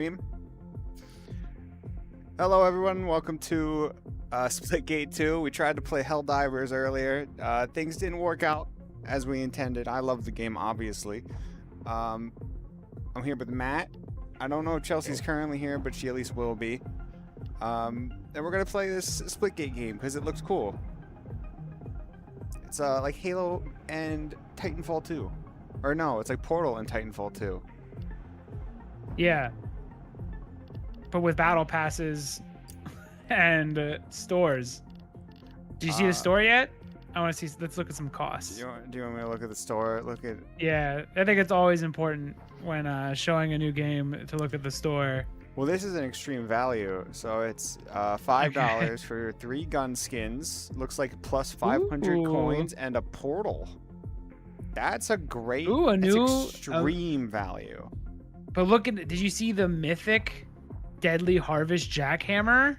Stream. Hello everyone, welcome to Splitgate 2. We tried to play Helldivers earlier. Things didn't work out as we intended. I love the game, obviously. I'm here with Matt. I don't know if Chelsea's currently here, but she at least will be. And we're gonna play this Splitgate game because it looks cool. It's like Halo and Titanfall 2. Or no, it's like Portal and Titanfall 2. Yeah. But with battle passes and stores. Did you see the store yet? I want to see. Let's look at some costs. Do you want me to look at the store? Look at. Yeah, I think it's always important when showing a new game to look at the store. Well, this is an extreme value, so it's $5 for 3 gun skins. Looks like plus 500 coins and a portal. That's a great. That's extreme value. But look at. Did you see the mythic Deadly Harvest Jackhammer?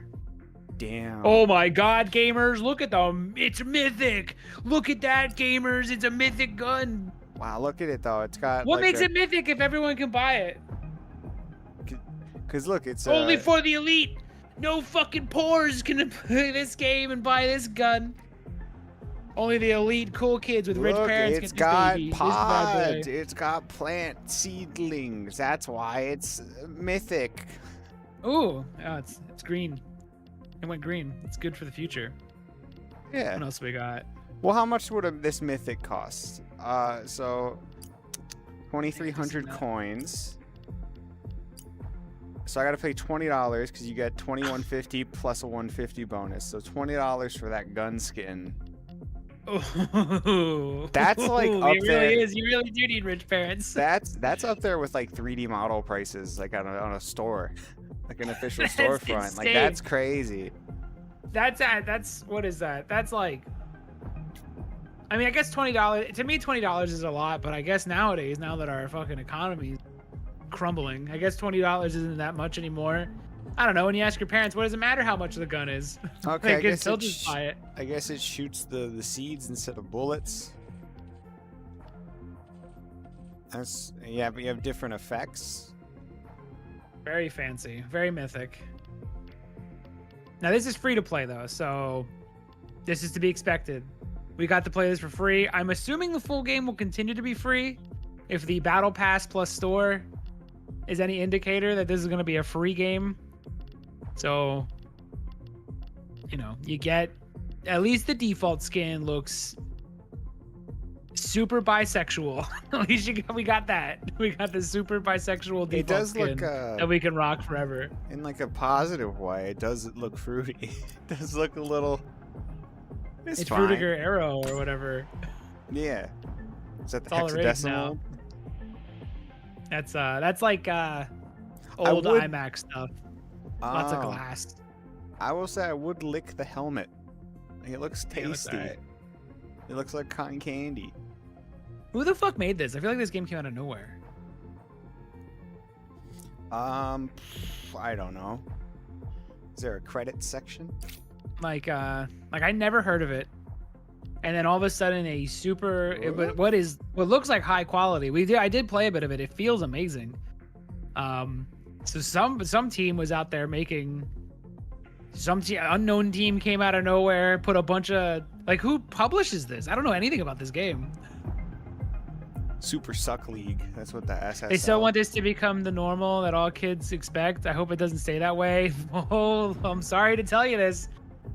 Damn. Oh my god, gamers, look at them. It's mythic. Look at that, gamers. It's a mythic gun. Wow, look at it though. It's got What makes it mythic if everyone can buy it? Cuz look, it's only for the elite. No fucking pores can play this game and buy this gun. Only the elite cool kids with rich parents it's get this got baby. pods. It's got plant seedlings. That's why it's mythic. Ooh, oh, it's green. It went green. It's good for the future. Yeah. What else we got? Well, how much would this mythic cost? So 2,300 coins. So I gotta pay $20 because you get 2,150 plus a 150 bonus. So $20 for that gun skin. Ooh. That's like up it really there. Is. You really do need rich parents. That's up there with like 3D model prices, like on a store, like an official storefront. Insane. Like that's crazy. That's what is that? That's like. I mean, I guess $20. To me, $20 is a lot, but I guess nowadays, now that our fucking economy is crumbling, I guess $20 isn't that much anymore. I don't know. When you ask your parents, what does it matter how much the gun is? Okay, I guess they'll just buy it. I guess it shoots the seeds instead of bullets. That's but you have different effects. Very fancy, very mythic. Now this is free to play though, so this is to be expected. We got to play this for free. I'm assuming the full game will continue to be free. If the Battle Pass plus store is any indicator that this is going to be a free game. So, you know, you get at least the default skin looks super bisexual. At least we got that. We got the super bisexual default It does skin look that we can rock forever. In like a positive way. It does look fruity. It does look a little. It's fine. Fruitiger Arrow or whatever. Yeah. Is that the It's all it is hexadecimal? That's like old IMAX stuff. Lots of glass. I will say I would lick the helmet. Like, it looks tasty. It looks like cotton candy. Who the fuck made this? I feel like this game came out of nowhere. I don't know. Is there a credit section? Like I never heard of it, and then all of a sudden a super what looks like high quality. I did play a bit of it. It feels amazing. So some team was out there making. Unknown team came out of nowhere, put a bunch of who publishes this? I don't know anything about this game. Super Suck League. That's what the SSL. They still want this to become the normal that all kids expect. I hope it doesn't stay that way. Oh, I'm sorry to tell you this,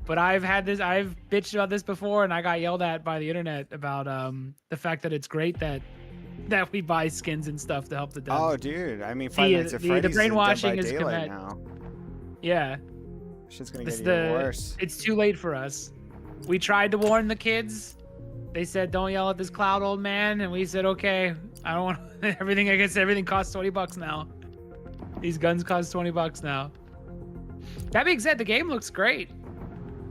but I've bitched about this before, and I got yelled at by the internet about the fact that it's great that we buy skins and stuff to help the devs. Oh, dude. I mean, Five Nights at Freddy's the brainwashing is is Dead by Daylight now. Yeah. Shit's gonna get even worse. It's too late for us. We tried to warn the kids. They said, "Don't yell at this cloud, old man," and we said, "Okay, I don't want everything." I guess everything costs $20 now. These guns cost $20 now. That being said, the game looks great,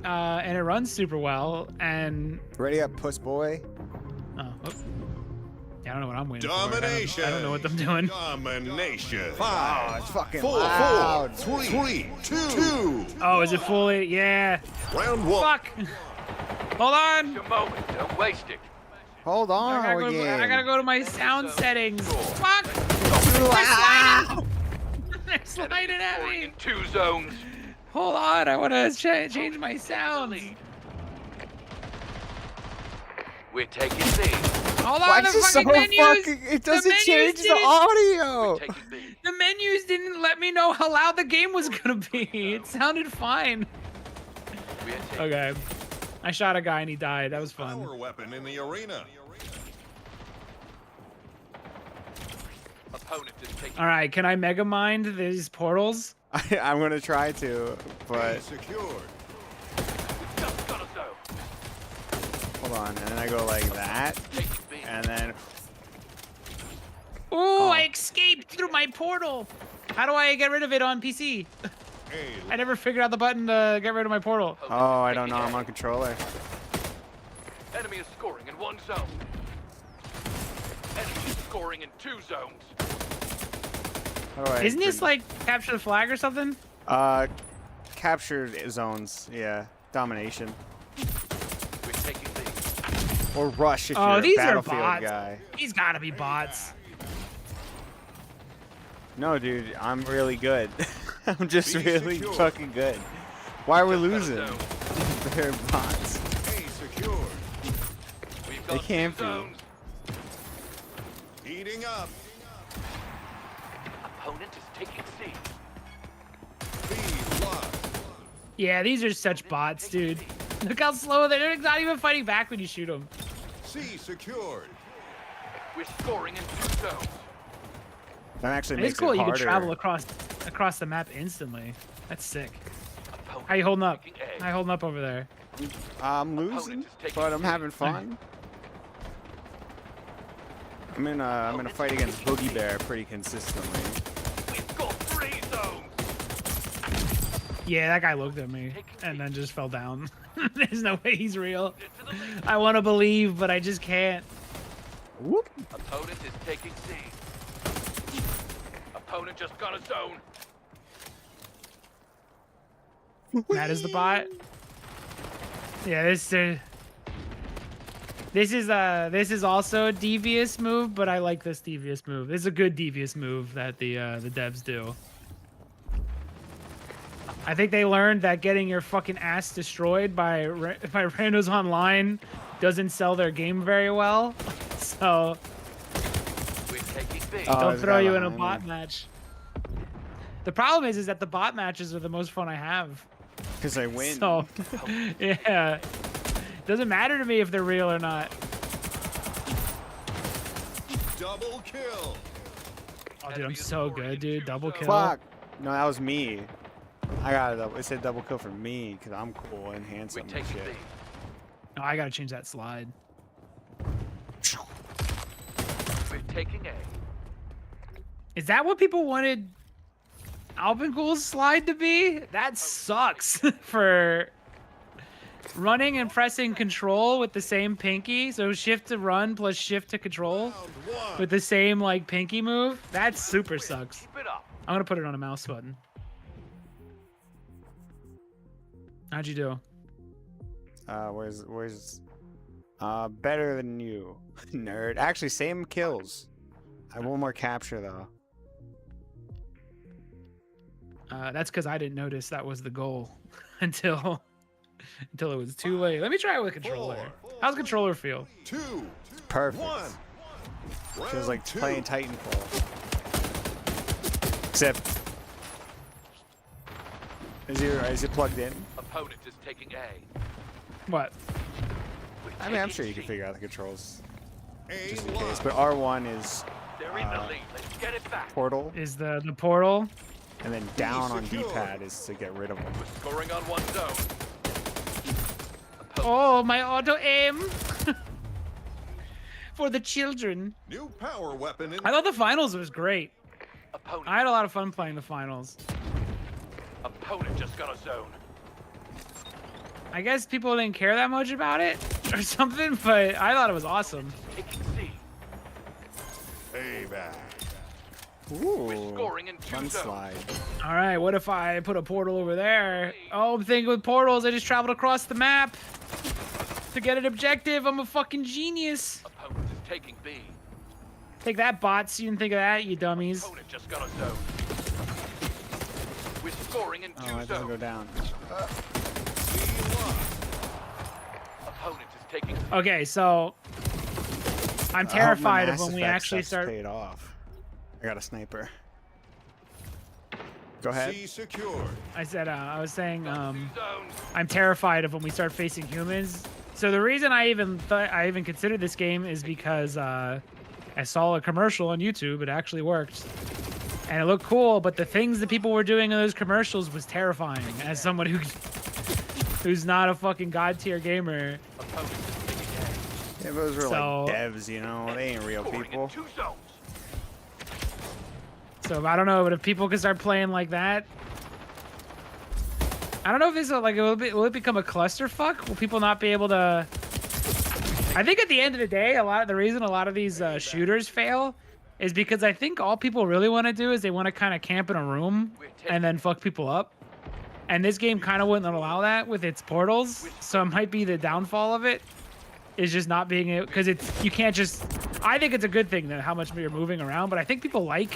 and it runs super well. And ready up, puss boy. Oh, yeah, I don't know what I'm waiting Domination. for. I don't know what I'm doing. Domination. 5, Oh, it's fucking 4, loud. 3, 2. Oh, is it fully? Yeah. Round 1. Fuck. Hold on. A moment, don't waste it. Hold on I gotta go to my sound settings. Fuck. Wow. They're sliding at Scoring me. in 2 zones. Hold on, I want to change my sounds. We're taking B. Hold Why on, the is this so fucking menus. fucking? It doesn't menus change the didn't- audio. We're taking B. The menus didn't let me know how loud the game was gonna be. It sounded fine. We're taking Okay. I shot a guy and he died. That was fun. Power weapon in the arena. Opponent is taking All right, can I mega mind these portals? I'm gonna try to, B but secured. We've just got a zone. hold on. And then I go like that, Taking B. and then Ooh, I escaped through my portal. How do I get rid of it on PC? A I never figured out the button to get rid of my portal. oh, I don't know. I'm on controller. Enemy is scoring in 1 zone. Enemy is scoring in 2 zones. How do I? Isn't this like capture the flag or something? Captured zones? Yeah, domination We're taking B. or rush if Oh, you're these a are battlefield bots. guy. These gotta be bots. No, dude, I'm really good. I'm just Be really secure. fucking good. Why are we Just got a losing? zone. They're bots. A secured. We've They got can't 2 be. zones. Heating up. Opponent is taking C. B locked. Yeah, these are such bots, dude. Look how slow they're not even fighting back when you shoot them. C secured. We're scoring in 2 zones. That actually It's makes cool it you harder. can travel across the map instantly. That's sick. Opponent How you holding up? taking A. How you holding up over there? I'm losing, is taking but I'm C. having fun. I'm in a fight against Boogie Bear pretty consistently. We've got 3 zones. Yeah, that guy looked at me and then just fell down. There's no way he's real. I want to believe, but I just can't. Whoop. Opponent is taking C. Opponent just got a zone. That is the bot. Yeah, this is also a devious move, but I like this devious move. This is a good devious move that the devs do. I think they learned that getting your fucking ass destroyed by randos online doesn't sell their game very well. So We're taking B. Oh, don't there's a throw guy you in a behind bot me. match. The problem is that the bot matches are the most fun I have. Because I win. So, yeah. Doesn't matter to me if they're real or not. Double kill. Oh, dude, I'm so good, dude. Double kill. Fuck. No, that was me. I got a double. It said double kill for me because I'm cool and We're handsome and taking B. shit. No, I gotta change that slide. We're taking A. Is that what people wanted Alpencool's slide to be? That sucks for running and pressing control with the same pinky. So shift to run plus shift to control Round 1. with the same like pinky move. That super sucks. Keep it up. I'm gonna put it on a mouse button. How'd you do? Where's better than you, nerd. Actually, same kills. I have one more capture though. That's because I didn't notice that was the goal until it was too late. Let me try it with controller. How's controller feel? 2. Perfect. 1. Feels Round like 2. playing Titanfall. Except, is it plugged in? Opponent is taking A. What? We're I mean, I'm taking sure you can C. figure out the controls A just in case. locked. But R1 is They're in the lead. Let's get it back. portal, Is the portal? and then down on secure. D-pad is to get rid of them. We're scoring on 1 zone. Oh, my auto aim for the children. New power weapon in I thought the finals was great. Opponent. I had a lot of fun playing the finals. Opponent just got a zone. I guess people didn't care that much about it or something, but I thought it was awesome. Taking C. payback. Ooh, scoring in 2 fun zones. slide. All right, what if I put a portal over there? Oh, I'm thinking with portals, I just traveled across the map to get an objective. I'm a fucking genius. Opponent is taking B. Take that, bots. You didn't think of that, you dummies. Opponent just got a zone. scoring in 2 Oh, I gotta go zones. down. C lost. Opponent is taking Okay, so I'm terrified of when we actually start. Paid off. I got a sniper. Go ahead. C secured. I was saying 2 zones. I'm terrified of when we start facing humans. So the reason I even considered this game is because I saw a commercial on YouTube. It actually worked, and it looked cool. But the things that people were doing in those commercials was terrifying. As someone who's not a fucking god tier gamer. Opponent is taking A. Yeah, those were So- like devs, you know. They ain't real Scoring people. in 2 zones. So I don't know, but if people can start playing like that, I don't know if this will it become a clusterfuck? Will people not be able to? I think at the end of the day, the reason a lot of these shooters fail is because I think all people really want to do is they want to kind of camp in a room and then fuck people up. And this game kind of wouldn't allow that with its portals, so it might be the downfall of it. Is just not being able, because you can't just. I think it's a good thing that how much you're moving around, but I think people like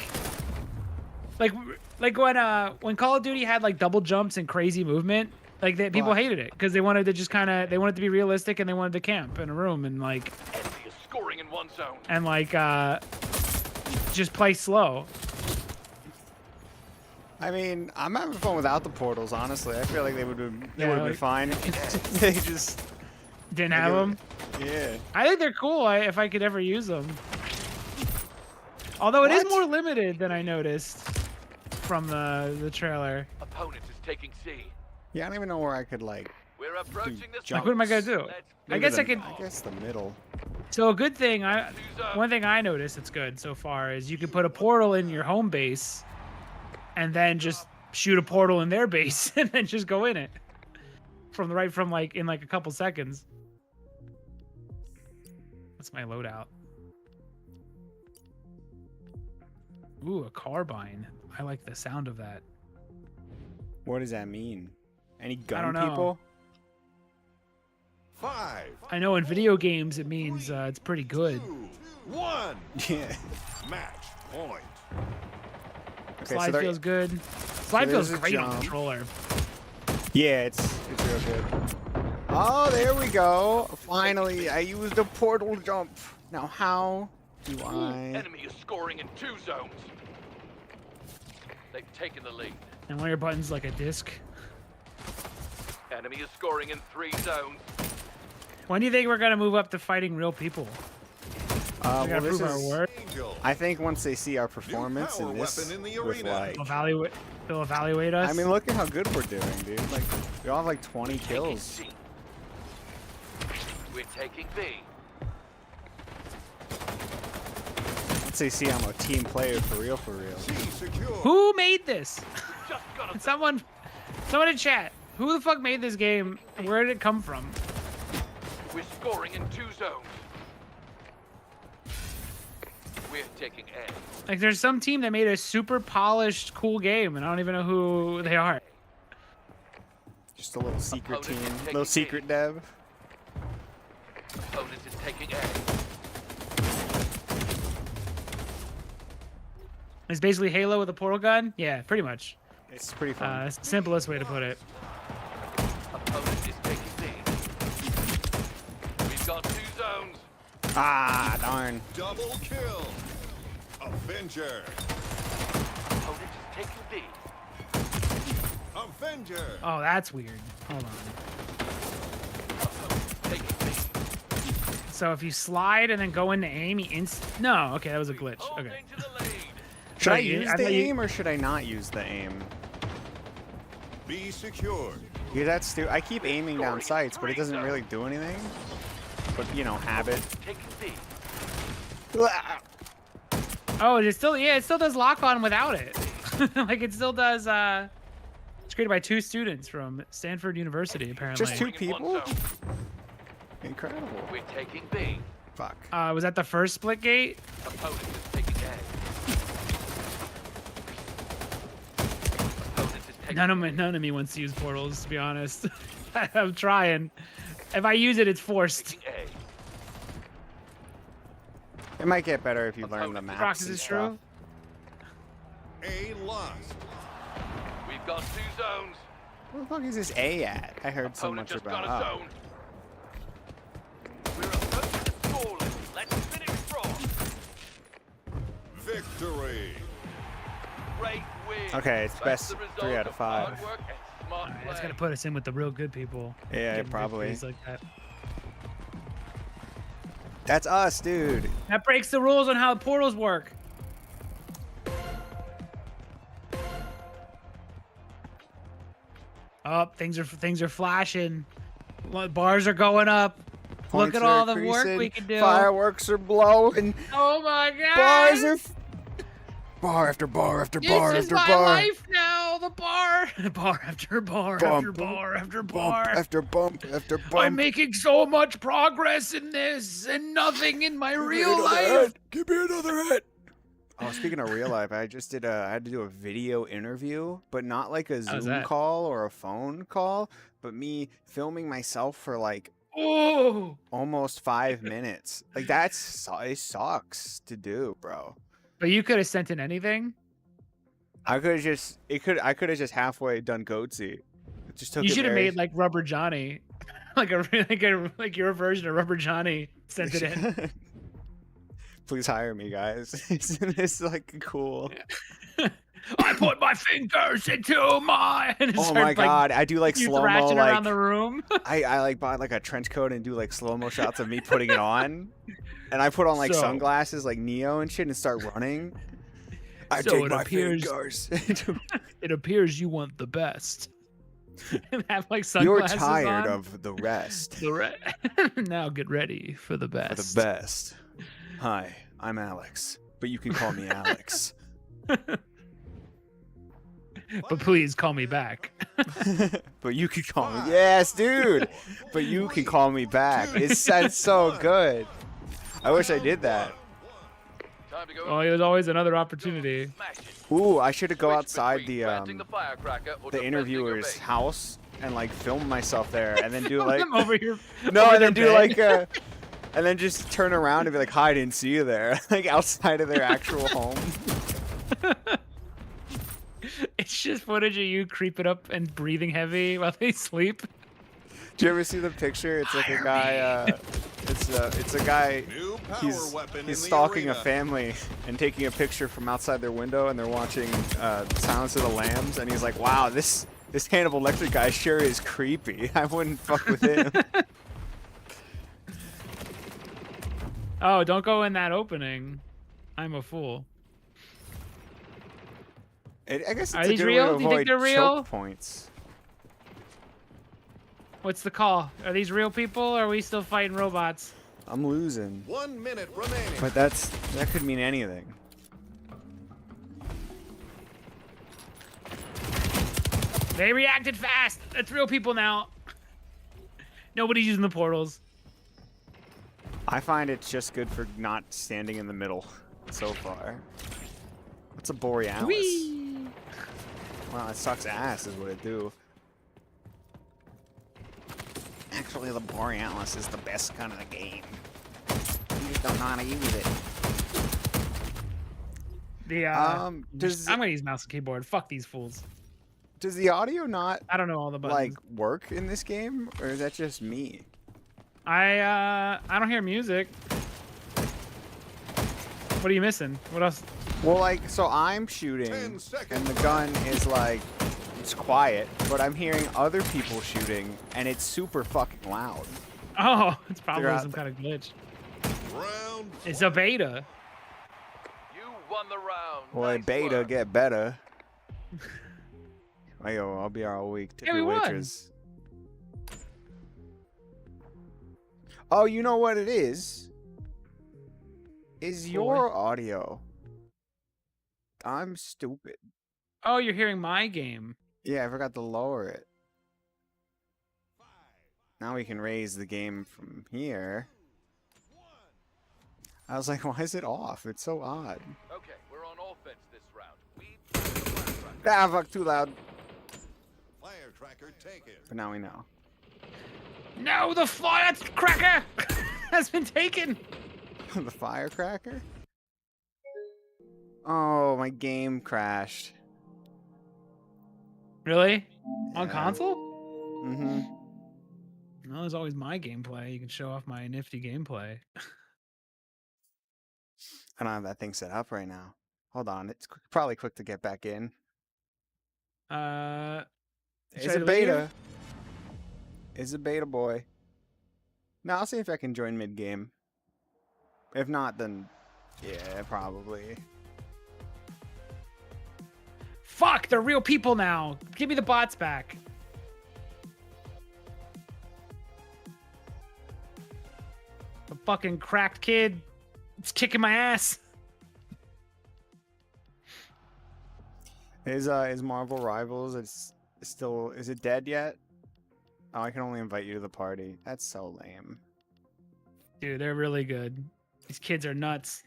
when Call of Duty had like double jumps and crazy movement, like people What? hated it because they wanted to just they wanted to be realistic and they wanted to camp in a room and Enemy is scoring in 1 zone. just play slow. I mean, I'm having fun without the portals, honestly. I feel like they would have Yeah, been like- fine. They just Didn't have them. Yeah. I think they're cool if I could ever use them. Although it is What? more limited than I noticed from the trailer. Opponent is taking C. Yeah, I don't even know where I could like. We're approaching this. jump. Like, what am I gonna do? Let's I maybe guess the- I could. I guess the middle. So a good thing, one thing I noticed that's good so far is you can put a portal in your home base, and then just shoot a portal in their base, and then just go in it from in like a couple seconds. That's my loadout. Ooh, a carbine. I like the sound of that. What does that mean? Any gun don't know. people? 5, I know in video games it means it's pretty 2, good. 1. Yeah. Match point. Okay, Slide there- feels good. Slide there's feels a great on jump. controller. Yeah, it's real good. Oh, there we go. Finally, I used a portal jump. Now, how do I? Enemy is scoring in 2 zones. They've taken the lead. And one of your buttons like a disc. Enemy is scoring in 3 zones. When do you think we're gonna move up to fighting real people? We Well, gotta this prove our is. word. Angel. I think once they see our performance power in this, weapon in the with arena. like, They'll evaluate us. I mean, look at how good we're doing, dude. Like, we all have like 20 Taking kills. C. We're taking B. Once they see I'm a team player for real, for real. C secure. Who made this? Just got a Someone in chat. Who the fuck made this game? And where did it come from? We're scoring in 2 zones. We're taking A. Like, there's some team that made a super polished, cool game, and I don't even know who they are. Just a little secret Opponent team, is taking little secret dev. Opponent is taking A. It's basically Halo with a portal gun. Yeah, pretty much. It's pretty fun. It's the simplest way to put it. Opponent is taking B. We've got 2 zones. Ah, darn. Double kill. Avenger. Opponent is taking B. Avenger. Oh, that's weird. Hold on. Opponent is taking B. So if you slide and then go into aim, No, okay, that was a glitch. Holding Okay. to the lead. Should I Wait, use I the thought you- aim or should I not use the aim? B secured. Yeah, that's I keep aiming down sights, but it doesn't really do anything. But you know, habit. Taking B. Oh, it still does lock on without it. Like it still does. It's created by 2 students from Stanford University, apparently. Just 2 Scoring in 1 people? zone. Incredible. We're taking B. Fuck. Was that the first Splitgate? Opponent is taking A. Opponent is taking None of me wants to use portals, to be honest. I'm trying. If I use it, it's forced. taking A. It might get better if you learn the Opponent- maps. Brock, is and this stuff. true? A lost. We've got 2 zones. Where the fuck is this A at? I heard so Opponent much just about. got a zone. We're approaching the scoreline. Let's finish strong. Victory. Great win. Okay, it's That's best the result 3 out of 5. hard work and smart That's play. gonna put us in with the real good people. Yeah, Getting probably. victories like that. That's us, dude. That breaks the rules on how portals work. Oh, things are flashing. Bars are going up. Points Look at are all the work increasing, we can do. Fireworks are blowing. Oh my god! Bars are. Bar after bar after bar This is after my bar. life now. The bar, bar after bar after Bump, bar after Bump bar. after bump after bump. I'm making so much progress in this and nothing in my Give me real another life. head. Give me another head. Oh, speaking of real life, I just did I had to do a video interview, but not like a How's Zoom that? call or a phone call, but me filming myself for like Oh, almost 5 minutes. Like it sucks to do, bro. but you could have sent in anything. I could have just halfway done Goatsy. It just took You it should have very- made like Rubber Johnny, like your version of Rubber Johnny. Sent it in. Please hire me, guys. Isn't this like cool? I put my fingers into my. And it Oh starts, my like, god, I do like you slow mo thrashing like around the room. I like bought like a trench coat and do like slow mo shots of me putting it on, and I put on like So- sunglasses like Neo and shit and start running. I So take it my appears- fingers. It appears you want the best. And have like You're sunglasses tired on. of the rest. Now get ready for the For best. the best. Hi, I'm Alex, but you can call me Alex. But please call me back. But you can call me. Yes, dude. But you can call me back. It's so good. I wish I did that. Time to go. Oh, there's always another opportunity. Smash it. Ooh, I should go Switch outside between the planting the firecracker or the defending your interviewer's base. house and like film myself there and then do Film like them over your no over and then their do bed. like and then just turn around and be like, hi, I didn't see you there. Like outside of their actual home. It's just footage of you creeping up and breathing heavy while they sleep. Do you ever see the picture? It's like a guy it's a guy New power he's weapon in he's the stalking a arena. family and taking a picture from outside their window and they're watching Silence of the Lambs and he's like, wow, this Hannibal Lecter guy sure is creepy. I wouldn't fuck with him. Oh, don't go in that opening. I'm a fool. I guess it's Are a these good real? way to Do you think avoid they're real? choke points. What's the call? Are these real people or are we still fighting robots? I'm losing. 1 minute remaining. But that could mean anything. They reacted fast. That's real people now. Nobody's using the portals. I find it's just good for not standing in the middle so far. What's a Borealis? Whee! Well, it sucks ass is what it do. Actually, the Borealis is the best kind of the game. You just don't know how to use it. I'm gonna use mouse and keyboard. Fuck these fools. Does the audio not I don't know all the buttons. like work in this game, or is that just me? I don't hear music. What are you missing? What else? Well, like, so I'm shooting, 10 seconds. and the gun is like, it's quiet, but I'm hearing other people shooting, and it's super fucking loud. Oh, it's probably They're out some kind of glitch. Round It's a beta. You won the round. Boy, Nice beta work. get better. I'll be here all week. Tip Yeah, your we won. waitress. Oh, you know what it is? Is Boy. your audio. I'm stupid. Oh, you're hearing my game. Yeah, I forgot to lower it. Now we can raise the game from here. I was like, why is it off? It's so odd. Okay, we're on offense this round. We Ah, fuck, too loud. firecracker taken. But now we know. No, the firecracker has been taken. The firecracker? Oh, my game crashed. Really? On Yeah. console? Mm-hmm. No, there's always my gameplay. You can show off my nifty gameplay. I don't have that thing set up right now. Hold on, it's probably quick to get back in. Should It's I a leave? beta. It's a beta, boy. Now I'll see if I can join mid game. If not, then yeah, probably. Fuck, they're real people now. Give me the bots back. The fucking cracked kid. It's kicking my ass. Is Marvel Rivals? It's still. Is it dead yet? Oh, I can only invite you to the party. That's so lame. Dude, they're really good. These kids are nuts.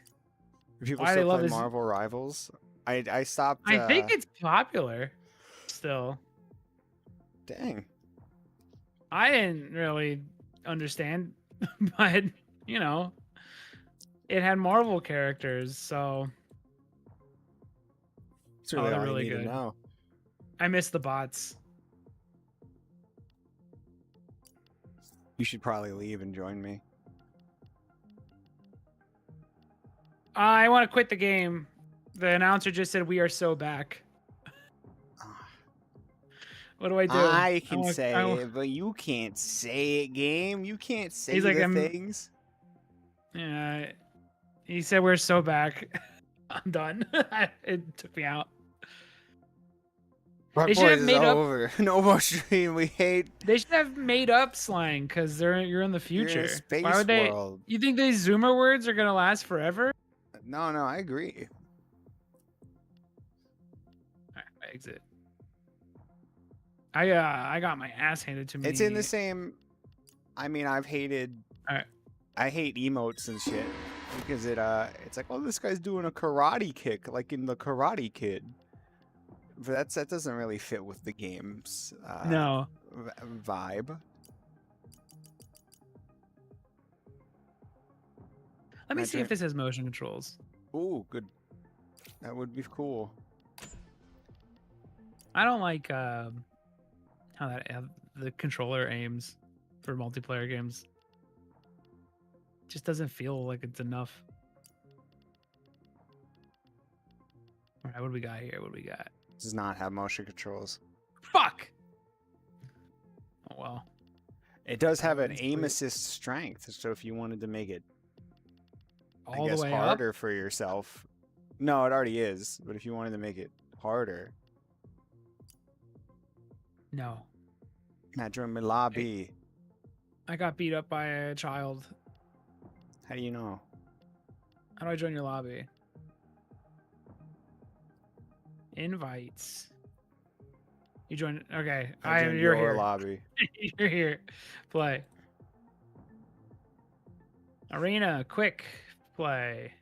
Do people Why they still love play this- Marvel Rivals? I stopped. I think it's popular still. Dang. I didn't really understand, but you know, it had Marvel characters, so It's really they're all really you need good. to know. I miss the bots. You should probably leave and join me. I want to quit the game. The announcer just said we are so back. What do I do? I can wanna- say I wa- it, but you can't say it, game. You can't say He's like, the I'm- things. Yeah, he said we're so back. I'm done. It took me out. Our They should have boys is made up- over. No more stream. We hate They should have made up slang because you're in the you're in future. a space Why would they? world. You think these Zoomer words are gonna last forever? No, I agree. Alright, I exit. I got my ass handed to me. It's in the same. I mean, I've hated. Alright. I hate emotes and shit because it's like, oh, this guy's doing a karate kick, like in the Karate Kid. But that doesn't really fit with the game's No. vibe. Let me My see if turn. this has motion controls. Ooh, good. That would be cool. I don't like how the controller aims for multiplayer games. Just doesn't feel like it's enough. All right, what do we got here? What do we got? Does not have motion controls. Fuck. Oh well. It does have an That's aim weird. assist strength, so if you wanted to make it, All I guess, the way harder up. for yourself. No, it already is. But if you wanted to make it harder, No, Matt, join my lobby. I got beat up by a child. How do you know? How do I join your lobby? Invites. You join. Okay, Joined you're your here. lobby. You're here. Play. Arena, quick play.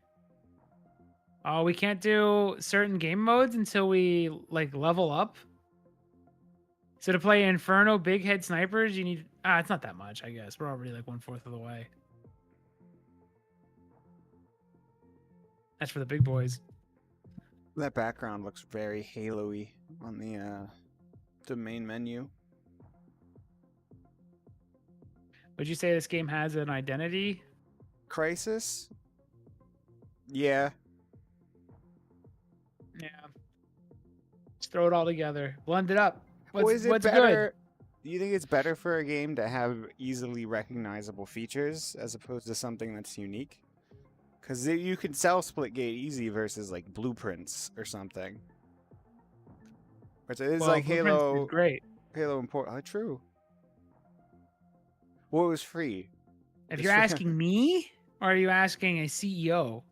Oh, we can't do certain game modes until we like level up. So to play Inferno Big Head Snipers, you need it's not that much, I guess. We're already like 1/4 of the way. That's for the big boys. That background looks very Halo-y on the main menu. Would you say this game has an identity? Crisis? Yeah. Yeah. Just throw it all together. Blend it up. Or is it what's better? Do you think it's better for a game to have easily recognizable features as opposed to something that's unique? Because you can sell Splitgate easy versus like Blueprints or something. Which is Well, like Blueprints did Halo. great. Halo Import. Oh, true. Well, it was free. If It's you're for- asking me, or are you asking a CEO?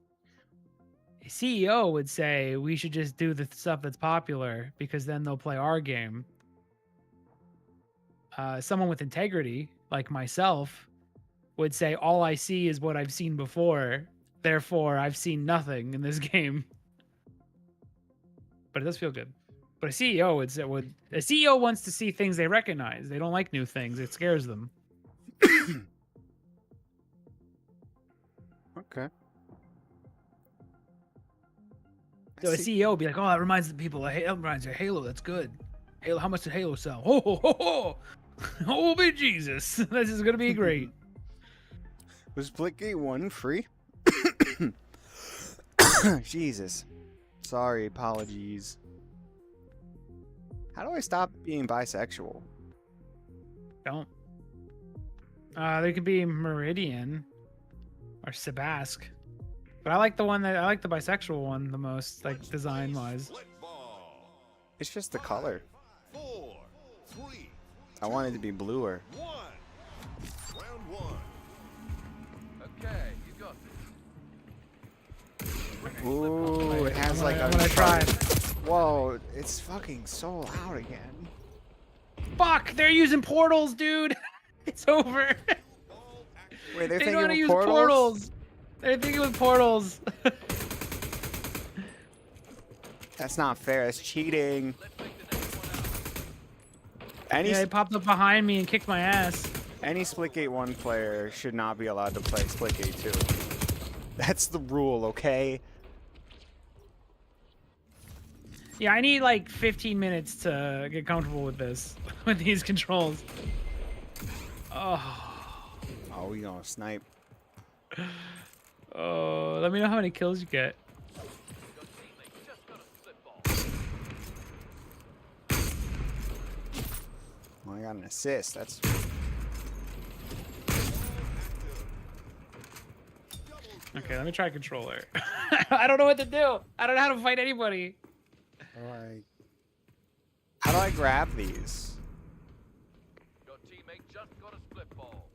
A CEO would say we should just do the stuff that's popular because then they'll play our game. Someone with integrity, like myself, would say all I see is what I've seen before. Therefore, I've seen nothing in this game. But it does feel good. But a CEO a CEO wants to see things they recognize. They don't like new things. It scares them. Okay. So a See- CEO would be like, "Oh, that reminds the people. That reminds you of Halo. That's good." Halo, how much did Halo sell? Ho ho ho ho! Oh, be Jesus! This is gonna be great. Was Splitgate 1 free? Jesus. Sorry, apologies. How do I stop being bisexual? Don't. There could be Meridian or Sebask, but I like the bisexual one the most, like design wise. Split ball. It's just the color. 4, 3, I want it to be bluer. 1. Round 1. Okay, you got this. Ooh, it has like I'm gonna try. Whoa, it's fucking so loud again. Fuck! They're using portals, dude. It's over. Wait, they're They know thinking how to of use portals? portals. They're thinking with portals. That's not fair. That's cheating. Any Yeah, they popped up behind me and kicked my ass. any Splitgate 1 player should not be allowed to play Splitgate 2. That's the rule, okay? Yeah, I need like 15 minutes to get comfortable with this, with these controls. Oh, Oh, we gonna snipe. oh, let me know how many kills you get. Your teammate just got a slip ball. Well, I got an assist. That's Okay, let me try controller. I don't know what to do. I don't know how to fight anybody. how do I grab these? Your teammate just got a split ball.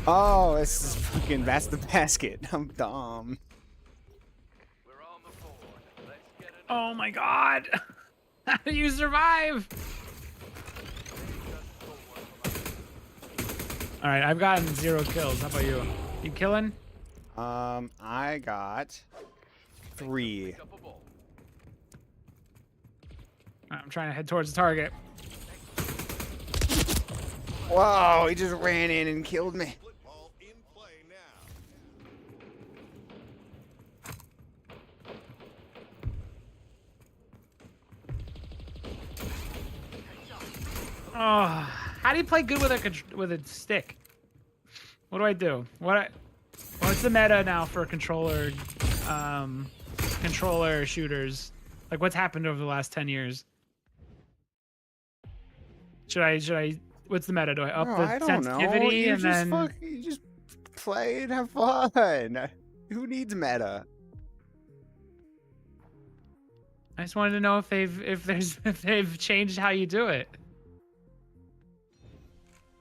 Oh, this is fucking. That's the basket. I'm dumb. We're on the board. Let's get it. Oh my god. How do you survive? All right, I've gotten 0 kills. How about you? You killing? I got 3. Pick up a ball. I'm trying to head towards the target. Whoa, he just ran in and killed me. Split ball in play now. Oh, how do you play good with a stick? What do I do? What's the meta now for controller shooters? Like what's happened over the last 10 years? Should I what's the meta? Do I up No, the I don't sensitivity know. You and just then you just play and have fun. Who needs meta? I just wanted to know if they've changed how you do it.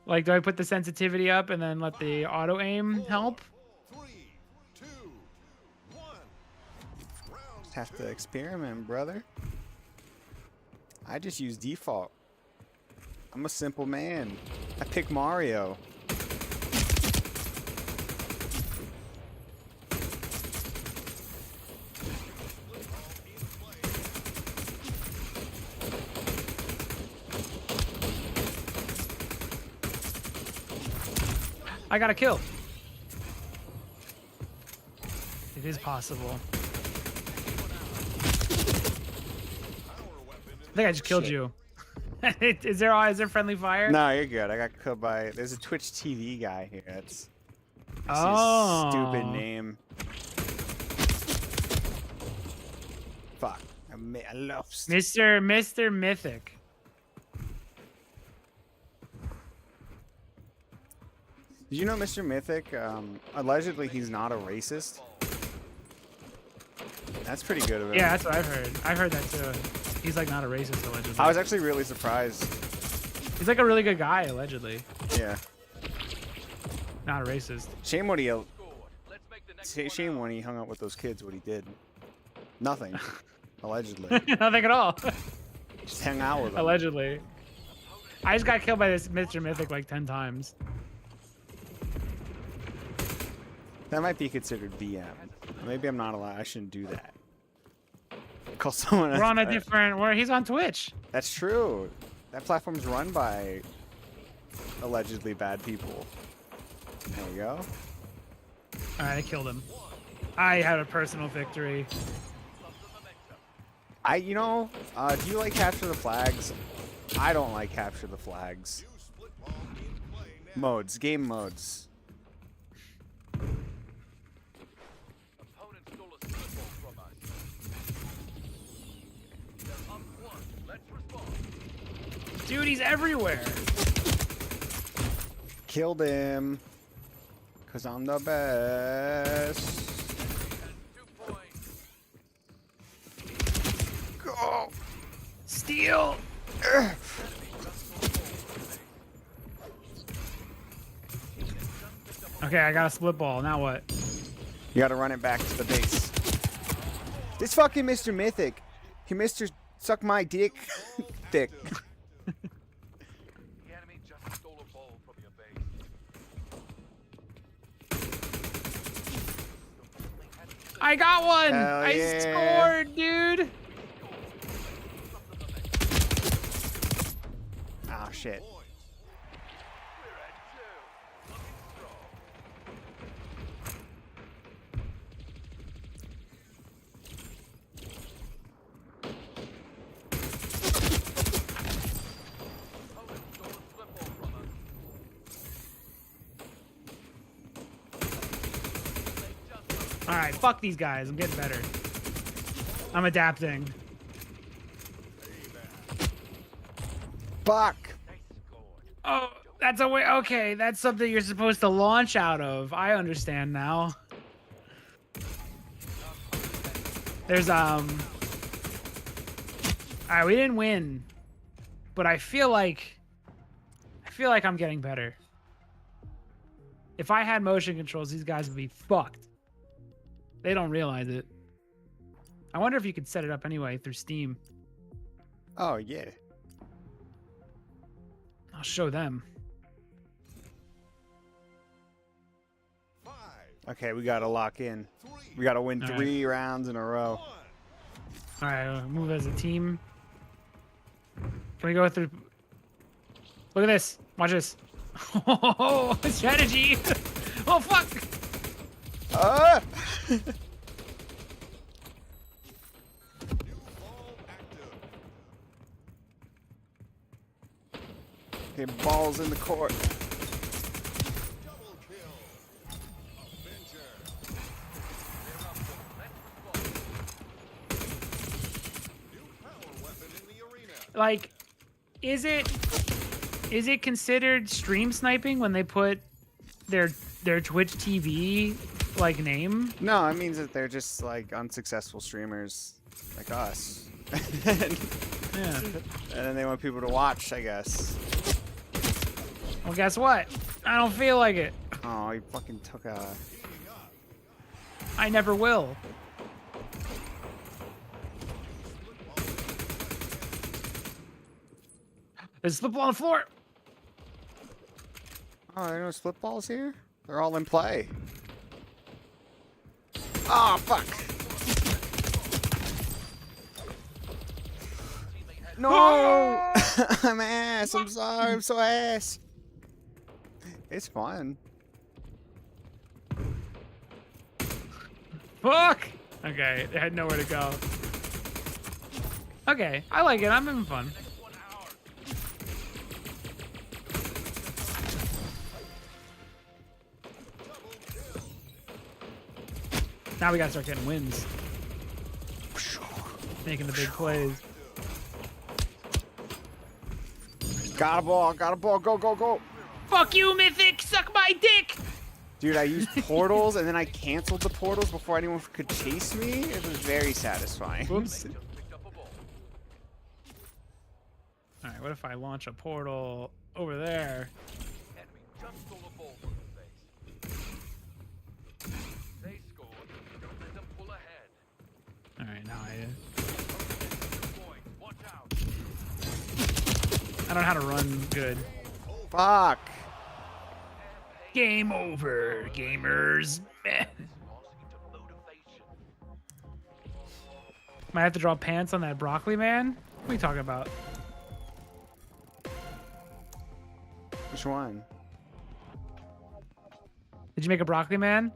Like, do I put the sensitivity up and then let the auto aim help? 3, 2, 1. Round Just have to experiment, brother. I just use default. I'm a simple man. I pick Mario. I got a kill. It is possible. I think I just killed Shit. you. Is there friendly fire? No, you're good. I got killed by. There's a Twitch TV guy here. That's. I see Oh. his stupid name. Fuck. I love. Mr. Mythic. Did you know Mr. Mythic? Allegedly, he's not a racist. That's pretty good of him. Yeah, that's what I've heard. I've heard that too. He's like not a racist allegedly. I was actually really surprised. He's like a really good guy allegedly. Yeah. Not a racist. Shame what he. Scored. Let's make the next one Shame out. when he hung out with those kids. What he did. Nothing. Allegedly. Nothing at all. Just hang out with them. Allegedly. I just got killed by this Mr. Mythic like 10 times. That might be considered BM. Maybe I'm not allowed. I shouldn't do that. Call someone. We're on a different. He's on Twitch. That's true. That platform's run by allegedly bad people. There we go. All right, I killed him. I had a personal victory. Do you like capture the flags? I don't like capture the flags. New split ball in play now. Modes, game modes. Opponent stole a split ball from us. They're up one. Let's respond. Dude, he's everywhere. Killed him. Cause I'm the best. And 2 points. Go. Steal. Okay, I got a split ball. Now what? You gotta run it back to the base. This fucking Mr. Mythic. He Mr. Suck my dick thick. The enemy just stole a ball from your base. I got one. Hell I yeah. scored, dude. Oh shit. Points. We're at 2. Looking strong. Opponent stole a split ball from us. They just All right, fuck these guys. I'm getting better. I'm adapting. Fuck. they scored. Oh, that's a way. Okay, that's something you're supposed to launch out of. I understand now. There's All right, we didn't win, but I feel like I'm getting better. If I had motion controls, these guys would be fucked. They don't realize it. I wonder if you could set it up anyway through Steam. Oh yeah. I'll show them. 5, Okay, we gotta lock in. 3, We gotta win All right. 3 rounds in a row. 1. All right, we'll move as a team. Can we go through? Look at this. Watch this. Oh, strategy. Oh, fuck. Ah! New ball active. Okay, balls in the court. Double kill. Avenger. They're up one. Let's respond. New power weapon in the arena. Like, is it considered stream sniping when they put their Twitch TV like name? No, it means that they're just like unsuccessful streamers like us. And Yeah. then they want people to watch, I guess. Well, guess what? I don't feel like it. Oh, he fucking took a... I never will. There's a slip on the floor. Oh, there are no split balls here? They're all in play. Oh, fuck. No! I'm ass. I'm sorry. I'm so ass. It's fun. Fuck. Okay, they had nowhere to go. Okay, I like it. I'm having fun. Next 1 hour. Now we gotta start getting wins. Making the big plays. Got a ball. Got a ball. Go, go, go. Fuck you, Mythic! Suck my dick! Dude, I used portals and then I canceled the portals before anyone could chase me. It was very satisfying. Whoops. Just picked up a ball. Alright, what if I launch a portal over there? Enemy just stole a ball from the base. They scored. Don't let them pull ahead. Alright, now Points. Watch out. I don't know how to run good. Fuck. Game over, gamers. Meh. Lost into motivation. Might have to draw pants on that broccoli man? What are you talking about? Which one? Did you make a broccoli man?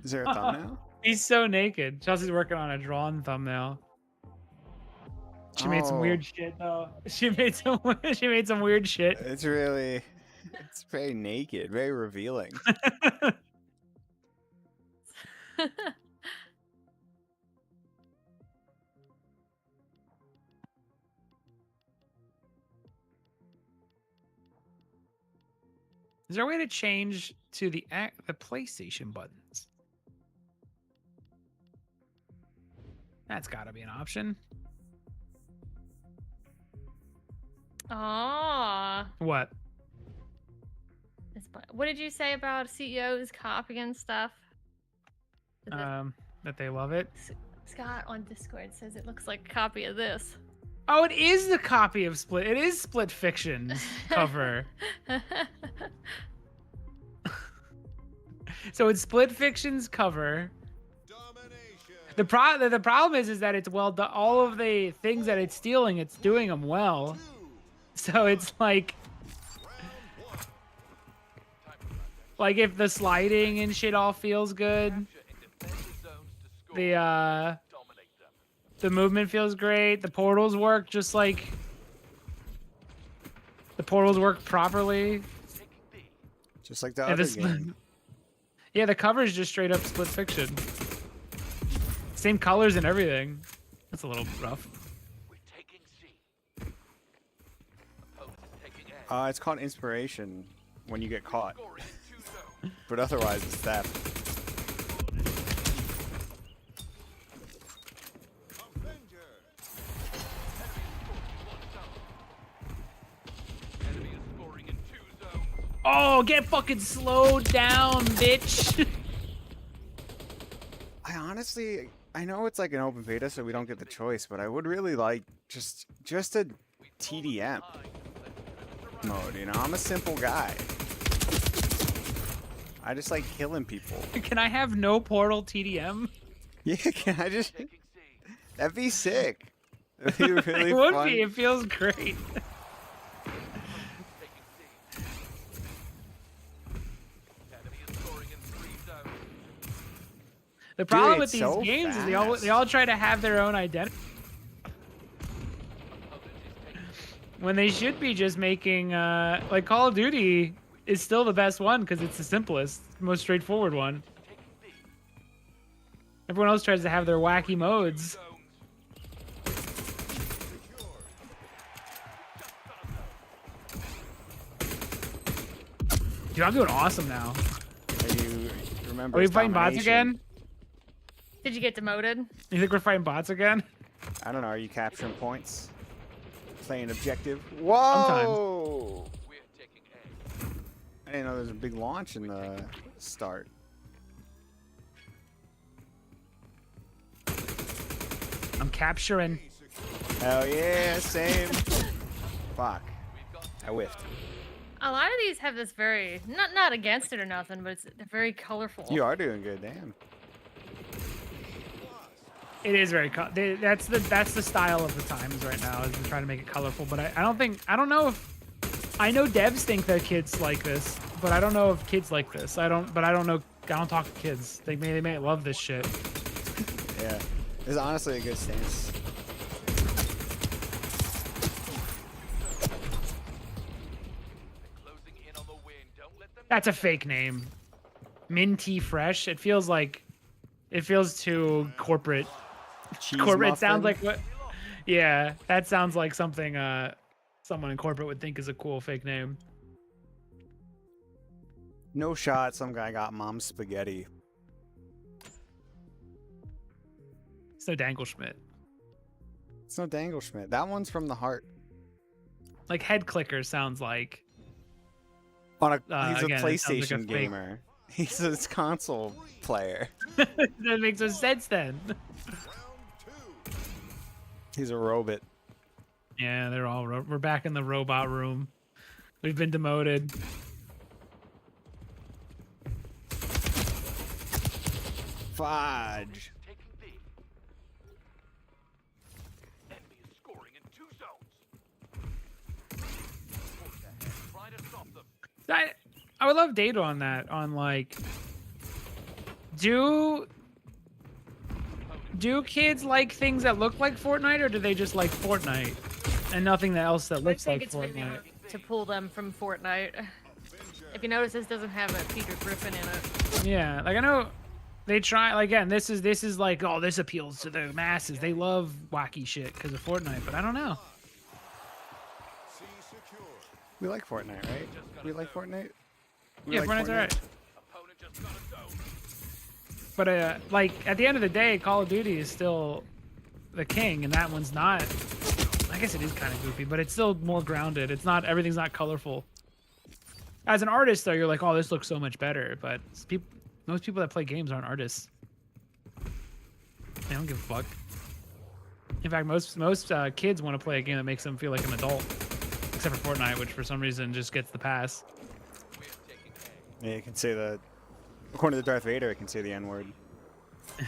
Is there a thumbnail? He's so naked. Chelsea's working on a drawn thumbnail. She made some Oh. weird shit though. She made some weird shit. It's really, it's very naked, very revealing. Is there a way to change to the PlayStation buttons? That's got to be an option. Oh. What? What did you say about CEOs copying stuff? Is it- That they love it. Scott on Discord says it looks like a copy of this. Oh, it is the copy of Split. It is Split Fiction's cover. So it's Split Fiction's cover. Domination. The problem is that it's well done. All of the things that it's stealing, it's doing them well. 2. So it's like Round 1. like if the sliding and shit all feels good, Capture and defend the zones to score. the Dominate them. the movement feels great. The portals work just like the portals work properly. Taking B. Just like the And other this- game. Yeah, the cover is just straight up Split Fiction. Same colors and everything. That's a little rough. We're taking C. Opponent is taking A. It's called inspiration when you get caught, Scoring in 2 zones. but otherwise it's theft. Avenger. Enemy is scoring in 2 zones. Oh, get fucking slowed down, bitch. I know it's like an open beta, so we don't get the choice, but I would really like just a TDM mode, you know? I'm a simple guy. I just like killing people. Can I have no portal TDM? Yeah, can I just... Taking C. That'd be sick. That'd be really It would fun. be. It feels great. Taking C. Enemy is scoring in 3 zones. The problem it's with these so games is fast. they all try to have their own identity Opponent is taking C. when they should be just making like Call of Duty is still the best one because it's the simplest, most straightforward one. Taking B. Everyone else tries to have their wacky modes. Zones. Secured. Dude, I'm doing awesome now. You remember Are we it's fighting bots domination. again? Did you get demoted? You think we're fighting bots again? I don't know, are you capturing points? Playing objective? Whoa! We're taking A. I didn't know there was a big launch in the start. I'm capturing. Secured. Hell yeah, same. Fuck. We've got I whiffed. A lot of these have this very not against it or nothing, but they're very colorful. You are doing good, damn. It is very that's the style of the times right now is to try to make it colorful. But I don't know if I know devs think that kids like this, but I don't know if kids like this. I don't know. I don't talk to kids. They may love this shit. Yeah. It's honestly a good stance. closing in on the win. Don't let them. That's a fake name. Minty Fresh. It feels too corporate. Cheese Corporate. It muffin. sounds like what? Yeah, that sounds like something someone in corporate would think is a cool fake name. No shot, some guy got mom's spaghetti. It's no Dangle-Schmidt. It's no Dangle-Schmidt. That one's from the heart. Like Head Clicker sounds like. He's again, a it sounds like a PlayStation fake- gamer. He's a console player. That makes no sense then. Round 2. He's a robot. Yeah, they're all. We're back in the robot room. We've been demoted. Fudge. Taking B. Enemy is scoring in 2 zones. Force ahead. Try to stop them. I would love data on that. On like Do kids like things that look like Fortnite, or do they just like Fortnite and nothing else that I looks think like it's really Fortnite? hard to pull them from Fortnite. If you notice, this doesn't have a Peter Griffin in it. Yeah, like I know they try. Like, again, this is like, oh, this appeals to the masses. They love wacky shit because of Fortnite, but I don't know. C secure. We like Fortnite, right? We like Fortnite? We Yeah, like Fortnite's alright. Opponent just got a zone. But like at the end of the day, Call of Duty is still the king, and that one's not. I guess it is kind of goofy, but it's still more grounded. It's not, everything's not colorful. As an artist, though, you're like, oh, this looks so much better. But most people that play games aren't artists. They don't give a fuck. In fact, most kids want to play a game that makes them feel like an adult, except for Fortnite, which for some reason just gets the pass. We're taking A. Yeah, you can say the. According to Darth Vader, it can say the N word. A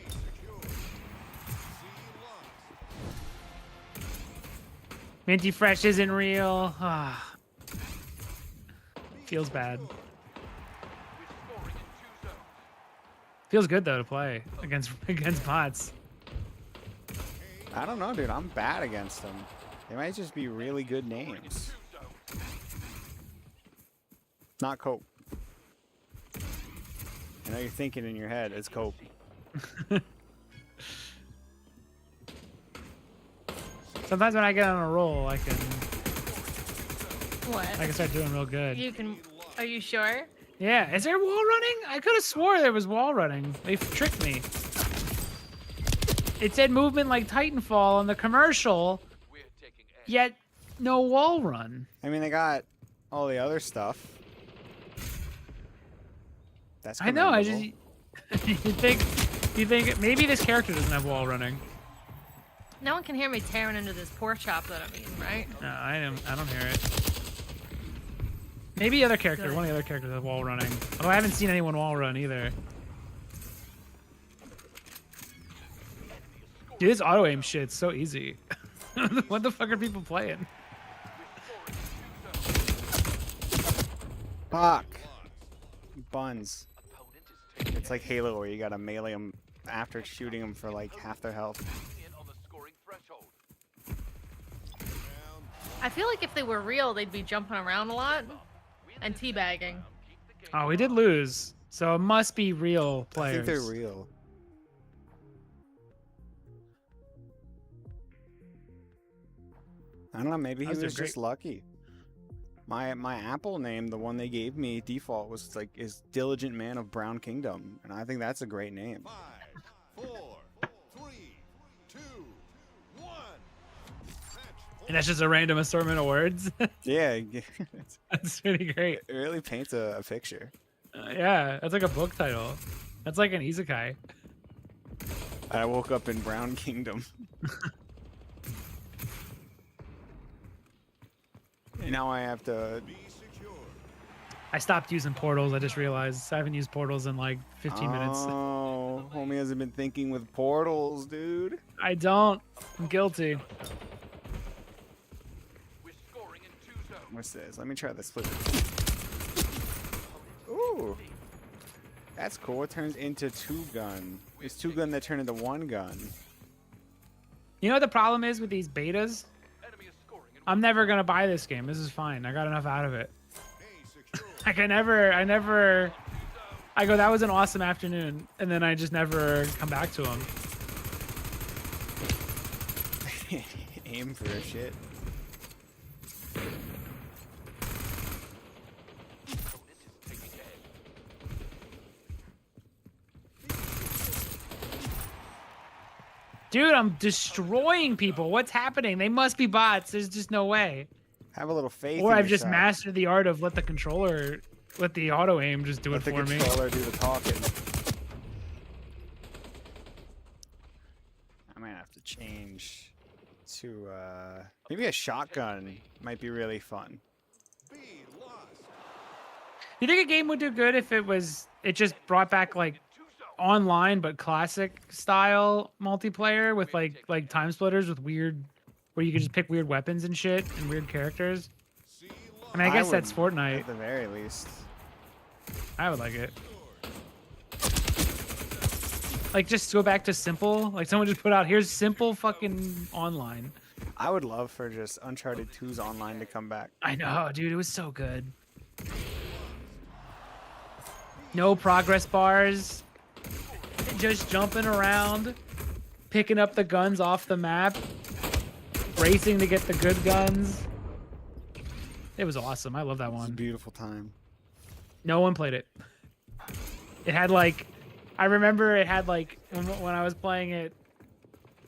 secure. C locked. Minty Fresh isn't real. Ah. Feels bad. We're scoring in 2 zones. Feels good though to play against bots. I don't know, dude. I'm bad against them. They might just be really good names. 2 zones. Not Cope. I know you're thinking in your head, it's Cope. Sometimes when I get on a roll, I can What? start doing real good. You can. Are you sure? Yeah, is there wall running? I could have swore there was wall running. They tricked me. It said movement like Titanfall on the commercial, We're taking A. yet no wall run. I mean, they got all the other stuff. That's I know. I just commendable. you think maybe this character doesn't have wall running. No one can hear me tearing into this pork chop that I'm eating, right? No, I don't hear it. Maybe one of the other characters has wall running. Although I haven't seen anyone wall run either. Dude, this auto aim shit's so easy. What the fuck are people playing? Fuck. Buns. Opponent is taking It's like Halo where you gotta melee them after shooting them for like half their health. in on the scoring threshold. I feel like if they were real, they'd be jumping around a lot and teabagging. Keep the game Oh, we did lose. So it must be real I players. think they're real. I don't know, maybe he Those are was just great. lucky. My Apple name, the one they gave me default, was like is Diligent Man of Brown Kingdom, and I think that's a great name. 5, 4, 3, 2, 1. And that's just a random assortment of words. Yeah, That's pretty great. it really paints a picture. Yeah, that's like a book title. That's like an isekai. I woke up in Brown Kingdom. And now I have to. Be secure. I stopped using portals. I just realized I haven't used portals in like 15 minutes. Oh, homie hasn't been thinking with portals, dude. I don't. I'm guilty. We're scoring in 2 zones. What's this? Let me try this split. Ooh, that's cool. It turns into 2-gun. It's 2-gun that turn into 1-gun. You know what the problem is with these betas? Enemy is scoring in I'm never gonna buy this game. This is fine. I got enough out of it. A secure. Like I never. I go, that was an awesome afternoon, and then I just never come back to them. Aim for a shit. Opponent is taking A. Dude, I'm destroying people. What's happening? They must be bots. There's just no way. Have a little faith. Or in I've just yourself. mastered the art of let the auto aim just do Let it the for me. controller do the talking. I might have to change to maybe a shotgun might be really fun. B lost. You think a game would do good if it just brought back like online but classic style multiplayer with like time splitters with weird, where you could just pick weird weapons and shit and weird characters? C I mean, I guess would, that's Fortnite. at the very least. I would like it. locked. Like, just go back to simple. Like, someone just put out, here's simple fucking online. I would love for just Uncharted 2's online to come back. I know, dude. It was so good. No progress bars. Just jumping around, picking up the guns off the map, racing to get the good guns. It was awesome. I love that It was a one. beautiful time. No one played it. It had like, I remember it had like, when I was playing it,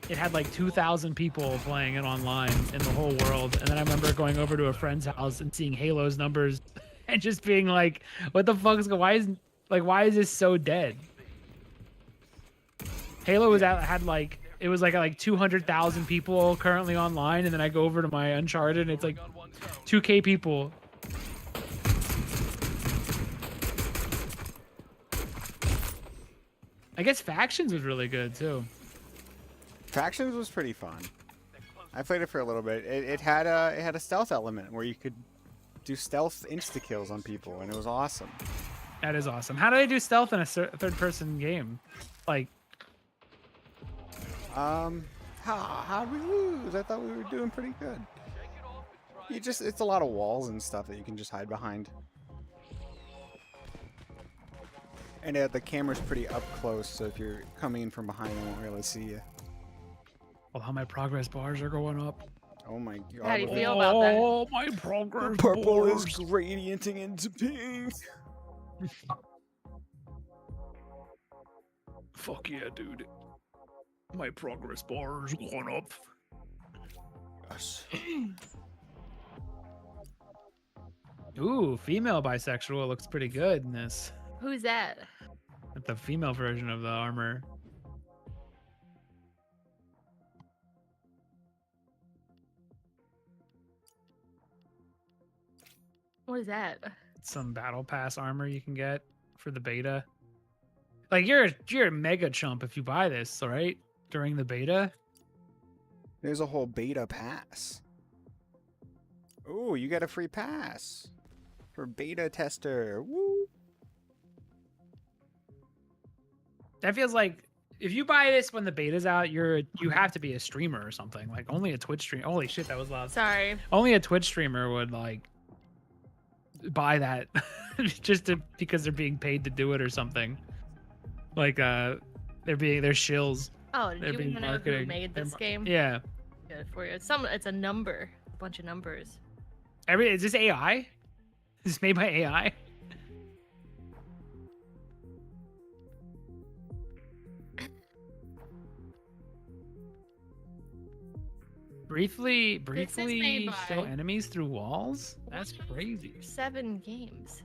it had like 2,000 people playing it online in the whole world. And then I remember going over to a friend's house and seeing Halo's numbers and just being like, what the fuck is going, why is this so dead? Halo was at, had like, it was like 200,000 people currently online. And then I go over to my Uncharted and it's like 2K people. I guess Factions was really good too. Factions was pretty fun. I played it for a little bit. It had a stealth element where you could do stealth insta kills on people, and it was awesome. That is awesome. How do they do stealth in a third-person game? Like, How did we lose? I thought we were doing pretty good. It's a lot of walls and stuff that you can just hide behind. And the camera's pretty up close, so if you're coming in from behind, they won't really see you. well, how my progress bars are going up. Oh my god. How do you look feel at- about that? Oh, my progress Purple is bars. gradienting into pink. Fuck yeah, dude. My progress bars going up. Yes. Ooh, female bisexual looks pretty good in this. Who's that? The female version of the armor. What is that? Some battle pass armor you can get for the beta. Like you're a mega chump if you buy this, all right? During the beta. There's a whole beta pass. Ooh, you got a free pass for beta tester. Woo! That feels like if you buy this when the beta's out, you have to be a streamer or something. Like only a Twitch streamer. Holy shit, that was loud. Sorry. Only a Twitch streamer would like buy that because they're being paid to do it or something. Like they're shills. Oh, did They're you being want to know who marketing. made this They're game? Yeah. Good for you. It's a number, a bunch of numbers. Is this AI? Is this made by AI? Briefly made show by- enemies through walls? That's crazy. 7 games.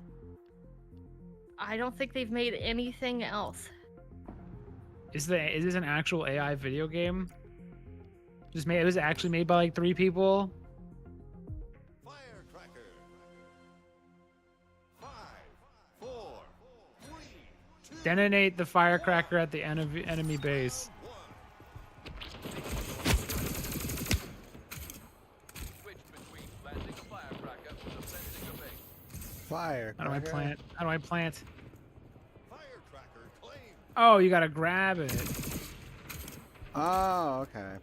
I don't think they've made anything else. Is this an actual AI video game? It was actually made by like 3 people. Firecracker. 5, 4, 3, 2, Detonate the firecracker at the enemy base. 1. Switch between planting a firecracker or defending a base. Fire. How do I plant? How do I plant? Firecracker claimed. Oh, you gotta grab it. Oh, okay.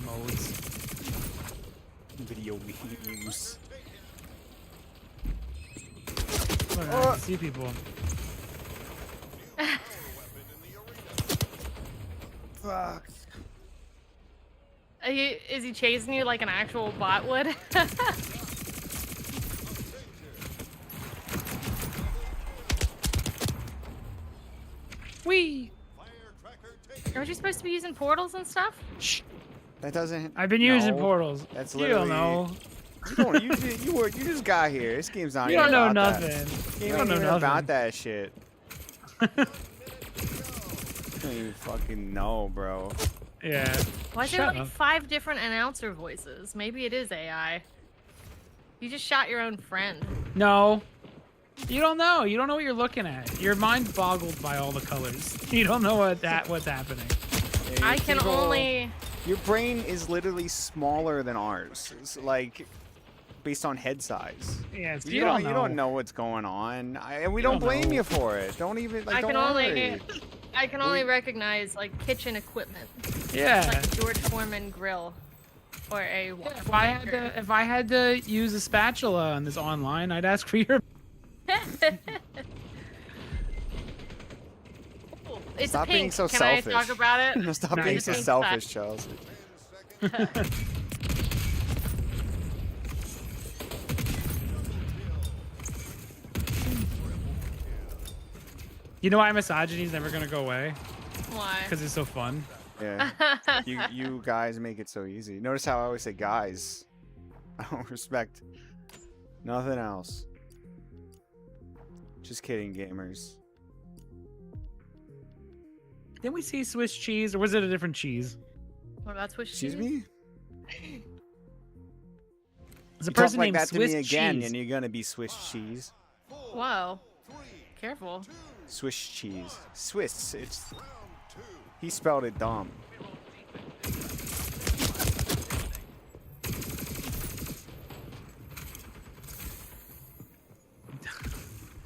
Modes. Video games. Look, I can see people. Weapon in the arena. Fuck. Is he chasing you like an actual bot would? Whee! Firecracker taken. Aren't you supposed to be using portals and stuff? Shh. That doesn't. I've been using No, portals. That's You literally. don't know. You don't. You just got here. This game's not. You even don't know about that. nothing. You You don't know even nothing. about that shit. You don't even fucking know, bro. Yeah. Why is there Shut like up. 5 different announcer voices? Maybe it is AI. You just shot your own friend. No. You don't know. You don't know what you're looking at. Your mind's boggled by all the colors. You don't know what's happening. Yeah, I your can people- only. Your brain is literally smaller than ours. It's like based on head size. Yeah, so You don't know what's going on, and we You don't don't blame know. you for it. Don't even like. I Don't can only worry. I can only recognize like kitchen equipment, Yeah. like a George Foreman grill, or a. If I had to use a spatula on this online, I'd ask for your. It's Stop a pink. being so Can selfish. I talk about it? Stop No, being you so can't. selfish, Chelsea. 10 seconds. You know why misogyny's never gonna go away? Why? Because it's so fun. Yeah. You guys make it so easy. Notice how I always say guys. I don't respect nothing else. Just kidding, gamers. Didn't we see Swiss cheese, or was it a different cheese? What about Swiss Excuse cheese? me? It's a You talk person like named that to Swiss me again, cheese. and you're gonna be Swiss cheese. Whoa. Careful. Swiss cheese. Swiss. It's. He spelled it dumb.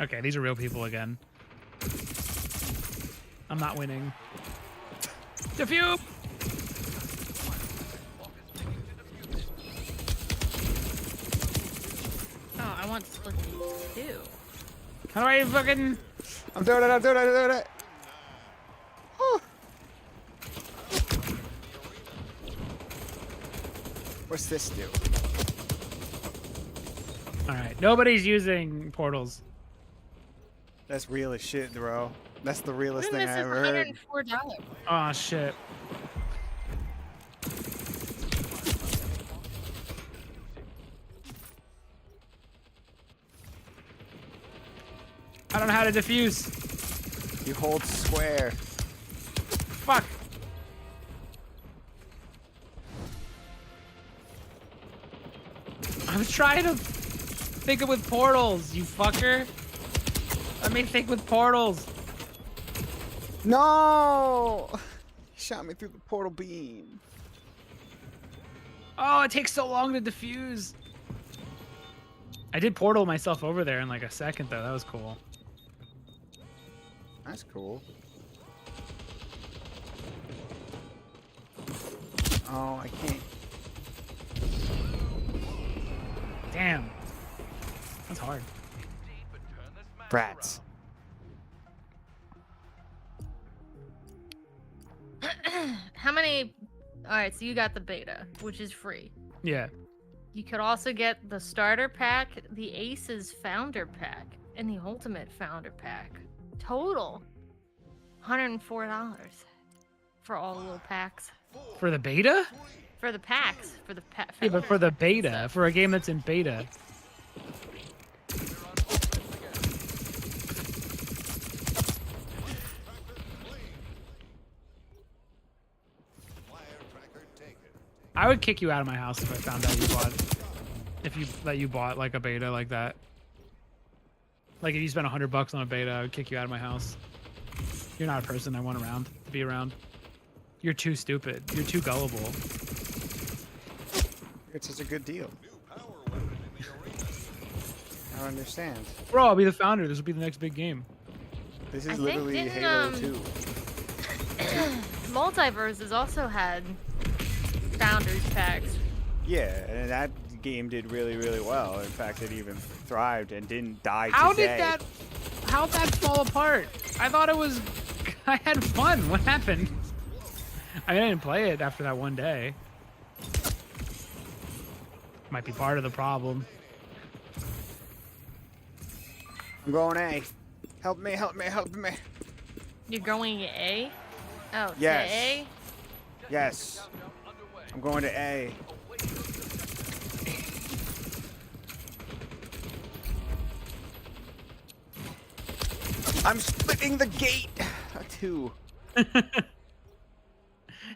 Okay, these are real people again. I'm not winning. Defuse! Oh, I want Splitgate too. How do I fucking... I'm doing it. Whew. What's this do? Alright, nobody's using portals. That's real as shit, bro. That's the realest Even thing this I is ever heard. $104. Oh shit. I don't know how to defuse. You hold square. Fuck. I was trying to think it with portals, you fucker. Let me think with portals. No! He shot me through the portal beam. Oh, it takes so long to defuse. I did portal myself over there in like a second though. That was cool. That's cool. Oh, I can't. Damn. That's hard. Brats. How many? All right, so you got the beta, which is free. Yeah. You could also get the starter pack, the Aces Founder Pack, and the Ultimate Founder Pack. Total, $104 for all the little packs. For the beta? For the packs, for the Yeah, but for the beta, for a game that's in beta. Firecracker taken. I would kick you out of my house if I found out you bought like a beta like that. Like if you spent $100 on a beta, I would kick you out of my house. You're not a person I want around to be around. You're too stupid. You're too gullible. It's such a good deal. New power weapon in the arena. I don't understand. Bro, I'll be the founder. This will be the next big game. This I is think literally didn't, Halo 2. Multiverses also had Founders Packs. Yeah, and that game did really, really well. In fact, it even thrived and didn't die How'd today. that fall apart? I thought it was... I had fun. What happened? I didn't play it after that one day. Might be part of the problem. I'm going A. Help me, help me, help me. You're going to A? Oh, to Yes. A? Yes. I'm going to A. I'm splitting the gate. 2.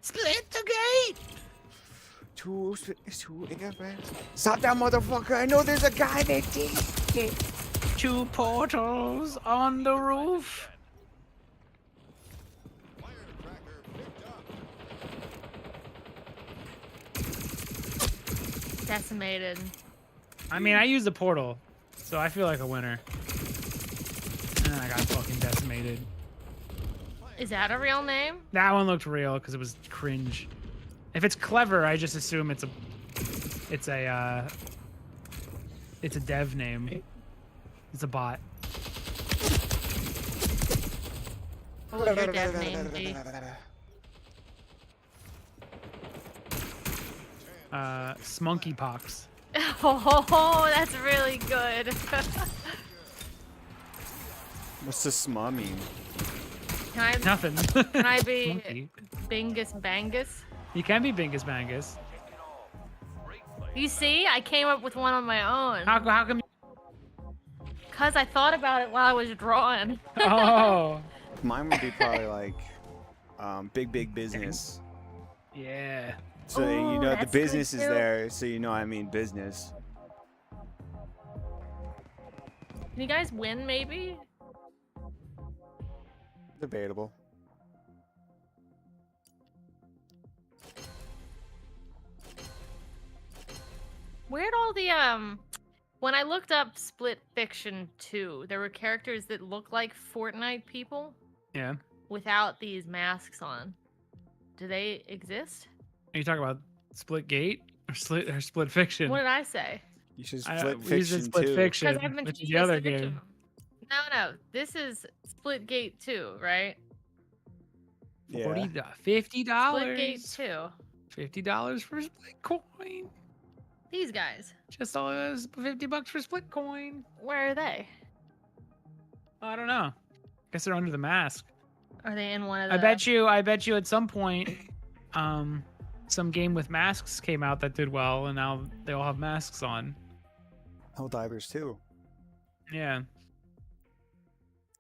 Split the gate! Two airbags. Stop that motherfucker. I know there's a guy that did it. 2 portals on the roof. Firecracker picked up. Decimated. I mean, I used the portal, so I feel like a winner. And then I got fucking decimated. Is that a real name? That one looked real because it was cringe. If it's clever, I just assume it's a dev name. It's a bot. What was your dev name, G? Smonkeypox. Oh, that's really good. What's the sma mean? Nothing. Can I be Monkey. Bingus Bangus? You can be Bingus Bangus. You see, I came up with one on my own. How come? Cause I thought about it while I was drawing. Oh. Mine would be probably like big business. Yeah. So you Oh, know the that's good business is too. there, so you know I mean business. Can you guys win, maybe? Debatable. Where'd all the when I looked up Split Fiction 2, there were characters that look like Fortnite people Yeah. without these masks on. Do they exist? Are you talking about Splitgate or Split Fiction? What did I say? You should I- split we used fiction Split too. Fiction, Because I've been which is too the other specific to game. them. No, this is Splitgate 2, right? Yeah. Splitgate $50. 2. $50 for Split Coin. These guys. Just all $50 for Split Coin. Where are they? I don't know. Guess they're under the mask. Are they in one of the? I bet you at some point, some game with masks came out that did well, and now they all have masks on. Helldivers too. Yeah.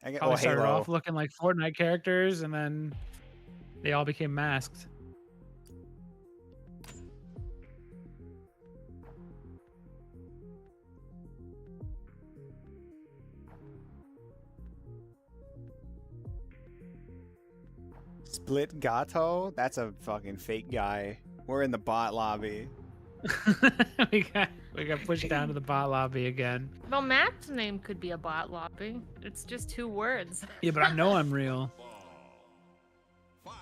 I get, Probably oh, started Halo. off looking like Fortnite characters, and then they all became masked. Split Gato? That's a fucking fake guy. We're in the bot lobby. we got pushed down to the bot lobby again. Well, Matt's name could be a bot lobby. It's just 2 words. Yeah, but I know I'm real. 5,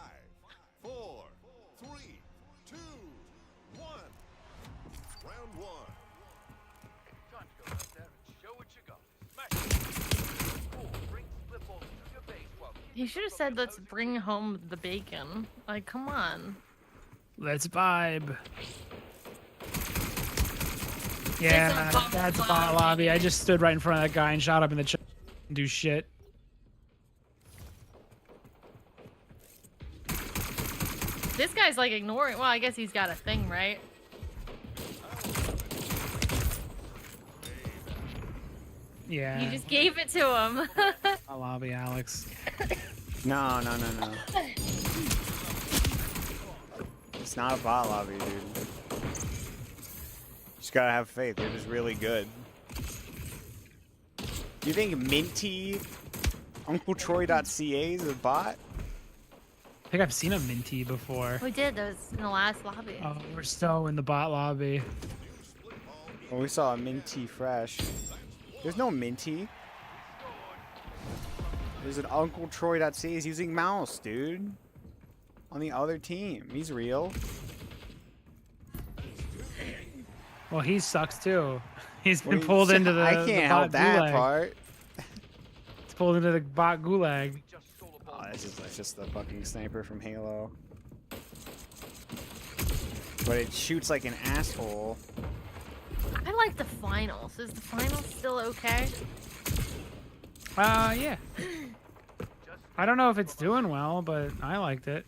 4, 3, 2, 1. Round 1. Time to go out there and show what you got. Smash it. Cool. Bring split balls to your base while You should have said, let's bring home the bacon. Like, come on. Let's vibe. Yeah, bot that's bot lobby. lobby. I just stood right in front of that guy and shot up in the chest and do shit. This guy's like ignoring. Well, I guess he's got a thing, right? Yeah. You just gave it to him. Bot lobby, Alex. No. It's not a bot lobby, dude. Just gotta have faith. They're just really good. Do you think Minty UncleTroy.ca is a bot? I think I've seen a Minty before. We did. That was in the last lobby. Oh, we're so in the bot lobby. Well, we saw a Minty Fresh. There's no Minty. There's an UncleTroy.ca. He's using mouse, dude. On the other team. He's real. Well, he sucks too. He's been Well, pulled into the I the can't bot help that gulag. part. He's pulled into the bot gulag. just stole a ball. Oh, that's just the fucking sniper from Halo. But it shoots like an asshole. I like the finals. Is the finals still okay? Yeah. I don't know if it's doing well, but I liked it.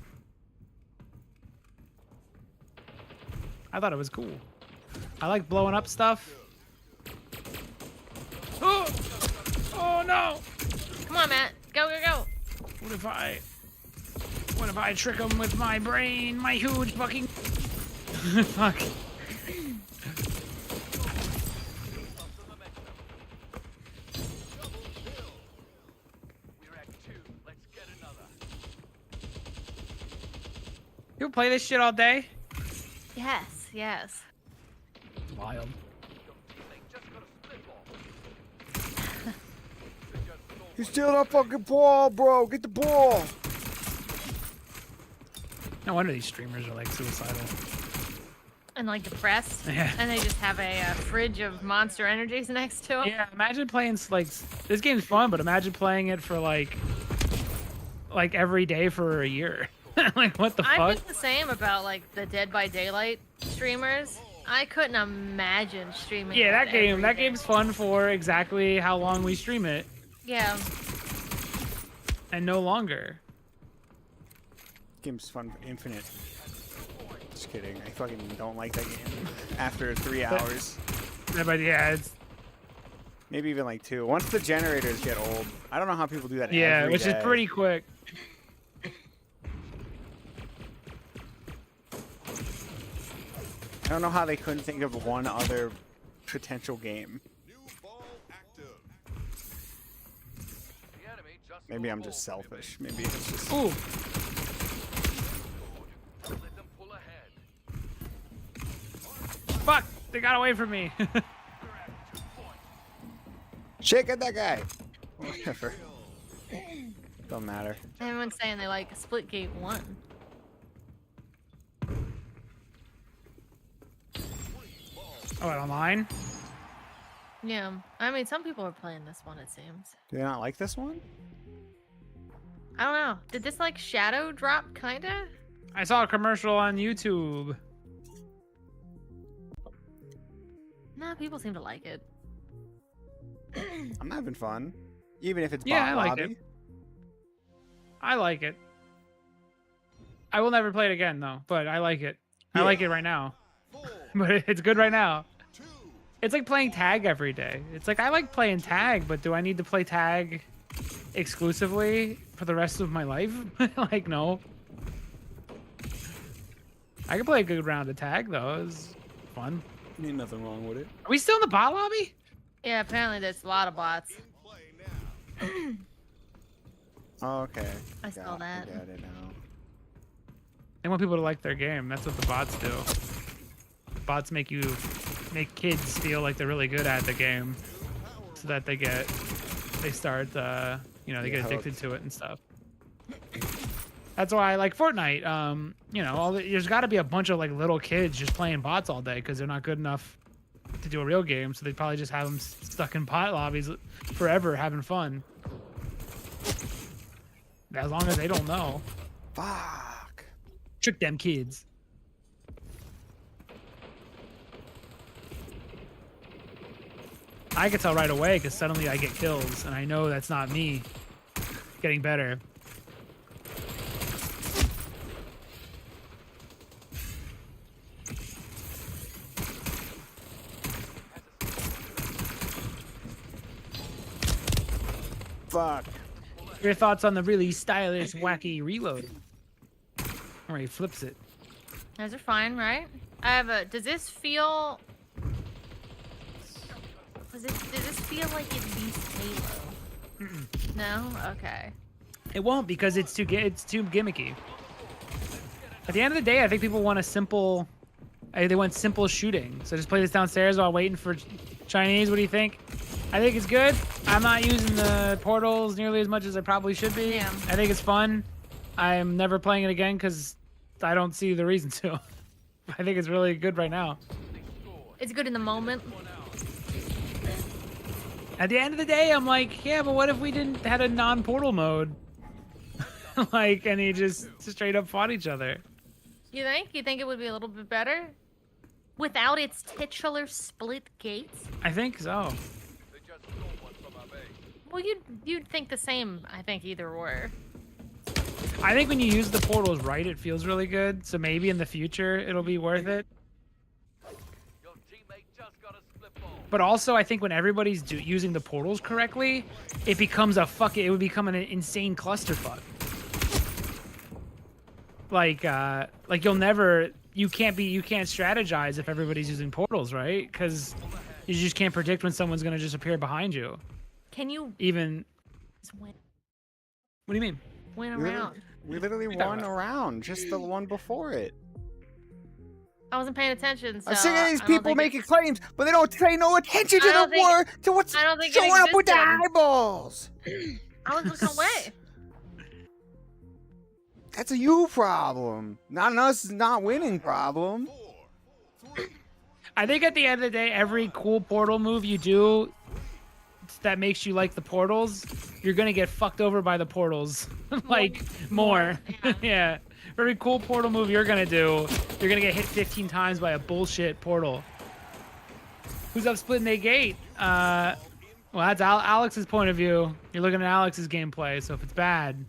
I thought it was cool. I like blowing up stuff. Oh! Oh no! Come on, Matt. Go, go, go. What if I trick him with my brain? My huge fucking... Fuck. We're at 2. Let's get another. You play this shit all day? Yes, yes. Wild. He's stealing our fucking ball, bro. Get the ball. No wonder these streamers are like suicidal. And like depressed. Yeah. And they just have a fridge of Monster Energies next to them. Yeah, imagine playing like this game's fun, but imagine playing it for like every day for a year. Like what the I fuck? think the same about like the Dead by Daylight streamers. I couldn't imagine streaming. Yeah, that every day. game's fun for exactly how long we stream it, Yeah. and no longer. Game's fun for infinite. Just kidding. I fucking don't like that game. After 3 hours. Yeah, but yeah, it's Maybe even like 2. Once the generators get old. I don't know how people do that yeah, every which day. is pretty quick. I don't know how they couldn't think of one other potential game. New ball active. The enemy just Maybe stole I'm the just ball from your selfish. Maybe it's just... Ooh, base. Let them pull ahead. fuck! They got away from me. Shake at that guy! Whatever. Don't matter. Everyone's saying they like Splitgate 1. Oh, wait, online? Yeah. I mean, some people are playing this one, it seems. Do they not like this one? I don't know. Did this like shadow drop, kinda? I saw a commercial on YouTube. Nah, people seem to like it. I'm having fun. Even if it's Yeah, bot I like lobby. it. I like it. I will never play it again though, but I like it. I Yeah. like it right now. 4, But it's good right now. 2, It's like playing tag every day. It's like I like playing tag, but do I need to play tag exclusively for the rest of my life? Like no. I can play a good round of tag though. It's fun. Ain't nothing wrong with it. Are we still in the bot lobby? Yeah, apparently there's a lot of bots. in play now. Oh, okay. I saw that. Got it now. They want people to like their game. That's what the bots do. Bots make kids feel like they're really good at the game, so that they start they Yeah, get addicted hooked. to it and stuff. That's why I like Fortnite. There's got to be a bunch of like little kids just playing bots all day because they're not good enough to do a real game, so they probably just have them stuck in bot lobbies forever having fun. As long as they don't know. Fuck. Trick them kids. I can tell right away because suddenly I get kills, and I know that's not me getting better. Fuck. Your thoughts on the really stylish, wacky reload? Where he flips it. Those are fine, right? I have a. Does this feel? Does this feel like it beats Halo? No. Okay. It won't because it's too gimmicky. At the end of the day, I think people want a simple. They want simple shooting. So just play this downstairs while waiting for Chinese. What do you think? I think it's good. I'm not using the portals nearly as much as I probably should be. Yeah. I think it's fun. I'm never playing it again because I don't see the reason to. I think it's really good right now. It's good in the moment. At the end of the day, I'm like, yeah, but what if we didn't had a non-portal mode? Like, and he just straight up fought each other. You think? You think it would be a little bit better? Without its titular split gates? I think so. They just stole one from our base. Well, you'd think the same, I think, either or. I think when you use the portals right, it feels really good. So maybe in the future, it'll be worth it. Your teammate just got a split ball. But also, I think when everybody's using the portals correctly, it becomes it would become an insane clusterfuck. Like you can't strategize if everybody's using portals, right? Because you just can't predict when someone's gonna just appear behind you. Can you Even, win what do you mean? around? We literally talking won about? a round, just the one before it. I wasn't paying attention, so I'm sick of these I don't people think making claims, but they don't pay no attention I to don't the think- war, to what's I don't think it showing up with the existed. eyeballs. I was looking away. That's a you problem, not an us not winning problem. 4, 3, I think at the end of the day, every cool portal move you do that makes you like the portals, you're gonna get fucked over by the portals. Like more. Yeah. Yeah. For every cool portal move you're gonna do, you're gonna get hit 15 times by a bullshit portal. Who's up splitting the gate? Well, that's Alex's point of view. You're looking at Alex's gameplay, so if it's bad,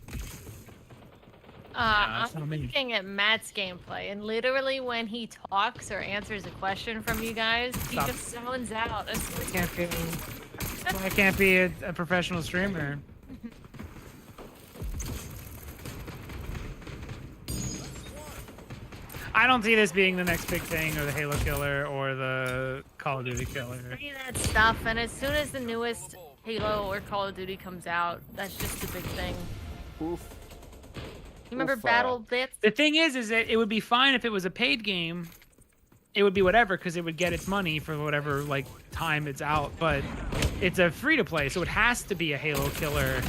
that's not I'm me. looking at Matt's gameplay, and literally when he talks or answers a question from you guys, he Stop. just zones out. It's I can't be a professional streamer. I don't see this being the next big thing, or the Halo killer, or the Call of Duty killer. free that stuff, and as soon as the newest Halo or Call of Duty comes out, that's just the big thing. Oof. You remember Oof, Battle Bits? The thing is that it would be fine if it was a paid game. It would be whatever, because it would get its money for whatever like time it's out. But it's a free to play, so it has to be a Halo killer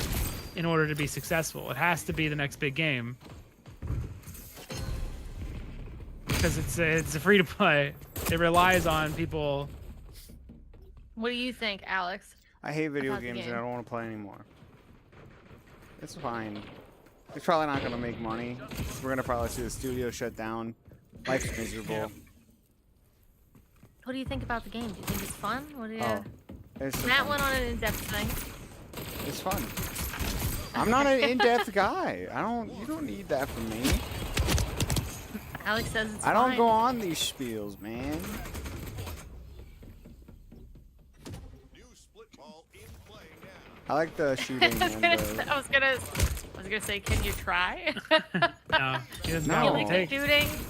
in order to be successful. It has to be the next big game. Because it's a free to play. It relies on people. What do you think, Alex? I hate video About the games and game. I don't want to play anymore. It's fine. It's probably not gonna make money. We're gonna probably see the studio shut down. Life's miserable. What do you think about the game? Do you think it's fun? What do you... Oh, it's Matt fun. went on an in-depth thing. It's fun. I'm not an in-depth guy. You don't need that from me. Alex says it's I don't fine. go on these spiels, man. new split ball in play now. I like the shooting and the... I was gonna say, can you try? No, he doesn't No. know You what like it the takes. shooting?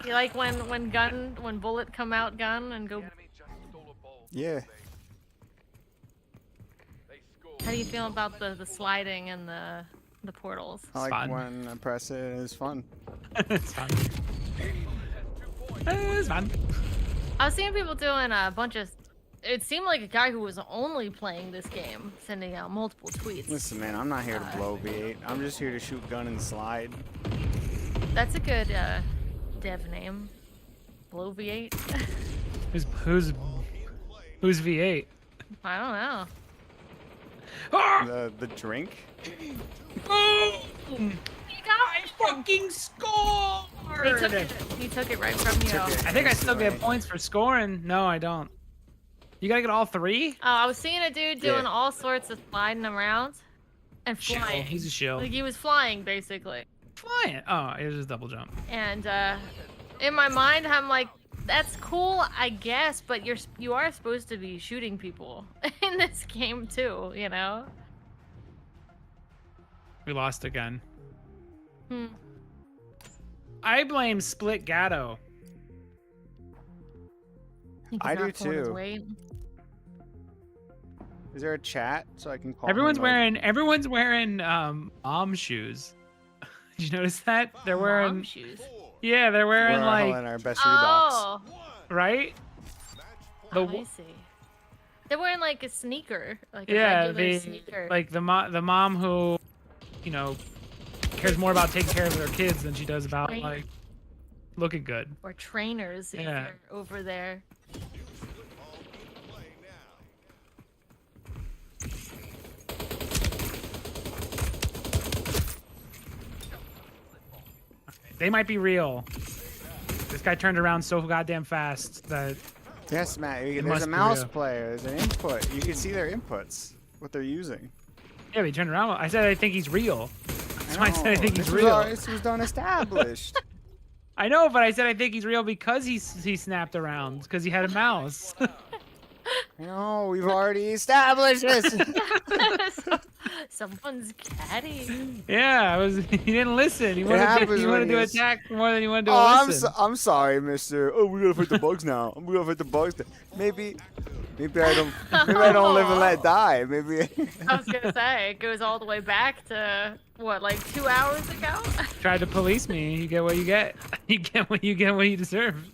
You like when bullet come out gun and go? The enemy just stole a ball. Yeah. They score. How do you feel about the sliding and the portals? I like fun. when I press it. It's fun. It's fun. It's fun. I was seeing people doing a bunch of. It seemed like a guy who was only playing this game sending out multiple tweets. Listen, man, I'm not here to blow V8. I'm just here to shoot gun and slide. That's a good dev name. Blow V8. Who's V8? I don't know. Ah! The drink. Boom! I fucking scored! He took it right from you. Took it. I think I still get Right. points for scoring. No, I don't. You gotta get all three? Oh, I was seeing a dude doing Yeah. all sorts of sliding around and Shill. flying. He's a shill. Like he was flying basically. Flying. Oh, it was just double jump. And in my mind, I'm like, that's cool, I guess, but you are supposed to be shooting people in this game too, you know? We lost again. Hmm. I blame Split Gatto. Think I he's do not pulling his too. weight. Is there a chat so I can call? Everyone's him, like- wearing mom shoes. Did you notice that? They're wearing Mom shoes. 4, yeah, they're wearing We're like hauling our best Reeboks. Oh, 1. right? The I see. They're wearing like a sneaker, like a yeah, regular sneaker. like the mom who, you know, cares more about taking care of their kids than she does about Right. like looking good. or trainers if Yeah. you're over there. New split ball in play now. They might be real. This guy turned around so goddamn fast that Yes, Matt. There's must a be mouse real. player. There's an input. You can see their inputs, what they're using. yeah, he turned around. I said I think he's real. That's why I said I know. think he's This was real. This was done established. I know, but I said I think he's real because he snapped around because he had a mouse. No, we've already established this. Someone's caddy. Yeah, he didn't listen. He wanted happens he when wanted to he is- attack more than he wanted to Oh, listen. I'm sorry, Mister. Oh, we gotta fight the bugs now. We gotta fight the bugs. Maybe I don't. Maybe I don't live and let die. Maybe. I was gonna say it goes all the way back to what, like 2 hours ago? Tried to police me. You get what you get. You get what you deserve.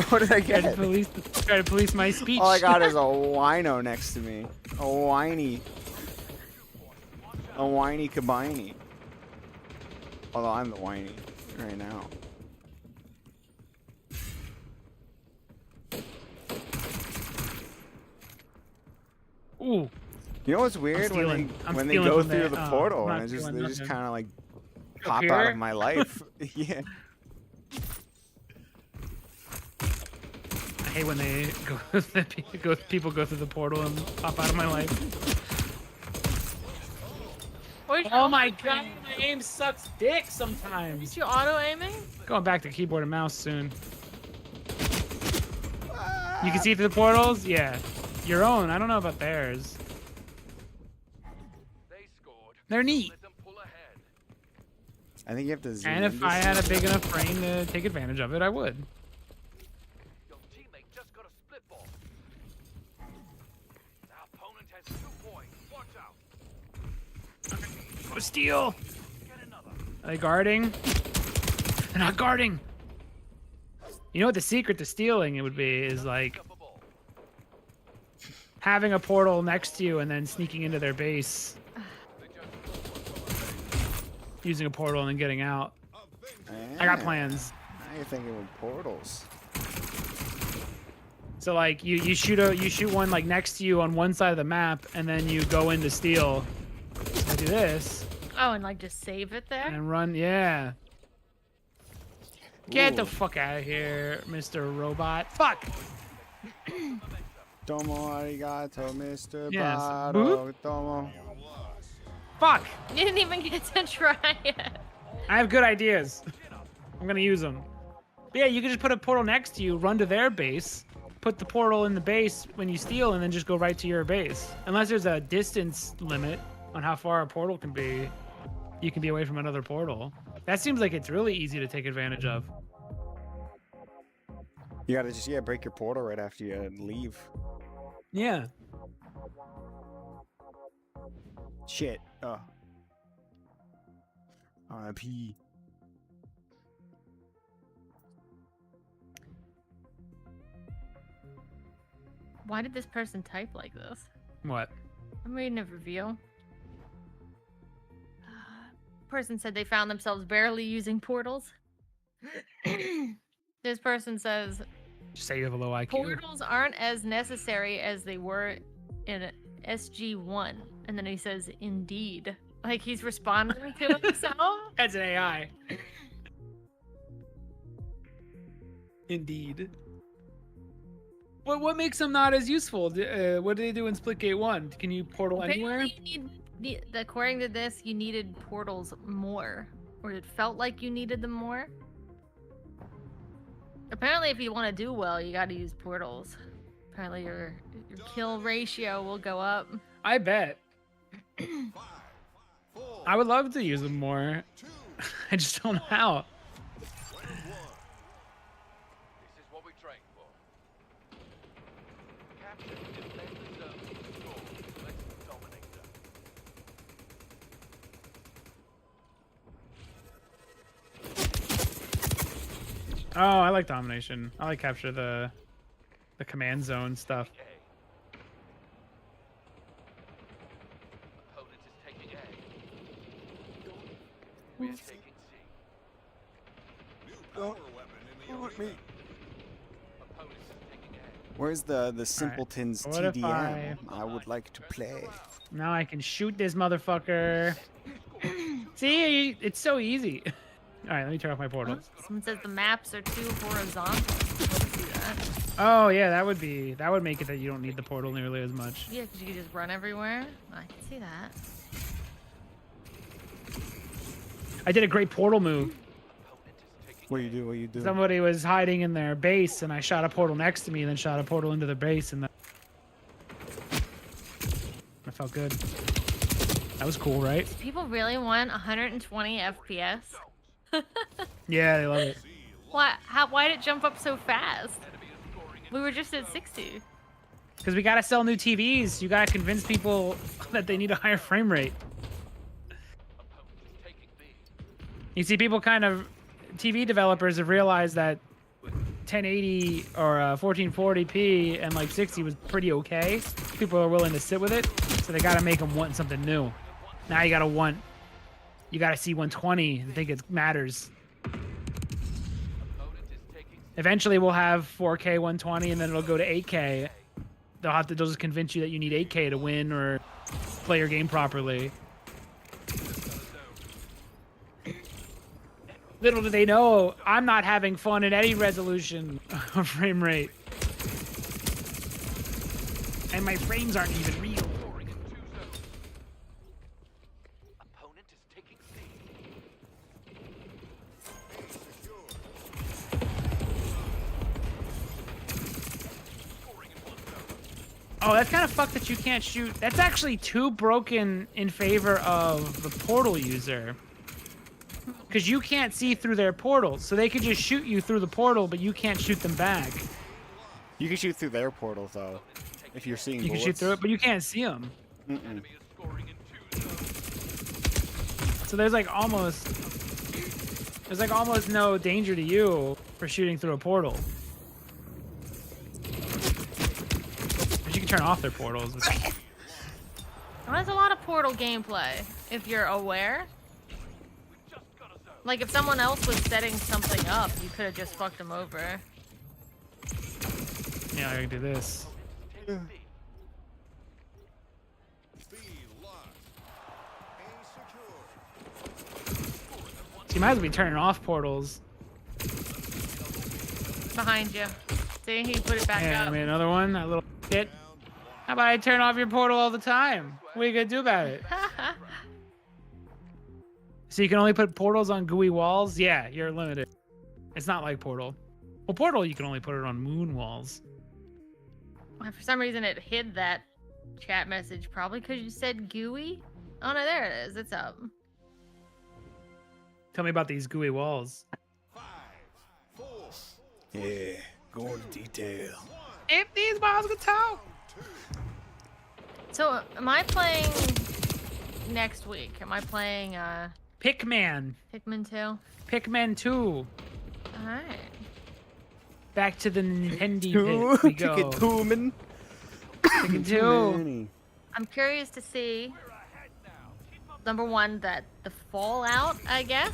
What did I Try get? to police my speech. All I got is a wino next to me. A whiny kabini. Although I'm the whiny right now. Ooh. You know what's weird stealing. when they stealing go from through there. the Oh, portal I'm and not they just stealing kind of like Up pop out here? of my life. Yeah. I hate when they people go through the portal and pop out of my life. Where's Oh my god, my aim sucks dick Is sometimes. you auto aiming? Going back to keyboard and mouse soon. You can see through the portals? Yeah. Your own. I don't know about theirs. They scored. They're neat. Let them pull ahead. I think you have to zoom And in if to I see had a it. big enough brain to take advantage of it, I would. Your teammate just got a split ball. Our opponent has 2 points. Watch out. Go steal. Get another. Are they guarding? They're not guarding. You know what the secret to stealing it would be is like Up a ball. having a portal next to you and then sneaking into their base, They just using a portal and then getting out. I got Yeah. plans. Now you're thinking with portals. So like you shoot one like next to you on one side of the map and then you go in to steal. I do this Oh, and like just save it there? and run. Yeah. Get the Ooh. fuck out of here, Mr. Robot. Fuck. Domo arigato, Mr. Yes. Baro. Domo. Fuck. You didn't even get to try it. I have good ideas. I'm gonna use them. But yeah, you can just put a portal next to you, run to their base, put the portal in the base when you steal, and then just go right to your base. Unless there's a distance limit on how far a portal can be, you can be away from another portal. That seems like it's really easy to take advantage of. You gotta just break your portal right after you leave. Yeah. Shit. Oh. RIP. Why did this person type like this? What? I'm reading a review. Person said they found themselves barely using portals. This person says Just say you have a low IQ. portals aren't as necessary as they were in SG1. And then he says, indeed. Like he's responding to himself. That's an AI. Indeed. What makes them not as useful? What do they do in Splitgate 1? Can you portal anywhere? Apparently you according to this, you needed portals more. Or it felt like you needed them more. Apparently if you want to do well, you gotta use portals. Apparently your kill ratio will go up. I bet. I would love to use them more. I just don't know how. This is what we trained for. Capture and defend the zone to score. Let's dominate them. Oh, I like domination. I like capture the command zone stuff. A. Opponent is taking A. We are taking C. Power weapon in the arena. Opponent is taking A. Where's the simpletons What if TDM? I would like to play. Now I can shoot this motherfucker. See, it's so easy. All right, let me turn off my portals. Someone says the maps are too horizontal. Let's do that. Oh yeah, that would make it that you don't need the portal nearly as much. Yeah, because you can just run everywhere. I can see that. I did a great portal move. Opponent is taking What do you do? What do you do? Somebody was hiding in their base, and I shot a portal next to me, and then shot a portal into the base, and that felt good. That was cool, right? People really want 120 FPS. Yeah, they love it. Why? Why did it jump up so fast? We were just at 60. Because we gotta sell new TVs. You gotta convince people that they need a higher frame rate. Opponent is taking B. You see, people kind of, TV developers have realized that 1080 or 1440p and like 60 was pretty okay. People are willing to sit with it, so they gotta make them want something new. Now you gotta see 120 and think it matters. Eventually we'll have 4K 120 and then it'll go to 8K. They'll just convince you that you need 8K to win or play your game properly. Little do they know, I'm not having fun at any resolution or frame rate. And my frames aren't even real. Opponent is taking C. Oh, that's kind of fucked that you can't shoot. That's actually too broken in favor of the portal user. Because you can't see through their portals. So they could just shoot you through the portal, but you can't shoot them back. You can shoot through their portal though, if you're seeing You can bullets. shoot through it, but you can't see them. Mm-mm. So there's like almost no danger to you for shooting through a portal. But you can turn off their portals. Well, there's a lot of Portal gameplay, if you're aware. Like, if someone else was setting something up, you could have just fucked them over. Yeah, I can do this. B locked. A secure. So you might as well be turning off portals. Behind you. See, he put it back Yeah, I up. mean another one, that little shit. How about I turn off your portal all the time? What are you gonna do about it? So you can only put portals on gooey walls? Yeah, you're limited. It's not like Portal. Well, Portal, you can only put it on moon walls. For some reason, it hid that chat message, probably because you said gooey. Oh no, there it is. It's up. Tell me about these gooey walls. 5, 4, Yeah, go into detail. If these walls could talk! So, am I playing next week? Am I playing Pikmin. Pikmin 2? Pikmin 2. Alright. Back to the Nintendo bit we go. Chicken Toomin. Pikmin 2. I'm curious to see, number one, that the fallout, I guess,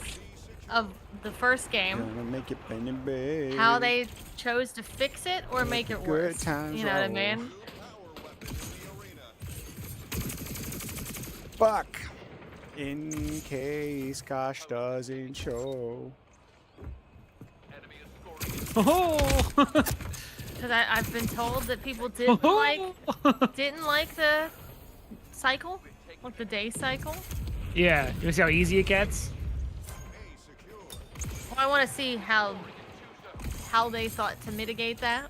of the first game, Gonna make it penny big. how they chose to fix it or make it Good worse. times You know what I roll. mean? power weapons in the arena. Fuck. In case Kosh doesn't show. Enemy is scoring. Oh! Because I've been told that people didn't like the cycle, like the day cycle. Yeah, you wanna see how easy it gets? A secure. Well, I want to see how they thought to mitigate that.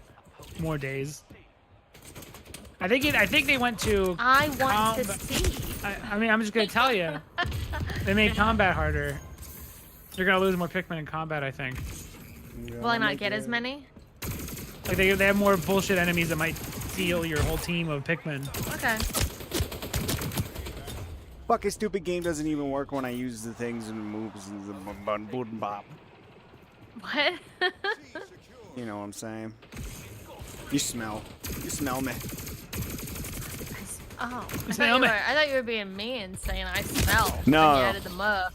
More days. I think they went to. I want to Combat- see. I mean, I'm just gonna tell you. They made combat harder. You're gonna lose more Pikmin in combat, I think. Will I not get as many? Like they have more bullshit enemies that might steal your whole team of Pikmin. Okay. Fucking stupid game doesn't even work when I use the things and moves and the button bop. What? You know what I'm saying? You smell. You smell me. Oh, Smell me. I thought you were being mean, saying I smell. No. When you added the muh.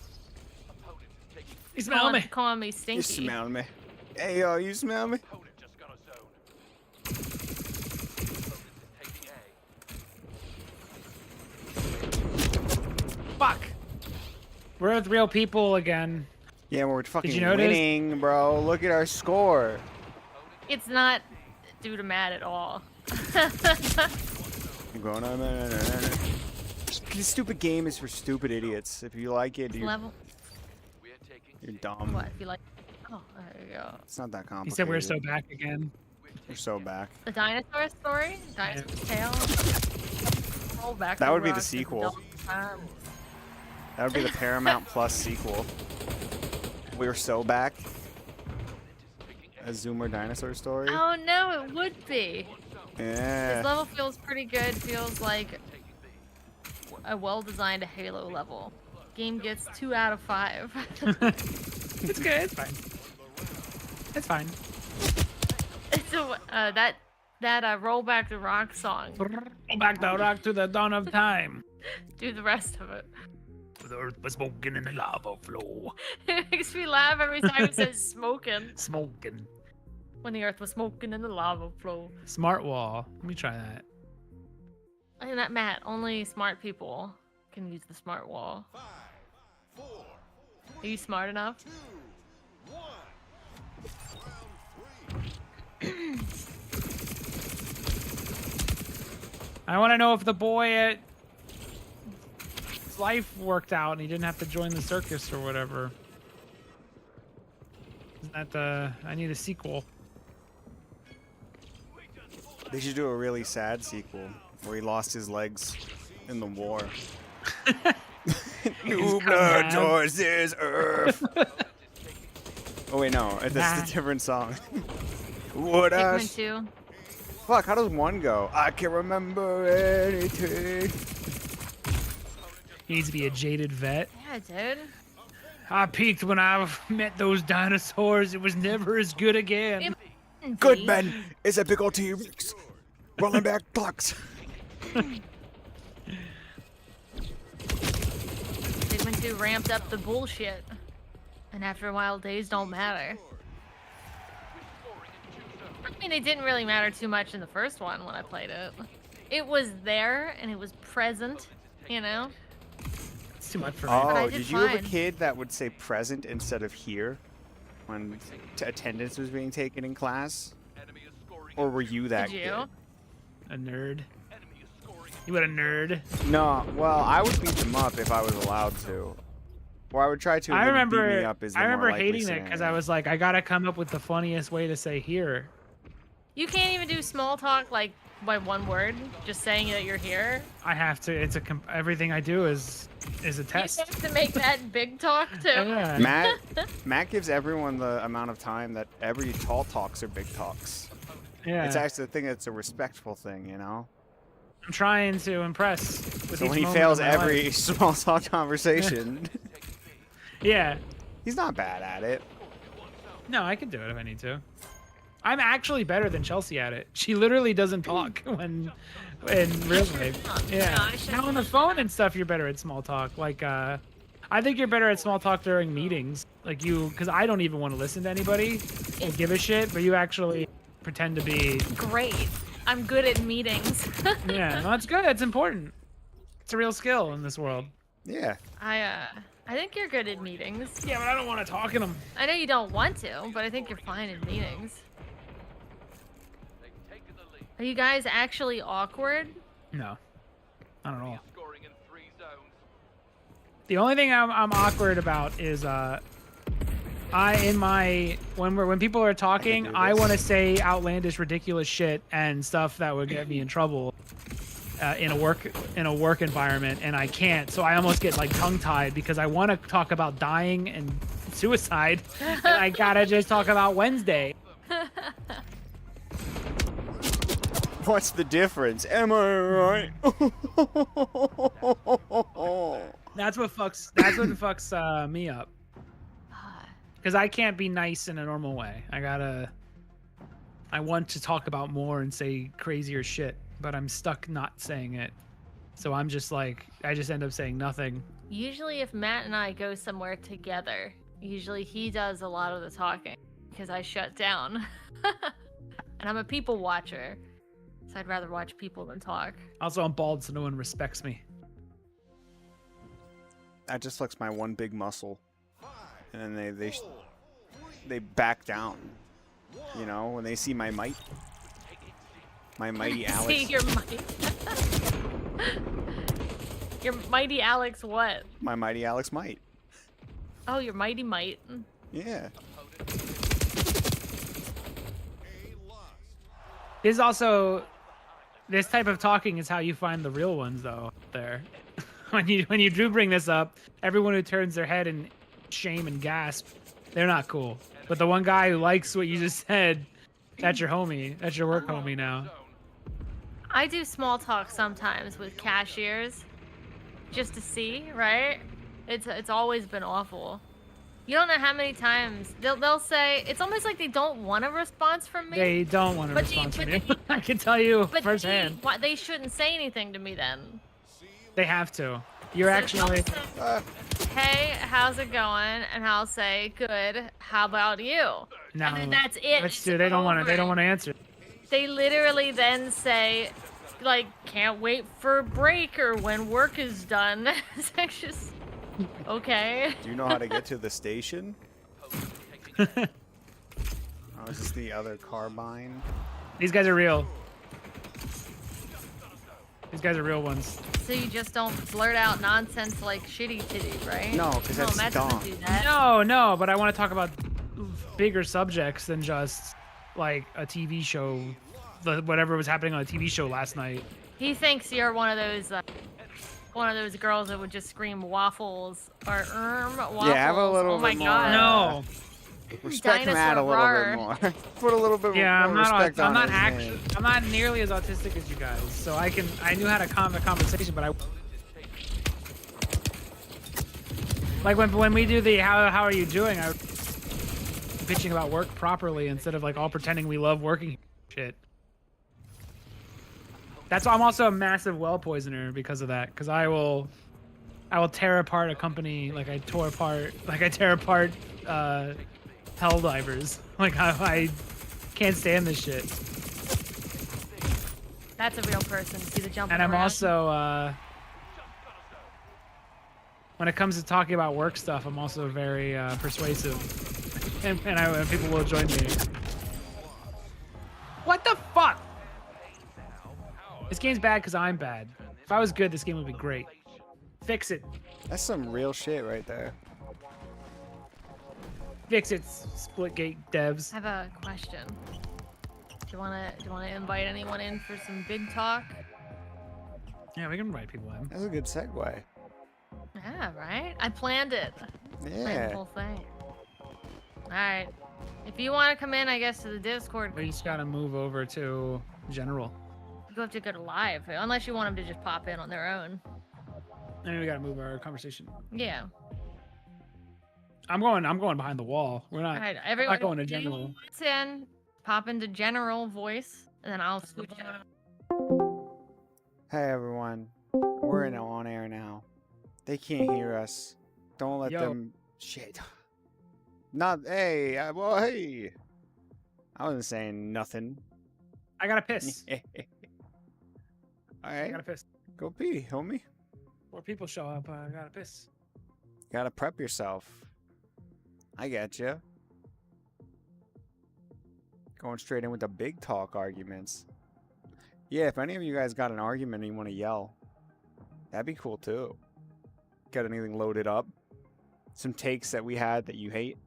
Opponent is taking C. You smell me. Calling me stinky. You smell me. Hey yo, you smell me? Opponent just got a zone. Opponent is taking A. Fuck. We're with real people again. Yeah, we're fucking you notice? winning, bro. Look at our score. It's not due to Matt at all. This stupid game is for stupid idiots. If you like it, Level. We are taking you're C. dumb. What? If you like. Oh, there you go. It's not that He complicated. said we're so back again. We're so back. The dinosaur story? Dinosaur's tale? Roll back That the would be the rocks with sequel. double time. That would be the Paramount Plus sequel. We're so back. A Zoomer dinosaur story. Oh no, it would be. This Yeah. level feels pretty good. Feels like a well-designed Halo level. Game gets 2 out of 5. It's good. It's fine. It's fine. to that Roll Back the Rock song. Roll back the rock to the dawn of time. Do the rest of it. The earth was smoking in the lava flow. It makes me laugh every time it says smoking. Smoking. When the earth was smoking in the lava flow. Smart wall. Let me try that. And that, Matt, only smart people can use the smart wall. 5, 4, Are you smart enough? 2, 1. Round 3. I want to know if the boy at his life worked out and he didn't have to join the circus or whatever. Isn't that the... I need a sequel. They should do a really sad sequel where he lost his legs in the war. New come blood back. towards this earth. Oh wait, no, that's Nah. a different song. What Pikmin 2. Fuck, how does one go? I can't remember anything. He needs to be a jaded vet. Yeah, dude. I peaked when I met those dinosaurs. It was never as good again. Good man, it's a big old T-Rex. Rolling back clocks. Pikmin 2 ramped up the bullshit. And after a while, days don't matter. I mean, it didn't really matter too much in the first one when I played it. It was there, and it was present, you know? It's too much for me. But I Oh, did did you have a fine. kid that would say present instead of here when attendance was being taken in class? Enemy is scoring. Or were you that Did you? kid? A nerd. Enemy is scoring. You what a nerd. No, well, I would beat them up if I was allowed to. Or I would try to. I and then beat me remember up is the I more remember likely hating it because I scenario. was like, I gotta come up with the funniest way to say here. You can't even do small talk, like, by one word. Just saying that you're here. I have to. It's everything I do is a You test. have to make that big talk, too. Yeah. Matt gives everyone the amount of time that every tall talks are big talks. Yeah. It's actually the thing that's a respectful thing, you know? I'm trying to impress. With So each when he moment fails of my every life. small talk conversation, Yeah. he's not bad at it. No, I can do it if I need to. I'm actually better than Chelsea at it. She literally doesn't talk when in real life. Yeah. I should- Now on the phone and stuff, you're better at small talk. Like, I think you're better at small talk during meetings. Like you, because I don't even want to listen to anybody or give a shit, but you actually pretend to be. Great. I'm good at meetings. Yeah, no, that's good. That's important. It's a real skill in this world. Yeah. I think you're good at meetings. Yeah, but I don't want to talk in them. I know you don't want to, but I think you're fine in meetings. They've taken the lead. Are you guys actually awkward? No, I don't know. Scoring in 3 zones. The only thing I'm awkward about is when people are talking, do I this. want to say outlandish, ridiculous shit and stuff that would get me in trouble in a work environment, and I can't. So I almost get like tongue tied because I want to talk about dying and suicide, and I gotta just talk about Wednesday. What's the difference? Am I right? That's what fucks me up. Because I can't be nice in a normal way. I want to talk about more and say crazier shit, but I'm stuck not saying it. So I'm just like, I just end up saying nothing. Usually if Matt and I go somewhere together, usually he does a lot of the talking because I shut down. And I'm a people watcher, so I'd rather watch people than talk. Also, I'm bald, so no one respects me. I just flex my one big muscle, and then they back down. You know, when they see my might, my mighty Alex. See your mighty. Your mighty Alex what? My mighty Alex might. Oh, your mighty might. Yeah. There's also this type of talking is how you find the real ones, though. There, when you do bring this up, everyone who turns their head in shame and gasp, they're not cool. But the one guy who likes what you just said, that's your homie. That's your work homie now. I do small talk sometimes with cashiers, just to see, right? It's always been awful. You don't know how many times they'll say it's almost like they don't want a response from me. They don't want a But response they- from you. but I can tell you But firsthand. they shouldn't say anything to me then. They have to. You're So actually. they'll say, hey, how's it going? And I'll say, good. How about you? No, And then that's it. That's It's true. They don't want to. They don't over. want to answer. They literally then say, like, can't wait for break or when work is done. It's like just okay. Do you know how to get to the station? These Oh, is this the other carbine? guys are real. These guys are real ones. So you just don't blurt out nonsense like shitty titty, right? No, 'cause that's Matt dumb. doesn't do that. No, but I want to talk about bigger subjects than just like a TV show, whatever was happening on a TV show last night. He thinks you're one of those girls that would just scream waffles or waffles. Yeah, have a little oh my bit more, god. No. Respect Dinosaur Matt a little rar. bit more. Put a little bit Yeah, I'm more not. respect I'm on not his actually. name. I'm not nearly as autistic as you guys. So I knew how to calm the conversation, but I. Like when we do the how are you doing? I bitching about work properly instead of like all pretending we love working shit. That's why I'm also a massive well poisoner because of that. Because I will tear apart a company like I tear apart hell divers. Like I can't stand this shit. That's a real person. See the jumping And I'm around? also when it comes to talking about work stuff, I'm also very persuasive, and people will join me. What the fuck? This game's bad because I'm bad. If I was good, this game would be great. Fix it. That's some real shit right there. Fix it, Splitgate devs. I have a question. Do you wanna invite anyone in for some big talk? Yeah, we can invite people in. That's a good segue. Yeah, right. I planned it. Planned the Yeah. whole thing. All right. If you want to come in, I guess to the Discord, We just gotta move over to general. you have to go to live, unless you want them to just pop in on their own. And we gotta move our conversation. Yeah. I'm going behind the wall. We're All not. right. Everyone, going to if anyone general. wants in, pop into general voice, and then I'll switch it. Hey everyone, we're in on air now. They can't hear us. Don't let Yo. them. Shit. Not hey. Well, hey. I wasn't saying nothing. I gotta piss. All I right, gotta piss. go pee, homie. Before people show up, I gotta piss. Gotta prep yourself. I get you. Going straight in with the big talk arguments. Yeah, if any of you guys got an argument and you want to yell, that'd be cool too. Got anything loaded up? Some takes that we had that you hate?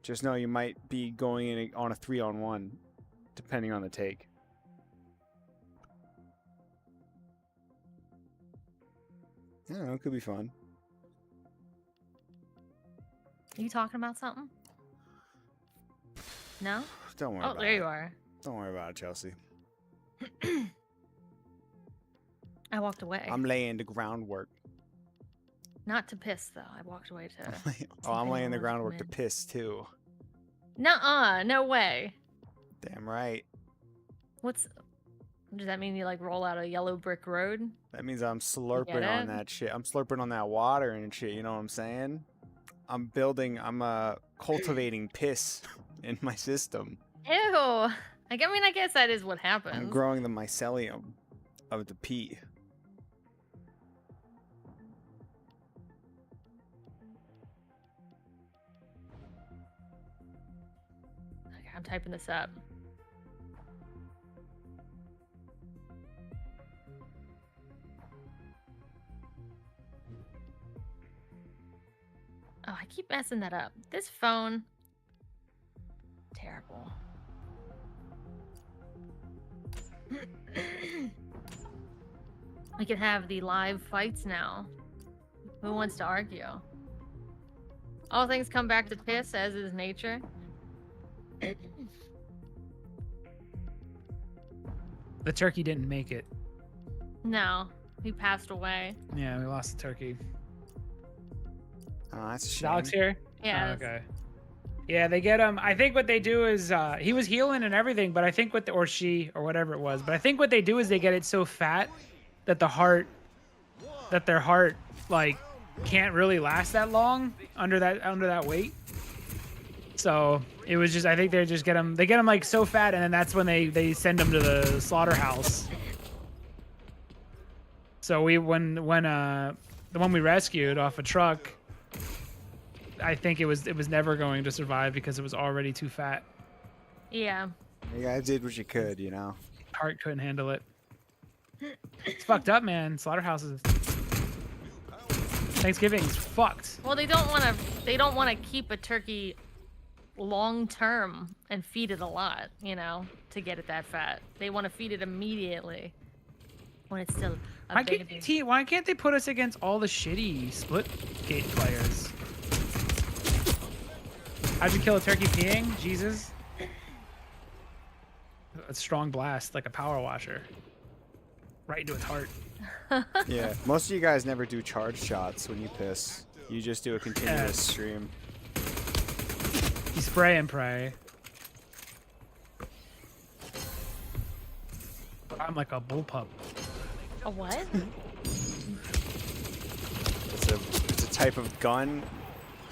Just know you might be going in on a 3-on-1, depending on the take. I don't know, it could be fun. Are you talking about something? No? Don't worry Oh, about there it. you are. Don't worry about it, Chelsea. I walked away. I'm laying the groundwork. Not to piss though. I walked away to. Oh, I'm laying the anyone else groundwork come to in. piss too. Nuh-uh, no way. Damn right. Does that mean you like roll out a yellow brick road? That means I'm slurping on it? that shit. I'm slurping on that water and shit. You know what I'm saying? I'm cultivating piss in my system. Ew. I mean, I guess that is what happens. I'm growing the mycelium of the pee. Okay, I'm typing this up. Oh, I keep messing that up. This phone. Terrible. We can have the live fights now. Who wants to argue? All things come back to piss, as is nature. The turkey didn't make it. No, he passed away. Yeah, we lost the turkey. Oh, that's a Is shame. Alex here? Yeah. Oh, okay. Yeah, they get him. I think what they do is he was healing and everything, but I think or she or whatever it was, but I think what they do is they get it so fat that their heart like can't really last that long under that weight. So it was just, I think they get him like so fat, and then that's when they send him to the slaughterhouse. So when the one we rescued off a truck, I think it was never going to survive because it was already too fat. Yeah. You guys did what you could, you know. Heart couldn't handle it. It's fucked up, man. Slaughterhouses. Thanksgiving's fucked. Well, they don't want to keep a turkey long term and feed it a lot, you know, to get it that fat. They want to feed it immediately when it's still a baby. Why can't they put us against all the shitty Splitgate players? How'd you kill a turkey peeing? Jesus. A strong blast, like a power washer. Right into its heart. Yeah, most of you guys never do charge shots when you piss. You just do a continuous stream. You spray and pray. I'm like a bullpup. A what? It's a type of gun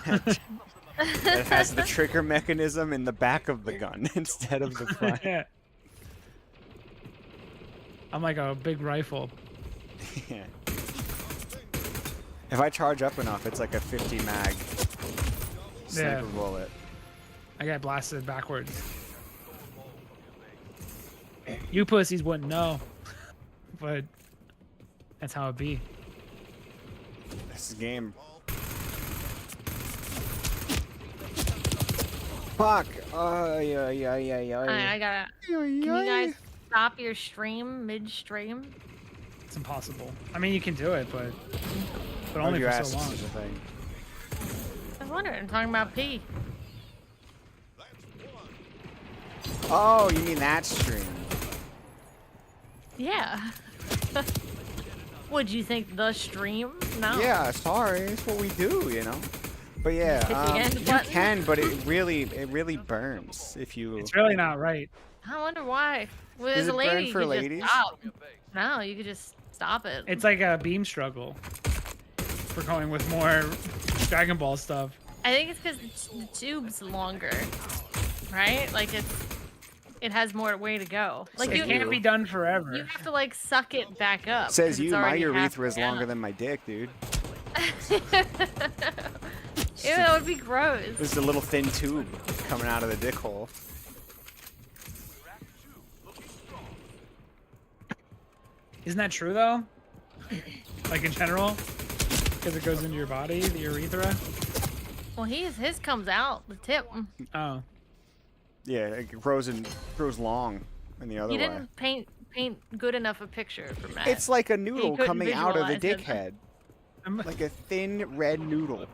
that has the trigger mechanism in the back of the gun instead of the front. I'm like a big rifle. Yeah. If I charge up enough, it's like a 50 mag sniper bullet. I got blasted backwards. You pussies wouldn't know, but that's how it be. This is game. Fuck. I gotta. Can you guys stop your stream mid-stream? It's impossible. I mean, you can do it, but Why only would you for ask so long. such a thing? I was wondering. I'm talking about pee. Oh, you mean that stream? Yeah. Would you think the stream? No. Yeah, sorry, it's what we do, you know. But Hit the yeah, end you button. can, but it really burns if you. It's really not right. I wonder why. Well, Does as a it lady, burn you for could ladies? just stop. No, you could just stop it. It's like a beam struggle. For going with more Dragon Ball stuff. I think it's because the tube's longer, right? Like it has more way to go. Like It you can't be done forever. you have to like suck it back up. Says 'cause you, it's my already urethra is halfway longer up. than my dick, dude. Ew, that would be gross. There's a little thin tube coming out of the dick hole. Isn't that true though? Like in general? Because it goes into your body, the urethra? Well, his comes out the tip. Oh. Yeah, it grows long in the other You way. didn't paint good enough a picture for Matt. It's like a noodle couldn't coming out of the visualize it. dickhead. I'm, Like a thin red noodle.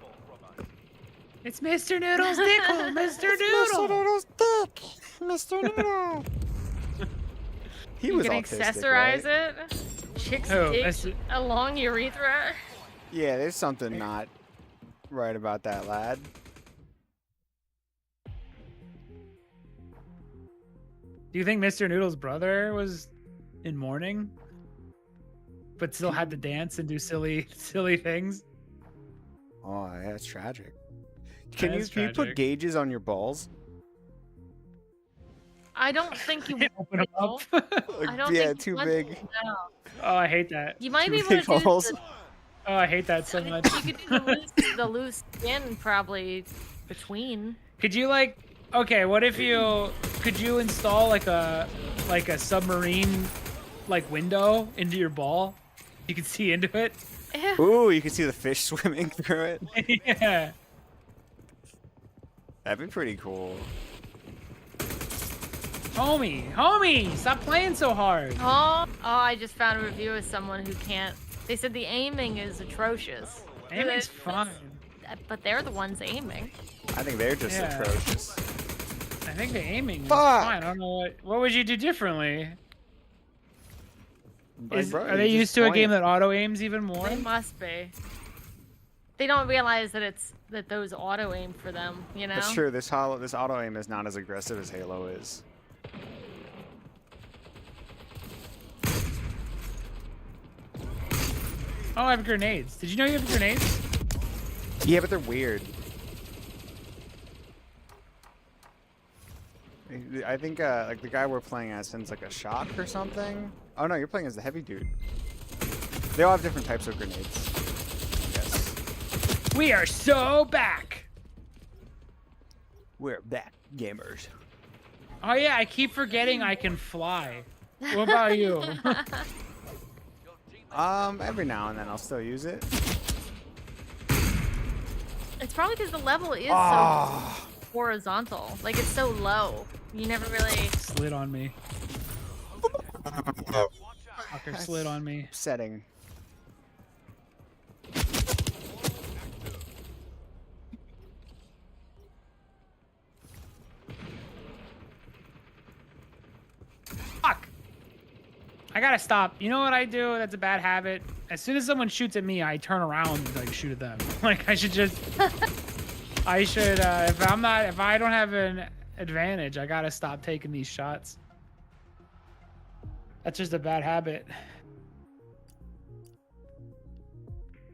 it's Mr. Noodle's dick hole, Mr. Noodle! Noodle's dick! Mr. Noodle! He you was can autistic, accessorize right? it. Chicks Oh, dick that's- along urethra. Yeah, there's something not right about that, lad. Do you think Mr. Noodle's brother was in mourning? But still had to dance and do silly things? Oh, yeah, that's tragic. That Can you is put tragic. gauges on your balls? I don't think you Open 'em will. up. I don't yeah, think too one- big. No. Oh, I hate that. You might Too be able big to do balls. Oh, I hate that so much. You could do the loose skin probably between. Could you like, okay, what if could you install like a submarine like window into your ball? You could see into it. Ew. Ooh, you can see the fish swimming through it. Yeah. That'd be pretty cool. Homie, stop playing so hard. Oh, I just found a review of someone who can't. They said the aiming is atrocious. Aiming's fine. But they're the ones aiming. I think they're just Yeah. atrocious. I think the aiming is Fuck. fine. I don't know what would you do differently? Like, bro, Are they you used just to a point game it. that auto aims even more? They must be. They don't realize that those auto aim for them, you know? That's true. This auto aim is not as aggressive as Halo is. Oh, I have grenades. Did you know you have grenades? Yeah, but they're weird. I think like the guy we're playing as sends like a shock or something. Oh no, you're playing as the heavy dude. They all have different types of grenades. Yes. We are so back. We're back, gamers. Oh yeah, I keep forgetting I can fly. What about you? Every now and then I'll still use it. It's probably because the level is Ah. so horizontal. Like, it's so low. You never really... Slid on me. Fucker slid on me. Setting. Fuck! I gotta stop. You know what I do? That's a bad habit. As soon as someone shoots at me, I turn around and like shoot at them. Like I should just. I should. If I don't have an advantage, I gotta stop taking these shots. That's just a bad habit.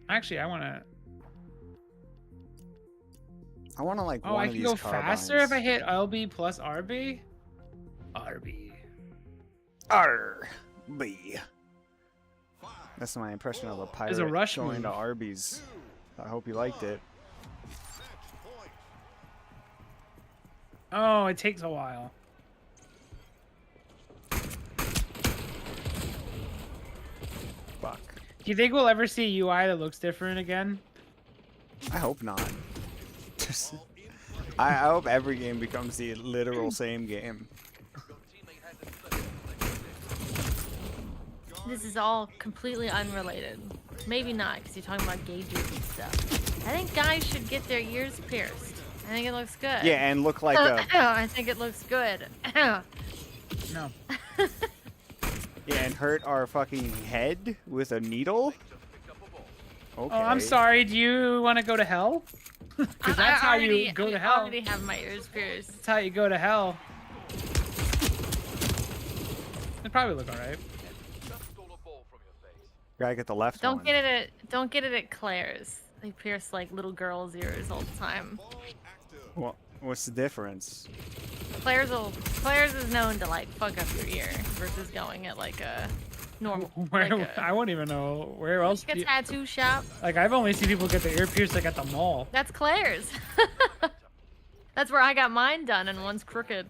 Actually, I wanna like Oh, one I of can these go faster if I carbines. hit LB plus RB. RB. RB. That's my impression of a pirate a rush going move. to Arby's. I hope you liked it. Oh, it takes a while. Fuck. Do you think we'll ever see a UI that looks different again? I hope not. I hope every game becomes the literal same game. This is all completely unrelated. Maybe not, because you're talking about gauges and stuff. I think guys should get their ears pierced. I think it looks good. Yeah, and look like a I think it looks good. No. yeah, and hurt our fucking head with a needle. Okay. Oh, I'm sorry. Do you want to go to hell? Because that's how you go to I hell. already have my ears pierced. That's how you go to hell. It probably look alright. Gotta get the left one. Don't get it at Claire's. They pierce like little girls' ears all the time. Well, what's the difference? Claire's is known to like fuck up your ear versus going at like a normal. Where like I won't even know where else. a tattoo shop. Like I've only seen people get their ear pierced like at the mall. That's Claire's. That's where I got mine done, and one's crooked.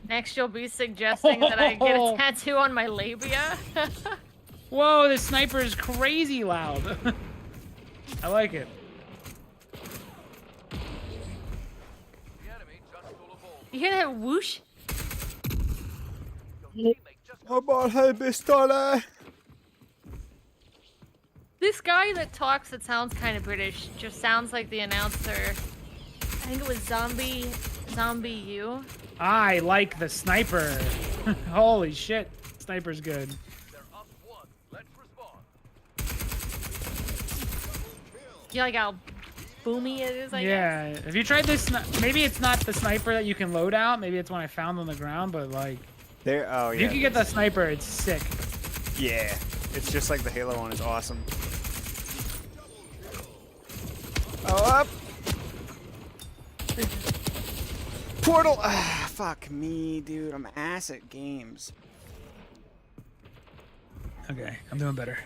Next, you'll be suggesting that I get a tattoo on my labia. Whoa, this sniper is crazy loud. I like it. You hear that whoosh? I'm on her pistola. This guy that talks that sounds kind of British just sounds like the announcer. I think it was Zombie U. I like the sniper. Holy shit, sniper's good. They're up one. Let's respond. You like how boomy it is, I guess? Yeah, have you tried this? Maybe it's not the sniper that you can load out. Maybe it's one I found on the ground, but like, There. Oh yeah. you can get the sniper. It's sick. Yeah. It's just like the Halo one. It's awesome. Oh up. Portal. Ah, fuck me, dude. I'm ass at games. Okay, I'm doing better.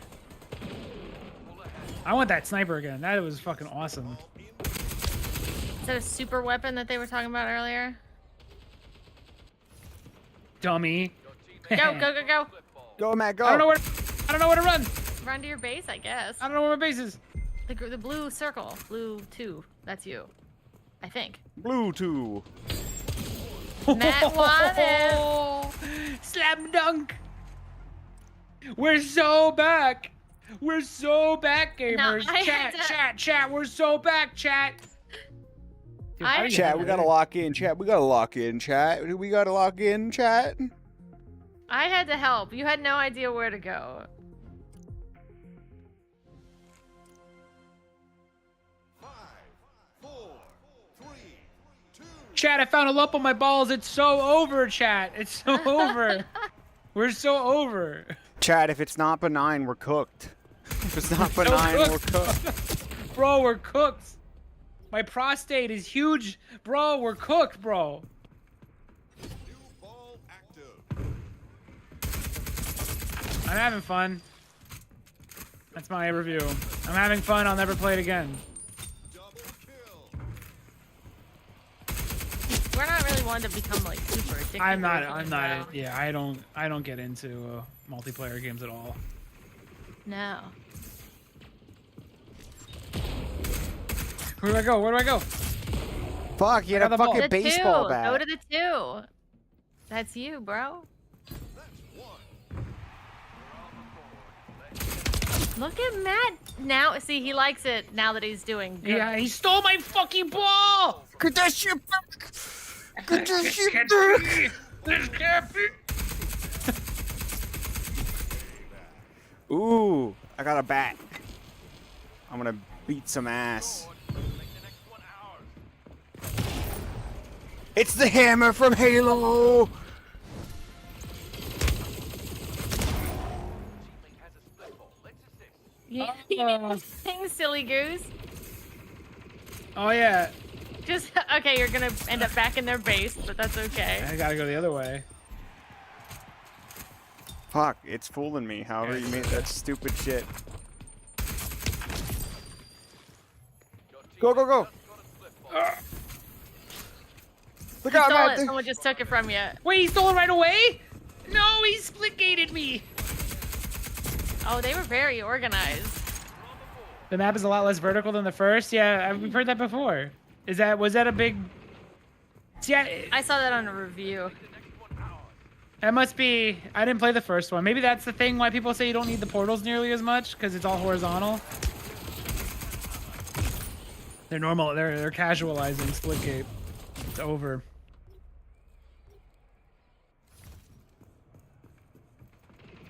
I want that sniper again. That was fucking awesome. Is that a super weapon that they were talking about earlier? Dummy. Go, go, go, go. Go, Matt. Go. I don't know where to run. Run to your base, I guess. I don't know where my base is. The blue circle. Blue 2. That's you. I think. Blue 2. Matt won it. Slam dunk. We're so back. We're so back, gamers. I Chat, had to- chat. We're so back, chat. Dude, how do you Chat, have we it? gotta lock in. Chat, we gotta lock in. Chat, we gotta lock in. Chat. I had to help. You had no idea where to go. Chat, I found a lump on my balls. It's so over, chat. It's so over. We're so over. Chad, if it's not benign, we're cooked. If it's not benign, we're cooked. Bro, we're cooked. My prostate is huge. Bro, we're cooked, bro. New ball active. I'm having fun. That's my review. I'm having fun. I'll never play it again. Double kill. We're not really one to become like super addicted. I'm to not. it I'm as not. well. Yeah, I don't get into multiplayer games at all. No. Where do I go? Where do I go? Fuck, you I had got a the ball. fucking The baseball two. bat. Go to the 2. That's you, bro. That's one. Look at Matt now. See, he likes it now that he's doing good. Yeah, he stole my fucking ball. Get that shit back! Get that shit Can't back! be. This can't be. Ooh, I got a bat. I'm gonna beat some ass. Make the next one ours. It's the hammer from Halo! Teammate has a split ball. Let's assist. You need to sing, silly goose. Oh yeah. Just okay. You're gonna end up back in their base, but that's okay. I gotta go the other way. Fuck, it's fooling me. However you made that stupid shit. Your Go, go, go! teammate just got a split ball. Look You out, stole Matt! it. Someone just took it from you. Wait, he stole it right away? No, he split-gated me. Oh, they were very organized. The map is a lot less vertical than the first. Yeah, we've heard that before. Was that a big? See, I saw that on a review. that must be. I didn't play the first one. Maybe that's the thing why people say you don't need the portals nearly as much because it's all horizontal. They're normal. They're casualizing Splitgate. It's over.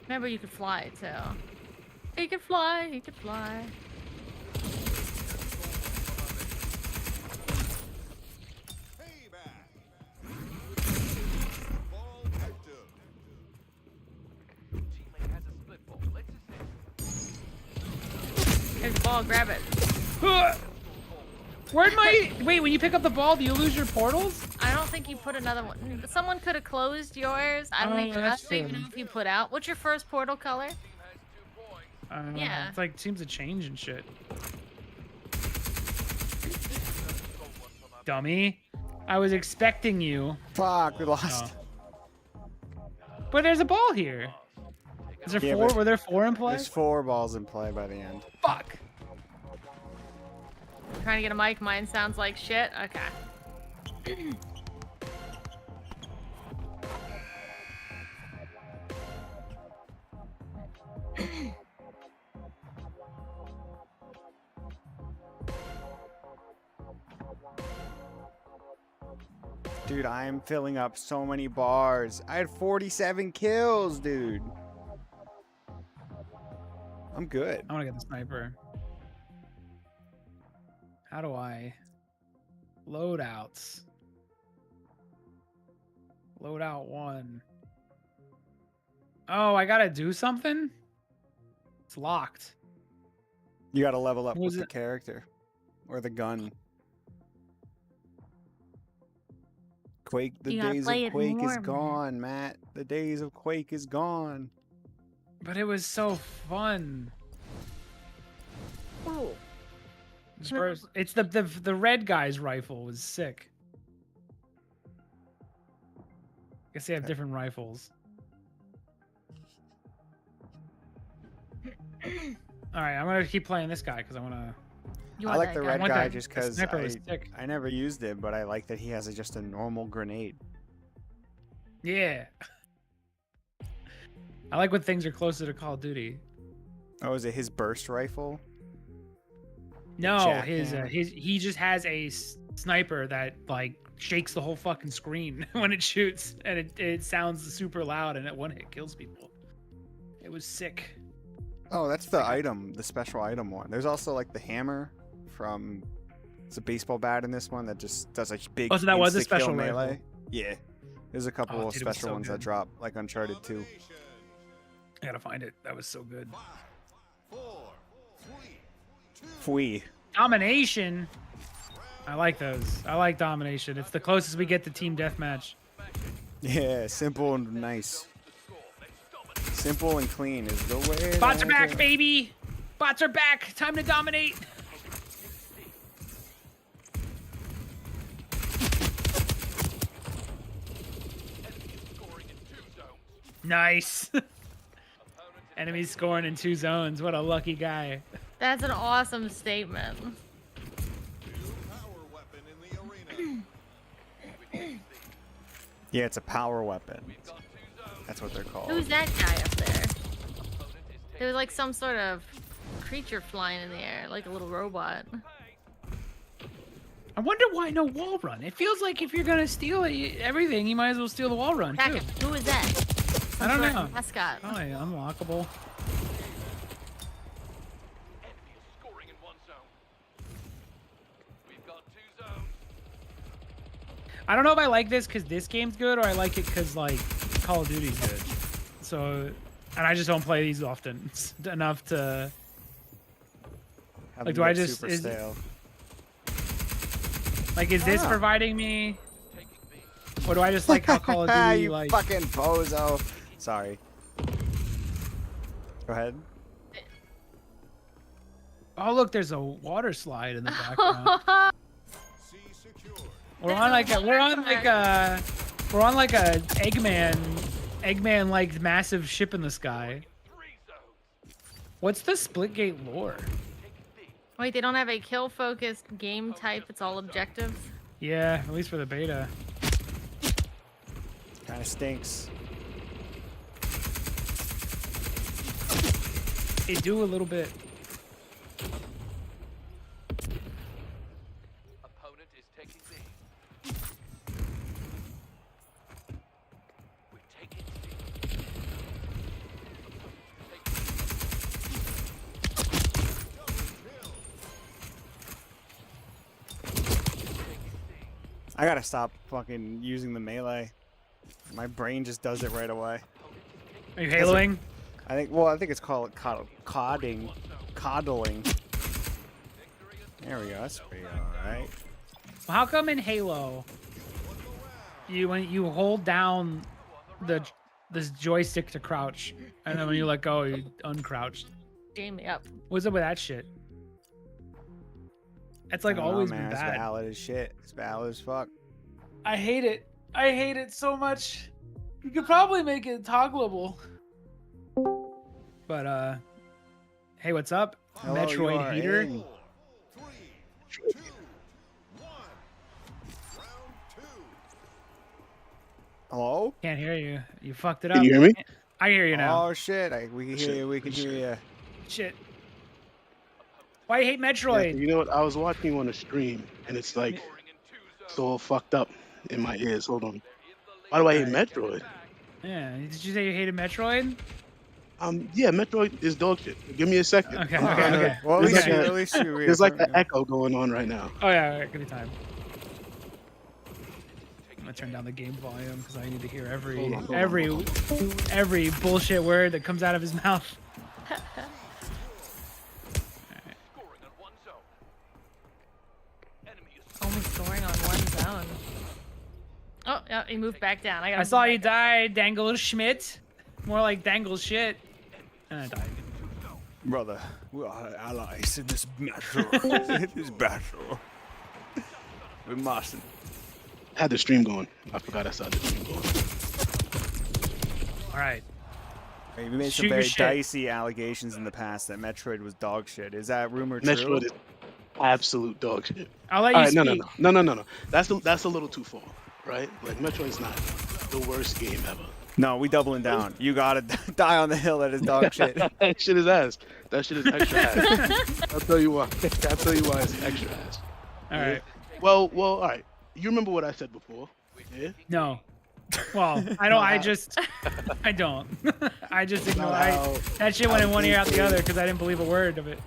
Remember, you could fly too. He could fly. He could fly. Payback. Ball active. Teammate has a split ball. Let's assist. Here's the ball. Grab it. Where'd my wait? When you pick up the ball, do you lose your portals? I don't think you put another one. Someone could have closed yours. I don't, Oh, even, I that's don't even true. know if you put out. What's your first portal color? Team has 2 points. I don't know. Yeah. It's like seems to change and shit. Dummy. I was expecting you. Fuck, we lost. But there's a ball here. Is there Yeah, four? but Were there 4 in play? There's 4 balls in play by the end. Fuck. Trying to get a mic. Mine sounds like shit. Okay. Dude, I am filling up so many bars. I had 47 kills, dude. I'm good. I want to get the sniper. How do I? Loadouts. Loadout 1. Oh, I gotta do something? It's locked. You gotta level up What was with the it? character. Or the gun. Quake, the You gotta days play of it Quake more, is man. gone, Matt. The days of Quake is gone. But it was so fun. Ooh. It's the red guy's rifle was sick. Guess they have different rifles. All right, I'm gonna keep playing this guy because I wanna. You I want like that the guy. red want guy that- just the because sniper was sick. I never used it, but I like that he has just a normal grenade. Yeah. I like when things are closer to Call of Duty. Oh, is it his burst rifle? No, jackhammer. he just has a sniper that like shakes the whole fucking screen when it shoots, and it sounds super loud, and at one hit kills people. It was sick. Oh, that's the item, the special item one. There's also like the hammer from It's a baseball bat in this one that just does a big. Oh, so that was a insta-kill special melee. rifle. Yeah, there's a couple Oh, of dude, it was special so ones that good. drop, like Uncharted 2. I gotta find it. That was so good. 4, 3, 2, Fui. Domination. I like those. I like domination. It's the closest we get to team deathmatch. Yeah, simple and nice. Simple and clean is the way. Bots are to back, go. baby. Bots are back. Time to dominate. Nice. Enemies scoring in 2 zones. What a lucky guy. That's an awesome statement. new power weapon in the arena. Yeah, it's a power weapon. That's what they're called. Who's that guy up there? There's like some sort of creature flying in the air, like a little robot. I wonder why no wall run. It feels like if you're gonna steal everything, you might as well steal the wall run too. Kraken, who is that? I don't Some sort know. of mascot. Oh, yeah, unlockable. Enemy is scoring in 1 zone. We've got 2 zones. I don't know if I like this because this game's good, or I like it because like Call of Duty's good. So, and I just don't play these often enough to. Have Like, them do I get just- super is- stale. Like, is this Ah. providing me, or do I just like how Call of Duty you like? fucking bozo. Sorry. Go ahead. Oh look, there's a water slide in the background. C secured. We're on like a Eggman like massive ship in the sky. 3 zones. What's the Splitgate lore? Wait, they don't have a kill-focused game type. It's all objectives. Yeah, at least for the beta. Kind of stinks. They do a little bit. Opponent is taking B. We're taking C. I gotta stop fucking using the melee. My brain just does it right away. Are you haloing? I think it's called coddling. There we go. That's pretty alright. Well, how come in Halo, when you hold down this joystick to crouch, and then when you let go, you uncrouch? Jamie up. What's up with that shit? That's like I don't know, always man. been It's bad. valid as shit. It's valid as fuck. I hate it. I hate it so much. You could probably make it toggleable. But hey, what's up, Hello, you Metroid are Heater? in. 3, 2, 1. Round 2. Hello? Can't hear you. You fucked it up. Can you hear me? I hear you now. Oh shit! We can hear you. We can hear you. Shit. Why you hate Yeah, Metroid? you know what? I was watching you on a stream, and it's like it's all fucked up in my ears. Hold on. Why do I hate Metroid? Yeah. Did you say you hated Metroid? Yeah, Metroid is dog shit. Give me a second. Okay. Oh, Okay. Okay. Well, at There's least, like you, a- at least you There's like reaffirmed an it. echo going on right now. Oh yeah. All right, give me time. I'm gonna turn down the game volume because I need to hear Hold on, hold on, every bullshit word that comes out of his mouth. Scoring on 1 zone. Enemy is Only scoring on 1 zone. Oh, yeah, he moved back down. I saw you die, Dangle Schmidt. More like Dangle shit. And I died. Brother, we are allies in this battle. In this battle. We mustn't. I had the stream going. I forgot I saw the stream going. All right. Hey, we made Shoot some your very shit. dicey allegations in the past that Metroid was dog shit. Is that rumor true? Metroid is absolute dog shit. I'll let you All right, speak. no. That's a little too far, right? Like Metroid's not the worst game ever. No, we doubling down. You gotta die on the hill that is dog shit. That shit is ass. That shit is extra ass. I'll tell you why. I'll tell you why it's extra ass. All right. Well, all right. You remember what I said before? Yeah. No. Well, I don't. I just. I don't. I just ignore. Not how- That shit went in one ear out the how other because I didn't believe a word of it.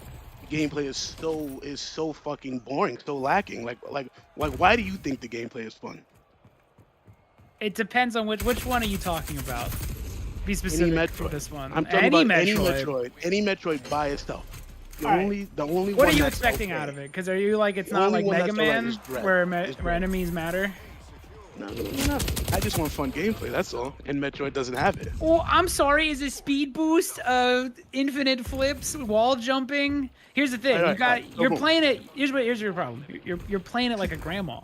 gameplay is so fucking boring, so lacking. Like why do you think the gameplay is fun? It depends on which one are you talking about? Be Any specific for Metroid. this one. I'm talking Any about Metroid. any Metroid by itself. The All right. only What one are you that's expecting okay. out of it? Because are you like it's The not only like one Mega that's alright Man is Dread. where Is where Dread. enemies matter? No, I just want fun gameplay. That's all. And Metroid doesn't have it. Well, I'm sorry. Is it speed boost? Infinite flips, wall jumping. Here's the thing. You're boom. playing it. Here's your problem. You're playing it like a grandma.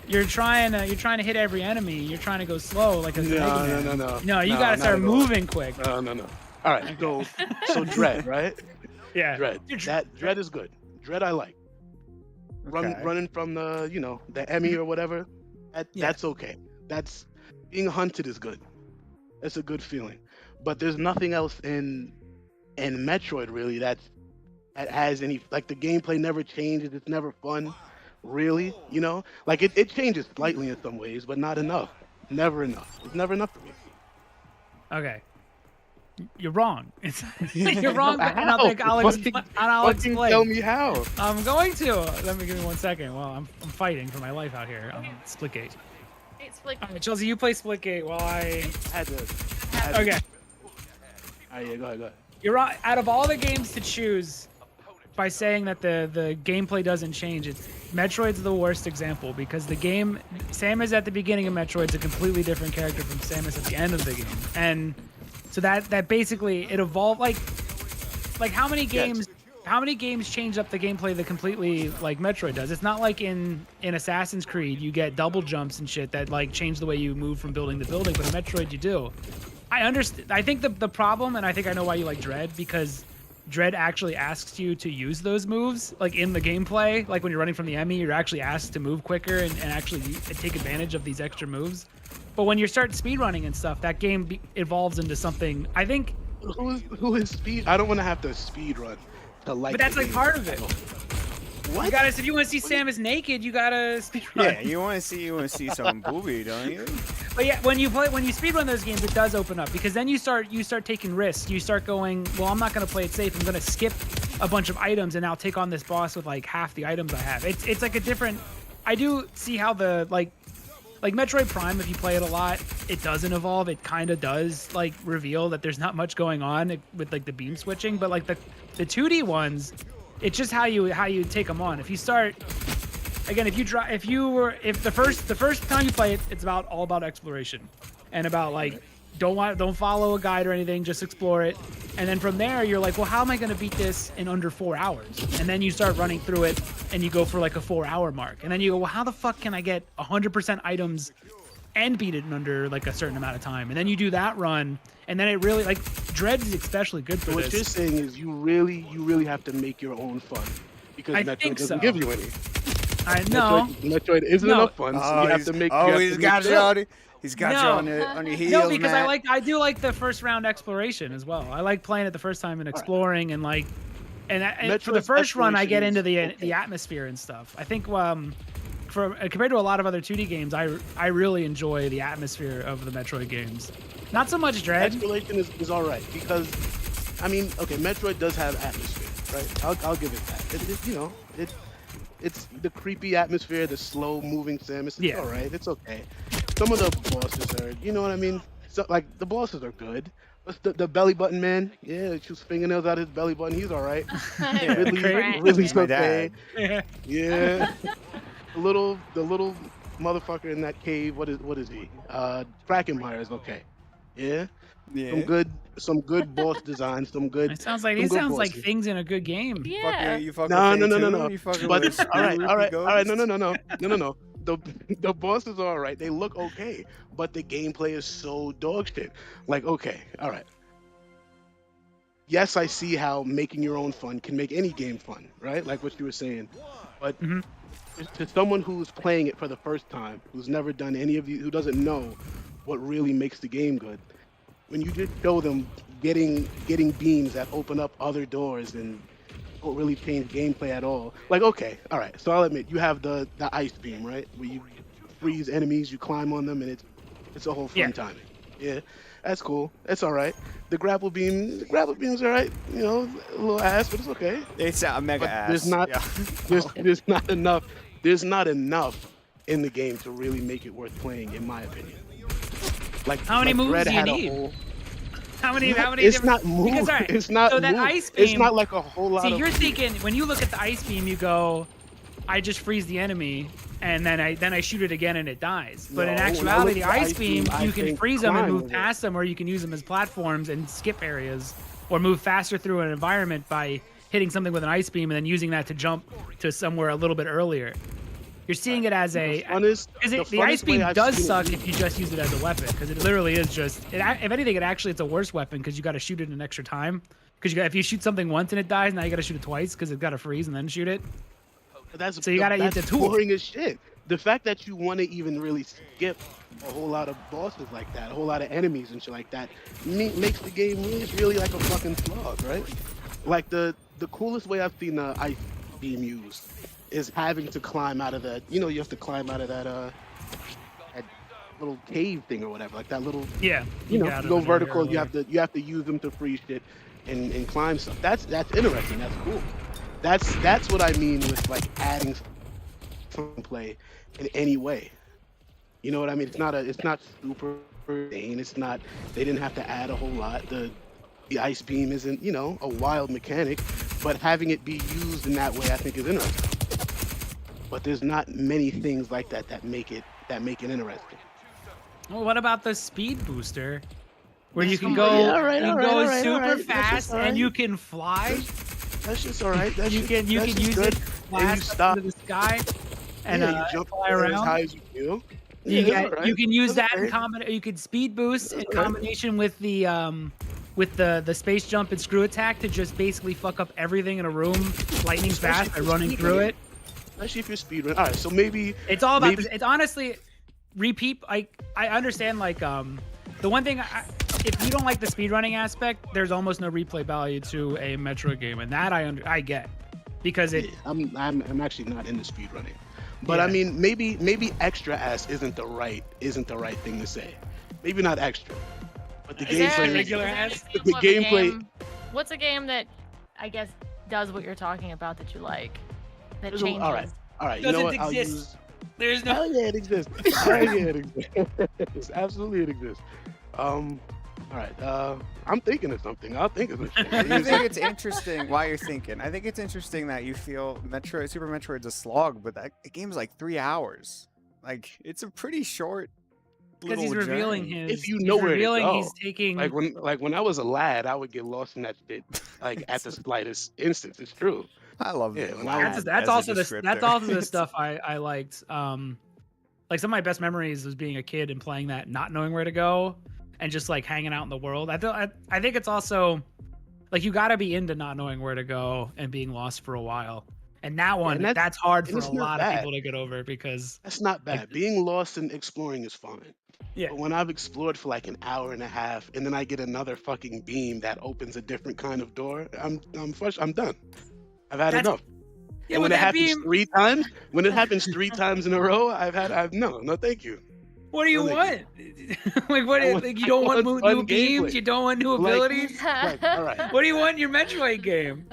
You're trying to hit every enemy. You're trying to go slow like a Mega Man. No. No, you No, gotta not start at all. moving quick. No. All right, so Dread, right? Yeah. Dread. Dread is good. Dread I like. Okay. Running from the Emmy or whatever. That's okay. That's being hunted is good. That's a good feeling. But there's nothing else in Metroid really that has any, like, the gameplay never changes. It's never fun, really. Like it changes slightly in some ways, but not enough. Never enough. It's never enough for me. Okay. You're wrong. You're wrong, and How? I'll Fucking explain. tell me how. I'm going to. Let me give me 1 second. Well, I'm fighting for my life out here on Splitgate. It's like All right, Chelsea, you play Splitgate while I. Had to. Okay. All right, yeah, go ahead. You're right. Out of all the games to choose, by saying that the gameplay doesn't change, Metroid's the worst example because the game Samus at the beginning of Metroid's a completely different character from Samus at the end of the game, and so that basically it evolved like how many games change up the gameplay that completely like Metroid does? It's not like in Assassin's Creed you get double jumps and shit that like change the way you move from building to building, but in Metroid you do. I understand. I think the problem, and I think I know why you like Dread, because Dread actually asks you to use those moves, like in the gameplay. Like when you're running from the enemy, you're actually asked to move quicker and actually take advantage of these extra moves. But when you start speedrunning and stuff, that game evolves into something, I think. Who is speed? I don't want to have to speed run to like. But that's like part of it. What? You gotta, if you want to see Samus naked, you gotta speedrun. Yeah, you want to see some booby, don't you? But yeah, when you speedrun those games, it does open up because then you start taking risks. You start going, well, I'm not gonna play it safe. I'm gonna skip a bunch of items and now take on this boss with like half the items I have. It's like a different. I do see how the like Metroid Prime, if you play it a lot, it doesn't evolve. It kind of does like reveal that there's not much going on with like the beam switching. But like the 2D ones, it's just how you take them on. If you start. Again, if the first time you play it, it's all about exploration, and about like don't follow a guide or anything, just explore it, and then from there you're like, well, how am I going to beat this in under 4 hours? And then you start running through it, and you go for like a 4-hour mark, and then you go, well, how the fuck can I get 100% items and beat it in under like a certain amount of time? And then you do that run, and then it really like Dread is especially good for So this. what you're saying is you really have to make your own fun because I Metroid think doesn't so. give you any. I know. Metroid isn't No. enough fun, so you have to make. He's got you on it. He's got No. you on your heels, No, because Matt. I do like the first round exploration as well. I like playing it the first time and exploring and like, and for the Metroid's first run I get exploration into is the atmosphere and stuff. I think compared to a lot of other 2D games, I really enjoy the atmosphere of the Metroid games. Not so much Dread. Exploration is all right because, I mean, okay, Metroid does have atmosphere, right? I'll give it that. It's the creepy atmosphere, the slow moving Samus. It's all right. It's okay. Some of the bosses are, you know what I mean? So like the bosses are good. But the belly button man, yeah, shoots fingernails out of his belly button. He's all right. Ridley's My okay. dad. Yeah. the little motherfucker in that cave. What is he? Krakenmeyer is okay. Yeah. Yeah. Some good boss designs. Some good. It sounds like some he good sounds like bosses. things in a good game. yeah. You fucking No. You fucking But with all right. Ghost? No. The bosses are all right. They look okay, but the gameplay is so dog shit. Like, okay, all right. Yes, I see how making your own fun can make any game fun, right? Like what you were saying. But to someone who's playing it for the first time, who's never done any of these, who doesn't know what really makes the game good, when you just show them getting beams that open up other doors and don't really change gameplay at all. Like, okay, all right. So I'll admit, you have the ice beam, right? Where you freeze enemies, you climb on them, and it's a whole fun time. Yeah. That's cool. That's all right. The grapple beam's all right. You know, a little ass, but it's okay. It's a mega But ass. there's not Yeah. there's not enough. There's not enough in the game to really make it worth playing, in my opinion. Like How many moves Red do you had a need? whole- How many? It's different- not move. Because, all right, It's not. so that move. ice beam. It's not like a whole lot. See, of you're thinking when you look at the ice beam, you go, I just freeze the enemy, and then I shoot it again and it dies. But in No, when I actuality, look the at the ice beam, I you can think freeze them and climb move with it. past them, or you can use them as platforms and skip areas, or move faster through an environment by hitting something with an ice beam and then using that to jump to somewhere a little bit earlier. You're seeing it as a because the ice beam does suck if you just use it as a weapon, because it literally is just. If anything, it's a worse weapon because you got to shoot it an extra time. Because if you shoot something once and it dies, now you got to shoot it twice because it's got to freeze and then shoot it. That's So you gotta use that's the tool. boring as shit. The fact that you want to even really skip a whole lot of bosses like that, a whole lot of enemies and shit like that, makes the game really like a fucking slog, right? Like the coolest way I've seen the ice beam used is having to climb out of that. You know, you have to climb out of that that little cave thing or whatever, like that little. Yeah. You know, got to it go over there vertical. You earlier. have to use them to freeze shit and climb stuff. That's interesting. That's cool. That's what I mean with like adding play in any way. You know what I mean? It's not super insane. It's not. They didn't have to add a whole lot. The ice beam isn't, you know, a wild mechanic, but having it be used in that way, I think, is interesting. But there's not many things like that that make it interesting. Well, what about the speed booster, where you can Oh, go, yeah, all right, you all can right, go all right, super all right. That's fast just all right. and you can fly? That's just all right. That's You just, can that's just use good. it to And you blast up stop. into the sky and Yeah, you jump fly as around. high as you feel. You, Yeah, get, that's all right. you can use That's that in okay. combination. You could speed boost in That's all right. combination with the space jump and screw attack to just basically fuck up everything in a room lightning Especially fast by if running you're through it. Especially if you're speedrunning. All right, so maybe It's all about maybe- this. It's honestly repeat. I understand like the one thing if you don't like the speedrunning aspect, there's almost no replay value to a Metro game, and that I get because it. I'm actually not into speedrunning, but I Yeah. mean maybe extra ass isn't the right thing to say. Maybe not extra, but the Is that gameplay. regular Is there an ass? example The of a gameplay- game- What's a game that I guess does what you're talking about that you like? That There's a- changes. all right. You know Doesn't what? I'll exist. use. There's no. Hell yeah, it exists. Hell yeah, it exists. Absolutely, it exists. All right. I'm thinking of something. I'll think of something. I think it's interesting while you're thinking. I think it's interesting that you feel Super Metroid's a slog, but that game's like 3 hours. Like it's a pretty short. Because he's little revealing journey. his. If you he's know where to revealing go. he's taking. Like when I was a lad, I would get lost in that shit. Like at the slightest instance. It's true. I love Yeah, it. when I was- that's also the stuff I liked. Like some of my best memories was being a kid and playing that, not knowing where to go, and just like hanging out in the world. I think it's also like you got to be into not knowing where to go and being lost for a while. And that one, and that's hard and for it's a not lot of bad. people to get over because That's not bad. Being lost and exploring is fine. Yeah. But when I've explored for like an hour and a half, and then I get another fucking beam that opens a different kind of door, I'm done. I've had That's- enough. yeah, And when with it that happens beam, 3 times, in a row, no, thank you. what do you no, want? thank Like what? I want- Like you don't I want want new fun beams? gameplay. You don't want new Like- abilities? Like, all right. What do you want in your Metroid game?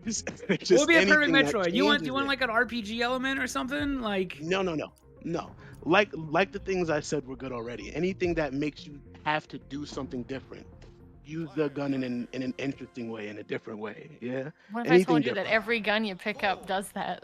Just What would be a perfect anything that Metroid? You want changes it. like an RPG element or something? Like No. Like the things I said were good already. Anything that makes you have to do something different. Use the gun in an interesting way, in a different way. Yeah. What if I Anything told you different. that every gun you pick up does that?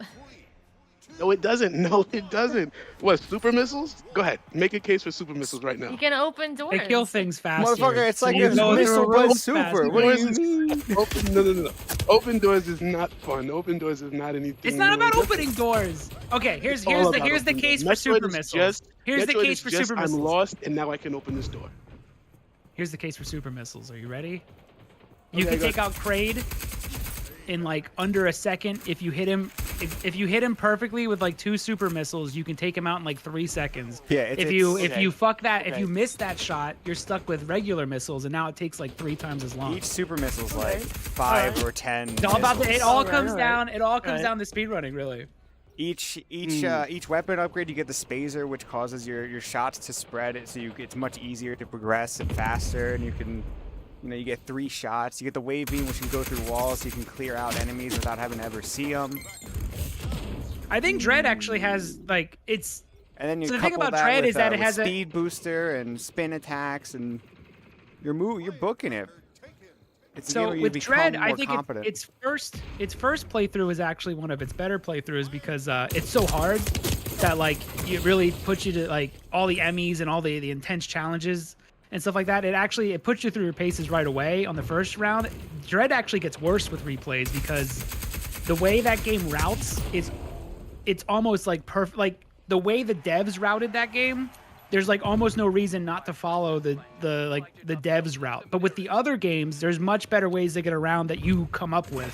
No, it doesn't. No, it doesn't. What, super missiles? Go ahead. Make a case for super missiles right now. You can open doors. they kill things faster. Motherfucker, it's like You a go through missile room but super. faster. What do Doors you is- mean? No. Open doors is not fun. Open doors is not anything. It's not about really opening doors. Okay, here's It's all the about case opening for doors. super Metroid is missiles. just- Here's the Metroid case is for just, super I'm missiles. lost, and now I can open this door. Here's the case for super missiles. Are you ready? You Okay, can go take out Kraid in like under a second. If you hit him, if you hit him perfectly with like 2 super missiles, you can take him out in like 3 seconds. Yeah, If you okay. fuck that, if Okay. you miss that shot, you're stuck with regular missiles, and now it takes like 3 times as long. Each super missile's like 5 or 10. It's all about it missiles. all Alright, comes alright. down. It all comes Alright. down to speedrunning, really. Each weapon upgrade, you get the spazer, which causes your shots to spread it, so it's much easier to progress and faster. And you get 3 shots. You get the wave beam, which can go through walls, so you can clear out enemies without having to ever see them. I think Dread actually has like it's. And then you So the thing couple about that Dread with, is that it with has a- speed booster and spin attacks, and you're booking it. It's a game So where you with become Dread, I more think competent. its first playthrough is actually one of its better playthroughs because it's so hard that like it really puts you to like all the Emmys and all the intense challenges and stuff like that. It puts you through your paces right away on the first round. Dread actually gets worse with replays because the way that game routes is it's almost like perfect. Like the way the devs routed that game, there's like almost no reason not to follow the devs route. But with the other games, there's much better ways to get around that you come up with.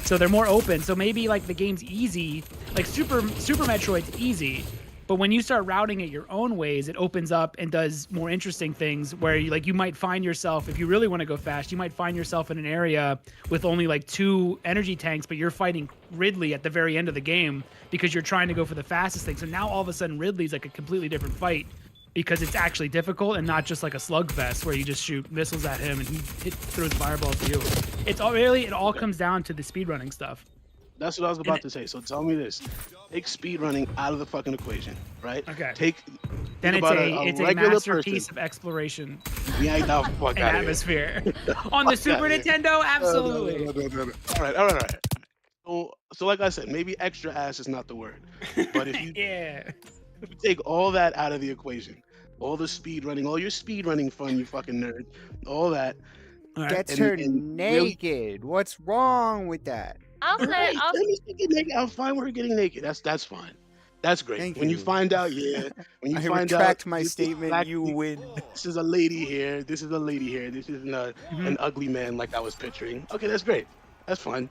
So they're more open. So maybe like the game's easy, like Super Metroid's easy, but when you start routing it your own ways, it opens up and does more interesting things where you might find yourself, if you really want to go fast, you might find yourself in an area with only like 2 energy tanks, but you're fighting Ridley at the very end of the game because you're trying to go for the fastest thing. So now all of a sudden Ridley's like a completely different fight because it's actually difficult and not just like a slugfest where you just shoot missiles at him and he throws fireballs at you. It all comes down to the speedrunning stuff. That's what I was about to say. So tell me this: take speedrunning out of the fucking equation, right? Okay. think Then it's about a regular masterpiece person. of exploration Yeah, no, fuck and outta here. atmosphere. On the Super outta here. Nintendo, absolutely. No. All right. So like I said, maybe extra ass is not the word, but if you Yeah. take all that out of the equation, all the speed running, all your speed running fun, you fucking nerd, all that. All right. Gets and- her and really- naked. What's wrong with that? I'll say, Right, let me see get naked. I'm fine with her getting naked. That's fine. That's great. Thank when you you. find out, yeah. When you I find retract out, my this is statement. You exactly- win. This is a lady here. This is a lady here. This isn't an ugly man like I was picturing. Okay, that's great. That's fine.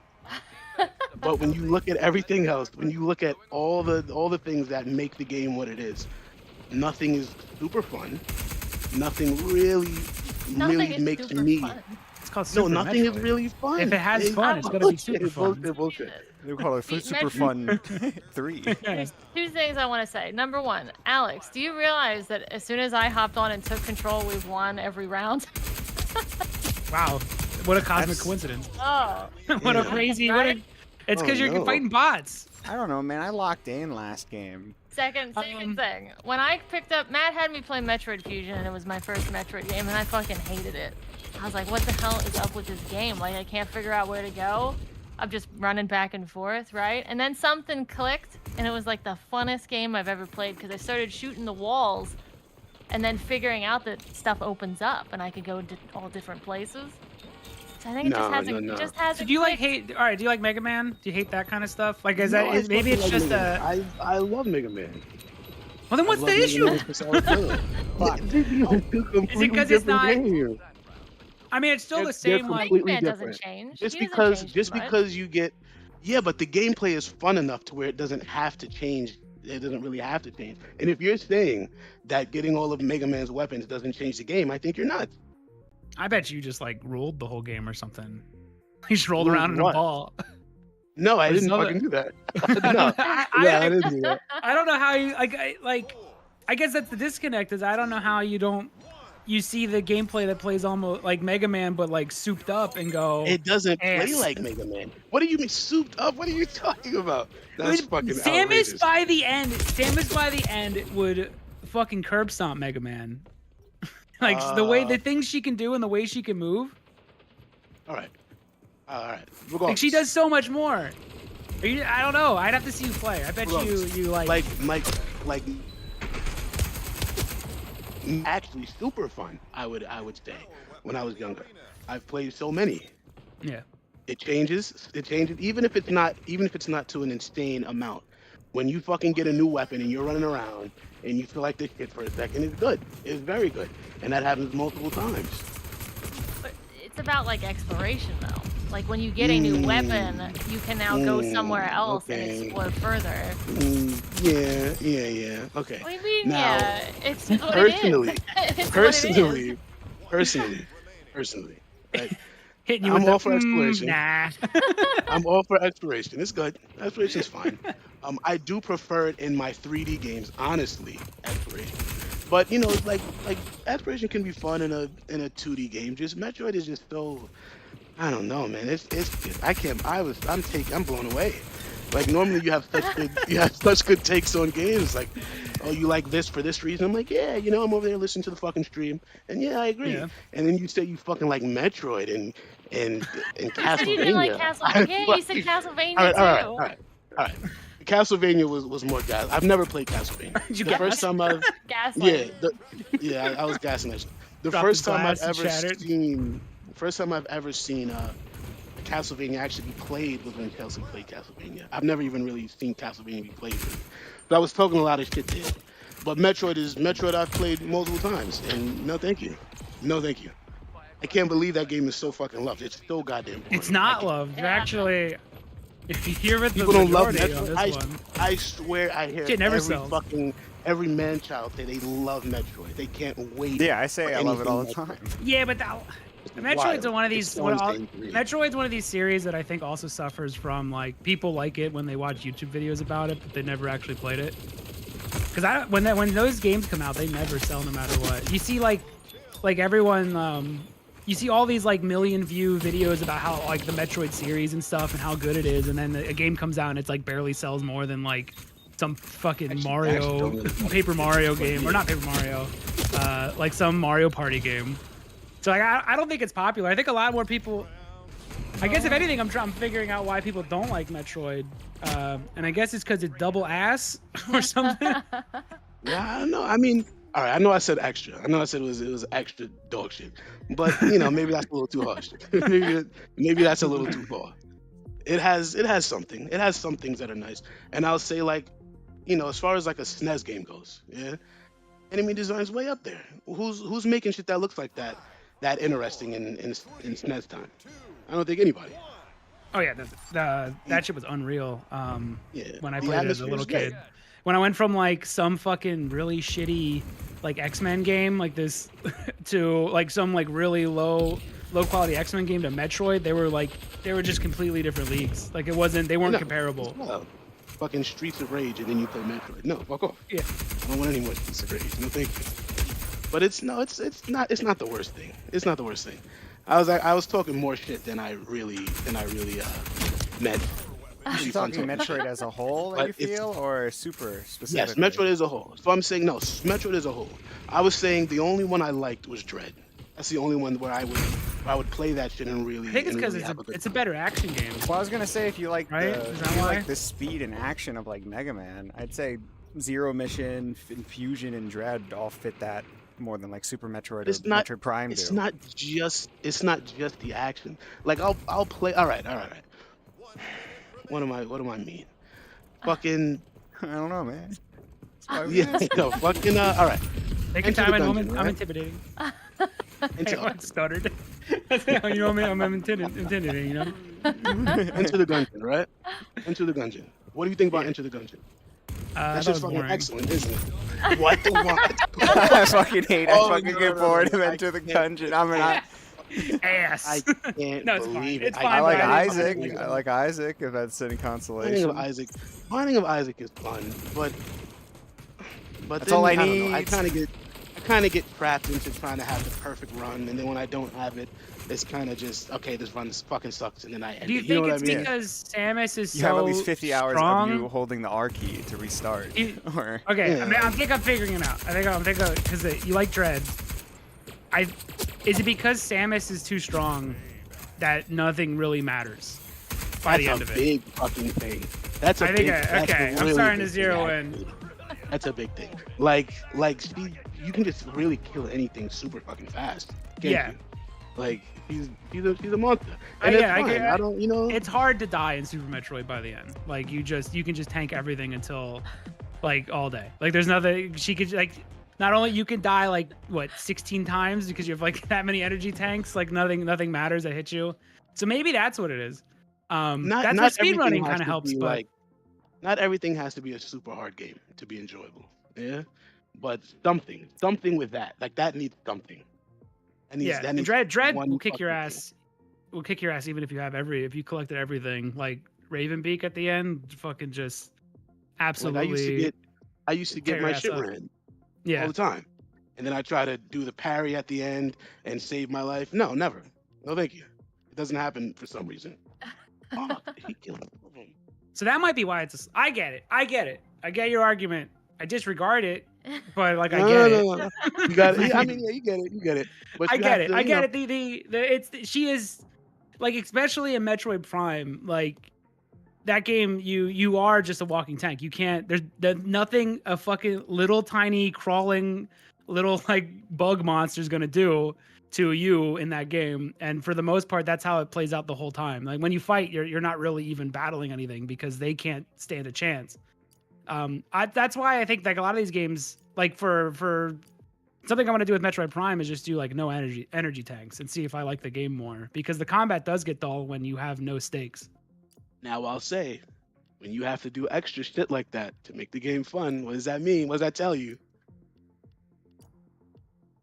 But when you look at everything else, when you look at all the things that make the game what it is, nothing is super fun. Nothing really nothing is makes super me. fun. It's called No, Super nothing is Metroid. really fun. If it has fun, it's gonna be super fun. Bullshit. They call it Beat Super Metro- Fun 3. There's 2 things I want to say. Number 1, Alex, do you realize that as soon as I hopped on and took control, we've won every round? Wow. What a cosmic That's- coincidence. Oh, What a Yeah. crazy. Right? It's because Oh, you're no. fighting bots. I don't know, man. I locked in last game. second thing. When I picked up, Matt had me play Metroid Fusion, and it was my first Metroid game, and I fucking hated it. I was like, what the hell is up with this game? Like, I can't figure out where to go. I'm just running back and forth, right? And then something clicked, and it was like the funnest game I've ever played because I started shooting the walls and then figuring out that stuff opens up and I could go to all different places. So I think it just hasn't. No. It just hasn't. So do you like clicked. All right. Do you like Mega Man? Do you hate that kind of stuff? Like, is No, that I maybe it's fucking just like a? Mega Man. I love Mega Man. Well, then what's I the love Mega issue? Man since I was little. Completely 'cause it's different not- game. I mean, it's still the They're same. Like, completely Mega Man doesn't different. change. Just He doesn't change because too much. you get, yeah, but the gameplay is fun enough to where it doesn't have to change. It doesn't really have to change. And if you're saying that getting all of Mega Man's weapons doesn't change the game, I think you're nuts. I bet you just like ruled the whole game or something. You just rolled Ruled around in a what? ball. No, I There's didn't no- fucking do that. No, I didn't do that. I don't know how you I guess that's the disconnect is I don't know how you see the gameplay that plays almost like Mega Man but like souped up and go It doesn't play Ass. like Mega Man. What do you mean souped up? What are you talking about? That's fucking Samus outrageous. by the end would fucking curb stomp Mega Man. Like the things she can do and the way she can move. All right. Like Regardless. she does so much more. I don't know. I'd have to see you play. I bet you like actually super fun. I would say when I was younger. I've played so many. yeah. It changes. Even if it's not to an insane amount. When you fucking get a new weapon and you're running around and you feel like this shit for a second, it's good. It's very good, and that happens multiple times. But it's about like exploration though. Like when you get a new weapon, you can now go somewhere else and okay. explore further. Yeah. Okay. What do you mean? Now, Yeah, it's what personally, it is. It's what it is. personally, right? Hitting you I'm with all the for exploration. nah. I'm all for exploration. It's good. Exploration's fine. I do prefer it in my 3D games, honestly, exploration. But you know, like exploration can be fun in a 2D game. Just Metroid is just so I don't know, man. I can't. I'm blown away. Like normally you have such good takes on games. Like, oh, you like this for this reason. I'm like, yeah, you know, I'm over there listening to the fucking stream, and yeah, I agree. Yeah. And then you say you fucking like Metroid and You said you didn't like Castlevania. Castlevania. Yeah, you said Like, Castlevania all right, all right, too. all right, all right. Castlevania was more gas. I've never played Castlevania. You The first gas? time I've Gaslight. I was gassing that shit. The Dropped first the time I've glass and ever shattered. seen, first time I've ever seen Castlevania actually be played was when Kelsey played Castlevania. I've never even really seen Castlevania be played. But I was talking a lot of shit there. But Metroid I've played multiple times, and no thank you, no thank you. I can't believe that game is so fucking loved. It's so goddamn. It's boring. not I loved. You're Yeah. actually, if you hear it, the People don't love majority on Metroid. this one. I swear I hear Shit never every sells. fucking every man child say they love Metroid. They can't wait. Yeah, I say for I love it all the anything time. Yeah, but Metroid's wild. one of It's these. so Well, insane to me. Metroid's one of these series that I think also suffers from like people like it when they watch YouTube videos about it, but they never actually played it. Because when those games come out, they never sell no matter what. You see like everyone. You see all these like million view videos about how like the Metroid series and stuff and how good it is, and then a game comes out and it's like barely sells more than like some fucking Actually, Mario, don't really- Paper Mario game, or not Paper Mario, like some Mario Party game. So like, I don't think it's popular. I think a lot more people. I guess if anything, I'm figuring out why people don't like Metroid, and I guess it's because it's double ass or something. Yeah, I don't know. I mean, all right. I know I said extra. I know I said it was extra dog shit. But you know, maybe that's a little too harsh. maybe that's a little too far. It has something. It has some things that are nice. And I'll say like, you know, as far as like a SNES game goes, yeah, enemy design's way up there. Who's making shit that looks like that interesting in SNES time? I don't think anybody. Oh yeah, that shit was unreal. Yeah, When I the played it as a atmosphere little is great. kid. When I went from like some fucking really shitty like X-Men game like this to like some like really low quality X-Men game to Metroid, they were just completely different leagues. Like they weren't No, comparable. well, fucking Streets of Rage, and then you play Metroid. No, fuck off. Yeah. I don't want any more Streets of Rage. No, thank you. But it's not the worst thing. It's not the worst thing. I was talking more shit than I really meant. You talking Metroid as a whole that But you it's- feel, or super Yes, specifically? Metroid as a whole. So I'm saying no, Metroid as a whole. I was saying the only one I liked was Dread. That's the only one where I would play that shit and really. I think it's and because really have a good it's a time. better action game. Well, I was gonna say if you like Right? the Is if that you why? like the speed and action of like Mega Man, I'd say Zero Mission, Fusion, and Dread all fit that more than like Super Metroid It's or not- Metroid Prime It's do. not just the action. Like I'll play. All right. What do I mean? Fucking I don't know, man. That's why we yeah. asked. No, fucking. All right. Take your Enter time the and dungeon, I'm right? intimidating. Into, I stuttered. You know me, I'm intimidating, you know? Enter the Gungeon, right? Enter the Gungeon. What do you think about Enter the Gungeon? I That's thought it just was fucking boring. excellent, isn't it? What the what? I fucking hate. I Oh, fucking no, get no, bored no, of I Enter the can't. Gungeon. I mean, Ass. I can't No, it's fine. believe It's it. fine, I like but I didn't Isaac. find it I like Isaac. If that's any Binding consolation. of Isaac. Binding of Isaac is fun, but That's then, all I don't know. I need. kind of get trapped into trying to have the perfect run, and then when I don't have it, it's kind of just okay. This run fucking sucks, and then I end Do you it. think know what it's I mean? because Samus is You so have at least 50 hours strong? of you holding the R key to restart. You- Or Okay, Yeah. I think I'm figuring it out. I think because you like Dread. Is it because Samus is too strong that nothing really matters by the end That's of a it? big fucking thing. That's a I think big. that's a okay, I'm really starting to big zero thing, in. actually. That's a big thing. Like you can just really kill anything super fucking fast. can't Yeah. you? Like she's a monster. I And it's get- I fine. get- I don't, you know. It's hard to die in Super Metroid by the end. Like you can just tank everything until like all day. Like there's nothing she could like. Not only you can die like what 16 times because you have like that many energy tanks. Like nothing matters that hit you. So maybe that's what it is. That's where everything speedrunning has kind to of helps, be but like, not everything has to be a super hard game to be enjoyable. Yeah, but something with that, like that needs something. yeah. That And needs Dread one will kick your fucking thing. ass will kick your ass even if you collected everything. Like Ravenbeak at the end, fucking just absolutely. Like I used to tear get your my ass shit up. ran Yeah. all the time, and then I try to do the parry at the end and save my life. No, never. No, thank you. It doesn't happen for some reason. Oh, he killed them. So that might be why it's. I get it. I get your argument. I disregard it, but like I get it. No. You got it. I mean, yeah, you get it. You get it. But I you get have it. to, I you get know, it. She is like, especially in Metroid Prime, like that game. You are just a walking tank. You can't. There's nothing a fucking little tiny crawling little like bug monster's gonna do to you in that game. And for the most part, that's how it plays out the whole time. Like when you fight, you're not really even battling anything because they can't stand a chance. That's why I think like a lot of these games, like for something I want to do with Metroid Prime is just do like no energy tanks and see if I like the game more, because the combat does get dull when you have no stakes. now I'll say, when you have to do extra shit like that to make the game fun, what does that mean? What does that tell you?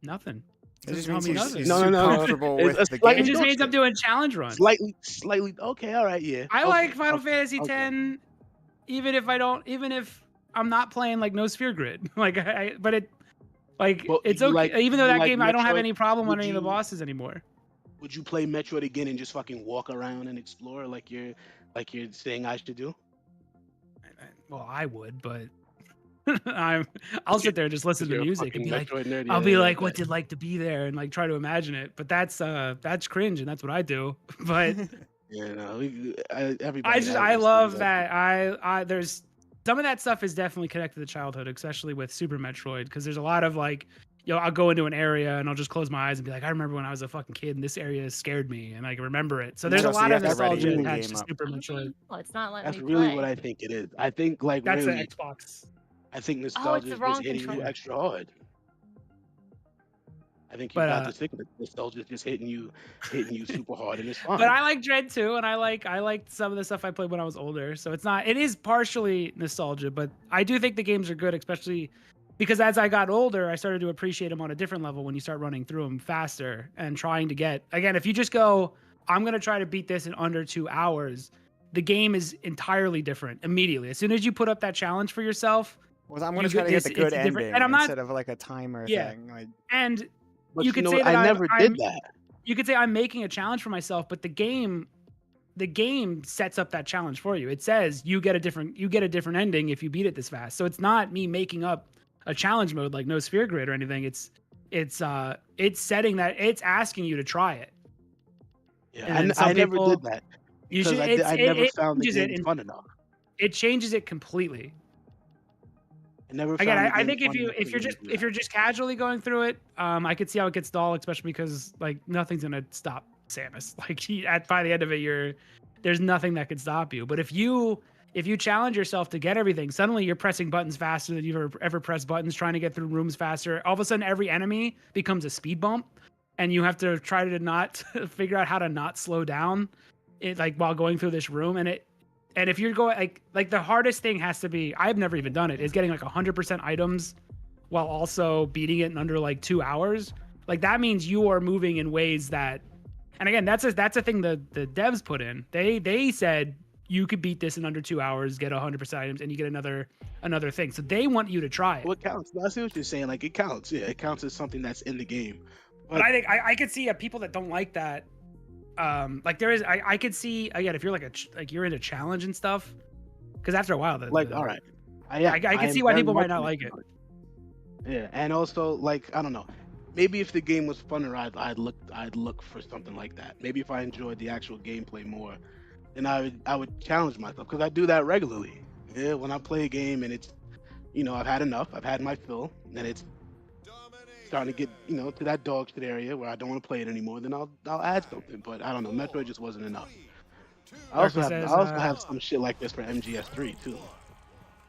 Nothing. It just Doesn't means tell me he's nothing. No, too no, no. comfortable It's with a the slightly It game. just means I'm shit. doing challenge runs. Slightly. Okay, all right, yeah. I Okay, like Final okay, Fantasy okay. X, even if I'm not playing like no Sphere Grid. But Well, it's you okay. like- Even though you that like game, I don't have Metroid? any problem Would with any of the you- bosses anymore. Would you play Metroid again and just fucking walk around and explore like you're saying I should do? Well, I would, but I'll sit there and just listen to You're a music and fucking be like, Metroid nerd. I'll Yeah, be yeah, like, yeah. what's it like to be there, and like try to imagine it. But that's cringe, and that's what I do. But Yeah, no, everybody. I love that. I there's some of that stuff is definitely connected to childhood, especially with Super Metroid, because there's a lot of like, I'll go into an area and I'll just close my eyes and be like, I remember when I was a fucking kid and this area scared me, and I can remember it. So there's a Also, lot you of have to ready nostalgia the attached game to up. Super Metroid. Well, it's not letting That's me really play. what I think it is. I think like That's really, an Xbox. I think the nostalgia is just wrong hitting you controller. extra hard. I think you But, got to stick with it. Nostalgia is just hitting you super hard, and it's fine. But I like Dread too, and I liked some of the stuff I played when I was older. So it is partially nostalgia, but I do think the games are good, especially because as I got older, I started to appreciate them on a different level when you start running through them faster and trying to get, again, if you just go, I'm going to try to beat this in under 2 hours, the game is entirely different immediately. As soon as you put up that challenge for yourself, Well, I'm gonna you try to get it's- the good it's different. ending And I'm not- instead of like a timer Yeah. thing. Like, and But you could know say what? that I never I'm- did that. you could say I'm making a challenge for myself, but the game sets up that challenge for you. It says you get a different ending if you beat it this fast. So it's not me making up a challenge mode like no Sphere Grid or anything. It's setting that, it's asking you to try it. Yeah, And I some never people- did that You because should. I never it found the changes it game and- fun enough. It changes it completely. I never. Again, found the I game think fun enough if to you're really just do if that. you're just casually going through it, I could see how it gets dull, especially because like nothing's gonna stop Samus. Like by the end of it, there's nothing that could stop you. But if you challenge yourself to get everything, suddenly you're pressing buttons faster than you've ever pressed buttons, trying to get through rooms faster. All of a sudden, every enemy becomes a speed bump, and you have to try to not figure out how to not slow down, while going through this room. And if you're going like the hardest thing has to be, I've never even done it, is getting like 100% items while also beating it in under like 2 hours. Like that means you are moving in ways that, and again, that's a thing the devs put in. They said you could beat this in under 2 hours, get 100% items, and you get another thing. So they want you to try it. Well, it counts. I see what you're saying. Like it counts. Yeah, it counts as something that's in the game. But I think I could see people that don't like that. Like there is, I could see again if you're like you're into challenge and stuff, because after a while, All right. I can see why people might not like it. Yeah, and also like I don't know, maybe if the game was funner, I'd look for something like that. Maybe if I enjoyed the actual gameplay more, then I would challenge myself, because I do that regularly. Yeah, when I play a game and it's, I've had enough, I've had my fill, and it's starting to get to that dog shit area where I don't want to play it anymore, then I'll add something. But I don't know, Metroid just wasn't enough. I also have some shit like this for MGS3 too.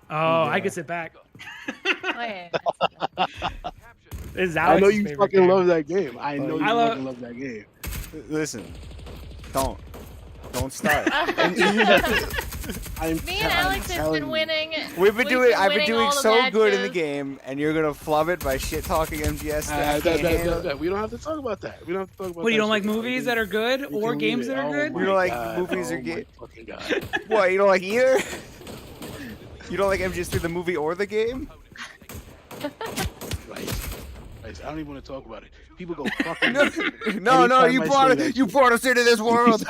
Oh, I could sit back. Wait. This is I know Alex's you favorite fucking game. love that game. I know you love- fucking love that game. listen, don't start. Me and Alex have been winning. I've been doing all the so good in the matches. game, and you're gonna flub it by shit talking MGS. We don't have to talk about that. We don't have to talk about. What, you that don't like shit. movies that are good We or can games leave that it. are Oh good? my You don't like God. movies or Oh my games? fucking God. What? You don't like either? You don't like MGS3 the movie or the game? Right. I don't even want to talk about it. People go fucking. No, Anytime you I brought say it. that You brought us into this world.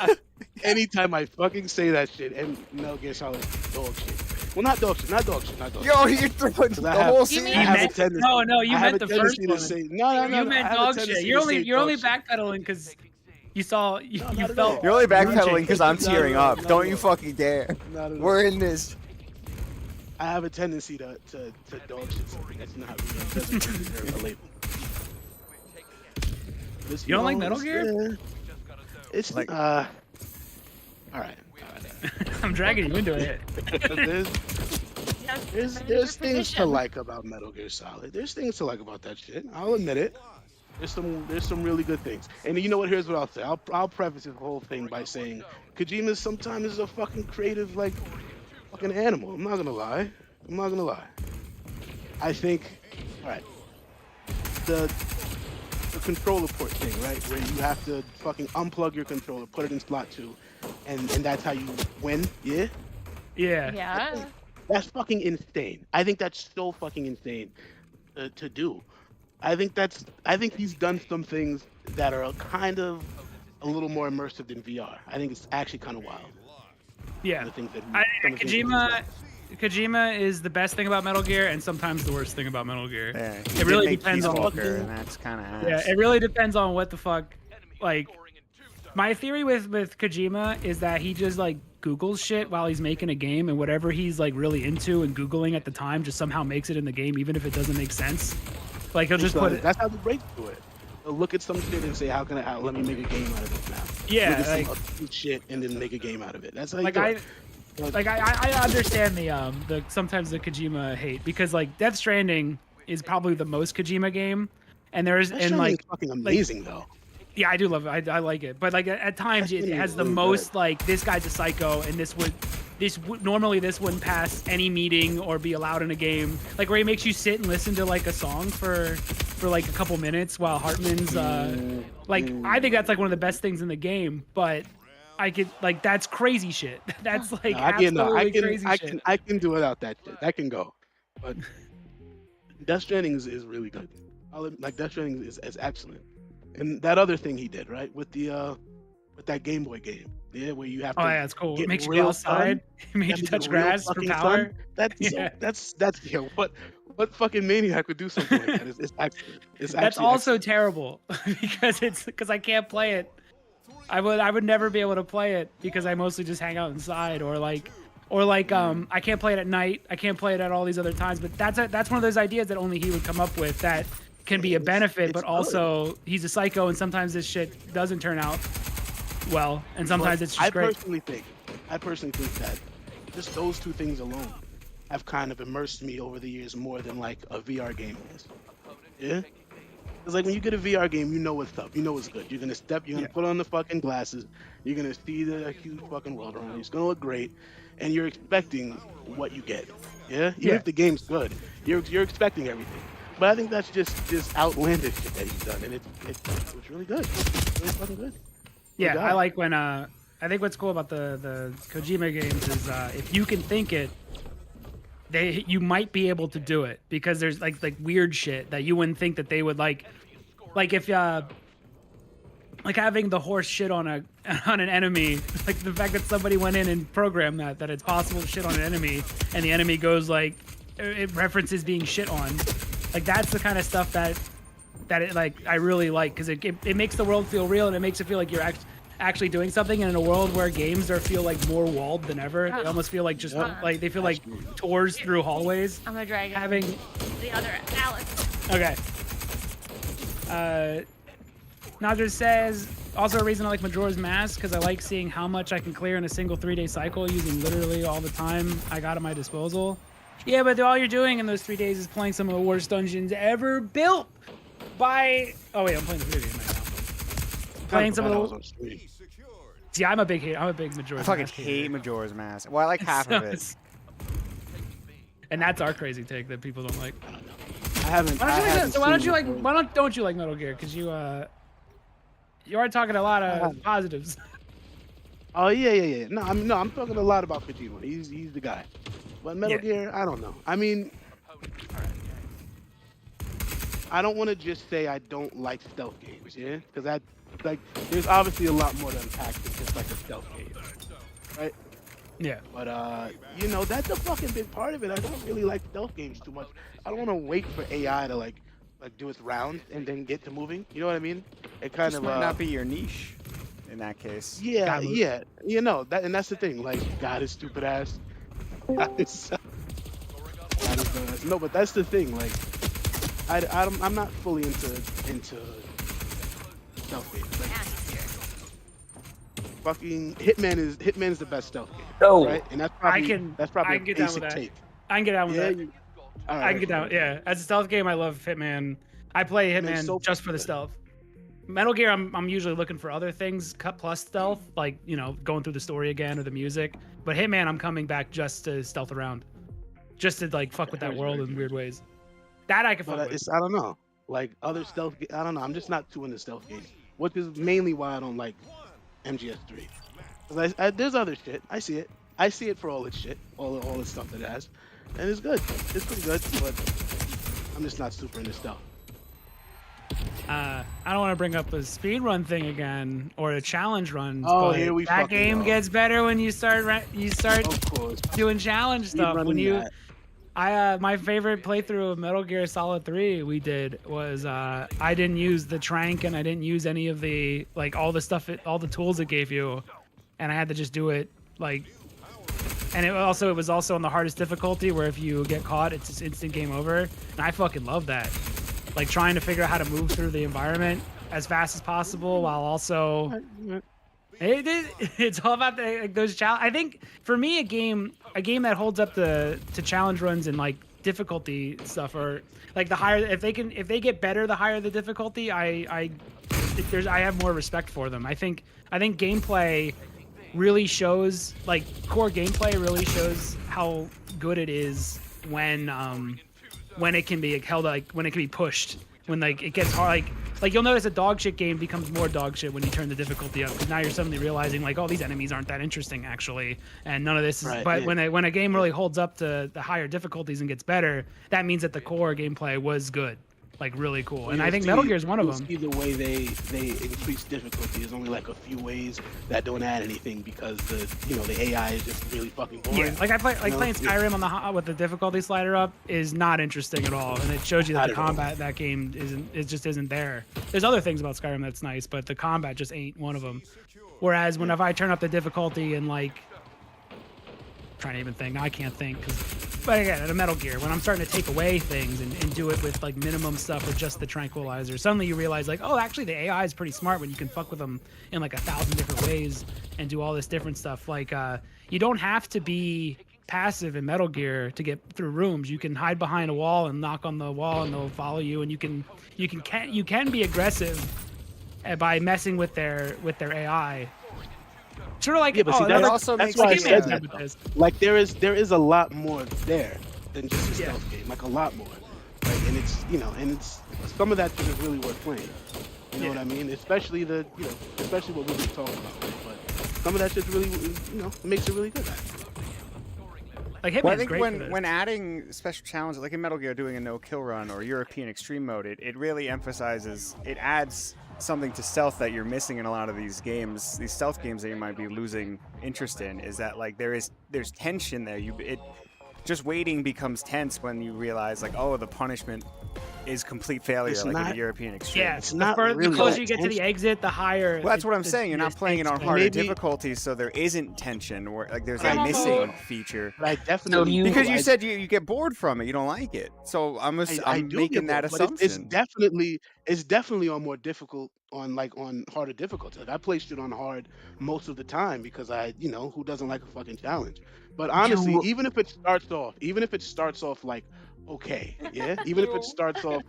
Anytime I fucking say that shit, and Metal Gear Solid dog shit. Well, not dog shit. Yo, you're throwing the I have- whole You scene. mean- I have a meant- tendency. no, you I have meant a the first tendency one. to say no. You meant I have a dog tendency shit. to You're only say you're only dog shit. backpedaling because you saw you, No, you not at felt. all. You're only backpedaling Raging. because I'm Not tearing at all, up. not Don't at you all. fucking dare. Not at all. We're in this. I have a tendency to dog shit something that's not really doesn't deserve a label. This, You don't like know, Metal it's- Gear? It's Like- all right. I'm dragging you into it. There's things to like about Metal Gear Solid. There's things to like about that shit. I'll admit it. There's some really good things. And you know what? Here's what I'll say. I'll preface this whole thing by saying Kojima sometimes is a fucking creative like fucking animal. I'm not gonna lie. I think, all right, the controller port thing, right, where you have to fucking unplug your controller, put it in slot 2, and that's how you win. Yeah. Yeah. Yeah. That's fucking insane. I think that's so fucking insane to do. I think he's done some things that are kind of a little more immersive than VR. I think it's actually kind of wild. Yeah. The things that Kojima is the best thing about Metal Gear and sometimes the worst thing about Metal Gear. Yeah, It really depends on what. Walker, and that's kind of Yeah, it really depends on what the fuck. Like, my theory with Kojima is that he just like Googles shit while he's making a game, and whatever he's like really into and Googling at the time just somehow makes it in the game, even if it doesn't make sense. Like he'll just put it. That's how the breaks do it. They'll look at some shit and say, "How can let me make a game out of this now?" Yeah, Look at like- some obscure shit and then make a game out of it. That's how you Like do I, it. I understand the sometimes the Kojima hate because like Death Stranding is probably the most Kojima game, and there's That and shit like is fucking amazing though. yeah I do love it, I like it, but like at times it That has is the really most good. like this guy's a psycho and normally this wouldn't pass any meeting or be allowed in a game, like where he makes you sit and listen to like a song for like a couple minutes while Hartman's like I think that's like one of the best things in the game, but I could like that's crazy shit. That's like absolutely crazy shit. I can do without that shit. That can go. But Death Stranding is really good. Like Death Stranding is excellent. And that other thing he did, right, with that Game Boy game, yeah, where you have to. Oh yeah, it's cool. It get makes you real go outside. It You made have you to get touch real grass for fucking power. fun. That's Yeah. that's what fucking maniac would do something like that? It's excellent. It's That's actually also excellent. terrible because I can't play it. I would never be able to play it because I mostly just hang out inside or I can't play it at night. I can't play it at all these other times. But that's one of those ideas that only he would come up with that can be a benefit, but it's also he's a psycho and sometimes this shit doesn't turn out well, and sometimes it's just I great. personally think that just those two things alone have kind of immersed me over the years more than like a VR game has. Yeah. It's like when you get a VR game, you know what's up. You know what's good. You're gonna put on the fucking glasses. You're gonna see the huge fucking world around you. It's gonna look great, and you're expecting what you get. Yeah. Even if the game's good, you're expecting everything. But I think that's just outlandish shit that he's done, and it's really good. It's really fucking good. Yeah, God. I like when I think what's cool about the Kojima games is if you can think it, you might be able to do it because there's like weird shit that you wouldn't think that they would like if like having the horse shit on an enemy, like the fact that somebody went in and programmed that it's possible to shit on an enemy and the enemy goes like it references being shit on, like that's the kind of stuff that it like I really like because it makes the world feel real and it makes it feel like you're actually doing something. And in a world where games feel like more walled than ever, they almost feel like just like they feel like tours through hallways. I'm a dragon. Having The other Alex. okay. Nadra says also a reason I like Majora's Mask because I like seeing how much I can clear in a single 3-day cycle using literally all the time I got at my disposal. Yeah, but all you're doing in those 3 days is playing some of the worst dungeons ever built by. Oh wait, I'm playing the video game right now. Playing some of the. See, I'm a big I Majora's fucking Mask hate hater. Majora's Mask. Well, I like half of it. And that's our crazy take that people don't like. I haven't. Why don't you like Metal Gear? Because you are talking a lot of positives. Oh yeah. No, I'm talking a lot about Kojima. He's the guy. But Metal Yeah. Gear, I don't know. I mean, I don't want to just say I don't like stealth games, yeah? Because there's obviously a lot more to unpack than just like a stealth game, right? Yeah. But that's a fucking big part of it. I don't really like stealth games too much. I don't want to wait for AI to like do its round and then get to moving. You know what I mean? It kind This of might not be your niche in that case. yeah. You know that, and that's the thing. Like, God is stupid ass. God is dumbass. No, but that's the thing. Like, I'm not fully into stealth games. Like, fucking Hitman's the best stealth game, No. right? And that's I probably can a get down with basic that. take. I can get down with Yeah, that. all I right, can get down. Yeah, as a stealth game, I love Hitman. I play Hitman's Hitman so just for the good. stealth. Metal Gear, I'm usually looking for other things plus stealth, like going through the story again or the music. But Hitman, I'm coming back just to stealth around, just to like fuck with that world in weird ways. That I can fuck But with. I don't know. Like other stealth, I don't know. I'm just not too into stealth games, which is mainly why I don't like MGS3. 'Cause there's other shit. I see it. I see it for all its shit, all the stuff that it has, and it's good. It's pretty good, but I'm just not super into stealth. I don't want to bring up a speed run thing again or a challenge run. Oh, but here we that fucking game go. gets better when you start Of course. doing challenge stuff. When Speedrunning you that. my favorite playthrough of Metal Gear Solid 3 we did was I didn't use the trank and I didn't use any of the all the stuff all the tools it gave you, and I had to just do it and it was also on the hardest difficulty where if you get caught it's just instant game over, and I fucking love that. Like trying to figure out how to move through the environment as fast as possible while also it's all about those challenge. I think for me a game that holds up to challenge runs and difficulty stuff, or the higher if they get better the higher the difficulty, I have more respect for them. I think gameplay really shows core gameplay really shows how good it is when it can be held, when it can be pushed, when it gets hard, you'll notice a dog shit game becomes more dog shit when you turn the difficulty up, because now you're suddenly realizing oh, these enemies aren't that interesting actually, and none of this is but yeah. when a game really holds up to the higher difficulties and gets better, that means that the core gameplay was good, really cool. Well, and I think Metal Gear is one of them. See the way they increase difficulty is only a few ways that don't add anything, because the AI is just really fucking boring. Yeah, I play playing Skyrim on with the difficulty slider up is not interesting at all, and it shows you that the combat that game isn't there. There's other things about Skyrim that's nice, but the combat just ain't one of them. Whereas whenever I turn up the difficulty and trying to even think, I can't think, but again, at a Metal Gear, when I'm starting to take away things and do it with minimum stuff with just the tranquilizer, suddenly you realize oh, actually the AI is pretty smart when you can fuck with them in 1,000 different ways and do all this different stuff. You don't have to be passive in Metal Gear to get through rooms. You can hide behind a wall and knock on the wall and they'll follow you, and you can be aggressive by messing with their AI. Sort of yeah, but see, that's why I said that. There is a lot more there than just a stealth game, a lot more. And it's some of that shit is really worth playing. You know what I mean? Especially especially what we've been talking about. But some of that shit's really, makes it really good. Well, I think when adding special challenges, like in Metal Gear doing a no-kill run or European Extreme Mode, it really emphasizes, it adds something to stealth that you're missing in a lot of these games, these stealth games that you might be losing interest in, is that there's tension there. Just waiting becomes tense when you realize oh, the punishment is complete failure, in the European Extreme. Yeah, it's not the really closer you get to the exit, the higher. Well, that's what I'm saying. You're not playing it on harder difficulties, so there isn't tension, or there's a missing feature. But I definitely because you said you get bored from it, you don't like it. So I'm making that assumption. It's definitely on more difficult, on harder difficulty. I play shit on hard most of the time because who doesn't like a fucking challenge? But honestly, even if it starts off okay, yeah, even if it starts off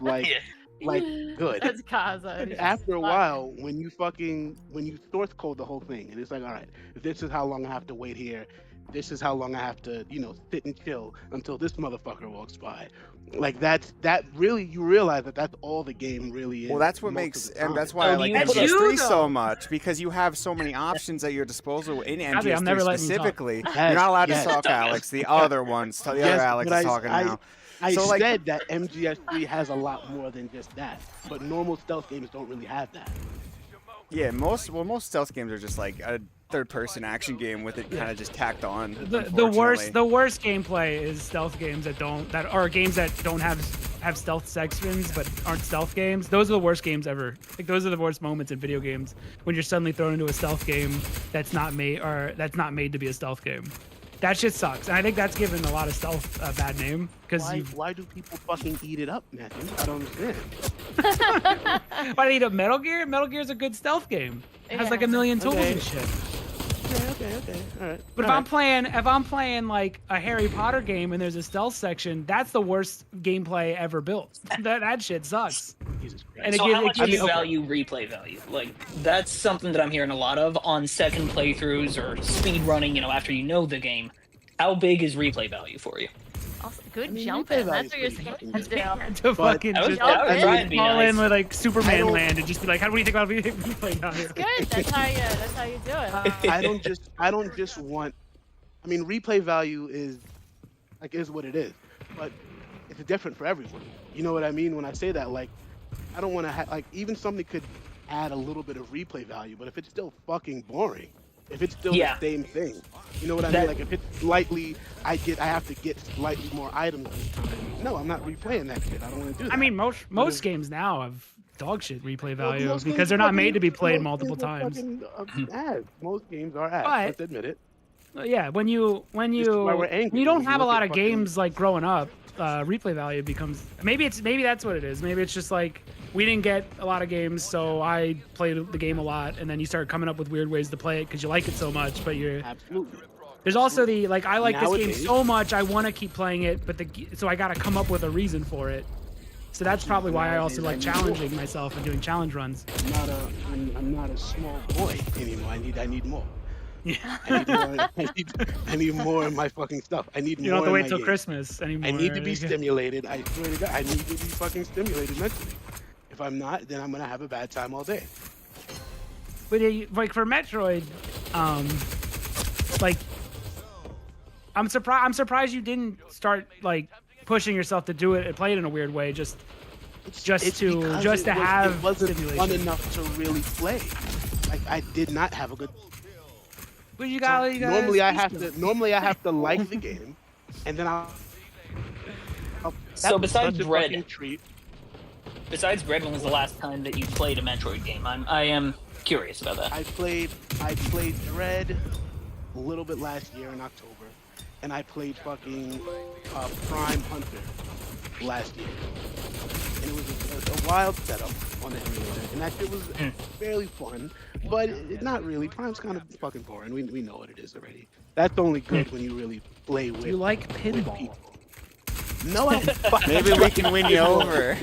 like good. That's Kaza. After a while, when you source code the whole thing, and it's like, all right, this is how long I have to wait here. This is how long I have to, sit and chill until this motherfucker walks by. Like that really, you realize that that's all the game really is. Well, that's what most of makes, the and time. that's why I Oh, like you put MGS3 a- so much, because you have so many options at your disposal in I'm MGS3 never letting you talk. specifically. Yes, You're not allowed yes. to talk, Alex. The other ones, the other Yes, Alex but is talking now. I So, like- said that MGS3 has a lot more than just that, but normal stealth games don't really have that. Yeah, most stealth games are just like a third-person action game with it kind of just tacked on. The worst gameplay is stealth games that are games that don't have stealth sections but aren't stealth games. Those are the worst games ever. Like those are the worst moments in video games when you're suddenly thrown into a stealth game that's not made to be a stealth game. That shit sucks. And I think that's given a lot of stealth a bad name because Why do people fucking eat it up, Matthew? I don't understand. why do you eat up Metal Gear? Metal Gear's a good stealth game. It has like a million tools Okay. and shit. Okay, all right. But if I'm playing like a Harry Potter game and there's a stealth section, that's the worst gameplay ever built. That shit sucks. Jesus Christ. And So it how much do gives you value replay value? Like that's something that I'm hearing a lot of on second playthroughs or speed running. After you know the game, how big is replay value for you? Also, good I mean, jumping. replay That's what you're value's pretty supposed to fucking do. to fucking I was, just I was I trying mean, to be fall in nice. with like Superman don't- land and just be like, how do you think about replay value? Good. That's how you do it. I don't just want. I mean, replay value is what it is, but it's different for everyone. You know what I mean when I say that? Like, I don't want to have even something could add a little bit of replay value, but if it's still fucking boring, if it's still Yeah. the same thing, you know what I That- mean? Like if it's slightly, I have to get slightly more items this time. No, I'm not replaying that shit. I don't want to do that. I mean, most games now have dog shit replay Well, value most because games they're not fucking- made to be played most multiple games are times. fucking, ads. Most games are ads. But- Let's admit it. Yeah, when you why we're angry, you don't when you have a look lot at of fucking- games like growing up, replay value becomes maybe that's what it is. Maybe it's just like we didn't get a lot of games, so I played the game a lot, and then you start coming up with weird ways to play it because you like it so much. But Absolutely. there's also the like I like this game Nowadays- so much I want to keep playing it, but so I got to come up with a reason for it. So that's probably why I also like challenging myself and doing challenge runs. I'm not a small boy anymore. I need more. Yeah. I need more in my fucking stuff. I need You more don't have to in wait my till game. Christmas anymore. I need to be Like, stimulated. I swear to God, I need to be fucking stimulated mentally. If I'm not, then I'm gonna have a bad time all day. But like for Metroid, like I'm surprised you didn't start like pushing yourself to do it and play it in a weird way. Just It's to because have it wasn't fun stimulation. enough to really play. Like I did not have a good. But you got Normally I have to like the game, and then I'll So besides such a Dread, fucking treat. Besides Dread, when was the last time that you played a Metroid game? I am curious about that. I played Dread a little bit last year in October, and I played fucking Prime Hunter last year. And it was a wild setup on the emulator, and that shit was fairly fun, but not really. Prime's kind of fucking boring. We know what it is already. That's only good when you really play with. You like with pinball? people. No, I don't. Maybe we can win you over.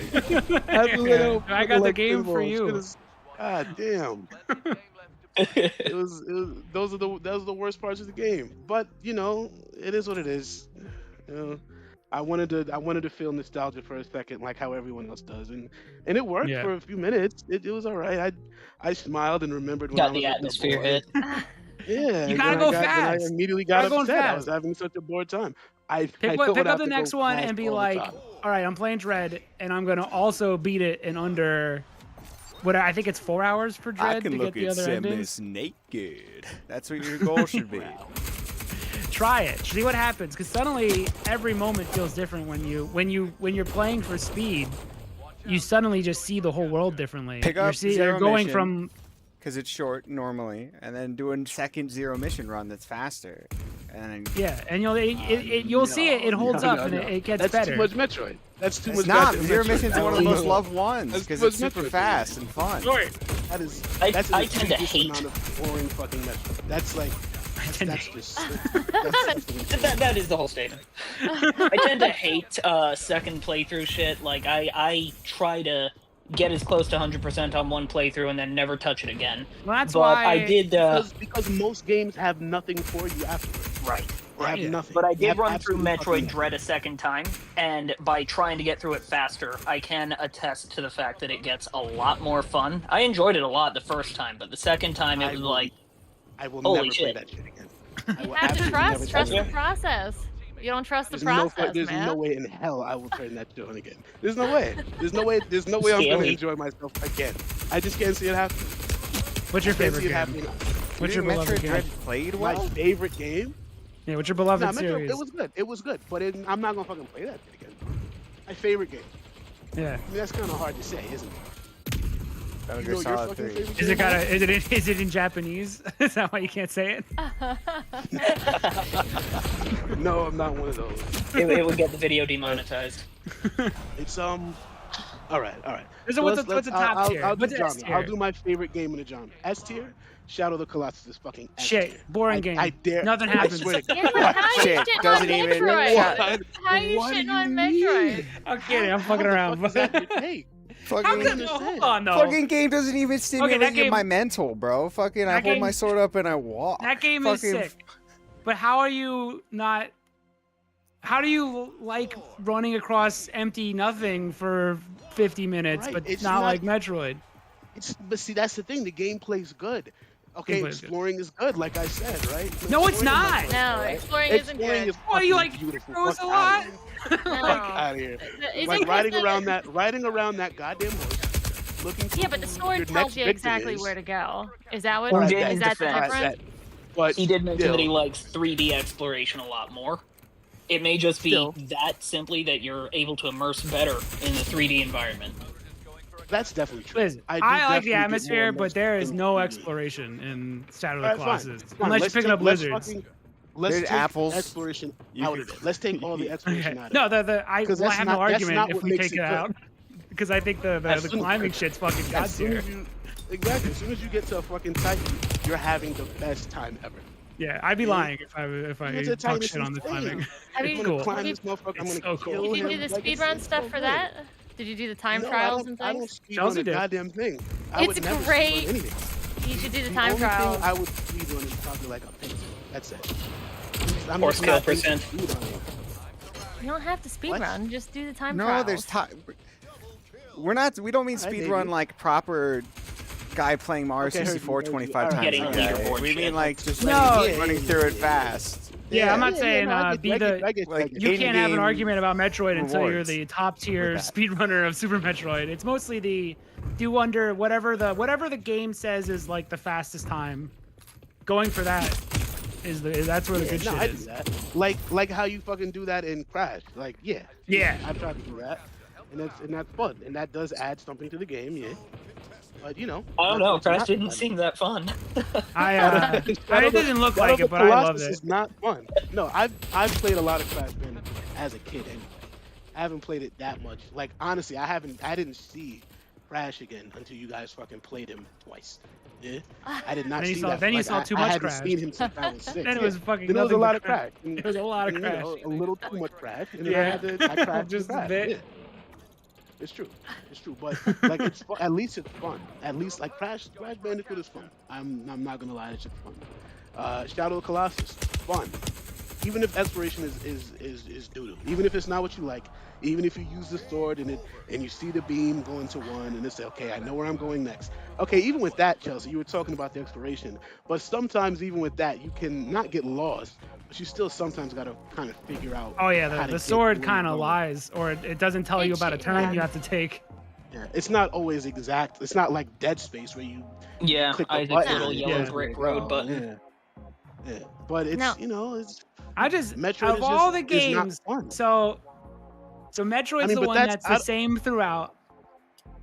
I got the game for you. God damn. It was those are the worst parts of the game. But it is what it is. I wanted to feel nostalgia for a second, like how everyone else does, and it worked Yeah. for a few minutes. It was all right. I smiled and remembered when I Got was the a atmosphere boy. hit. Yeah, You gotta then go then I fast. immediately got Gotta go upset. I fast. was having such a bored time. I Pick don't up have the to next go one fast and be all the like, time. all right, I'm playing Dread, and I'm gonna also beat it in under. What I think it's 4 hours for I Dread can to get look the at other endings. Samus naked. That's what your goal should be. Try it. See what happens. Because suddenly every moment feels different when you're playing for speed. You suddenly just see the whole world differently. Pick You're up Zero you're going Mission. from Because it's short normally, and then do a second zero mission run that's faster, and then yeah, and you'll see it. It holds No, up no, and no. it gets That's better. too much Metroid. That's too it's much. not. goddamn Zero Metroid. Mission's one of the most loved ones That's because too it's much super Metroid. fast and fun. That is. I That's tend an to egregious hate- amount of boring fucking Metroid. That's like. tend to That's just. That is the whole statement. I tend to hate second playthrough shit. Like I try to get as close to 100% on one playthrough and then never touch it again. Well, that's But why I did. Because most games have nothing for you afterwards. Right. They have Yeah. nothing. But I They did have run through absolutely Metroid nothing. Dread a second time, and by trying to get through it faster, I can attest to the fact that it gets a lot more fun. I enjoyed it a lot the first time, but the second time it was like, I will holy never play shit. that shit again. I You will have to absolutely never trust touch the it. process. You don't trust the There's no, process, there's man. no way in hell I will turn that shit on again. There's no way. There's no way. There's no way I'm gonna Scary. enjoy myself again. I just can't see it happening. what's your I can't favorite see it game? happening. What's your Metroid beloved game? Dread played My well? favorite game? Yeah, what's your beloved Nah, Metro, series? it was good. It was good, but I'm not gonna fucking play that shit again. My favorite game. Yeah. I mean, that's kind of hard to say, isn't it? Metal You Gear know your Solid fucking 3. favorite Is it game? got a? Is it in Japanese? Is that why you can't say it? No, I'm not one of those. it would get the video demonetized. It's All right. So what's the Let's- top tier? I'll do What's the genre. S tier? I'll do my favorite game in the genre. S tier. Shadow of the Colossus is fucking S Shit, tier. boring I game. dare. Nothing I happens. swear to Yeah, but how you Shit, shitting doesn't on even- Metroid? What? How you What do shitting on you Metroid? mean? I'm kidding. I'm How fucking the around. fuck is that your take? How Fucking, can, hold on, though. fucking game doesn't even stimulate game- my mental, bro. Fucking, I that hold my game- sword up and I walk. That game is Fucking- sick. But how are you not? How do you like running across empty nothing for 50 minutes, Right, but it's not not- like Metroid? But see, that's the thing. The gameplay's good. Okay, Gameplay's good. exploring is good, like I said, right? No, it's Exploring is not. good, No, right? exploring isn't Exploring good. is Oh, you fucking like beautiful. throws Fuck a outta lot? here. No. Fuck out of here. Isn't Like it riding the- around that goddamn horse, looking. Yeah, but the for sword your tells next you victim exactly is. where to go. Is that what? Well, Is Jaden's that the defense. difference? But He did mention that he still, likes 3D exploration a lot more. It may just be Still. that simply that you're able to immerse better in the 3D environment. That's definitely true. Listen, do I like the definitely get atmosphere, more but there is immersed no in 3D. exploration in Shadow of All the right, fine. Colossus. Fine. Unless you're Let's picking take- up let's lizards. fucking- Let's There's take apples. exploration You out could- of it. Let's take all the exploration Okay. out of No, it. I 'Cause well, I that's have not- no that's argument not if what we makes take it it out. Because I think the As soon- climbing shit's fucking god As soon tier. as you, exactly. As soon as you get to a fucking Titan, you're having the best time ever. Yeah, I'd be Yeah. lying if I It's a talk Titan, shit on the insane. climbing. Have I'm you, gonna Cool. climb have you, this motherfucker. I'm It's gonna so cool. kill did you him. do the Like, speedrun it's stuff so for good. that? Did you do the time No, trials and I don't things? speedrun Chelsea a did. goddamn thing. I It's would never great. speedrun anything. You should do the The time only trials. thing I would speedrun is probably like a painting. That's it. I'm Or just skill not into percent. speedrunning. You don't have to speedrun. Just do the time No, trials. there's time. We don't mean Alright, speedrun maybe. like proper guy playing Mario Okay, heard you, 64 heard you. 25 Alright, times Getting a alright. day. leaderboard We mean shit. like just No, running through it fast. Yeah, I'm not saying no, I be get- the. I get- like, You can't have an in-game argument about Metroid until you're rewards the top tier with that. speedrunner of Super Metroid. It's mostly the do under whatever the game says is like the fastest time. Going for that that's where the good no, shit I do is. that. Like how you fucking do that in Crash. Like, yeah. Yeah. I've tried to do that. And that's fun. And that does add something to the game, yeah. But you know. I don't know, it's Crash not didn't fun. seem that fun. It doesn't look like it, but I loved it. It's not fun. No, I've played a lot of Crash Bandicoot as a kid, and I haven't played it that much. Like honestly, I didn't see Crash again until you guys fucking played him twice. Yeah, I did not Then you see saw- that. then you Like, saw too I much hadn't Crash. seen him since I was 6. Then it was fucking Then it was a nothing lot but of Crash. It was a lot of And, Crash. a little too much Crash. And then Yeah. I crashed Just a Crash. bit. Yeah. It's true. It's true. But like it's fun. At least it's fun. At least like Crash Bandicoot is fun. I'm not gonna lie, it's just fun. Shadow of the Colossus, fun. Even if exploration is doo-doo. Even if it's not what you like. Even if you use the sword and you see the beam going to one and it's okay, I know where I'm going next. Okay, even with that, Chelsea, you were talking about the exploration, but sometimes even with that, you can not get lost, but you still sometimes gotta kind of figure out. Oh yeah, how to the get sword where kind you're of going. lies, or it doesn't tell you about a turn you have to take. Yeah, it's not always exact. It's not like Dead Space where you Yeah, click a Isaac's button little and yellow it's brick where you road go. button. Yeah, but it's No. it's I just Metroid of is all just- the is not games, fun. so Metroid's I mean, the but one that's- that's the I- same throughout.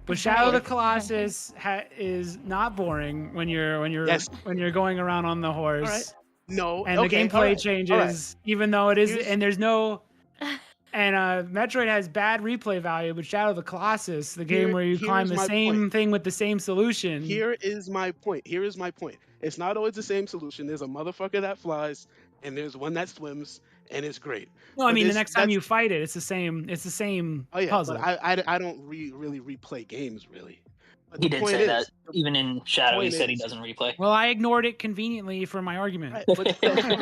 But Shadow of the Colossus is not boring when you're Yes. when you're going around on the horse. Alright. No, And okay, the gameplay alright, changes, alright. even though it is, Here's- and there's no, and Metroid has bad replay value, but Shadow of the Colossus, the game Here- where you climb here's the my same point. thing with the same solution. Here is my point. It's not always the same solution. There's a motherfucker that flies, and there's one that swims, and it's great. No, I But mean the this- next time that's- you fight it, it's the same. It's the same Oh yeah, puzzle. but I don't really replay games really. But He the did point say is, that. Even in Shadow, he point said he is- doesn't replay. Well, I ignored it conveniently for my argument. Right, but still, even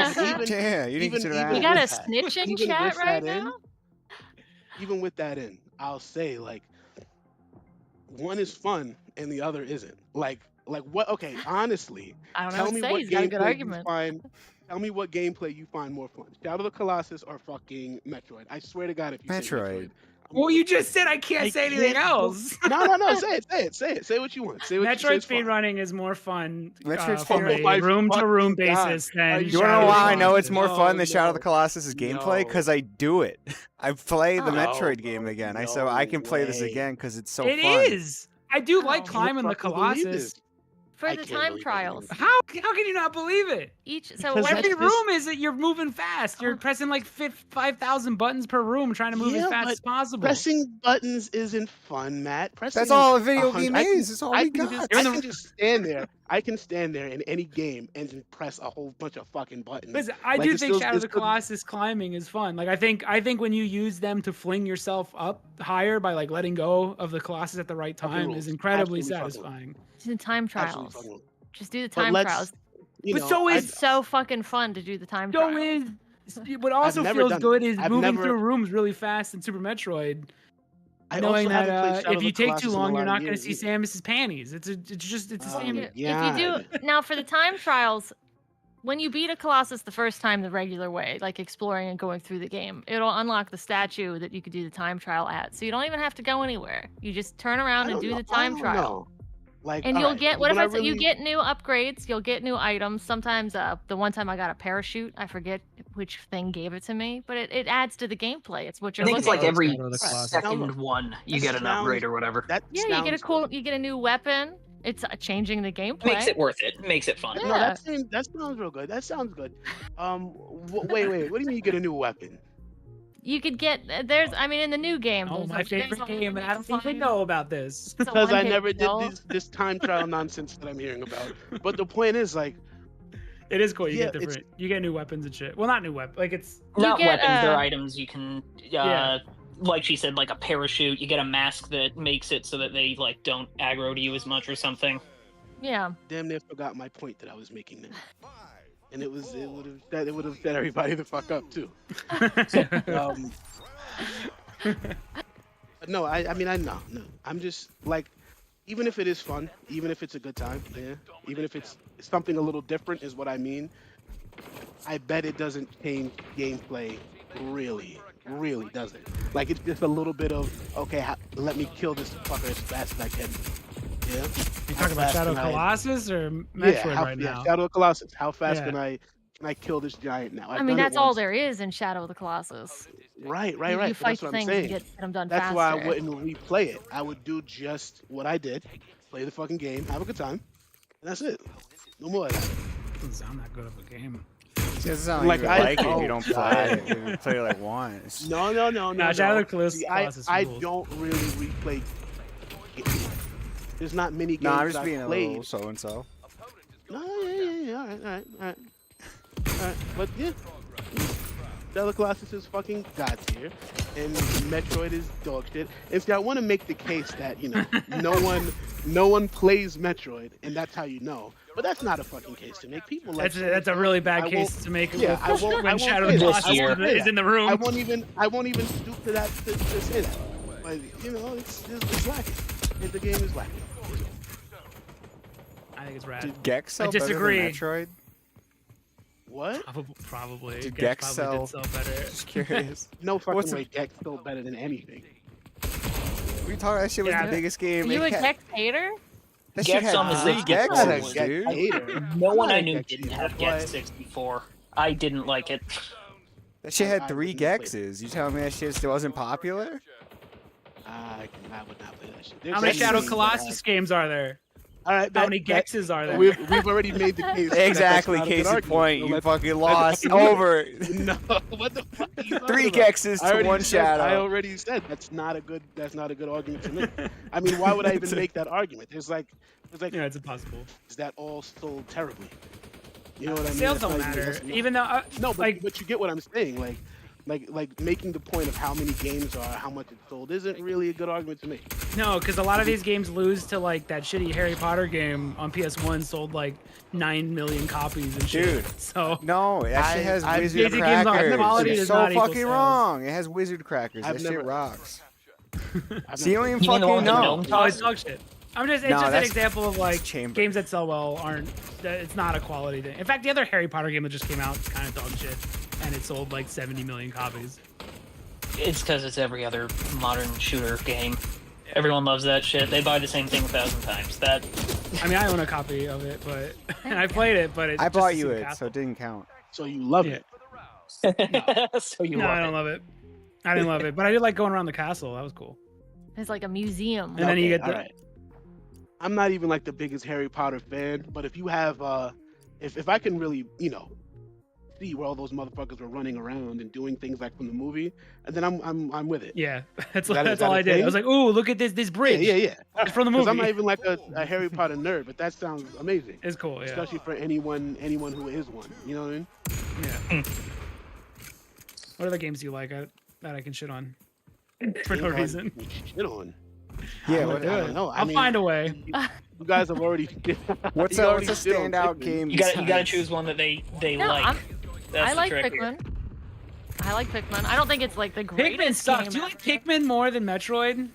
Yeah, you didn't even- consider even that. You got a with that- snitch in even chat with right that in, now? even with that in, I'll say like one is fun and the other isn't. Like what? Okay, honestly, I don't know tell what me to say. what He's got a good gameplay you argument. find. Tell me what gameplay you find more fun, Shadow of the Colossus or fucking Metroid. I swear to God, if you say Metroid. Metroid. Well, you just said I can't I say anything can't- else. No, say it. Say what you want. Say what you say Metroid is fun. speedrunning is more fun Metroid from speedrunning- a Oh my room-to-room fucking God. basis Are than you You Shadow want to know of the why I know it's Colossus. more fun than No, Shadow of the Colossus' gameplay? no. Because I do it. I play the Oh. Metroid No, game bro, again. no So I can play this way. again because it's so It fun. is. I do like Oh. climbing the fucking believe Colossus. this. For I the can't time believe it, trials. man. How can you not believe it? So Because what Every that's room is that you're moving fast. You're Oh. pressing like 5,000 buttons per room, trying to move Yeah, as fast but as possible. Pressing buttons isn't fun, Matt. Pressing That's all a video 100 game I can- is. That's all I we can got. just- You're I in the- can just stand there. I can stand there in any game and just press a whole bunch of fucking buttons. Listen, I Like, do it's think still- Shadow of it's the still- Colossus climbing is fun. Like I think when you use them to fling yourself up higher by like letting go of the Colossus at the right Fucking time rules. is incredibly Absolutely fucking satisfying. the time Absolutely trials. fucking rules. Just do the But time let's- trials. You But know, so I- is- It's so fucking fun to do the time So trials. what also never feels done it. good is I've moving never- through rooms really fast in Super Metroid, I knowing also haven't played that Shadow if of you the take Colossus too in a long, lot you're of not going to years see either. Samus's panties. It's just the Oh, same. yeah. If you do now for the time trials, when you beat a Colossus the first time the regular way, like exploring and going through the game, it'll unlock the statue that you could do the time trial at. So you don't even have to go anywhere. You just turn around and do the time trial. Like, And all you'll right, get what if when I say you really- get new upgrades, you'll get new items. Sometimes the one time I got a parachute, I forget which thing gave it to me, but it adds to the gameplay. It's what I you're think it's looking like for. every Shadow of the Colossus. second one you That get an upgrade sounds- or whatever. That Yeah, you get a sounds- you get a new weapon. It's changing the gameplay. Makes it worth it. Makes it fun. Yeah. No, that sounds real good. That sounds good. Wait. What do you mean you get a new weapon? You could get I mean in the new game. Oh, there's my a- there's favorite a game, and I don't think they fine- know about this. it's a Because I one-hit never did kill. this time trial nonsense that I'm hearing about. But the point is, like, It is cool. You Yeah, get it's- different. You get new weapons and shit. Well, not new weapons. Like it's You Not get, weapons, they're items you can Yeah. like she said, like a parachute. You get a mask that makes it so that they like don't aggro to you as much or something. Yeah. damn near forgot my point that I was making there. And it would have set everybody the fuck up too. But no, I mean no. I'm just like, even if it is fun, even if it's a good time, yeah, even if it's something a little different is what I mean. I bet it doesn't change gameplay, really doesn't. Like it's just a little bit of okay, let me kill this fucker as fast as I can. Yeah. you How talking about fast Shadow of can I- Colossus or Metroid right now? Shadow of Colossus. How fast Yeah. can I kill this giant now? I I've mean done it that's all once. there is in Shadow of the Colossus. Right. You But fight that's what I'm things saying. and get them done That's faster. why I wouldn't replay it. I would do just what I did, play the fucking game, have a good time, and that's it. No more of that. Doesn't sound that good of a game. It doesn't sound Like, like I- you like it if oh, you don't play God. it. You play it like once. No. Nah, Shadow of the Colossus- See, Colossus I rules. don't really replay games. There's not many games No, I'm just I've being a played. little so and so. No, yeah. All right. But yeah, Shadow of the Colossus is fucking god tier, and Metroid is dog shit. And see, I want to make the case that no one plays Metroid, and that's how you know. But that's not a fucking case to make. People like That's a really bad I case won't- to make yeah, I won't- I when won't Shadow say of the that. Colossus I won't say is that. in the room. I won't even stoop to that to say that. But it's lacking. The game is lacking. I think it's rad. Did Gex sell I disagree. better than Metroid? What? Probably. Did Gex Gex probably sell- did sell better. Just curious. No fucking What's way. Gex still better than anything. We talking that shit was Yeah. the biggest game. Are you It a had- Gex hater? That shit Gex had on the 3 64 I'm not a was- Gexes, Gex dude. hater. No I'm one not I a knew Gex didn't hater, have but- Gex 64. I didn't like it. That shit I had 3 wouldn't play it. Gexes. You telling me that shit still wasn't popular? I would not play that shit. There's How many definitely Shadow of games that Colossus games are there? have- All right, How many that- Gexes are there? We've already made the case. that that's Exactly, not a good case in argument, point. so You let's- fucking lost fucking win. over No, what the fuck? Are you talking 3 about? Gexes I to already 1 said- I Shadow. already said that's not a good argument to make. I mean, why would I even make that argument? There's like It's like, Yeah, it's impossible. is that all sold terribly? You know what I mean? Sales That's don't not even- matter, that's not- even though No, but, like but you get what I'm saying. Like making the point of how many games are, how much it's sold, isn't really a good argument to make. no, because a lot of these games lose to like that shitty Harry Potter game on PS1 sold like 9 million copies and shit. Dude. So No, it actually has I've- wizard Basic games on crackers. quality It's does so not equal fucking sales. wrong. It has wizard crackers. I've That shit never- rocks. I've So you don't never- even You mean the fucking one with the know. gnome oh, it's toss? dog shit. It's No, just an that's example of like chamber. games that sell well aren't. It's not a quality thing. In fact, the other Harry Potter game that just came out is kind of dog shit, and it sold like 70 million copies. It's because it's every other modern shooter game. Everyone loves that shit. They buy the same thing 1,000 times. That I mean, I own a copy of it, but and I played it, but it. I just bought the you same it, castle. so it didn't count. So you love Yeah. it. so you No, love I it. don't love it. I didn't love it, but I did like going around the castle. That was cool. It's like a museum. And then you Okay, get the. alright. I'm not even like the biggest Harry Potter fan, but if you have, if I can really, see where all those motherfuckers were running around and doing things like from the movie, and then I'm with it. Yeah, that's Is that that's a all I did. I thing? was like, ooh, look at this bridge. Yeah. It's from the Because movie. I'm not even like a Harry Potter nerd, but that sounds amazing, It's cool, yeah. especially for anyone who is one. You know what I mean? Yeah. What other games do you like that I can shit on for no Ain't hard reason? to shit on. Yeah, I what, don't know. I'll find a way. You guys have already. what's you a already what's a shit on standout Pikmin. game? You gotta besides- choose one that they No, like. That's I the like trick here. Pikmin. I like Pikmin. I don't think it's like the Pikmin greatest sucks. game Do you like ever. Pikmin more than Metroid?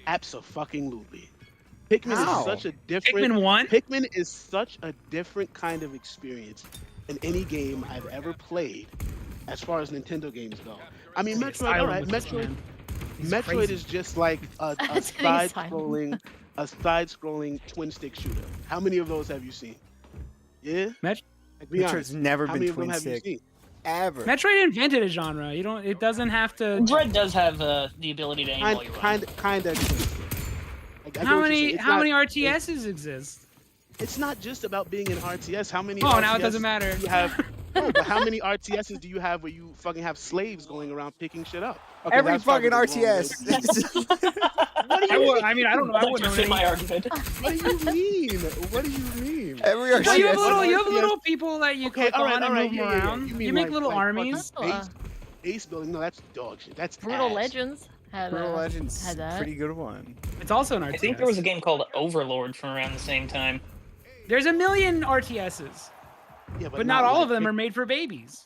Abso-fucking-lutely. Pikmin How? is such a different. Pikmin 1? Pikmin is such a different kind of experience than any game I've ever played, as far as Nintendo games go. I mean, It's Metroid. Island All right, with this Metroid. man. He's Metroid crazy. is just like a That's what he's side-scrolling twin-stick shooter. How many of those have you seen? Yeah. Met- Like, be Metroid's honest. never How been many of them twin have you stick seen? ever. Metroid invented a genre. You don't. It doesn't have to. Dread does have the ability to aim while you run. Kind of. Like, I get How what you're saying. many? It's How not- many RTSs exist? It's not just about being an RTS. How many? Oh, now it RTSs doesn't matter. do You have. No, but how many RTSs do you have where you fucking have slaves going around picking shit up? Okay, Every that's probably fucking the wrong way RTS. I mean, I don't know. I That wouldn't just know fit my any. argument. What do you mean? What do you mean? Every Well, you have RTS. little. You have RTS. little people that you Okay, click all right, on and all right, move yeah, yeah, yeah. around. You You, mean make like- little like armies. fucking base building? No, that's dog shit. That's Brutal ass. Legends had Brutal a, Legends, had that. pretty good one. It's also an RTS. I think there was a game called Overlord from around the same time. There's a million RTSs, Yeah, but not all like of them pick- are made for babies.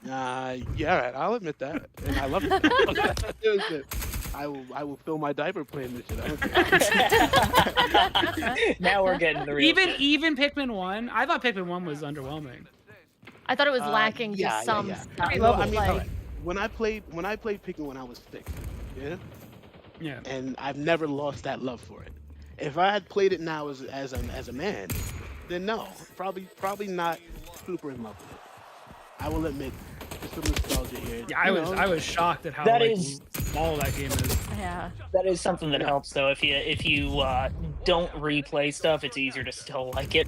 Yeah, all right. I'll admit that, and I love it. I will fill my diaper playing this shit. I don't care. Now we're getting the real shit. Even Pikmin 1. I thought Pikmin 1 was underwhelming. I thought it was lacking yeah, just some yeah. stuff. You know, I mean, like, all right. When I played Pikmin when I was 6, yeah, Yeah. and I've never lost that love for it. If I had played it now as a man, then no, probably not super in love with it. I will admit, there's some nostalgia here. Yeah, You I know, was shocked at how That like, is- small that game is. yeah. That is something that helps though. If you don't replay stuff, it's easier to still like it.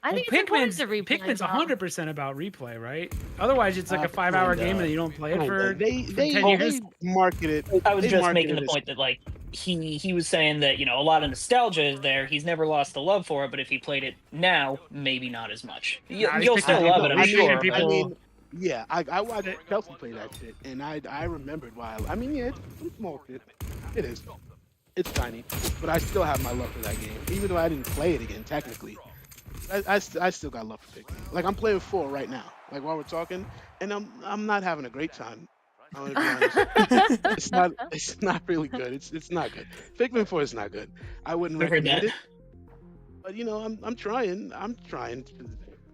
I think it's important to replay. Pikmin's though. 100% about replay, right? Otherwise, it's like a 5-hour kinda. game and you don't play it kinda. for they 10 years. market it. I was they just market making it the as- point that like he was saying that a lot of nostalgia is there. He's never lost the love for it, but if he played it now, maybe not as much. Nah, You'll these still people- love it, I'm these sure. people- I mean, yeah, I watched Chelsea play that shit, and I remembered why. I mean, yeah, it's small shit. It is. It's tiny, but I still have my love for that game, even though I didn't play it again technically. I still got love for Pikmin. Like I'm playing 4 right now, like while we're talking, and I'm not having a great time. I'm gonna be honest. it's not really good. It's not good. Pikmin 4 is not good. I wouldn't I've heard recommend that. it. But I'm trying.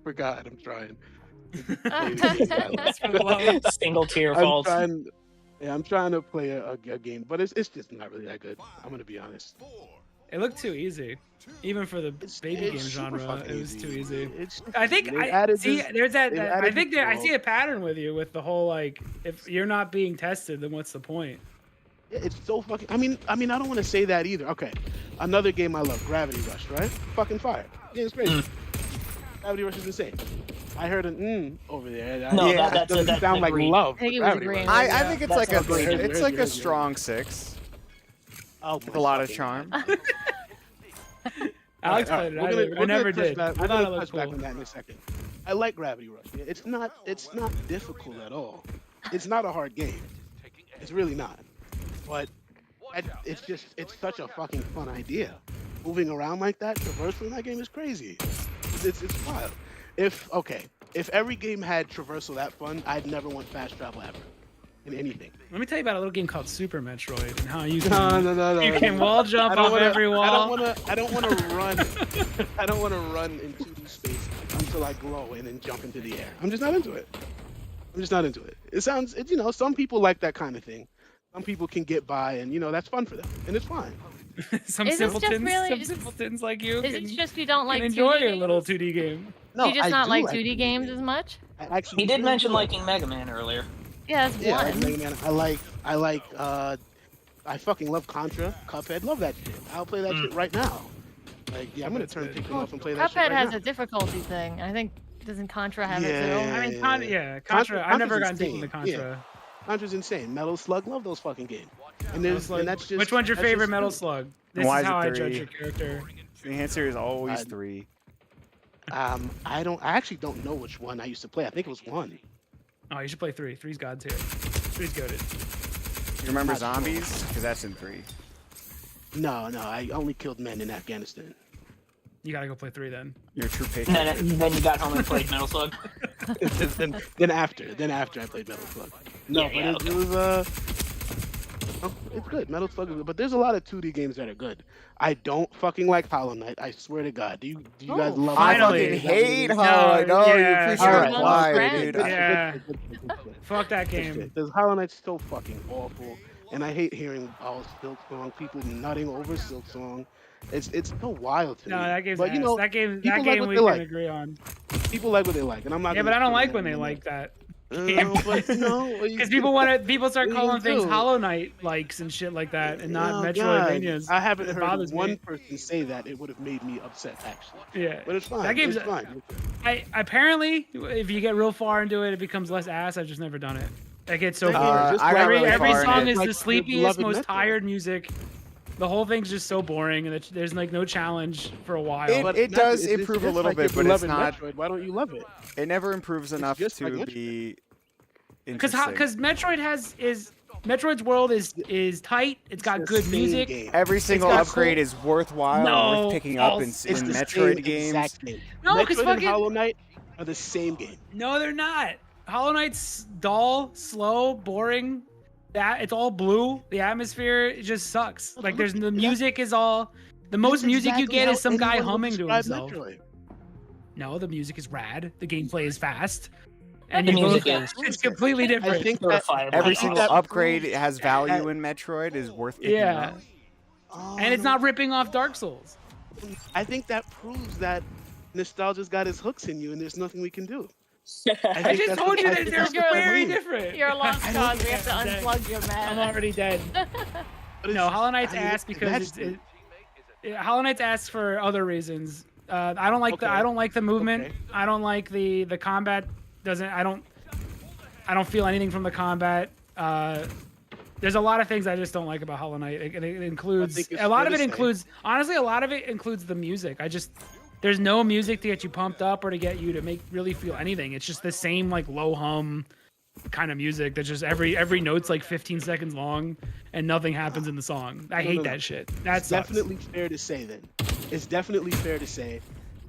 For God, I'm trying. Single tier I'm faults. trying. Yeah, I'm trying to play a game, but it's just not really that good. I'm gonna be honest. It looked too easy, even for the It's baby game super genre. fucking It was too easy. It's, I think they I added see. this- There's that. they've I added think this I wall. see a pattern with you with the whole like, if you're not being tested, then what's the point? It's so fucking. I mean, I don't want to say that either. Okay, another game I love, Gravity Rush, right? Fucking fire. Yeah, it's crazy. Gravity Rush is insane. I heard an over there. No, Yeah. that doesn't that's sound like agreed. love. I think for it was Gravity agreeing. Rush. I think it's That's like a how great it it's is. like Yeah. a strong 6. Oh, With my a lot of fucking charm. God. Alex All played right, it. we're I never touch did. Back, I we're thought gonna it touch looked back cool. on that in a second. I like Gravity Rush. Yeah, it's not difficult at all. It's not a hard game. It's really not. But it's such a fucking fun idea. Moving around like that, traversal in that game is crazy. It's wild. If every game had traversal that fun, I'd never want fast travel ever in anything. Let me tell you about a little game called Super Metroid and how you can No. you can wall jump off every wall. I don't want to run. I don't want to run in 2D space until I glow and then jump into the air. I'm just not into it. It sounds, some people like that kind of thing. Some people can get by, and that's fun for them, and it's fine. some Is this just simpletons, really- some simpletons like you Is can, it just you don't like can enjoy 2D your games? little 2D game. Do you just I not do like 2D 2D games as much? I actually He did really mention do. liking Mega Man earlier. Yeah, that's Yeah, one. Mega Man. I fucking love Contra, Cuphead. Love that shit. I'll play that shit right now. Like, yeah, I'm gonna turn Pikmin off and play that shit Cuphead right has now. a difficulty thing. I think doesn't Contra have it Yeah. too? I mean, Contra. Contra- I've never Contra's gotten deep into insane, Contra. Contra's insane. Metal Slug, love those fucking games. And Metal there's Slug. and that's just Which one's your that's just favorite Metal good. Slug? This Why is is how it I judge 3? your character. The answer is always Uh, 3. I actually don't know which one I used to play. I think it was 1. Oh, you should play 3. 3's god tier. 3's goated. You remember Not sure. Zombies? Because that's in 3. No, I only killed men in Afghanistan. You gotta go play 3 then. You're a true And patriot. then you got home and played Metal Slug. then after I played Metal Slug. No, Yeah, but it was it's good. Metal Slug is good, but there's a lot of 2D games that are good. I don't fucking like Hollow Knight. I swear to God. Do you guys love? I Finally. fucking hate Hollow Knight. Oh, yeah. you Alright. appreciate why, Friends. dude. Yeah. Fuck that Good game. shit. Because Hollow Knight's so fucking awful, and I hate hearing Silk Song, people nutting over Silk Song. It's so wild to No, me. that game's but ass. you know, that game people like what we they can like. agree on. people like what they like, and I'm not. Yeah, gonna but I don't shit like on when they them. like that. But you know, what you Because do- people start What do calling you things do? Hollow Knight likes and shit like that, and not Oh, Metroidvanias. God. I haven't It heard bothers one me. person say that. It would have made me upset, actually. Yeah. But it's fine. That game's- it's fine. Apparently, if you get real far into it, it becomes less ass. I've just never done it. It gets so Same boring. here. Just I got every really every far song into is Like the your sleepiest, beloved most Metro. tired music. The whole thing's just so boring, and there's like no challenge for a while. It- But it Matthew, does it's improve a just little like your bit, but it's beloved not- Metroid. Why don't you love it? It never improves enough just to like Metroid. be Because interesting. Metroid's world is tight. It's got the good same music. game. Every single got upgrade cool- is worthwhile, No, worth picking up in false. It's the Metroid same games. exact game. No, Metroid 'cause and fucking- Hollow Knight are the same game. No, they're not. Hollow Knight's dull, slow, boring. That it's all blue. The atmosphere it just sucks. Like there's the music is all. The most That's music you exactly get how is some guy anyone would humming to describe himself. Metroid. No, the music is rad. The gameplay is fast. And The you music both- is it's completely different. I think that Certifiably Every I think single that upgrade proves has value that- in Metroid is worth picking Yeah. up. And it's not ripping off Dark Souls. I think that proves that nostalgia's got its hooks in you, and there's nothing we can do. I think just that's told what- you I that think they're that's what very I mean. different. You're a lost I don't cause. We have to think that- unplug your I'm man. already dead. But No, it's- Hollow Knight's I mean, ass because that's- Hollow Knight's ass for other reasons. I don't like Okay. I don't like the movement. Okay. I don't like the combat. I don't feel anything from the combat. There's a lot of things I just don't like about Hollow Knight. It includes think it's a lot fair of it to say. includes honestly a lot of it includes the music. There's no music to get you pumped up or to get you to really feel anything. It's just the same like low hum kind of music that just every note's like 15 seconds long and nothing happens in the song. I hate no. that shit. That's definitely fair to say then. It's definitely fair to say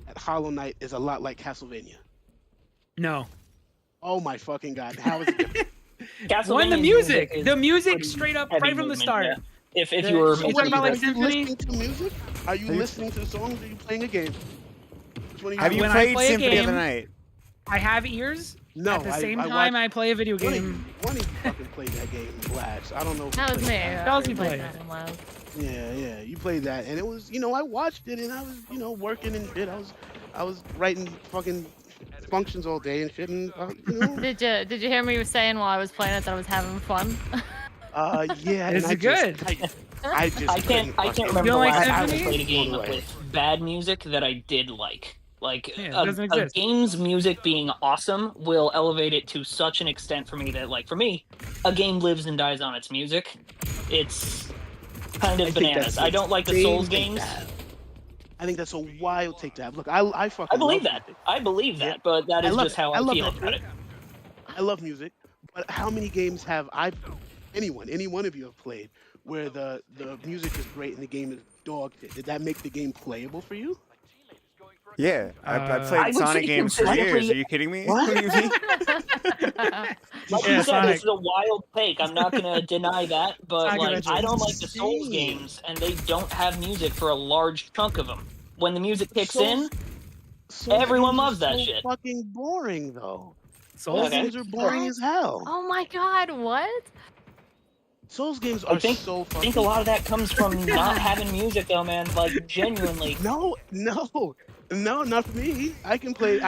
that Hollow Knight is a lot like Castlevania. no. Oh my fucking god! How is it different? One, the Castlevania's music. is The music pretty straight up, heavy right from the movement, start. yeah. If The- you were So making what about, like, Are you Symphony? listening to music? Are you listening to songs? Are you playing a game? Which one are Have you When I played play a Symphony of the game- Night? I have ears. No, At the same I time, watched- I play a video One of you- game. one of you fucking played that game last. I don't know. If That you was me. played that. Chelsea I played. that one last. Yeah, you played that, and it was, I watched it, and I was, working and shit. I was writing fucking functions all day and shit, and Did you hear me saying while I was playing it that I was having fun? yeah. Is and it good? I just I can't fucking- remember You the don't like last time I Symphony? played a game Blown away. with bad music that I did like. Like Yeah, it a doesn't exist. game's music being awesome will elevate it to such an extent for me that, like, for me, a game lives and dies on its music. It's kind I of think bananas. that's I don't like the games Souls like games. that. I think that's a wild take to have. Look, I fucking I believe love that. music. I believe Yeah. that, but that I is love just it. how I I love feel that about shit. it. I love music, but how many games have any one of you have played where the music is great and the game is dog shit? Did that make the game playable for you? Yeah, I Uh, played I would Sonic say games for years. consistently- Are you kidding me? What? What do you mean? Like Yeah, you said, Sonic. this is a wild take. I'm not gonna deny that, but Sonic like Adventure. I don't like the Souls Insane. games, and they don't have music for a large chunk of them. When the music kicks in, Souls everyone games are loves that so shit. fucking boring though. Souls. Souls Okay. games are boring What? as hell. Oh my god, what? Souls games I are think- so I fucking. think a lot of that comes from not having music, though, man. Like genuinely. No, not for me. I can play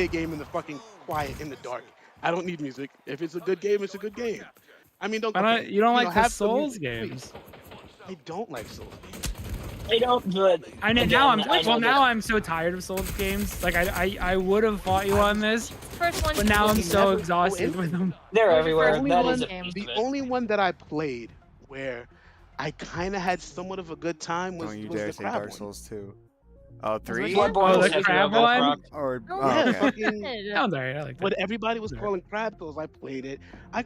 a game in the fucking quiet in the dark. I don't need music. If it's a good game, it's a good game. I mean, don't. Why not, okay, you don't know, like the have some Souls music, games? please. I don't like Souls games. They don't. But I know again, now. I'm I know well. that- Now I'm so tired of Souls games. Like I would have fought you on this, First one. but now I'm Fucking so never go exhausted in. with them. They're Only everywhere. first That one is a game. piece The of it. only one that I played where I kind of had somewhat of a good time was Don't you was dare the say crab Dark one. Souls 2. Oh, 3? one? Bloodborne Oh, is the Sekiro crab Ghost one? Rock. Or No, oh, Yeah, okay. fucking. Sounds alright. I like that. What everybody was Alright. calling crab tools, I played it.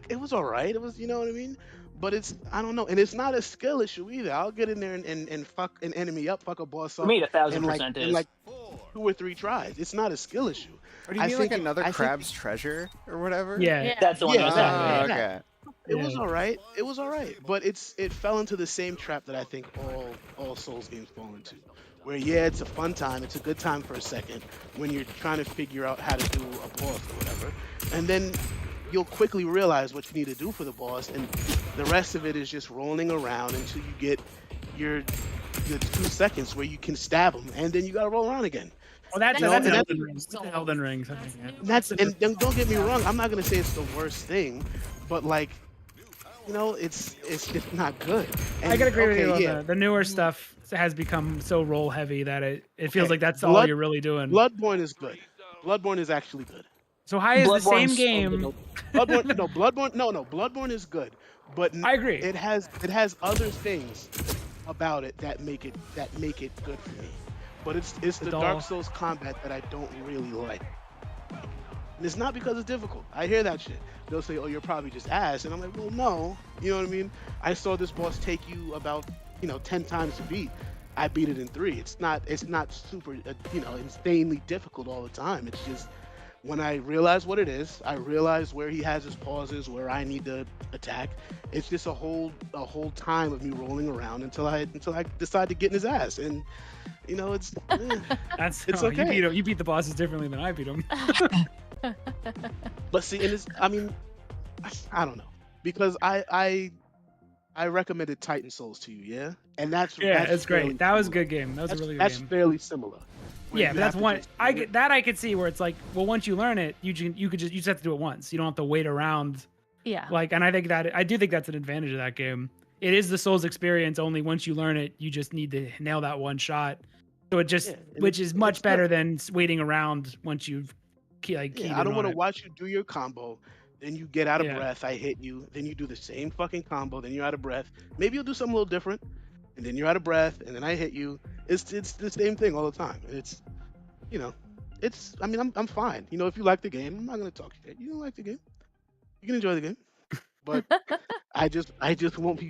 It was alright. It was, you know what I mean. But I don't know, and it's not a skill issue either. I'll get in there and fuck an enemy up, fuck a boss For up, me, 1000% in is. like 2 or 3 tries. It's not a skill issue. Or do you I mean like think- another I think- crab's treasure or whatever? Yeah. Yeah. That's the one. Yeah, that's exactly. Ah, it. okay. It was Yeah. alright. It was alright, but it fell into the same trap that I think all Souls games fall into. Where yeah, it's a fun time, it's a good time for a second when you're trying to figure out how to do a boss or whatever, and then you'll quickly realize what you need to do for the boss, and the rest of it is just rolling around until you get your 2 seconds where you can stab them, and then you gotta roll around again. Well, that's No, that's an and Elden Ring. That's an Elden Ring. And don't get me wrong, I'm not gonna say it's the worst thing, but like, you know, it's not good. And, I can agree with you on yeah, that. The newer stuff has become so roll heavy that it feels Okay, like that's all Blood- you're really doing. Bloodborne is good. Bloodborne is actually good. So high is the same Bloodborne's so game. good. Bloodborne is good, but I agree. it has other things about it that make it good for me. But it's the doll. Dark Souls combat that I don't really like. And it's not because it's difficult. I hear that shit. They'll say, "Oh, you're probably just ass," and I'm like, "Well, no." You know what I mean? I saw this boss take you about 10 times to beat. I beat it in 3. It's not super insanely difficult all the time. It's just when I realize what it is, I realize where he has his pauses, where I need to attack. It's just a whole time of me rolling around until I decide to get in his ass, and it's That's It's oh, okay. You beat the bosses differently than I beat them. But see, I don't know, because I recommended Titan Souls to you, yeah, and that's It's fairly great. That was a similar. good game. That was a really good That's game. fairly similar. where Yeah, you but that's have to one. just- I could see where it's like, well, once you learn it, you just have to do it once. You don't have to wait around. Yeah. Like, and I do think that's an advantage of that game. It is the Souls experience. Only once you learn it, you just need to nail that one shot. So it just, Yeah, and which is it's much good. better than waiting around once you've keyed I don't want want to watch you do your combo, then you get out of Yeah. breath. I hit you, then you do the same fucking combo, then you're out of breath. Maybe you'll do something a little different, and then you're out of breath, and then I hit you. It's the same thing all the time. And it's, I mean, I'm fine. If you like the game, I'm not gonna talk shit. You don't like the game, you can enjoy the game, but I just won't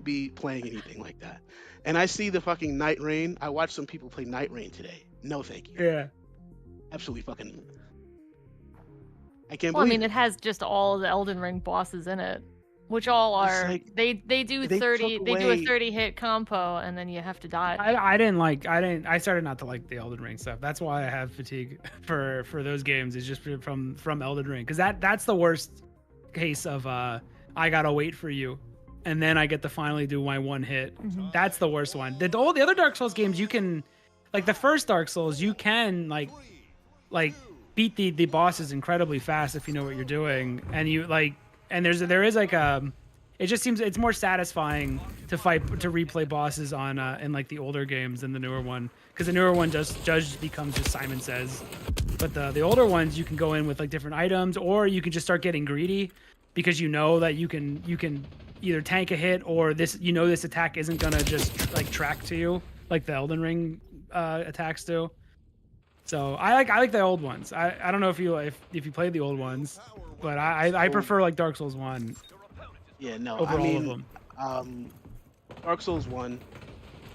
be playing anything like that. And I see the fucking Night Rain. I watched some people play Night Rain today. No, thank you. Yeah. Absolutely fucking. I can't Well, I believe mean, it has just all the Elden Ring bosses in it, which all It's are like- they do they 30 took they do a away- 30 hit combo and then you have to die. I started not to like the Elden Ring stuff. That's why I have fatigue for those games. Is just from Elden Ring, because that's the worst case of I gotta wait for you, and then I get to finally do my one hit. Mhm. That's the worst one. All the other Dark Souls games, you can, like the first Dark Souls, you can like beat the bosses incredibly fast if you know what you're doing, and there is like it just seems it's more satisfying to replay bosses on in like the older games than the newer one, because the newer one just becomes just Simon Says, but the older ones you can go in with like different items, or you can just start getting greedy because you know that you can either tank a hit, or this attack isn't gonna just like track to you like the Elden Ring attacks do. So I like the old ones. I don't know if you played the old ones, but I prefer like Dark Souls 1 Yeah, no, over I all of mean, them. Dark Souls 1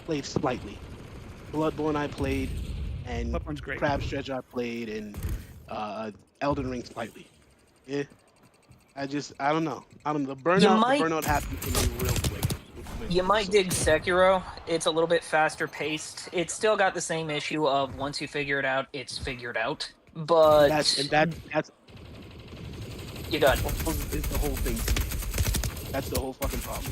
played slightly. Bloodborne I played, and Bloodborne's great. Crab's Treasure I played, and Elden Ring slightly. Yeah, I don't know. The burnout happened to me real quick. You might dig Sekiro. It's a little bit faster paced. It's still got the same issue of once you figure it out, it's figured out. But That's you got. is the whole thing to me. That's the whole fucking problem.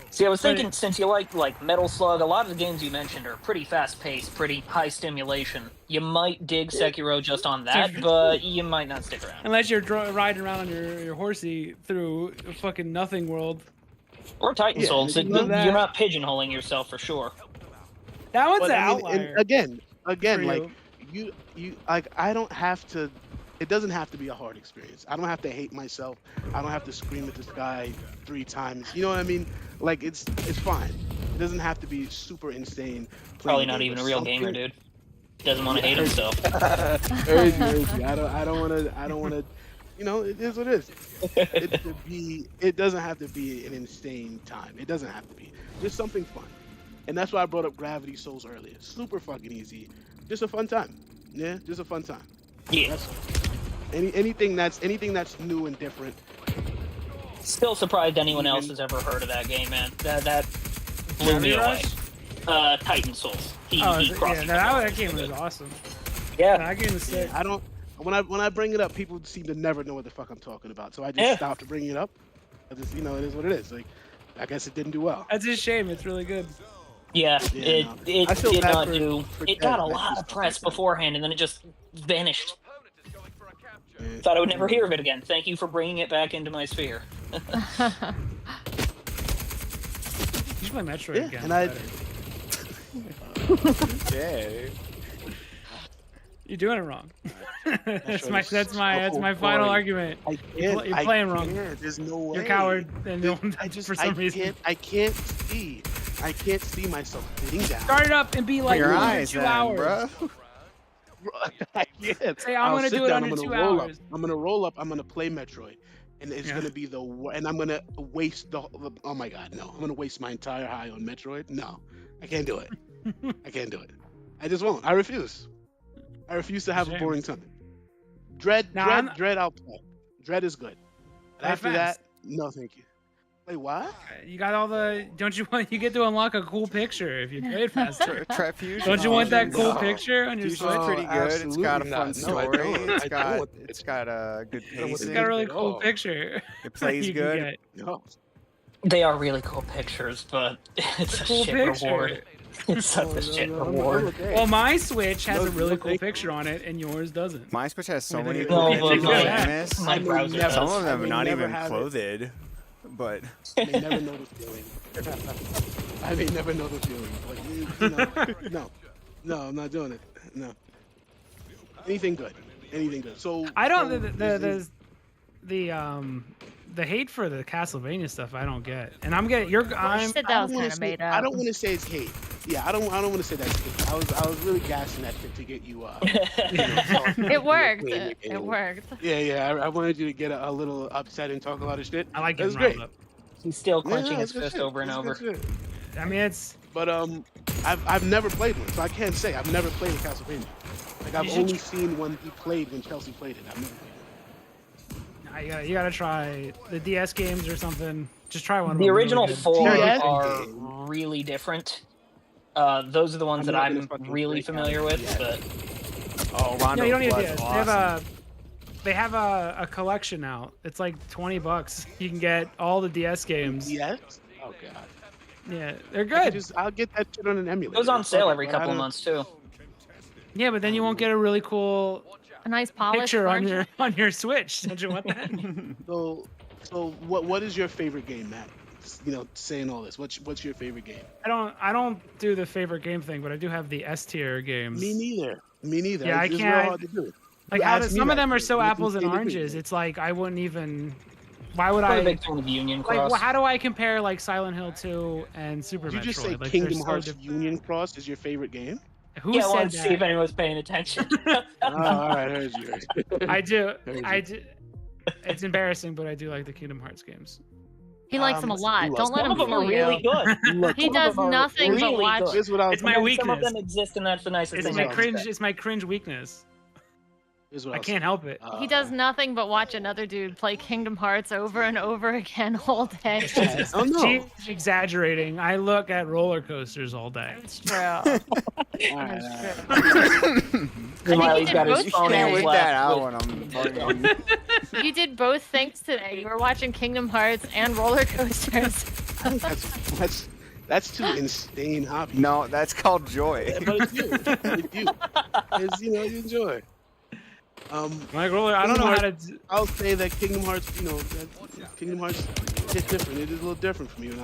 See, I was thinking since you like Metal Slug, a lot of the games you mentioned are pretty fast paced, pretty high stimulation. You might dig Sekiro just on that, but you might not stick around. Unless you're riding around on your horsey through a fucking nothing world. Or Titan Souls. I love that. You're not pigeonholing yourself for sure. That one's But an I mean, outlier. and again, for like you like I don't have to. It doesn't have to be a hard experience. I don't have to hate myself. I don't have to scream at the sky 3 times. You know what I mean? Like it's fine. It doesn't have to be super insane. Probably not even a real gamer, dude. Doesn't want to hate himself. Heard you. I don't want to. You know, it is what it is. It doesn't have to be an insane time. It doesn't have to be. Just something fun. And that's why I brought up Gravity Souls earlier. Super fucking easy. Just a fun time. Yeah, just a fun time. Yeah. That's anything that's new and different. Still surprised anyone else has ever heard of that game, man. That blew me away. Titan Souls. He crossed that game was awesome. Yeah. That game was sick. I don't. When I bring it up, people seem to never know what the fuck I'm talking about. So I just stopped bringing it up. I just, it is what it is. Like, I guess it didn't do well. That's a shame. It's really good. Yeah, it I feel did bad not for- do. for It got a Ted. lot of press beforehand, and then it just vanished. Opponent is going for a capture. Yeah. Thought I would never hear of it again. Thank you for bringing it back into my sphere. You should play Metroid Yeah, again. and I- Better. Yeah. You're doing it wrong. that's Metroid my is that's my so final boring. argument. I You're can't. playing I wrong. can't. There's no way. You're a coward, and no one I just for some reason. I can't see myself sitting down. Start it up and be like Your under eyes, 2 then, hours. bro. I can't. Say, I'm I'll gonna sit do it down, under I'm gonna 2 roll hours. Up. I'm gonna roll up. I'm gonna play Metroid, and it's Yeah. gonna be and I'm gonna waste the. Oh my god, no! I'm gonna waste my entire high on Metroid. No, I can't do it. I can't do it. I just won't. I refuse. I refuse to have a Shame. boring time. Dread, I'll play. Dread is good. But Play after fast. that, no, thank you. Wait, what? You got all the. Don't you want? You get to unlock a cool picture if you play it faster. Try Fusion. Don't you want that cool No. picture on your Fusion's Switch? pretty good. It's got a absolutely fun not. No, I story. don't. It's I got don't. it's got a good don't want It's pacing. got a really at cool all. picture. It plays you can good. get. No. They are really cool pictures, but it's a Cool shit picture. reward. It's such a shit reward. Well, my Switch has No, a really no, cool thank picture on it, and yours doesn't. My Switch has so I mean, many they- cool No, they but pictures. take my, that. my browser never- Some does. of them I are may not never even have it. clothed, but I may never know the feeling. I may never know the feeling. But no, I'm not doing it. No. Anything good. So I don't. so The hate for the Castlevania stuff, I don't get. And I'm getting. You're. I'm. said I that don't was wanna kind of say- made up. I don't want to say it's hate. Yeah, I don't want to say that's hate. I was really gassing that shit to get you. It worked. Yeah. It worked. Yeah. I wanted you to get a little upset and talk a lot of shit. I like That's getting riled great. up. He's still Yeah, clenching that's his good fist shit. over and That's over. good shit. I mean, it's. But I've never played one, so I can't say I've never played a Castlevania. Like I've You should only seen one he played when Chelsea played it. I've never played it. You gotta try the DS games or something. Just try one. of The them, original really good. 4 DS are game. really different. Those are the ones I'm that not gonna I'm fucking really play familiar with, Castlevania. but oh, Rondo No, you don't need a Blood's DS. awesome. They have a collection out. It's like $20. You can get all the DS games. Yes. Oh god. Yeah, they're I could good. I'll get that shit on an it emulator. goes on sale Fuck it, every but I couple of don't- months too. Yeah, but then you won't get a really cool A nice polished picture on version. your Switch. Don't you want that? So what is your favorite game, Matt? Saying all this, what's your favorite game? I don't do the favorite game thing, but I do have the S tier games. Me neither. Yeah, I it's can't- real hard to do. Like You how asked me some of that them are shit. so You can apples and say the oranges. thing. It's like I wouldn't even. Why would I'm a I? big fan of Union Like, Cross. how do I compare like Silent Hill 2 and Super Did you Metroid? just say Like, they're Kingdom so Hearts different. Union Cross is your favorite game? Who Yeah, I wanted said to see if that? anyone was paying attention. Oh, all right, I heard you. I do. Heard I you. do. It's embarrassing, but I do like the Kingdom Hearts games. He likes them a lot. look, Don't let Some him of them are fool really you. good. Look, He Some of does them are nothing but really watch. good. here's what I was. It's my And then some of weakness. them exist, and that's the nicest It's thing my about cringe. it. It's my cringe weakness. Here's what I was can't help it. He does nothing but watch another dude play Kingdom Hearts over and over again all day. Oh no! She's exaggerating. I look at roller coasters all day. It's true. All right, That's all right. true. Meanwhile, you he's did got his both phone in today. his Wait lap that out with- when I'm fucking. You did both things today. You were watching Kingdom Hearts and roller coasters. That's too insane hobby. No, that's called joy. But it's you. It's you. It's, you enjoy. Like roller, I don't know how to. I'll say that Kingdom Hearts, Kingdom Hearts hit different. It is a little different for me when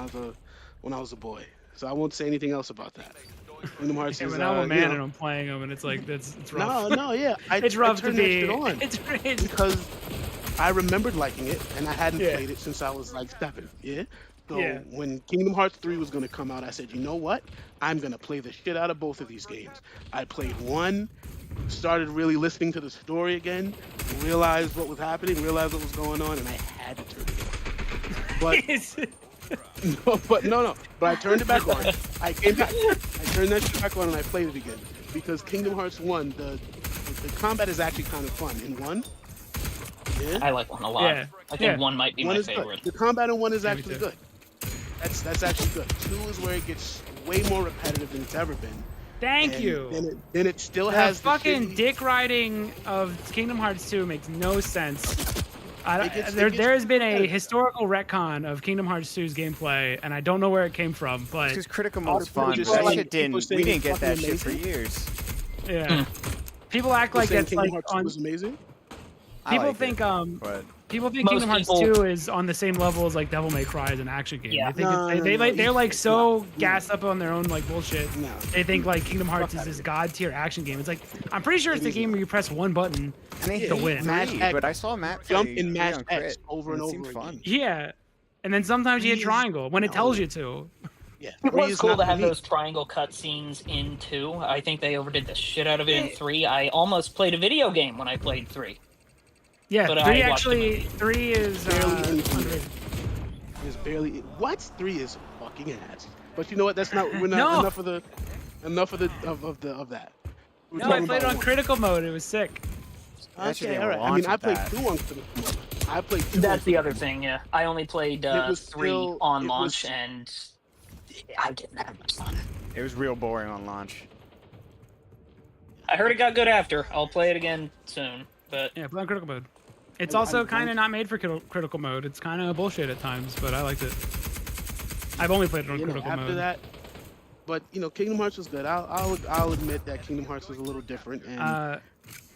I was a boy. So I won't say anything else about that. Kingdom Hearts Yeah, is but now I'm a you man know- and I'm playing them, and it's like it's rough. No, yeah. It's rough I to turned that be. shit on It's because I remembered liking it, and I hadn't Yeah. played it since I was like 7. Yeah. So Yeah. when Kingdom Hearts 3 was gonna come out, I said, you know what? I'm gonna play the shit out of both of these games. I played 1, started really listening to the story again, realized what was happening, realized what was going on, and I had to turn it on. But no. But I turned it back on. I came back. I turned that shit back on and I played it again because Kingdom Hearts 1, the combat is actually kind of fun. In 1, yeah, I like one a lot. Yeah. I think Yeah. one might be 1 my is favorite. good. The combat in 1 is Yeah, me actually too. good. That's actually good. 2 is where it gets way more repetitive than it's ever been. Thank And you. Then it still The has the fucking shitty- dick riding of Kingdom Hearts 2 makes no sense. It gets- There it gets has been a repetitive. historical retcon of Kingdom Hearts 2's gameplay, and I don't know where it came from, but Because critical mode's fun. just That saying- shit people didn't. saying We didn't it's get that fucking shit for amazing. years. yeah. People act like saying that's Kingdom like Hearts 2 on. was amazing. I People liked think it, um but people think Most Kingdom Hearts people- 2 is on the same level as like Devil May Cry as an action game. Yeah. They think No, they're like it's so not. gassed up on their own like bullshit. No. They think like Kingdom Hearts Fuck is outta this here. god tier action game. It's like I'm pretty sure it's the It game where you press one button. and they Yeah, to hate win. Mass three, X. but I saw Matt play Jump in three Mass on X crit, over and it over seemed again. fun. Yeah. And then sometimes you hit Three is- triangle when it no. tells you to. Yeah, It 3 was is cool not to have for me. those triangle cutscenes in 2. I think they overdid the shit out of it in Yeah. 3. I almost played a video game when I played 3. Yeah, But I 3 watched the actually 3 is Barely anything. underrated. It's barely what 3 is fucking ass. But you know what? That's not. We're not No. enough of that. We're No, I talking played about on one. critical mode. It was sick. That shit Okay, didn't all right. I launch mean, I with played that. 2 on critical mode. I played 2. That's on the critical other mode. thing, yeah. I only played It was 3 still- on it launch, was- and I didn't have much fun. It was real boring on launch. I heard it got good after. I'll play it again soon, but Yeah, play on critical mode. It's I also don't- kind of not made for critical mode. It's kind of bullshit at times, but I liked it. I've only played it on You know, critical after mode. that, but Kingdom Hearts was good. I'll admit that Kingdom Hearts was a little different, and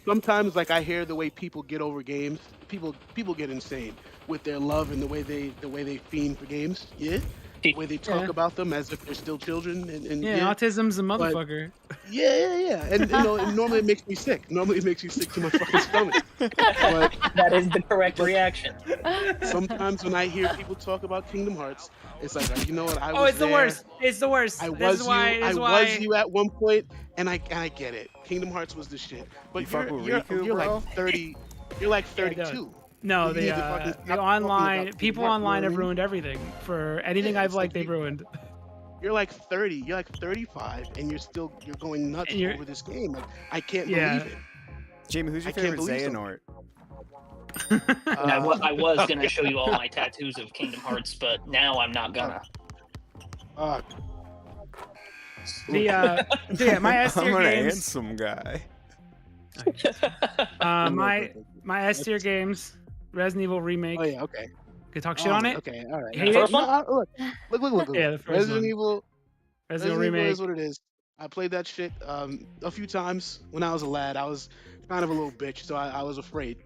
sometimes like I hear the way people get over games. People get insane with their love and the way they fiend for games. Yeah, the way they talk Yeah. about them as if they're still children. And yeah, autism's a motherfucker. yeah. And and normally it makes me sick. Normally it makes me sick to my fucking stomach. But that is the correct reaction. sometimes when I hear people talk about Kingdom Hearts, it's like, you know what? I was Oh, it's the there. worst. It's the worst. I This was is why. you. This I is why. was you at one point, and I get it. Kingdom Hearts was the shit. But You fuck you're with you're, Riku, you're bro? like 30. You're like Yeah, 32. No, You need to fucking the stop talking online about people Kingdom Hearts, online you know have what I mean? ruined everything. For anything Yeah, I've it's liked, like they've you- ruined. You're like 30. You're like 35, and you're going nuts And you're- over this game. Like, I can't Yeah. believe it. Jamie, who's your I can't favorite believe Xehanort? I was gonna show you all my tattoos of Kingdom Hearts, but now I'm not gonna. So yeah, my S I'm tier an games. handsome guy. My S tier games. Resident Evil remake. Oh yeah. Okay. Could talk shit on it. Okay. All right. Hate it? First one? Look. Yeah, the first Resident one. Evil. Resident Evil Resident Evil remake. is what it is. I played that shit a few times when I was a lad. I was kind of a little bitch, so I was afraid.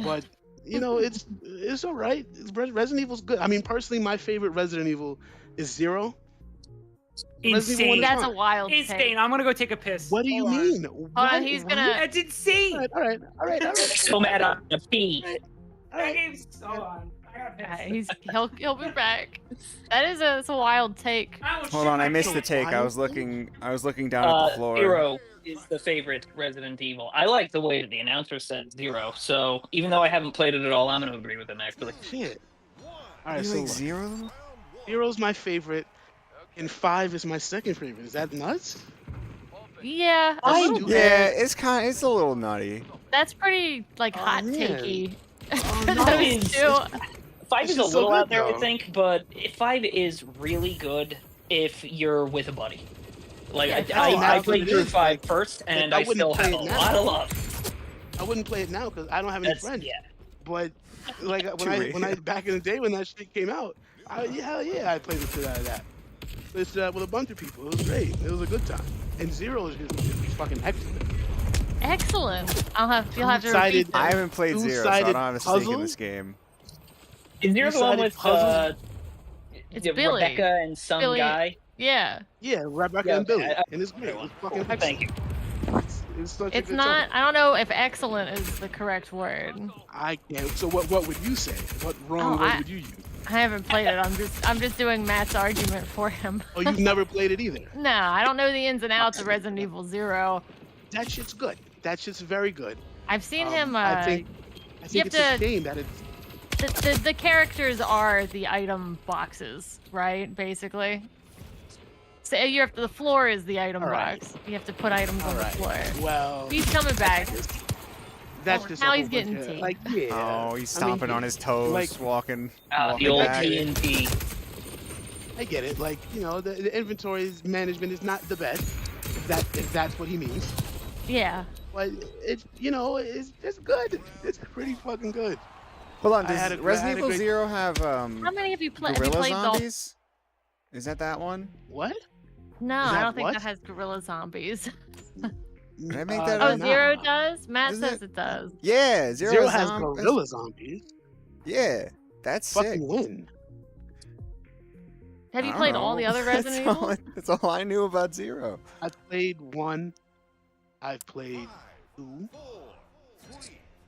But it's all right. Resident Evil's good. I mean, personally, my favorite Resident Evil is 0. Resident Evil 1 Insane. is That's a fine. wild take. Insane. I'm gonna go take a piss. What do you Hold on. mean? Hold on, he's gonna. That's insane. All right. So mad I'm gonna pee. That game's. Hold on. Yeah, he'll be back. It's a wild take. Hold on, I missed the take. I was looking down at the floor. 0 is the favorite Resident Evil. I like the way that the announcer said 0, so even though I haven't played it at all, I'm going to agree with him, actually. Shit. All right, You so like look, 0? 0's my favorite, and 5 is my second favorite. Is that nuts? Yeah, a I little do- bit. Yeah, it's a little nutty. That's pretty like Oh, hot man. takey. Oh, Those no. two. 5 This is a is so little good, out there, I though. think, but 5 is really good if you're with a buddy. Like, Yeah, I that's what played it through is, 5 like, first, and I I wouldn't still play have a it now. lot of love. I wouldn't play it now because I don't have any That's, friends. yeah. But like when I back in the day when that shit came out, hell yeah, I played the shit out of that. With a bunch of people, it was great. It was a good time. And 0 is just fucking excellent. Excellent. You'll have to Two-sided- repeat I this. haven't played 0, so I Two-sided don't have a stake in puzzle? this game. Is 0 the one Two-sided with puzzle? It's yeah, Billy. Rebecca and some Billy- guy? Yeah. Yeah, Rebecca Yeah, and Billy, okay, and it's great. It was fucking Cool, excellent. thank you. It's such a It's good not. time. I don't know if excellent is the correct word. I can't. So what would you say? What wrong Oh, word I- would you use? I haven't played it. I'm just doing Matt's argument for him. Oh, you've never played it either. No, I don't know the ins and outs of Resident Evil 0. That shit's good. That shit's very good. I've seen him. I think you have it's a to- shame that it's The characters are the item boxes, right? Basically. So you have to, the floor is the item All right. box. You have to put items on all the right. floor. Well, He's coming back. that's Oh, just now a he's whole getting bunch of- tea. like yeah. Oh, he's I mean, stomping on his toes, like- walking The walking old back. TNT. I get it. Like the inventory management is not the best. If that's what he means. Yeah. But it's good. It's pretty fucking good. Hold on, I had does a- I Resident had a Evil great- 0 have How many have you played? Have you gorilla played the? zombies? Is that one? What? No, Is I that don't think what? that has gorilla zombies. Did I make that Oh, up? nah. 0 does? Matt Isn't says it does. Yeah, 0, Zero has zom- gorilla zombies. Yeah, that's sick. Fucking win. Have you I don't played all the know. other Resident That's all Evils? That's all I knew about 0. I played 1. I've played 2.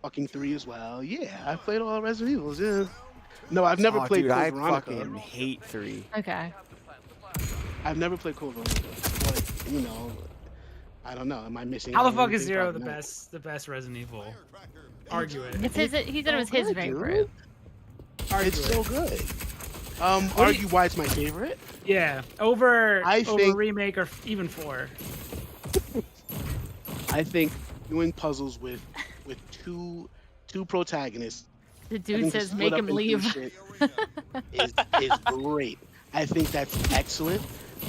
Fucking 3 as well. Yeah, I played all Resident Evils. Yeah. No, I've never Oh, played dude, Code I Veronica. fucking hate 3. Okay. I've never played Code Veronica. But I don't know. Am I missing? How the out on fuck is anything? 0 the Probably not. best? The best Resident Evil? Argue it. It's his. He said it was his good, dude. favorite. Argue It's it. so good. do you- Argue why it's my favorite. Yeah, over I over think- remake or even 4. I think doing puzzles with two protagonists. The having dude to says split make up him and do leave. shit is great. I think that's excellent.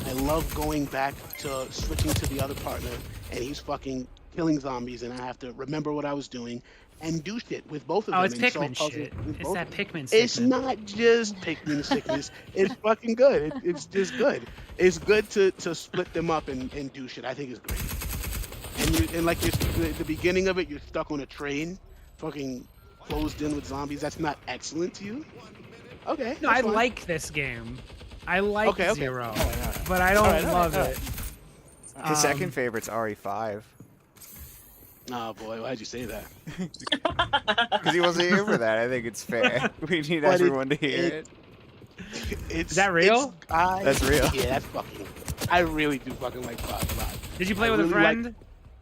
I love going back to switching to the other partner, and he's fucking killing zombies, and I have to remember what I was doing and do shit with both of them. Oh, it's and solve Pikmin puzzles shit. with It's both that of them. Pikmin It's sickness. not just Pikmin sickness. It's fucking good. It's just good. It's good to split them up and do shit. I think it's great. And like the beginning of it, you're stuck on a train, fucking closed in with zombies. That's not excellent to you. Okay. No, that's I fine. like this game. I like Okay. 0, All right. but I don't All right, love all right. it. His second Um, favorite's RE5. Oh boy, why'd you say that? Because he wasn't here for that. I think it's fair. We need But everyone to hear it- it. It's Is that real? That's real. Yeah, that's fucking. I really do fucking like Five a lot. Did you play I with a really like- friend?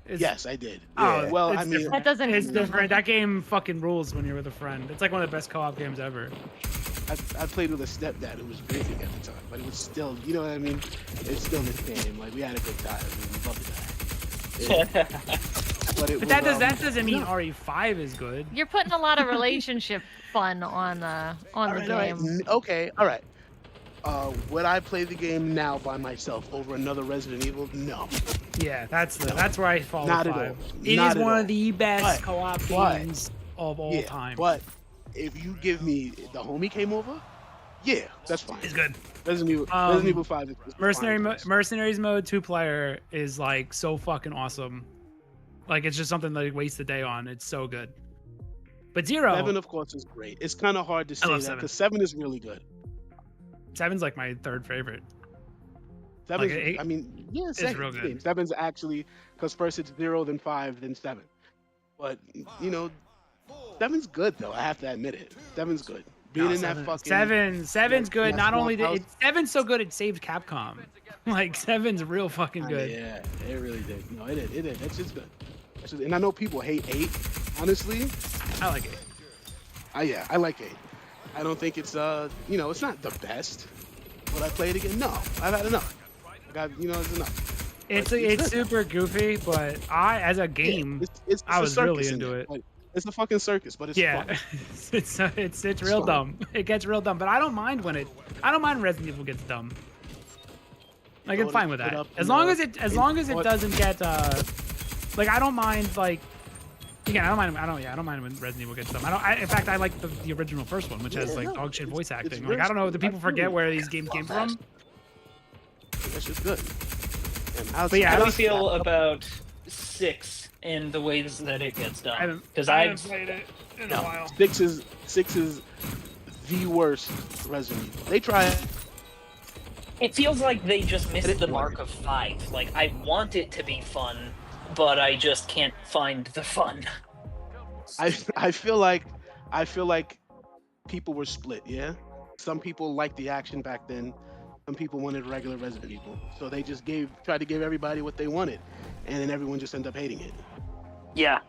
It's- Yes, I did. Oh, Yeah. Well, it's I mean, different. That doesn't. It's different. That game fucking rules when you're with a friend. It's like one of the best co-op games ever. I played with a stepdad who was drinking at the time, but it was still, you know what I mean? It's still the same. Like we had a good time. We loved the guy. But it But that was, doesn't mean no. RE5 is good. You're putting a lot of relationship fun on the game. Okay, all right. Would I play the game now by myself over another Resident Evil? No. Yeah, that's where I fall Not with at 5. all. It Not is at one all. of the best But- co-op but- games of all Yeah, time. but if you give me the homie came over, yeah, that's fine. It's good. Resident Evil 5 is Mercenaries mode 2-player is like so fucking awesome. Like it's just something that you waste the day on. It's so good. But 0, 7, of course, is great. It's kind of hard to say love that 7. because 7 is really good. 7's like my third favorite. 7, Like, it- I mean, yeah, it's second real good. game. 7's actually because first it's 0, then 5, then 7. But 7's good though. I have to admit it. 7's good. Being in that fucking Seven's good. that Not small only did house. Seven's so good it saved Capcom. Like Seven's real fucking good. Yeah, it really did. No, it did. It did. That's just good. And I know people hate 8. Honestly, I like it. yeah, I like 8. I don't think it's it's not the best. Would I play it again? No, I've had enough. It's enough. It's good. super goofy, but as a game, it's I a was really circus in into there. it. Like, it's a fucking circus, but it's Yeah, fun. it's real fun. dumb. It gets real dumb, but I don't mind Resident Evil gets dumb. Like I'm fine with that. As long as it doesn't get like I don't mind like again I don't mind when Resident Evil gets dumb. In fact I like the original first one, which has like dog shit voice acting. Like I don't know, do people forget where these games came from? That's just good. But yeah, How do you feel about 6 and the ways that it gets done? Because I haven't played it in a while. 6 is the worst Resident Evil. They try. It feels like they just missed the mark of 5. Like, I want it to be fun, but I just can't find the fun. I feel like people were split. Yeah, some people liked the action back then. Some people wanted regular Resident Evil, so they just tried to give everybody what they wanted, and then everyone just ended up hating it. Yeah.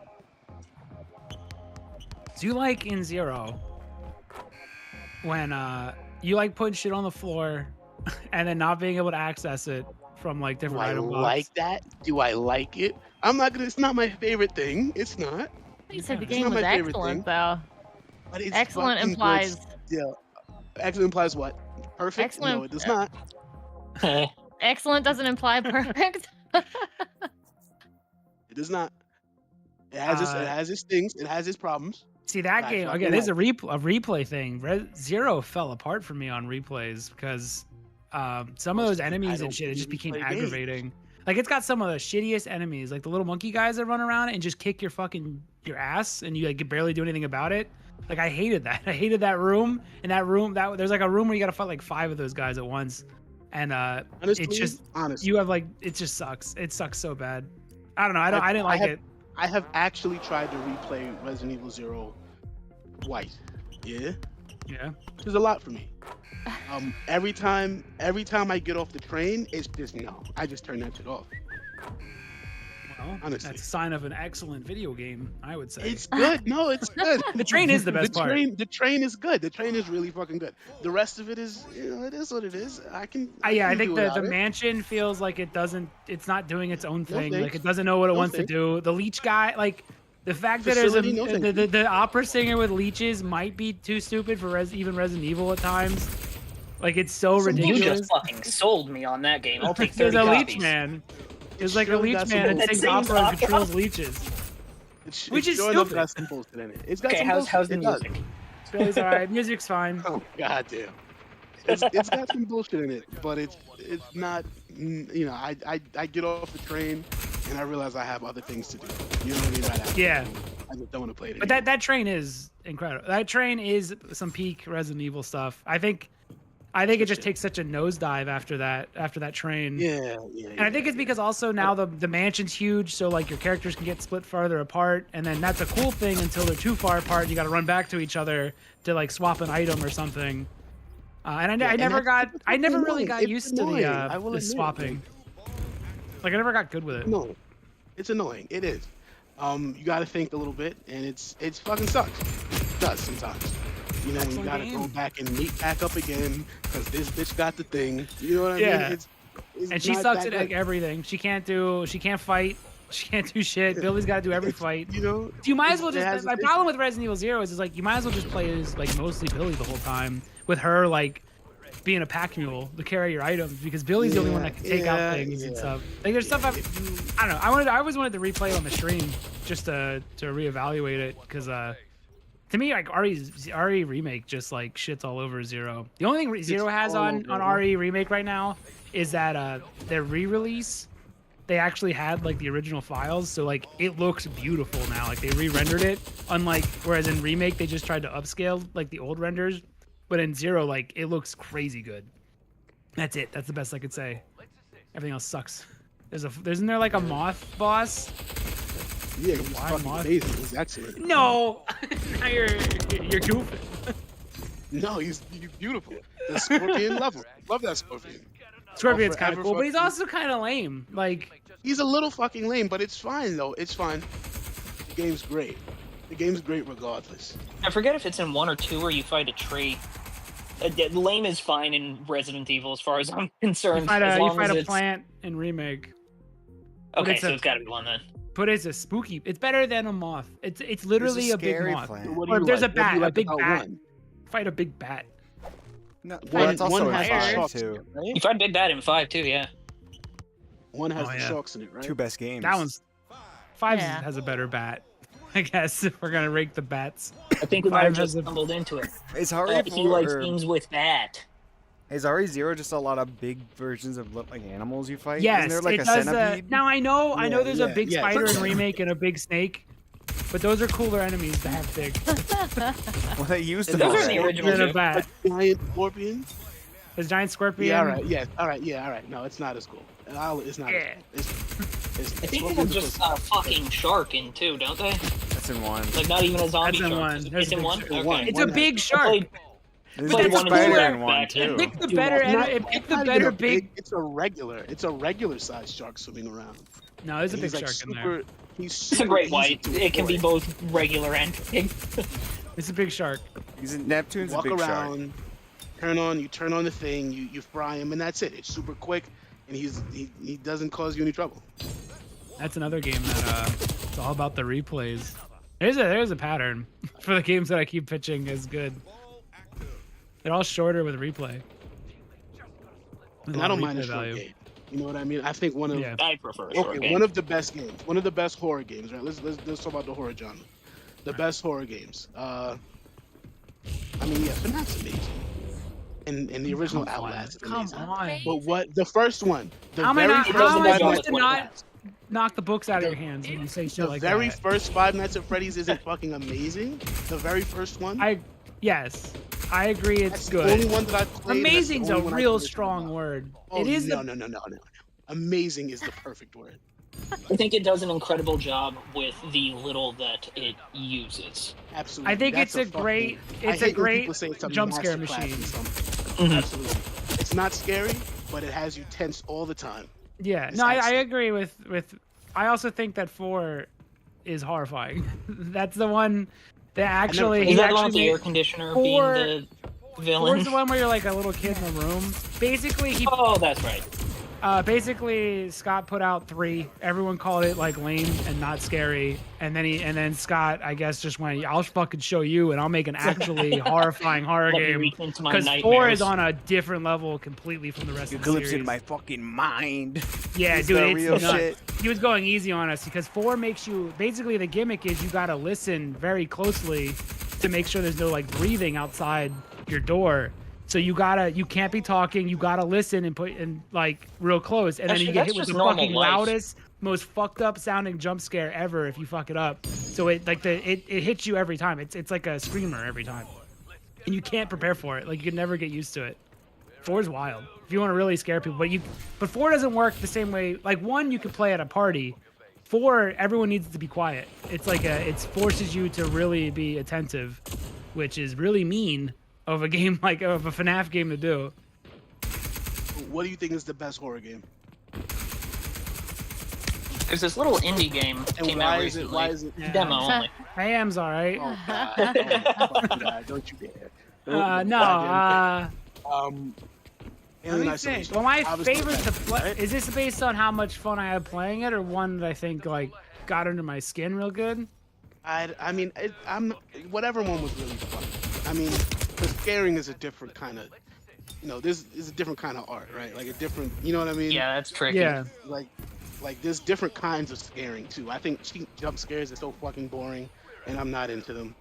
Do you like in Zero when you like putting shit on the floor and then not being able to access it from like different item boxes? Like that? Do I like it? I'm not gonna. It's not my favorite thing. It's not. You said the It's game not was my favorite excellent, thing. though. But it's Excellent fucking implies. Good. Yeah. Excellent implies what? Perfect? Excellent. No, it does not. Excellent doesn't imply perfect. It does not. It has its things. It has its problems. See that Right, game fucking again. This is a right. replay thing. Zero fell apart for me on replays because some of those enemies and shit it just became replay games. aggravating. Like it's got some of the shittiest enemies, like the little monkey guys that run around and just kick your ass, and you like can barely do anything about it. Like I hated that. I hated that room. And that room, there's like a room where you gotta fight like 5 of those guys at once, and Honestly, you have like it just sucks. It sucks so bad. I don't know. I didn't like it. I have actually tried to replay Resident Evil 0 twice. Yeah. Yeah. There's a lot for me. Every time I get off the train, it's just no. I just turn that shit off. Well, Honestly. that's a sign of an excellent video game, I would say. It's good. No, it's good. The train is the best part. The train is good. The train is really fucking good. The rest of it is, it is what it is. I can I think do the without it. mansion feels like it's not doing its own thing. thanks. Like it doesn't know what it No wants to thanks. do. The leech guy, like the fact that there's Facility, no thank you. the opera singer with leeches might be too stupid for even Resident Evil at times. Like it's so Some You ridiculous. just fucking sold me on that game. I'll take There's 30 a copies. leech man. There's like a surely leech got some man and bullshit. sings It sings opera and opera. controls leeches. Which is sure enough stupid. got some bullshit in it. It's got Okay, some how's bullshit. the It does. music? Billy's alright. Music's fine. Oh god damn. It's got some bullshit in it, but it's not. I get off the train and I realize I have other things to do. You know what I mean? Right after. Yeah. I just don't want to play it. But that train is incredible. That train is some peak Resident Evil stuff. I think it just takes such a nosedive after that train. Yeah. And I think it's because also now the mansion's huge, so like your characters can get split farther apart, and then that's a cool thing until they're too far apart. You got to run back to each other to like swap an item or something. And I never really got used to the swapping. Like I never got good with it. No, it's annoying. It is. You got to think a little bit, and it's fucking sucks. It does sometimes. You know, when you Excellent gotta game. go back and meet back up again because this bitch got the thing. You know what I Yeah. mean? It's And she not sucks that at like good. everything. She can't fight. She can't do shit. Billy's got to do every fight. You know, You might as well it just. has My its problem with Resident Evil 0 is like you might as well just play as like mostly Billy the whole time, with her like being a pack mule to carry your items, because Billy's the only one that can take out things and stuff. Like there's stuff I don't know. I always wanted to replay it on the stream just to reevaluate it, because to me like RE remake just like shits all over Zero. The only thing Zero has all on over. RE remake right now is that their re-release. They actually had like the original files, so like it looks beautiful now. Like they re-rendered it, unlike whereas in remake they just tried to upscale like the old renders, but in Zero like it looks crazy good. That's it. That's the best I could say. Everything else sucks. Isn't there like a moth boss? Yeah, it's Why fucking moth? amazing. It's excellent. No, now you're goofing. No, he's beautiful. The scorpion level. Love that scorpion. Scorpion's kind of forever cool, but he's fucking- also kind of lame. Like, He's a little fucking lame, but it's fine though. It's fine. The game's great. The game's great regardless. I forget if it's in 1 or 2 where you fight a tree. Lame is fine in Resident Evil as far as I'm concerned. you fight as a, long as it's... plant in remake. Okay, it's so a- it's got to be one then. But it's a spooky. It's better than a moth. It's literally a big scary moth. plant. So what do Or you there's like? a bat, What do you a like big about bat. one? Fight a big bat. No, One, that's also one in has the five sharks in too. it, right? You fight Big Bad in 5 too, yeah. One has Oh, the yeah. sharks in it, right? Two best games. That one's five Yeah. has a better bat. I guess if we're gonna rake the bats. I think we might have Five has just a- stumbled into it. Is Hari He likes 4 games with that. is Hari 0 just a lot of big versions of like animals you fight? Yes, Isn't there like it a does. centipede? Now I know Yeah, there's a yeah, big yeah. spider in remake and a big snake, but those are cooler enemies to have big Well, they used And them those are the already. original than a too. bat. A giant scorpion? There's giant scorpion. Yeah, all right. Yeah, all right. Yeah, all right. No, it's not as cool. It's not. Yeah. As cool. It's I think they have scorpions are just cool. a fucking shark in 2, don't they? That's in one. Like not even a zombie That's in shark. one. It's There's a in big 1? shark. Okay. One. It's a big I shark. played- There's But a big that's a spider cooler in one back then. too. Pick the Dude, better. It's not- Pick it's the not even better a big. It's a regular sized shark swimming around. No, there's a And big he's like shark in there. super. He's It's a super great easy white. to It can be avoid. both regular and big. It's a big shark. He's in Neptune's a Walk big shark. around, you turn on the thing, you fry him, and that's it. It's super quick, and he doesn't cause you any trouble. That's another game that it's all about the replays. There's a pattern for the games that I keep pitching is good. They're all shorter with replay. There's a And I lot of don't mind a replay short value. game. You know what I mean? I think one of Yeah. I prefer a short okay, game. one of the best games, one of the best horror games. Right? Let's talk about the horror genre. The best horror games. I mean, yeah, FNAF's amazing, and the original Come on, Outlast is Come amazing. on. But what the first one? The How am I very not- first how am I Five supposed Nights- to not knock the books out of your hands when you say shit The like very that? first Five Nights at Freddy's isn't fucking amazing. The very first one. Yes, I agree. It's That's the only good. one that I've played. and that's the Amazing's a only one I real can strong remember. word. Oh, It is no, the no. Amazing is the perfect word. I think it does an incredible job with the little that it uses. Absolutely. I think That's it's a fucking- great- I it's a hate when great people say it's a jump scare masterclass in machine. something. Mhm. Absolutely. It's not scary, but it has you tense all the time. Yeah, It's no, I excellent. agree with. I also think that 4 is horrifying. That's the one that actually. played Is he that the one with actually the air made- conditioner Four- being the 4 villain? is the one where you're like a little kid in a room. Basically, Oh, that's right. basically Scott put out 3. Everyone called it like lame and not scary, and then Scott, I guess, just went, "I'll fucking show you, and I'll make an actually horrifying horror Let me game." reach into my Because 4 nightmares. is on a different level completely from the rest You of the glimpse series. into my fucking mind. Yeah, Is dude, that it's real nuts. shit? He was going easy on us because 4 makes you basically the gimmick is you gotta listen very closely to make sure there's no like breathing outside your door. So you can't be talking. You gotta listen and put in like real close, and then Actually, you get that's hit with just the normal fucking life. loudest, most fucked up sounding jump scare ever if you fuck it up. So it hits you every time. It's like a screamer every time, and you can't prepare for it. Like you can never get used to it. 4 is wild if you want to really scare people, but 4 doesn't work the same way. Like 1 you could play at a party. 4 everyone needs to be quiet. It's like it forces you to really be attentive, which is really mean of a game like of a FNAF game to do. What do you think is the best horror game? There's this little indie game And came why out is it? recently. Why is it? Yeah. Demo only. Ham's all right. Oh God! Oh, fucking God. Don't you dare! Don't No. goddamn dare. Let Alien me Isolation. think. Well, my Obviously favorite to best, play right? is this based on how much fun I had playing it, or one that I think like got under my skin real good? I mean, whatever one was really fun. I mean, the scaring is a different kind of, this is a different kind of art, right? Like a different, you know what I mean? Yeah, that's tricky. Yeah. Like there's different kinds of scaring too. I think cheap jump scares are so fucking boring, and I'm not into them.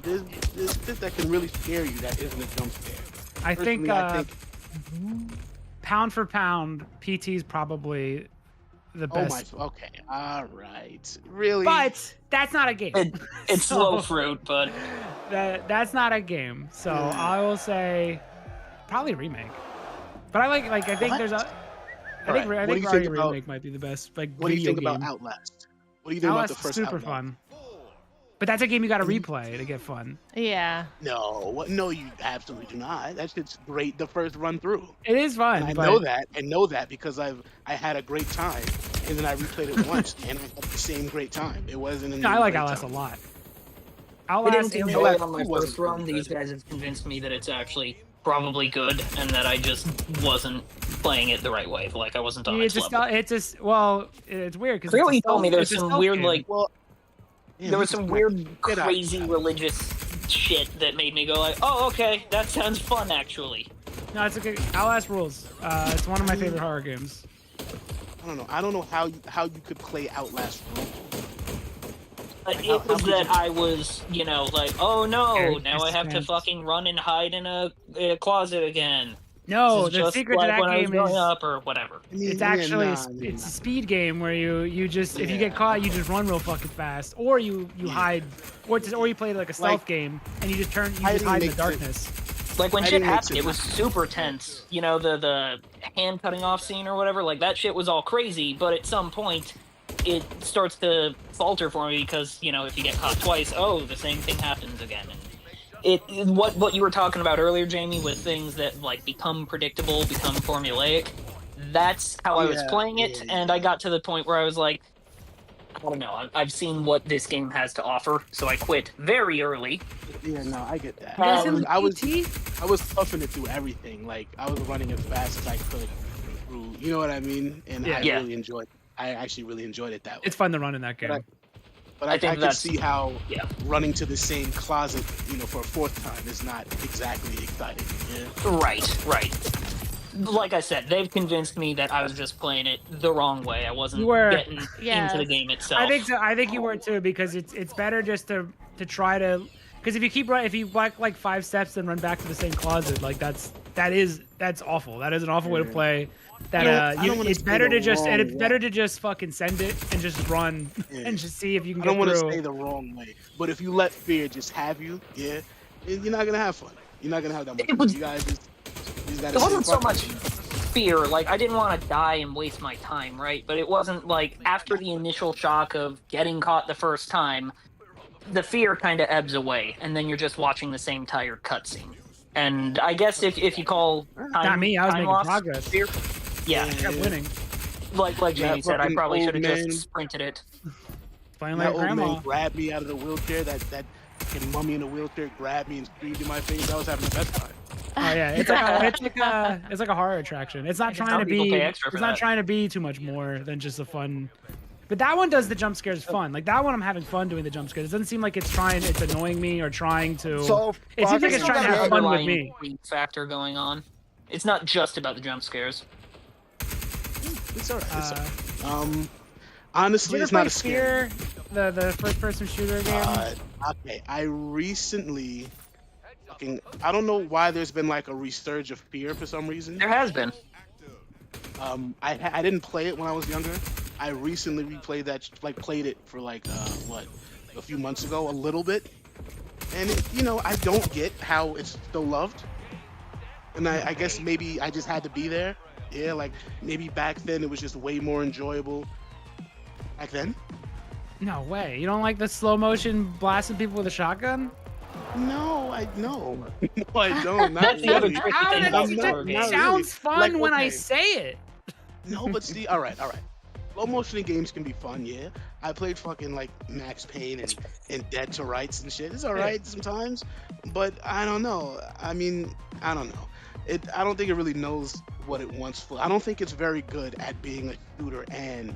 There's this that can really scare you that isn't a jump scare. I think, Personally, pound for pound, PT's probably the oh best. my, okay, all right, really? But that's not a game. It's So, slow fruit, but That's not a game. So I will say probably remake. But I think What? there's a. I Alright, think what do you Mario think about- remake might be the best like What do you video think game. about Outlast? What do you think Outlast about the is first super Outlast? fun. But that's a game you got to replay to get fun. Yeah. No, what? No, you absolutely do not. That shit's great the first run through. It is fun. And I but know that. I know that because I had a great time, and then I replayed it once, and I had the same great time. It wasn't. No, I like Outlast a lot. I didn't Outlast, enjoy Alien, it on my first run. These guys have convinced me that it's actually probably good, and that I just wasn't playing it the right way. Like I wasn't on it's its just, level. it's just, well, it's weird because I forget what you told me. There's it's a some stealth weird game. like Well, yeah, there was you some just- weird, get out. crazy religious shit that made me go like, oh, okay, that sounds fun actually. No, it's okay. Outlast rules. It's one of my favorite horror games. I don't know. I don't know how you could play Outlast. It was that I was, like, oh no, Scared, now I have to suspense. fucking run and hide in a closet again. No, This is the just secret to like that when I was game growing is up or whatever. it's actually it's a speed game where you just if you get caught you just run real fucking fast, or you hide, or you play like a stealth game and you just hide in the darkness. Like when I shit didn't make happened, it sense. was super tense. You know, the hand cutting off scene or whatever, like that shit was all crazy, but at some point it starts to falter for me because, if you get caught twice, oh, the same thing happens again. And what you were talking about earlier, Jamie, with things that like become predictable, become formulaic, that's how I was playing it, and I got to the point where I was like, I don't know, I've seen what this game has to offer, so I quit very early. Yeah, no, I get that. You guys Um, in I was PT? I was toughing it through everything. Like I was running as fast as I could through. You know what I mean? And I Yeah. really enjoyed. I actually really enjoyed it that way. It's fun to run in that game. But I think I could that's- see how yeah. running to the same closet, for a fourth time is not exactly exciting. Yeah. Right. Like I said, they've convinced me that I was just playing it the wrong way. I wasn't You were. getting Yes. into the game itself. I think so. I think you were too, because it's better just to try to, because if you walk like 5 steps and run back to the same closet, like that's awful. That is an awful way to play. That I don't wanna it's say better the to just wrong it's better way. to just fucking send it and just run Yeah. and just see if you can I get don't want to through. say the wrong way, but if you let fear just have you, you're not gonna have fun. You're not gonna have that much It fun. was- You guys just gotta It wasn't say, so "Fuck much it." fear. Like, I didn't want to die and waste my time, right? But it wasn't like after the initial shock of getting caught the first time, the fear kind of ebbs away, and then you're just watching the same tired cutscene. And I guess if you call time, Not me. I was time making loss progress. fear, yeah, I kept winning. like Jamie That said, I fucking probably should have old just man. sprinted it. Playing That like old grandma. man grabbed me out of the wheelchair. That fucking mummy in the wheelchair grabbed me and screamed in my face. I was having the best time. Oh yeah, it's like a horror attraction. It's not Some trying to people be. pay extra It's for not that. trying to be too much more than just a fun. But that one does the jump scares fun. Like that one, I'm having fun doing the jump scares. It doesn't seem like it's annoying me or trying to. So It seems like it's Still trying to got have an fun with underlying me. creep factor going on. It's not just about the jump scares. It's alright. It's Uh, alright. Did Honestly, you it's ever not play a scare. Fear, the first-person shooter game? Okay, I recently I don't know why there's been like a resurge of Fear for some reason. There has been. I didn't play it when I was younger. I recently replayed that, played it for a few months ago, a little bit, and I don't get how it's so loved, and I guess maybe I just had to be there. Yeah, like maybe back then it was just way more enjoyable. Back then? No way. You don't like the slow motion blasting people with a shotgun? No, I no, no, I don't. Not That's the other really. tricky How thing did about I'm the not- horror not games. Sounds fun Like, when I okay. say it. No, but see, all right. Slow motion games can be fun, yeah. I played fucking like Max Payne and Dead to Rights and shit. It's all right sometimes, but I don't know. I mean, I don't know. I don't think it really knows what it wants for. I don't think it's very good at being a shooter and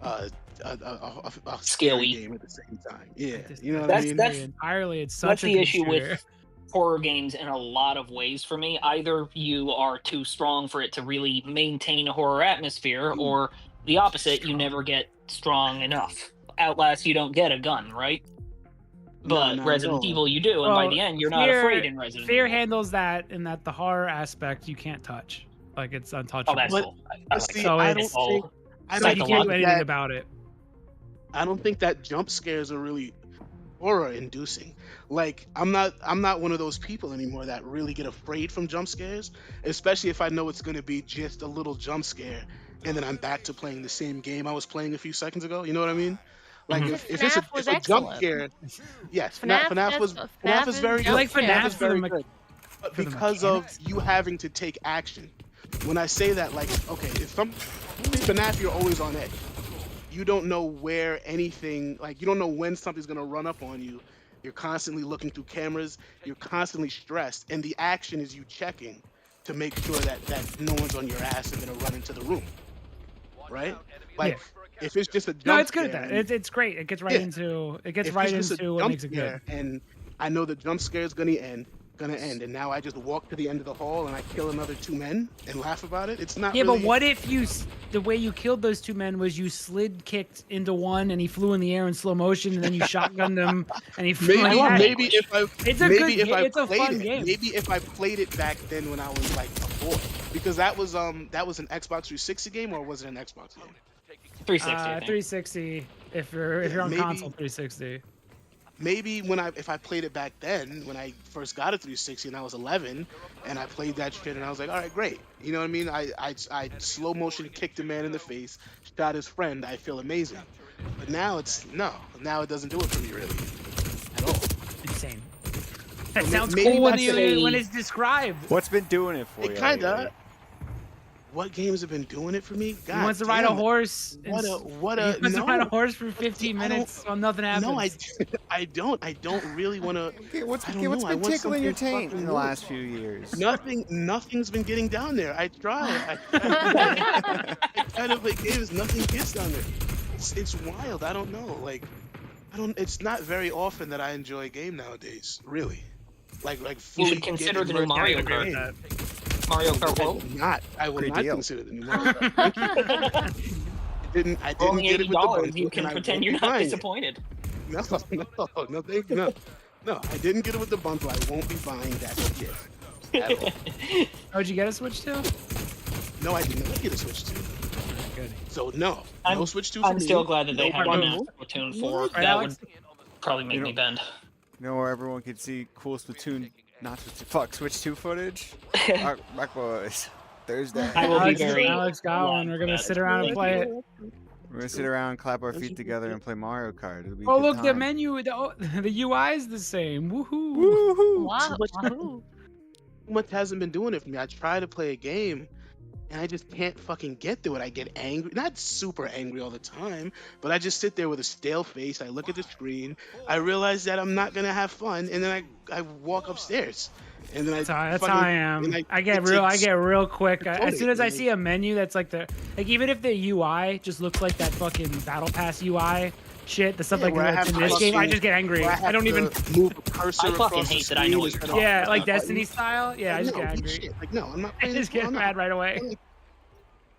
a scary Scary. game at the same time. Yeah, Just- you know what I mean. That's- entirely. It's such That's a the good issue shooter. with horror games in a lot of ways for me. Either you are too strong for it to really maintain a horror atmosphere, or the opposite, you never get strong enough. Outlast, you don't get a gun, right? But not at Resident all. Evil, you do, and by Well, the end, you're not Fear- afraid in Resident Fear Evil. handles that in that the horror aspect you can't touch. Like it's untouchable. Oh, that's But- cool. I like see, that. I It's don't all- think- I So you don't can't do think anything that- about it. I don't think that jump scares are really horror inducing. Like I'm not one of those people anymore that really get afraid from jump scares, especially if I know it's going to be just a little jump scare and then I'm back to playing the same game I was playing a few seconds ago. You know what I mean? Like Mhm. if it's FNAF was a jump excellent. scare, yes, FNAF, FNAF was that's- FNAF is is very I good. like jump FNAF FNAF is for the very me- good. But for the because of mechanics. you having to take action, when I say that, like, okay, if some FNAF, you're always on edge. You don't know where anything, like, you don't know when something's gonna run up on you. You're constantly looking through cameras. You're constantly stressed, and the action is you checking to make sure that no one's on your ass and gonna run into the room, right? Like, if it's just a jump No, it's good at scare that. and- It's great. It gets right Yeah. into it gets if right it's just a into what jump makes it good. scare and I know the jump scare is gonna end, and now I just walk to the end of the hall and I kill another 2 men and laugh about it. It's not. Yeah, really, but what if the way you killed those 2 men was you slid kicked into one and he flew in the air in slow motion and then you shotgunned him and he flew. Maybe, like that? maybe if I, It's a maybe good if I it's a played fun it, game. maybe if I played it back then when I was like a boy, because that was an Xbox 360 game, or was it an Xbox game? 360. I think. 360 if you're on maybe- console 360. Maybe if I played it back then when I first got a 360 and I was 11 and I played that shit and I was like, all right, great. You know what I mean? I slow motion kicked a man in the face, shot his friend. I feel amazing. But now now it doesn't do it for me really at all. Insane. That Well, sounds maybe cool when, that's when it's described. What's been doing it for you? It kinda. lately? What games have been doing it for me? God He wants to ride a damn it. horse. What a He wants to no. ride a horse for 15 I don't- minutes while nothing happens. No, I don't really want to. Okay, what's I don't been know, I want tickling your something taint fucking in the new. last few years? Nothing's been getting down there. I try. I try to play games. Nothing gets down there. It's wild. I don't know. Like, It's not very often that I enjoy a game nowadays. Really. Like You fully should consider get the new immersed Mario in the Kart. game. Mario Kart I World. will not. I will Great not deal. consider the new Mario Kart. I didn't For only get it with the $80, bundle, you can and I pretend won't you're be not buying it. disappointed. No, thank you. No, I didn't get it with the bundle. I won't be buying that shit. At all. Oh, did you get a Switch too? No, I did not get a Switch 2. Good. So no, I'm- no Switch 2 for I'm me. still glad that they No have bundle. a Splatoon 4. Right, That Alex? would probably make You know- me bend. You know where everyone can see cool Splatoon, not Switch 2 footage? Rock Boys. Thursday. I will be Alex, very Alex got one. We're gonna glad sit around and play it. We're gonna sit around, clap our feet together, and play Mario Kart. It'll be a Oh, good look, the time. menu, the UI is the same. Woohoo! Woohoo! Wow. But- Wahoo. Much hasn't been doing it for me. I try to play a game, and I just can't fucking get through it. I get angry, not super angry all the time, but I just sit there with a stale face. I look at the screen. I realize that I'm not gonna have fun, and then I walk upstairs, and then That's how fucking- I am. and I get it real quick. I As soon as I totally- see a menu that's like even if the UI just looks like that fucking Battle Pass UI shit, the stuff Yeah, like where I that's have in to this game, I fucking- just get angry. where I have don't to even. move a cursor I fucking across the hate that I know screen what instead you're of- Yeah, like buttons. Destiny style. Yeah, I just No, get eat angry. shit. Like, no, I'm not I playing just this. get I'm not- mad right away.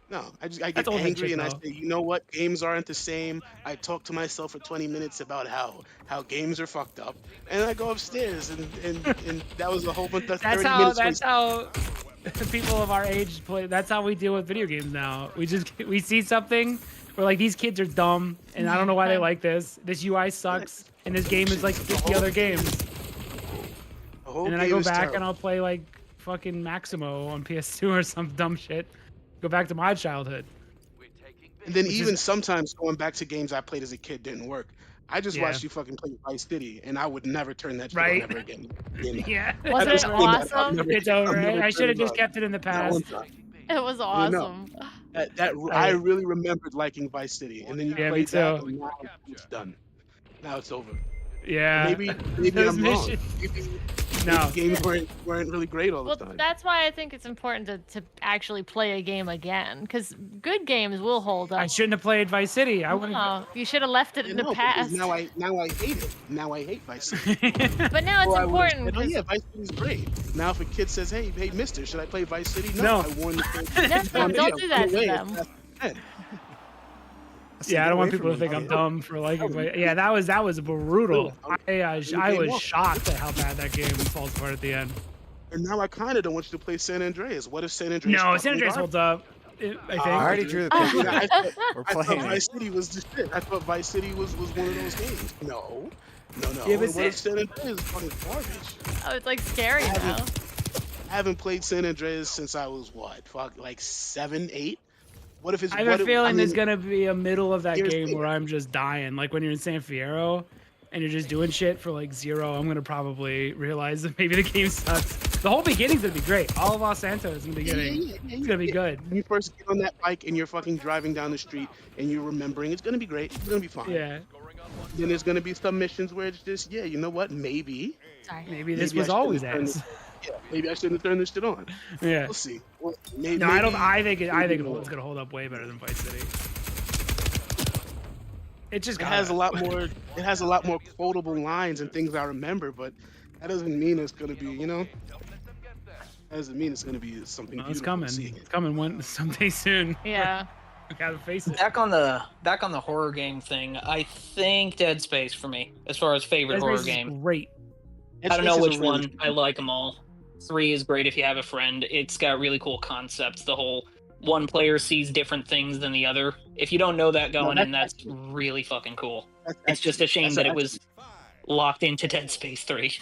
No, I get That's old angry shit, and I though. say, you know what? Games aren't the same. I talk to myself for 20 minutes about how games are fucked up, and I go upstairs and that was a whole bunch of 30 minutes. That's how people of our age play. That's how we deal with video games now. We see something. We're like, these kids are dumb, and I don't know why they like this. This UI sucks, and this game is like 50 other games. The whole And then I game go is back terrible. and I'll play like fucking Maximo on PS2 or some dumb shit. Go back to my childhood. And then which even is- sometimes going back to games I played as a kid didn't work. I just Yeah. watched you fucking play Vice City, and I would never turn that shit Right. on ever again. Yeah. Wasn't I've it never- I've awesome? never- It's over. I've never I should have turned it just on. kept it in the Not past. one time. It was awesome. I really remembered liking Vice City, and then you Yeah, me played that, too. and now it's done. Now it's over. Yeah. Maybe Those I'm wrong. missions- Maybe No. games weren't really great all the Well, time. that's why I think it's important to actually play a game again, because good games will hold up. I shouldn't have played Vice City. I wouldn't. No, you should have left it in the because past. now I hate it. Now I hate Vice City. But now it's Or I would've important. said, oh 'cause- yeah, Vice City's great. Now if a kid says, hey, mister, should I play Vice City? No. I warn you. No, don't do that to them. Yeah, I don't want Away people to from think me, I'm dude. dumb for liking. Yeah, that was brutal. I was off. shocked at how bad that game falls apart at the end. And now I kind of don't want you to play San Andreas. What if San Andreas? No, fucking San Andreas garbage? holds up. I think. I already drew the I, picture. thought- We're I thought playing. Vice City was the shit. I thought Vice City was one of those games. No. Yeah, but What if San Andreas is fucking garbage? Oh, it's like scary I now. haven't- I haven't played San Andreas since I was what? Fuck, like 7, 8. What if it's? I have a what if- feeling I there's mean, gonna be a middle of that here's game the- where I'm just dying, like when you're in San Fierro, and you're just doing shit for like 0. I'm gonna probably realize that maybe the game sucks. The whole beginning's gonna be great. All of Los Santos in the beginning, it's gonna be good. When you first get on that bike and you're fucking driving down the street and you're remembering, it's gonna be great. It's gonna be fine. Yeah, Then there's gonna be some missions where it's just, yeah, you know what? Maybe Sorry. maybe this Maybe I was always shouldn't turn ass. maybe I shouldn't have turned this shit on. Yeah. We'll see. Well, maybe, No, I don't. maybe- I think maybe it's gonna hold up way better than Vice City. It just It got has a lot more. It has a lot more quotable lines and things I remember, but that doesn't mean it's gonna be, you know. That doesn't mean it's gonna be something. It's beautiful coming. to see. It's coming one someday soon. Yeah. I gotta face it. Back on the horror game thing, I think Dead Space for me, as far as favorite Dead horror Space is game. Great. Dead I don't Space know is a which really- one. I like them all. 3 is great if you have a friend. It's got really cool concepts. The whole one player sees different things than the other. If you don't know that going in, that's really fucking cool. It's just a shame that it was locked into Dead Space 3.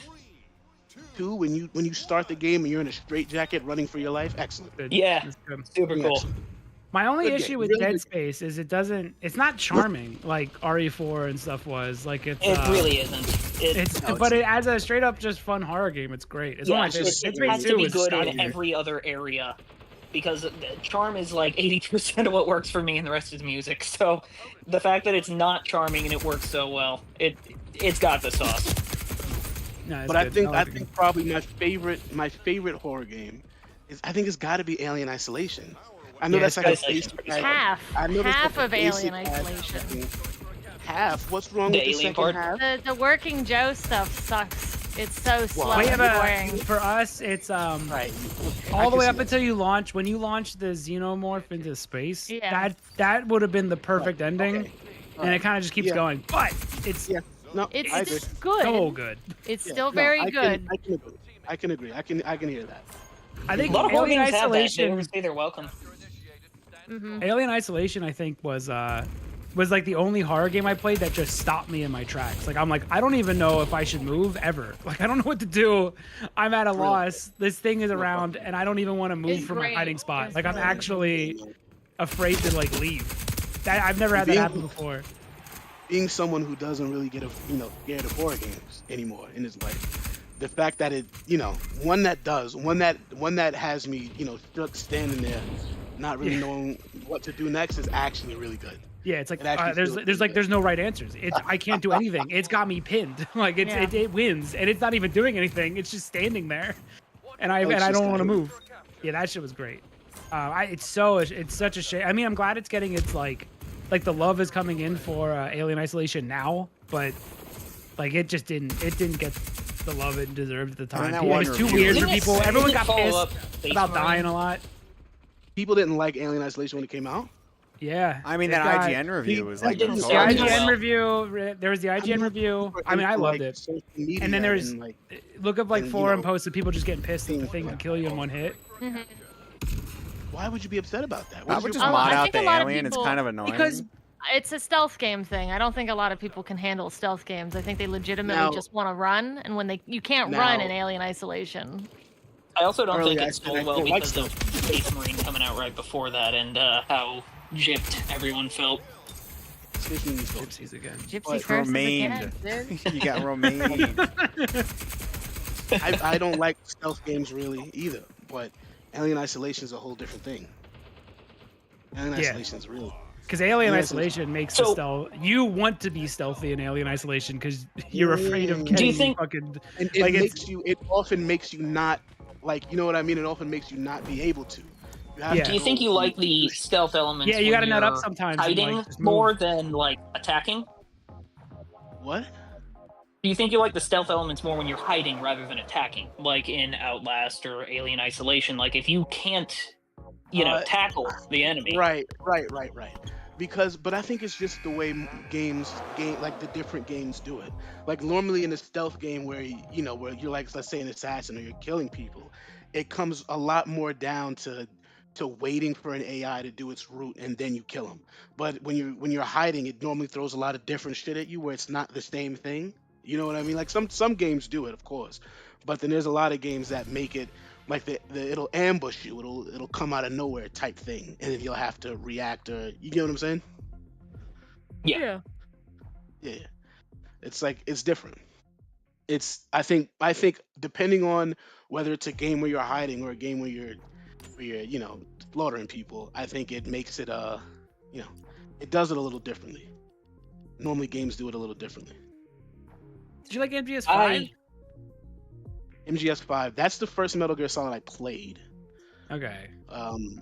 Two, when you start the game and you're in a straitjacket running for your life. Excellent. Good. Yeah. It's good. Super cool. Excellent. My only Good issue game, with really Dead good. Space is it's not charming like RE4 and stuff was. Like it's It really isn't. it's No, but it's- it as a straight up just fun horror game. It's great. It's one Yeah, of my favorites. it Dead has Space to 2 be is good in stodgy. every other area, because charm is like 80% of what works for me, and the rest is music. So the fact that it's not charming and it works so well, it's got the sauce. No, it's But I good. think like it. think probably my favorite horror game is, I think it's got to be Alien Isolation. I know Yeah, that's like a Isolation. basic. Half. I know that's Half like a of Alien basic ass Isolation. fucking- Half. What's wrong The with the alien second part? half? The Working Joe stuff sucks. It's so slow We and have boring. for us, it's Right. all the way up until. until you launch. When you launch the xenomorph into space, Yeah. that would have been the perfect ending, Okay. and it kind of just keeps Yeah. going. But it's Yeah. No, It's I agree. just good. so good. It's Yeah, still no, very I good. I can agree. I can agree. I can hear that. I A think lot of horror Alien games have that. They Isolation. always say they're welcome. Hmm Alien Isolation, I think, was like the only horror game I played that just stopped me in my tracks. Like I'm like, I don't even know if I should move ever. Like I don't know what to do. I'm at a loss. This thing is around, and I don't even want to move It's from my great. hiding spot. It's Like I'm great. actually afraid to like leave. I've never had that Being- happen before. Being someone who doesn't really get scared of horror games anymore in his life, the fact that it, one that has me, stuck standing there, not really knowing what to do next is actually really good. Yeah, it's like It actually there's feels there's like good. there's no right answers. I can't do anything. It's got me pinned. Like Yeah. it wins, and it's not even doing anything. It's just standing there, and I It's don't just want to kinda- move. Yeah, that shit was great. It's such a shame. I mean, I'm glad it's getting its like the love is coming in for Alien Isolation now, but like it didn't get the love it deserved at the time. that It one was too review- weird for Didn't it- people. Everyone didn't it got follow pissed up Space about Marine? dying a lot. People didn't like Alien Isolation when it came out. Yeah, I mean, it that got- IGN review was like didn't The sell notorious. it IGN well. review. There was the IGN review. I mean, I loved it. Social media And then there's like, look up like and, forum posts of people just getting pissed that the things thing can like- kill you in one hit. why would you be upset about that? I What's would your just Oh, mod I out think the a lot of alien. It's people- kind of annoying. Because It's a stealth game thing. I don't think a lot of people can handle stealth games. I think they legitimately Now- just want to run, and when you can't run in Now- Alien Isolation. I also don't Early think it access, sold I well don't like because of Space Marine coming out right before that, and how gypped everyone felt. Space Marine is dope. gypsies again. Gypsy But curses again, remained. dude. you got romaine. I don't like stealth games really either, but Alien Isolation is a whole different thing. Alien Yeah. Isolation is real. Because Alien Yeah, Isolation makes the So- stealth. You want to be stealthy in Alien Isolation because you're afraid of Do you getting think- fucking. And it Like, it's- makes you. It often makes you not like. You know what I mean? It often makes you not be able to. You have Yeah. to Do you think go you like through- the stealth elements? Yeah, you when got to nut up you're sometimes. and, hiding like, just more move. than like attacking? what? Do you think you like the stealth elements more when you're hiding rather than attacking, like in Outlast or Alien Isolation? Like if you can't, tackle the enemy. Right. But I think it's just the way like the different games do it. Like normally in a stealth game where where you're like, let's say an assassin or you're killing people, it comes a lot more down to waiting for an AI to do its route and then you kill them. But when you're hiding, it normally throws a lot of different shit at you where it's not the same thing. You know what I mean? Like some games do it, of course, but then there's a lot of games that make it like it'll ambush you. It'll come out of nowhere type thing, and then you'll have to react, or you get what I'm saying? Yeah. Yeah. It's like it's different. I think depending on whether it's a game where you're hiding or a game where you're slaughtering people, I think it makes it it does it a little differently. Normally games do it a little differently. Did you like MGS5? MGS5, that's the first Metal Gear Solid I played. Okay. Then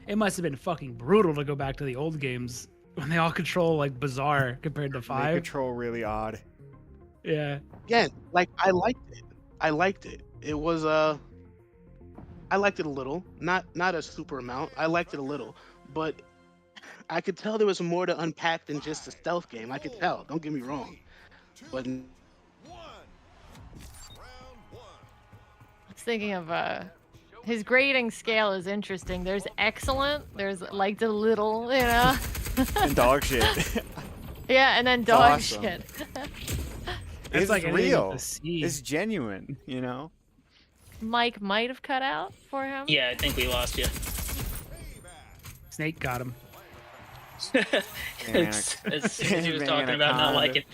It must have been fucking brutal to go back to the old games when they all control like bizarre compared to They 5. control really odd. Yeah. Again, like I liked it. It was I liked it a little, not a super amount. I liked it a little, but I could tell there was more to unpack than just a stealth game. I could tell. Don't get me wrong, but One. Round one. I was thinking of his grading scale is interesting. There's excellent. There's liked a little, you know. And dog shit. Yeah, and then dog awesome. shit. It's It's like anything with real. the C. It's genuine, you know? Mike might have cut out for him. Yeah, I think we lost you. Snake got him. As soon as he was talking about not liking.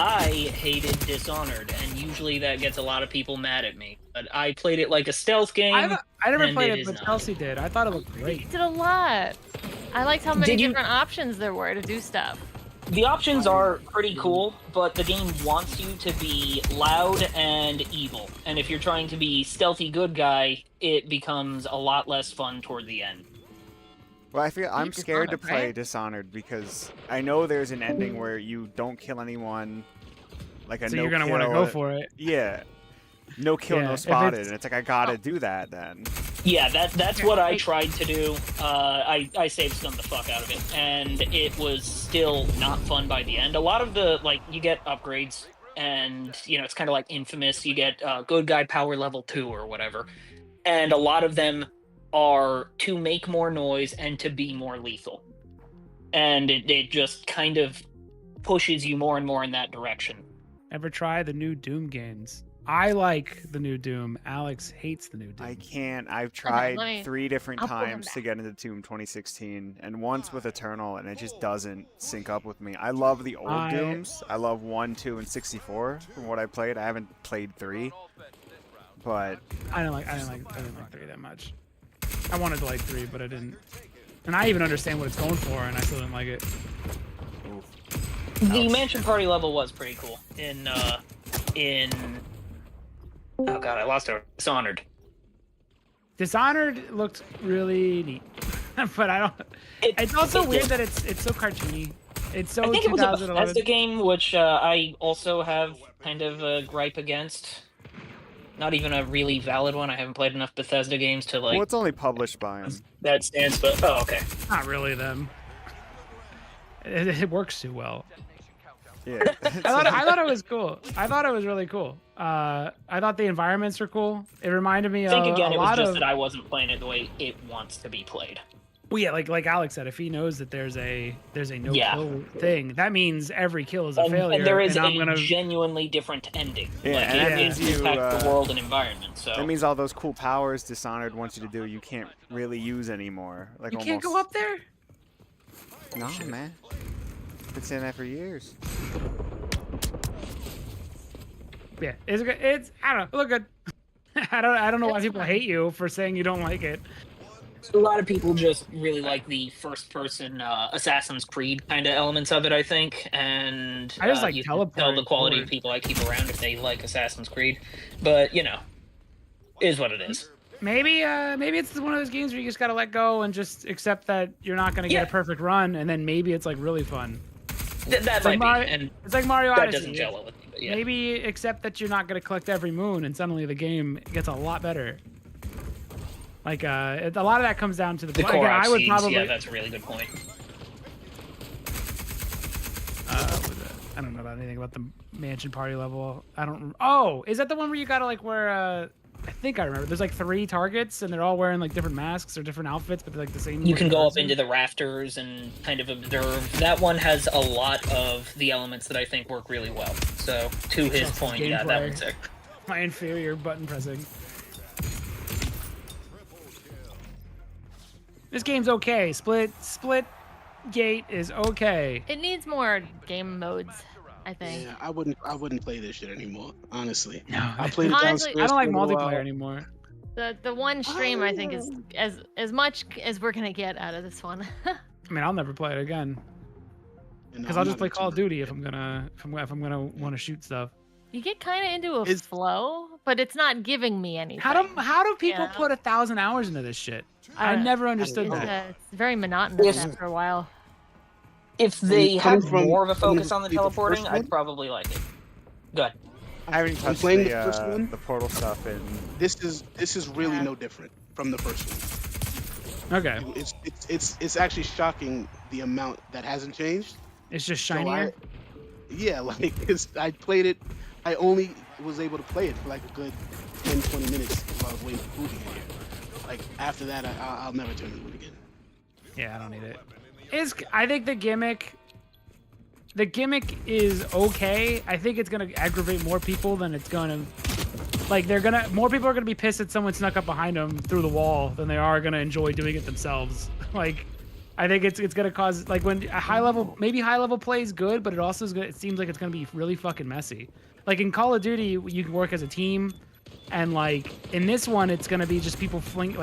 I hated Dishonored, and usually that gets a lot of people mad at me. But I played it like a stealth game. I never and played it it, is but not. Chelsea did. I thought it looked He great. did a lot. I liked how many Did you- different options there were to do stuff. The options are pretty cool, but the game wants you to be loud and evil. And if you're trying to be stealthy good guy, it becomes a lot less fun toward the end. Well, I feel I'm Dishonored, scared to play right? Dishonored because I know there's an ending where you don't kill anyone, like a So no you're gonna kill. want to go for it. Yeah, no kill, Yeah, no if spotted, it's- and it's like I gotta do that then. Yeah, that's what I Right. tried to do. I save scummed the fuck out of it, and it was still not fun by the end. A lot of the, like, you get upgrades, and, you know, it's kind of like Infamous. You get good guy power level 2 or whatever, and a lot of them are to make more noise and to be more lethal. And it just kind of pushes you more and more in that direction. Ever try the new Doom games? I like the new Doom. Alex hates the new Doom. I can't. I've let me- tried 3 different I'll pull him times to back. get into Doom 2016, and once with Eternal, and it just doesn't sync up with me. I love the old Dooms. I love 1, 2, and 64 from what I played. I haven't played 3, but I didn't like 3 that much. I wanted to like 3, but I didn't. And I even understand what it's going for, and I still didn't like it. The mansion party level was pretty cool in oh god, I lost it. Dishonored. Dishonored looked really neat, but I don't. It's also weird that it's so cartoony. It's so I think it was a 2011. Bethesda game, which I also have kind of a gripe against. Not even a really valid one. I haven't played enough Bethesda games to like well, it's only published by him. that stance, but oh okay. Not really them. It works too well. Yeah. I thought it was cool. I thought it was really cool. I thought the environments were cool. It reminded me I think of again a it was lot just of. that I wasn't playing it the way it wants to be played. Well, yeah, like Alex said, if he knows that there's a no Yeah. kill thing, that means every kill is a failure. And there is I'm a gonna. genuinely different ending. Yeah, like and that it means you, impacts the world and environment. So That means all those cool powers Dishonored wants you to do, you can't really use anymore. Like You almost. can't go up there. No, man. Been saying that for years. Yeah, it's good. It's I don't know. Look good. I don't know why It's people fine. hate you for saying you don't like it. a lot of people just really like the first-person Assassin's Creed kind of elements of it, I think, and I just like you can tell the teleporting quality of forward. people I keep around if they like Assassin's Creed. But you know, is what it is. Maybe it's one of those games where you just gotta let go and just accept that you're not gonna get Yeah. a perfect run, and then maybe it's like really fun. That like might Mario- be, and It's like Mario that Odyssey. doesn't gel well with me. But yeah. Maybe accept that you're not gonna collect every moon, and suddenly the game gets a lot better. Like a lot of that comes down to the. The Again, Korok I would seeds, probably. yeah, that's a really good point. I don't know about anything about the mansion party level. I don't. Oh, is that the one where you gotta like wear I think I remember. There's like 3 targets, and they're all wearing like different masks or different outfits, but they're like the same. You can go up person. into the rafters and kind of observe. That one has a lot of the elements that I think work really well. So, to his Chumps' point, yeah, that gameplay. one's sick. My inferior button pressing. This game's okay. Splitgate is okay. It needs more game modes, I think. Yeah, I wouldn't play this shit anymore. Honestly, No, I played it Honestly, downstairs. I don't like for a little multiplayer while. anymore. The one stream I think is as much as we're gonna get out of this one. I mean, I'll never play it again And because I'm I'll just not play into Call of it. Duty if I'm gonna want to shoot stuff. You get kind of into a Is- flow, but it's not giving me anything. How do people Yeah. put 1,000 hours into this shit? I don't- never understood It's, that. it's very monotonous If- after a while. If they coming had from- more of a from focus on the the teleporting, first one? I'd probably like it. Good. I haven't I'm touched playing the, the first one. the portal stuff in. This is really Yeah. no different from the first one. Okay, It's actually shocking the amount that hasn't changed. it's just So shinier. Yeah, like I played it. I only was able to play it for like a good 10-20 minutes while I was waiting for food to get here. Like after that, I'll never turn to it again. Yeah, I don't need it. I think the gimmick is okay. I think it's gonna aggravate more people than it's gonna. Like more people are gonna be pissed that someone snuck up behind them through the wall than they are gonna enjoy doing it themselves. Like, I think it's gonna cause like when a high level play is good, but it also is good. It seems like it's gonna be really fucking messy. Like in Call of Duty, you can work as a team, and like in this one, it's gonna be just people flying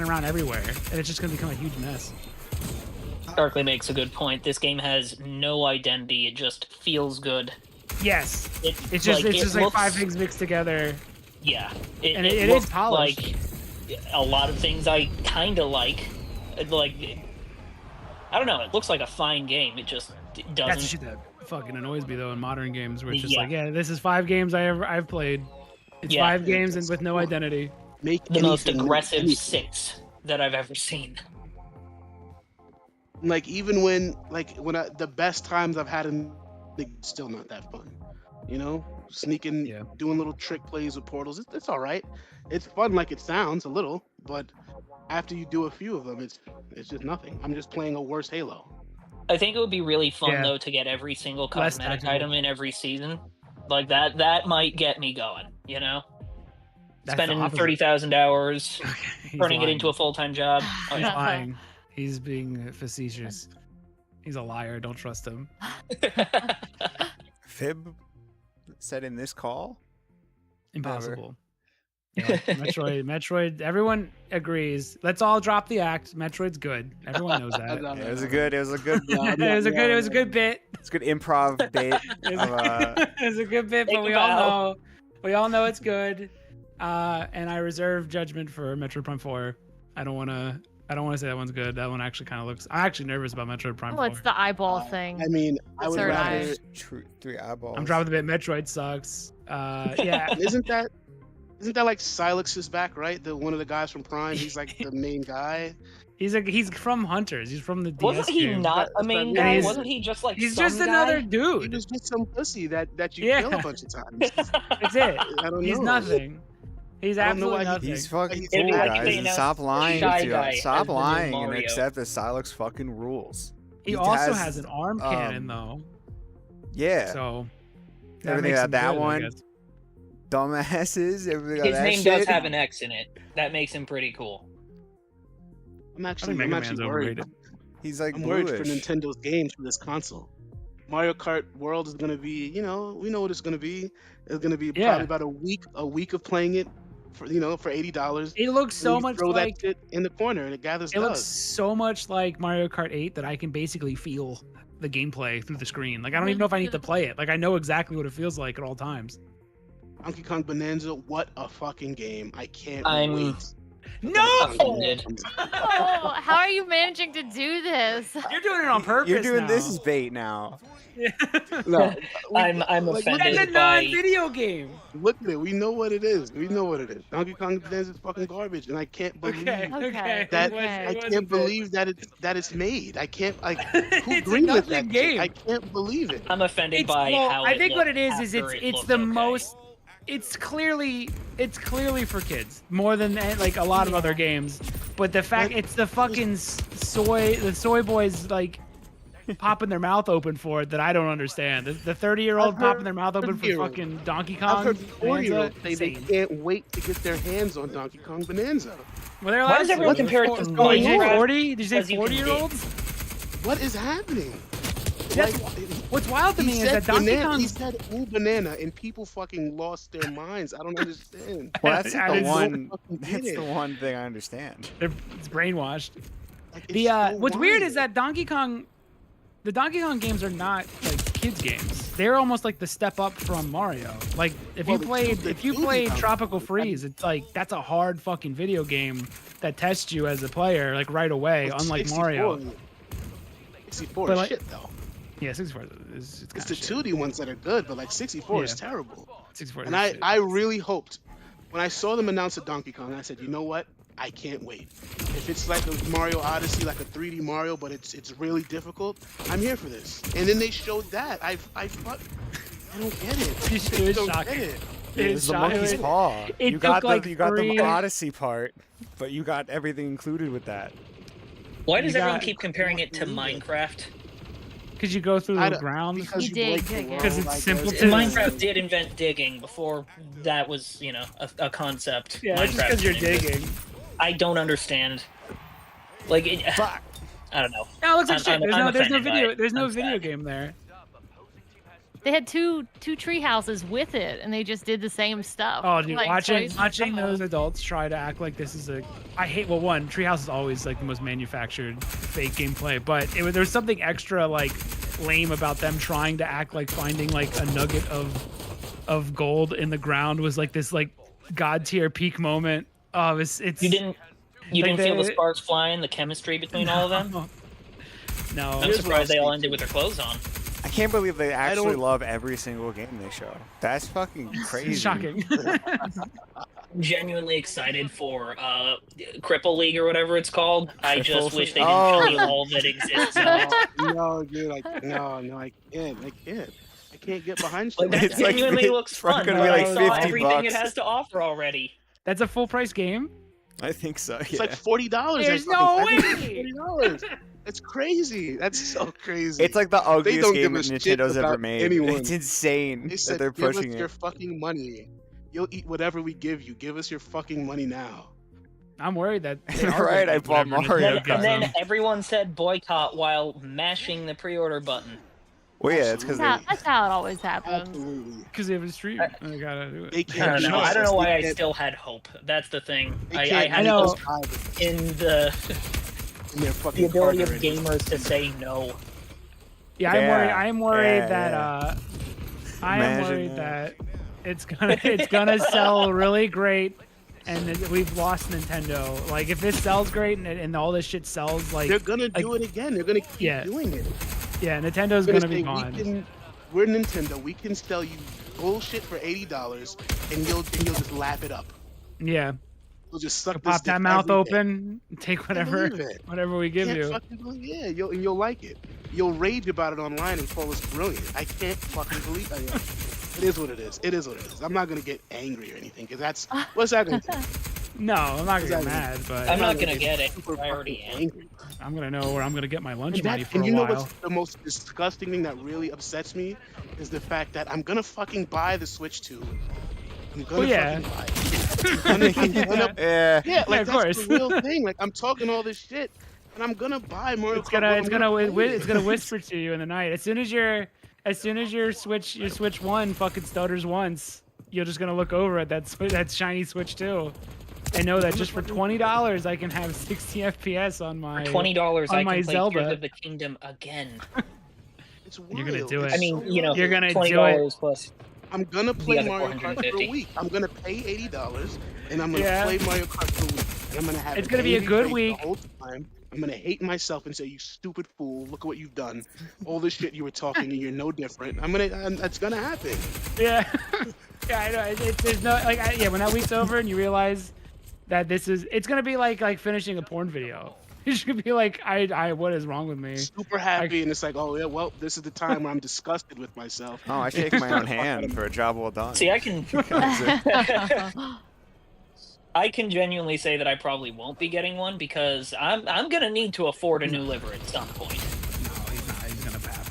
around everywhere, and it's just gonna become a huge mess. Darkly makes a good point. This game has no identity. It just feels good. Yes, it's like, just it like looks- 5 things mixed together. Yeah, And it is looks polished. like a lot of things I kind of like. Like, I don't know. It looks like a fine game. It just That's doesn't. the shit that fucking annoys me though in modern games, where it's just Yeah. like, yeah, this is 5 games I've played. It's Yeah. 5 games and with no identity. Make The most anything- aggressive anything. 6 that I've ever seen. Like even when the best times I've had in the still not that fun. You know, sneaking, Yeah. doing little trick plays with portals. It's all right. It's fun like it sounds a little, but after you do a few of them, it's just nothing. I'm just playing a worse Halo. I think it would be really fun Yeah. though to get every single Less cosmetic tactical. item in every season. Like that might get me going. You know, That's the spending opposite. 30,000 hours, He's turning it lying. into a full-time job. Oh, He's yeah. lying. He's being facetious. He's a liar. Don't trust him. Fib said in this call. Impossible. Yeah, Metroid. Everyone agrees. Let's all drop the act. Metroid's good. Everyone knows that. Yeah, it was a good. It was a good. it was a good bit. It's a good improv bit. It Of, was a good bit, Take but a we bow. all know it's good. And I reserve judgment for Metroid Prime 4. I don't want to say that one's good. That one actually kind of looks. I'm actually nervous about Metroid Prime 4. Well, it's the eyeball thing. I mean, I would Third rather. eye. true, 3 eyeballs. I'm dropping the bit. Metroid sucks. Yeah. Isn't that like Silex is back, right? One of the guys from Prime. He's like the main guy. He's from Hunters. He's from the DS Wasn't he game. not a main And guy? he's- Wasn't he just like He's some just guy? another He dude. was just some pussy that you Yeah. kill a bunch of times. That's it. I don't He's know. nothing. He's I don't know absolutely why nothing. He's fucking It'd cool, be like if guys. they And announced stop lying. Shy to Guy you. as Stop the new lying and Mario. accept that Silex fucking rules. He also has, has an arm cannon though. Yeah. So that Everything makes about him that good, I one. guess. Dumbasses. Everything about His that name shit. does have an X in it. That makes him pretty cool. I'm I think actually Mega Man's worried. overrated. He's like I'm worried for bluish. Nintendo's games for this console. Mario Kart World is gonna be, we know what it's gonna be. It's gonna be Yeah. probably about a week of playing it for for $80. It looks so You much throw like that shit in the corner and it gathers it looks dust. so much like Mario Kart 8 that I can basically feel the gameplay through the screen. Like I don't even know if I need to play it. Like I know exactly what it feels like at all times. Donkey Kong Bonanza, what a fucking game! I can't I'm- wait. No! Offended. Oh, how are you managing to do this? You're doing it on purpose. You're doing now. this as bait now. No, I'm That's like, a offended by. non-video game. look at it. We know what it is. We know what it is. Donkey Kong Bonanza is fucking garbage, and I can't believe Okay. Okay. that. It was- I it was a can't bit. believe that it's made. I can't like who It's a greenlit nothing that game. shit? I can't believe it. I'm offended It's, my well, how I it think what looked it is after it's it it's looked the okay. most it's clearly for kids more than like a lot of other games. But the fact it's the fucking soy boys like popping their mouth open for it that I don't understand. The 30-year-old popping their mouth open for fucking Donkey Kong. I've heard Bonanza, 40-year-olds say they insane. can't wait to get their hands on Donkey Kong Bonanza. Well, they're Why does everyone compare it to Minecraft? 40? Did you say Because you can 40-year-olds? What is happening? That's what's wild to me is that Donkey Kong. He said "ooh banana" and people fucking lost their minds. I don't understand. Well, that's I the didn't one. fucking get That's it. the one thing I understand. It's brainwashed. Like, The it's so what's weird is wild. that the Donkey Kong games are not like kids games. They're almost like the step up from Mario. Like if Well, you the played Donkey Tropical Kong- Freeze, it's like that's a hard fucking video game that tests you as a player like right away, Well, unlike 64 Mario. 64 But, is like- shit though. Yeah, 64 is It's kinda the shit. 2D ones that are good, but like 64 is Yeah. terrible. 64 And is shit. I really hoped when I saw them announce a Donkey Kong, I said, you know what? I can't wait. If it's like a Mario Odyssey, like a 3D Mario, but it's really difficult, I'm here for this. And then they showed that. I don't get it. It I was don't shocking. get it. It was the monkey's paw. it You got took, like, the three- Odyssey part, but you got everything included with that. Why does You everyone got- keep comparing it to Minecraft? Because you go through I the don't- ground. Because You you break dig, the dig it. world, 'Cause it's like, simple there's- to- Minecraft did invent digging before that was, a concept. Yeah, it's just Minecraft because you're didn't. digging. I don't understand. Like, Fuck. I don't know. No, it looks like I'm- shit. There's I'm no offended by video. it. There's no I'm video sad. game there. They had two tree houses with it, and they just did the same stuff. Oh, dude, Like, watching twice- those adults try to act like this is a. I hate. Well, one, Treehouse is always like the most manufactured fake gameplay, but there was something extra like lame about them trying to act like finding like a nugget of gold in the ground was like this like god tier peak moment. Oh, it's You didn't Like feel the they- sparks flying, the chemistry between all of them? No, I'm Here's what surprised they I'll all say. ended with their clothes on. I can't believe they actually don't- love every single game they show. That's fucking crazy. it's shocking. I'm genuinely excited for Cripple League or whatever it's called. I just Cripple- wish they didn't Oh. tell you all that exists in it. No, dude, no, I can't get behind Like, shit that like It's that. like- genuinely looks it's fun. gonna be but like I saw 50 everything it bucks. has to offer already. That's a full price game. I think so. It's Yeah. like $40. There's no way. $40. It's crazy. That's so crazy. It's like the They ugliest don't game give a that shit Nintendo's ever about made. anyone. It's insane They that said, they're give us pushing your it. fucking money. You'll eat whatever we give you. Give us your fucking money now. I'm worried that. they are Right, gonna I do bought whatever Mario Nintendo And gives then them. everyone said boycott while mashing the pre-order button. Well, yeah, it's because That's how it always happens. Absolutely. Because they have a stream. I gotta do it. They I can't. don't know. trust I don't us. know why They I can't- still had hope. That's the thing. they I can't had know. hope trust in the in their the fucking ability of card already. gamers to say no. Yeah, I'm worried. Yeah, I'm worried yeah, that yeah. I am Imagine worried that. that it's gonna sell really great, and that we've lost Nintendo. Like if this sells great and all this shit sells, like They're gonna do it again. They're gonna keep Yeah. doing it. yeah, Nintendo's They're gonna be say, gone. We're Nintendo. We can sell you bullshit for $80, and you'll just lap it up. Yeah, You'll just suck this pop that dick mouth every day. open, take whatever believe it. whatever we give Can't you. fucking believe- yeah, you'll like it. You'll rage about it online and call us brilliant. I can't fucking believe it. It is what it is. It is what it is. I'm not gonna get angry or anything, because that's what's that gonna do? No, I'm not gonna get Exactly. mad, but I'm not gonna get it. Super I already fucking am. angry. I'm gonna know where I'm gonna get my lunch And, money that, for and a you know while. what's the most disgusting thing that really upsets me is the fact that I'm gonna fucking buy the Switch 2. I'm gonna Well, yeah. fucking buy it. I'm gonna- Yeah. yeah, like of that's course. the real thing. Like I'm talking all this shit, and I'm gonna buy Mario It's Kart. gonna but it's I'm gonna play it's it. gonna whisper to you in the night. As soon as your Switch 1 fucking stutters once, you're just gonna look over at that shiny Switch 2 and know that just for $20 I can have 60 FPS on my For $20, on I my can play Zelda. Tears of the Kingdom again. It's You're gonna wild. do It's it. I mean, so you know, wild. You're gonna do $20 plus. I'm gonna play other Mario Kart for a 450. week. I'm gonna pay $80, and I'm gonna Yeah. play Mario Kart for a week. And I'm gonna have. It's an gonna be a angry good face week. The whole time. I'm gonna hate myself and say, "You stupid fool! Look at what you've done. All this shit you were talking, and you're no different." That's gonna happen. Yeah. Yeah, I know. There's no like yeah, when that week's over and you realize that it's gonna be like finishing a porn video. You should be like, what is wrong with me? Super happy, and it's like, oh yeah, well, this is the time where I'm disgusted with myself. Oh, I shake my own hand for a job well done. See, I can Oh, I can genuinely say that I probably won't be getting one because I'm gonna need to afford a new liver at some point. No, he's not. He's gonna pass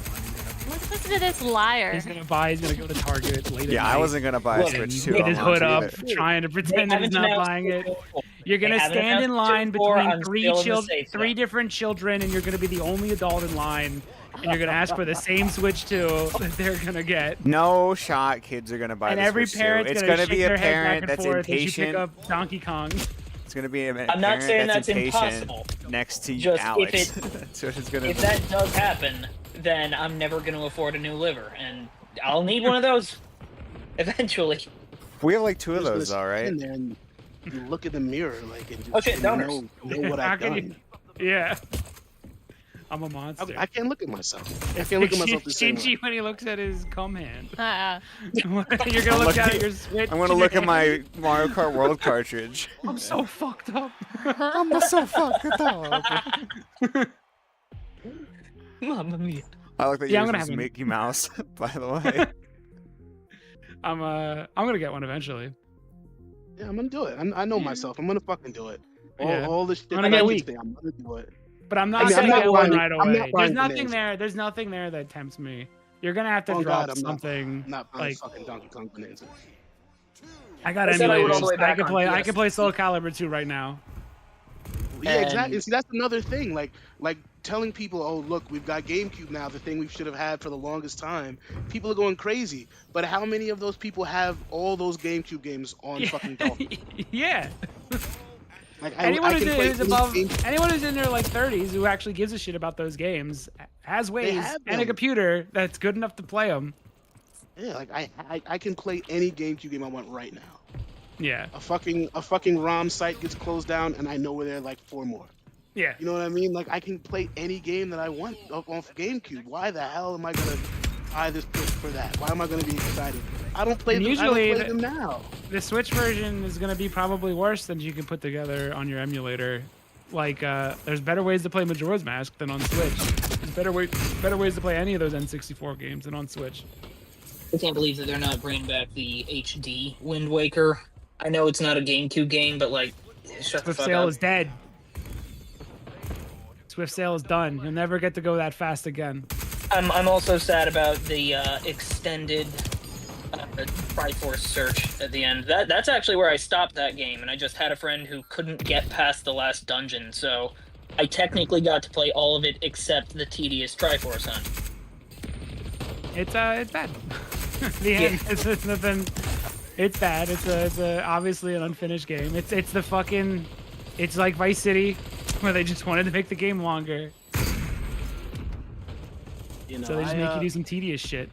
one. listen to this liar. He's gonna buy. He's gonna go to Target later. Yeah, I wasn't gonna buy a Look, Switch 2. Get his on hood launch up, either. trying to pretend They that he's haven't not announced buying it. it. You're gonna They haven't stand in announced it line before, between I'm still in the safe three zone. different children, and you're gonna be the only adult in line, and you're gonna ask for the same Switch 2 that they're gonna get. No shot, kids are gonna buy And the every Switch 2. parent's It's gonna gonna shake be a their head parent back that's and forth as you pick impatient. up Donkey Kong. It's gonna be a I'm not parent saying that's that's impatient impossible. next to Just if Alex. it- That's what it's gonna If be. that does happen, then I'm never gonna afford a new liver, and I'll need one of those eventually. We have like 2 of Just those, all right. stand there and you look in the mirror, like, and just Oh, shit, donors. know what How I've can done. Yeah. I'm a monster. I can't look at myself. I can't look at myself the same way. Shinji when he looks at his cum hand. Uh-uh. You're gonna look at your Switch. I'm gonna look at my Mario Kart World cartridge. I'm so fucked up. I'm so fucked up. Mamma mia. I like that Yeah, I'm yours gonna was have one. Mickey Mouse, by the way. I'm gonna get one eventually. Yeah, I'm gonna do it. I know myself. I'm gonna fucking do it. Yeah. All the shit I'm gonna that get I weak. need to say, I'm gonna do it. But I'm not I mean, gonna I'm not get one buying- right I'm away. not There's buying nothing bananas. there. There's nothing there that tempts me. You're gonna have to Oh, drop God, I'm not- something. I'm not buying like fucking Donkey Kong Bonanza. I got I said I would all the way emulators. I back can on play. I PS. can play Soul Calibur 2 right now. Yeah, exactly. And- See, that's another thing. Like telling people, oh, look, we've got GameCube now, the thing we should have had for the longest time. People are going crazy. But how many of those people have all those GameCube games on fucking Dolphin? Yeah. Like, Anyone I who's, can play who's any above, game- anyone who's in their like 30s who actually gives a shit about those games has ways have and a them. computer that's good enough to play them. Yeah, like I can play any GameCube game I want right now. Yeah. A fucking ROM site gets closed down, and I know where there are like 4 more. Yeah. You know what I mean? Like I can play any game that I want off GameCube. Why the hell am I gonna buy this disc for that? Why am I gonna be excited? I don't play And them. usually I don't play them now. The Switch version is going to be probably worse than you can put together on your emulator. Like, there's better ways to play Majora's Mask than on Switch. There's better ways to play any of those N64 games than on Switch. I can't believe that they're not bringing back the HD Wind Waker. I know it's not a GameCube game, but like, shut the Swift fuck Sail up. is dead. Swift Sail is done. You'll never get to go that fast again. I'm also sad about the extended Triforce search at the end. That's actually where I stopped that game, and I just had a friend who couldn't get past the last dungeon, so I technically got to play all of it except the tedious Triforce hunt. It's bad. The end. It's nothing. It's bad. It's obviously an unfinished game. It's the fucking. It's like Vice City, where they just wanted to make the game longer, You know, so they just make you do some tedious shit.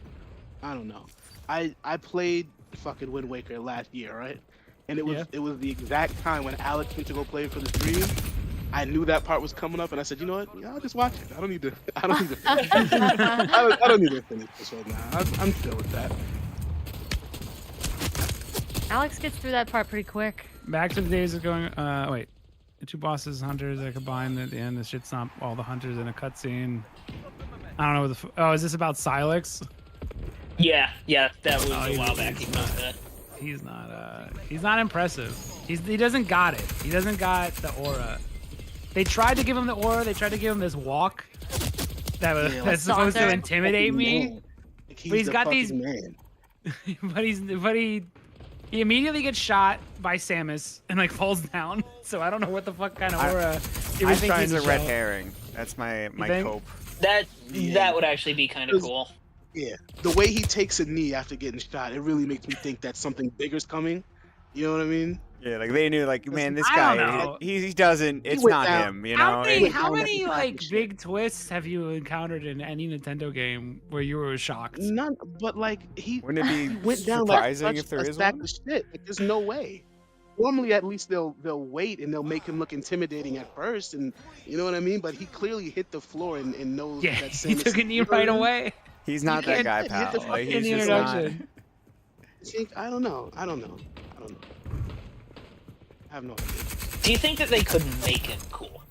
I don't know. I played fucking Wind Waker last year, right? And it was Yeah. it was the exact time when Alex went to go play for the stream. I knew that part was coming up, and I said, you know what? Yeah, I'll just watch it. I don't need to. I don't need to. I don't need to finish this right now. I'm chill with that. Alex gets through that part pretty quick. Back to the days of going. Wait, the 2 bosses, hunters, are combined at the end. The shit's not all the hunters in a cutscene. I don't know what the. Oh, is this about Silex? Yeah, that was Oh, a while back. He posted that. He's not impressive. He doesn't got it. He doesn't got the aura. They tried to give him the aura. They tried to give him this walk that's supposed to Saunter. intimidate me. Man. Like, But he's the got fucking these- man. but he immediately gets shot by Samus and like falls down. So I don't know what the fuck kind of aura he I was think trying he's to a red show. herring. That's my think? hope. That Yeah. would actually be kind of cool. Yeah, the way he takes a knee after getting shot, it really makes me think that something bigger's coming. You know what I mean? Yeah, like they knew, like, man, this I guy, don't know. he doesn't. It's went not down. him, you How know. many, And- how Like, many shit. like big twists have you encountered in any Nintendo game where you were shocked? None, but like Wouldn't it he be went down like surprising such if there a is stack one? of shit. Like, there's no way. Normally, at least they'll wait and they'll make him look intimidating at first, and you know what I mean. But he clearly hit the floor and knows Yeah, that he Samus- took a knee you know what I right mean? away He's not that can't guy, hit the pal. Like, fucking he's in the just not. introduction. See, I don't know. I don't know. I have no idea. Do you think that they could make him cool?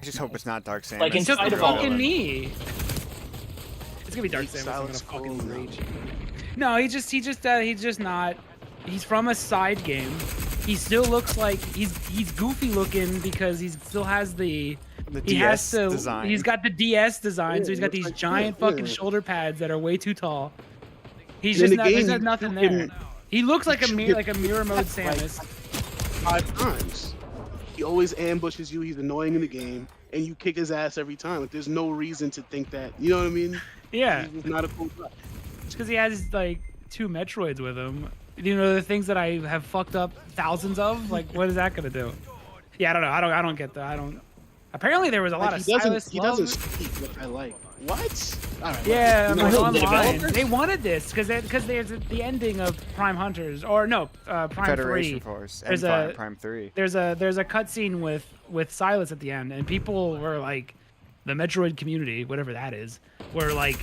I just hope it's not Dark Samus. Like, in It's just spite the of all of fucking it. knee. It's gonna be Dark Hate Samus. I'm gonna Silas fucking Cole, rage. No, he's just not. He's from a side game. He still looks like he's goofy looking because he still has the The he has DS to. design. He's got the DS design, so he's got looks these like giant shit, fucking yeah. shoulder pads that are way too tall. He's And just in the not. game, There's you nothing shoot there. him- He looks like a shoot mirror, him like a mirror mode like Samus. 5 times. He always ambushes you. He's annoying in the game, and you kick his ass every time. Like, there's no reason to think that. You know what I mean? Yeah, He's not a cool guy. it's because he has like 2 Metroids with him. You know the things that I have fucked up thousands of. Like, what is that gonna do? Yeah, I don't know. I don't get that. I don't. Apparently, there was a lot Like, of he doesn't. Silas He love. doesn't speak, which I like. What? All right. Yeah, well, like who, the online. developers? They wanted this because there's the ending of Prime Hunters, or no, Prime Federation 3. Force. There's And a- Prime 3. There's a cutscene with Silas at the end, and people were like, the Metroid community, whatever that is, were like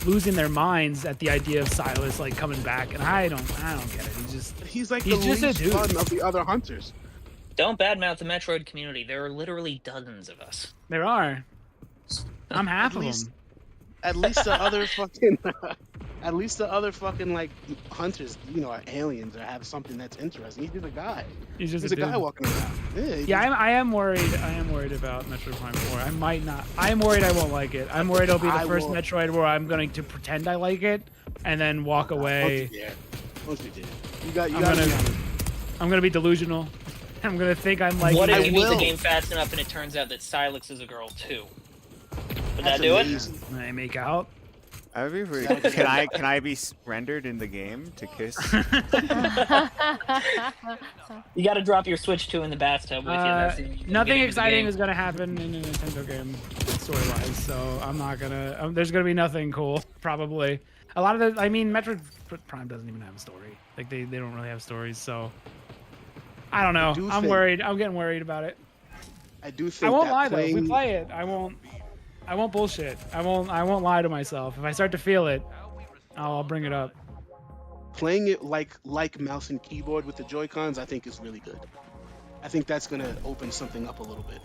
losing their minds at the idea of Silas like coming back, and I don't get it. he's like he's the just a least dude. fun of the other hunters. Don't badmouth the Metroid community. There are literally dozens of us. There are. I'm half of least- them. At least the other fucking. At least the other fucking like hunters, you know, are aliens or have something that's interesting. He's just a guy. He's just He's a a guy dude. walking around. Yeah. he Yeah, just- I am worried. I am worried about Metroid Prime 4. I might not. I am worried I won't like it. I'm worried it'll be the I first will- Metroid where I'm going to pretend I like it and then walk away. Once you did. You got. You I'm got. gonna- I'm gonna be delusional. I'm gonna think I'm like. What I if you beat the will. game fast enough and it turns out that Silex is a girl too? Would That's that do amazing. When I make out. That would be pretty. That'd be Can I be rendered in the game to kiss? You got to drop your Switch 2 in the bathtub with you. That's the only way you can Nothing get into the exciting game. is gonna happen in a Nintendo game story-wise, so I'm not gonna. There's gonna be nothing cool, probably. A lot of the. I mean, Metroid Prime doesn't even have a story. Like they don't really have stories, so. I don't know. do I'm think- worried. I'm getting worried about it. I do think I won't that lie though. If we playing, play it, I won't bullshit. I won't lie to myself. If I start to feel it, I'll bring it up. playing it like mouse and keyboard with the Joy-Cons, I think is really good. I think that's gonna open something up a little bit.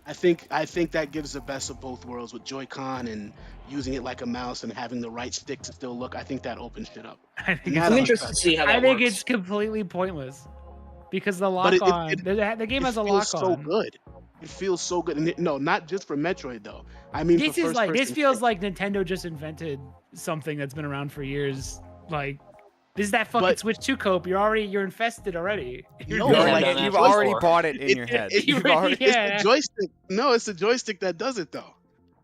I think that gives the best of both worlds with Joy-Con and using it like a mouse and having the right stick to still look. I think that opens shit up. I think, Not I'm on interested to touch. see how that I think works. it's completely pointless because the But lock on. The game It has a feels lock so on. good. It feels so good. And no, not just for Metroid though. I mean, This for is like this first-person feels shit. like Nintendo just invented something that's been around for years. Like this is that fucking But- Switch 2 cope. You're infested already. You're No, You've Yeah, like, already, no, you've no. already Before. bought it in It- your it- head. it- You've really- already. yeah. It's the joystick. No, it's the joystick that does it though.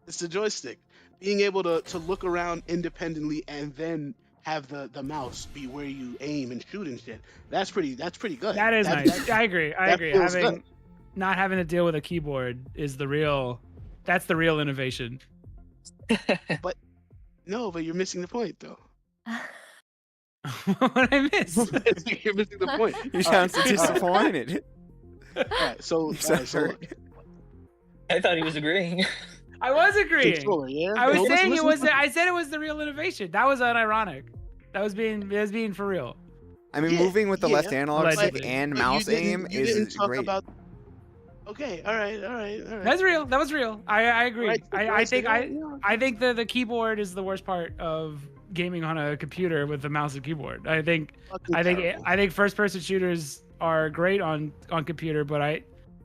It's the joystick. Being able to look around independently and then have the mouse be where you aim and shoot and shit. That's pretty good. That is That- nice. that- I agree. I that agree. feels Having good. not having to deal with a keyboard is the real. That's the real innovation. No, but you're missing the point though. What I miss? You're missing the point. You sound so disappointed. Alright, so, You sound so hurt. I thought he was agreeing. I was agreeing. controller, yeah. I was No, saying it listen, was. I said it was the real innovation. That was unironic. That was being for real. I mean, Yeah, moving with the yeah. left analog stick Allegedly. and but you mouse didn't- aim you didn't is talk great. about. Okay, all right. That's real. That was real. I agree. Right, I think yeah. I think the keyboard is the worst part of gaming on a computer with the mouse and keyboard. Fucking terrible. I think first person shooters are great on computer, but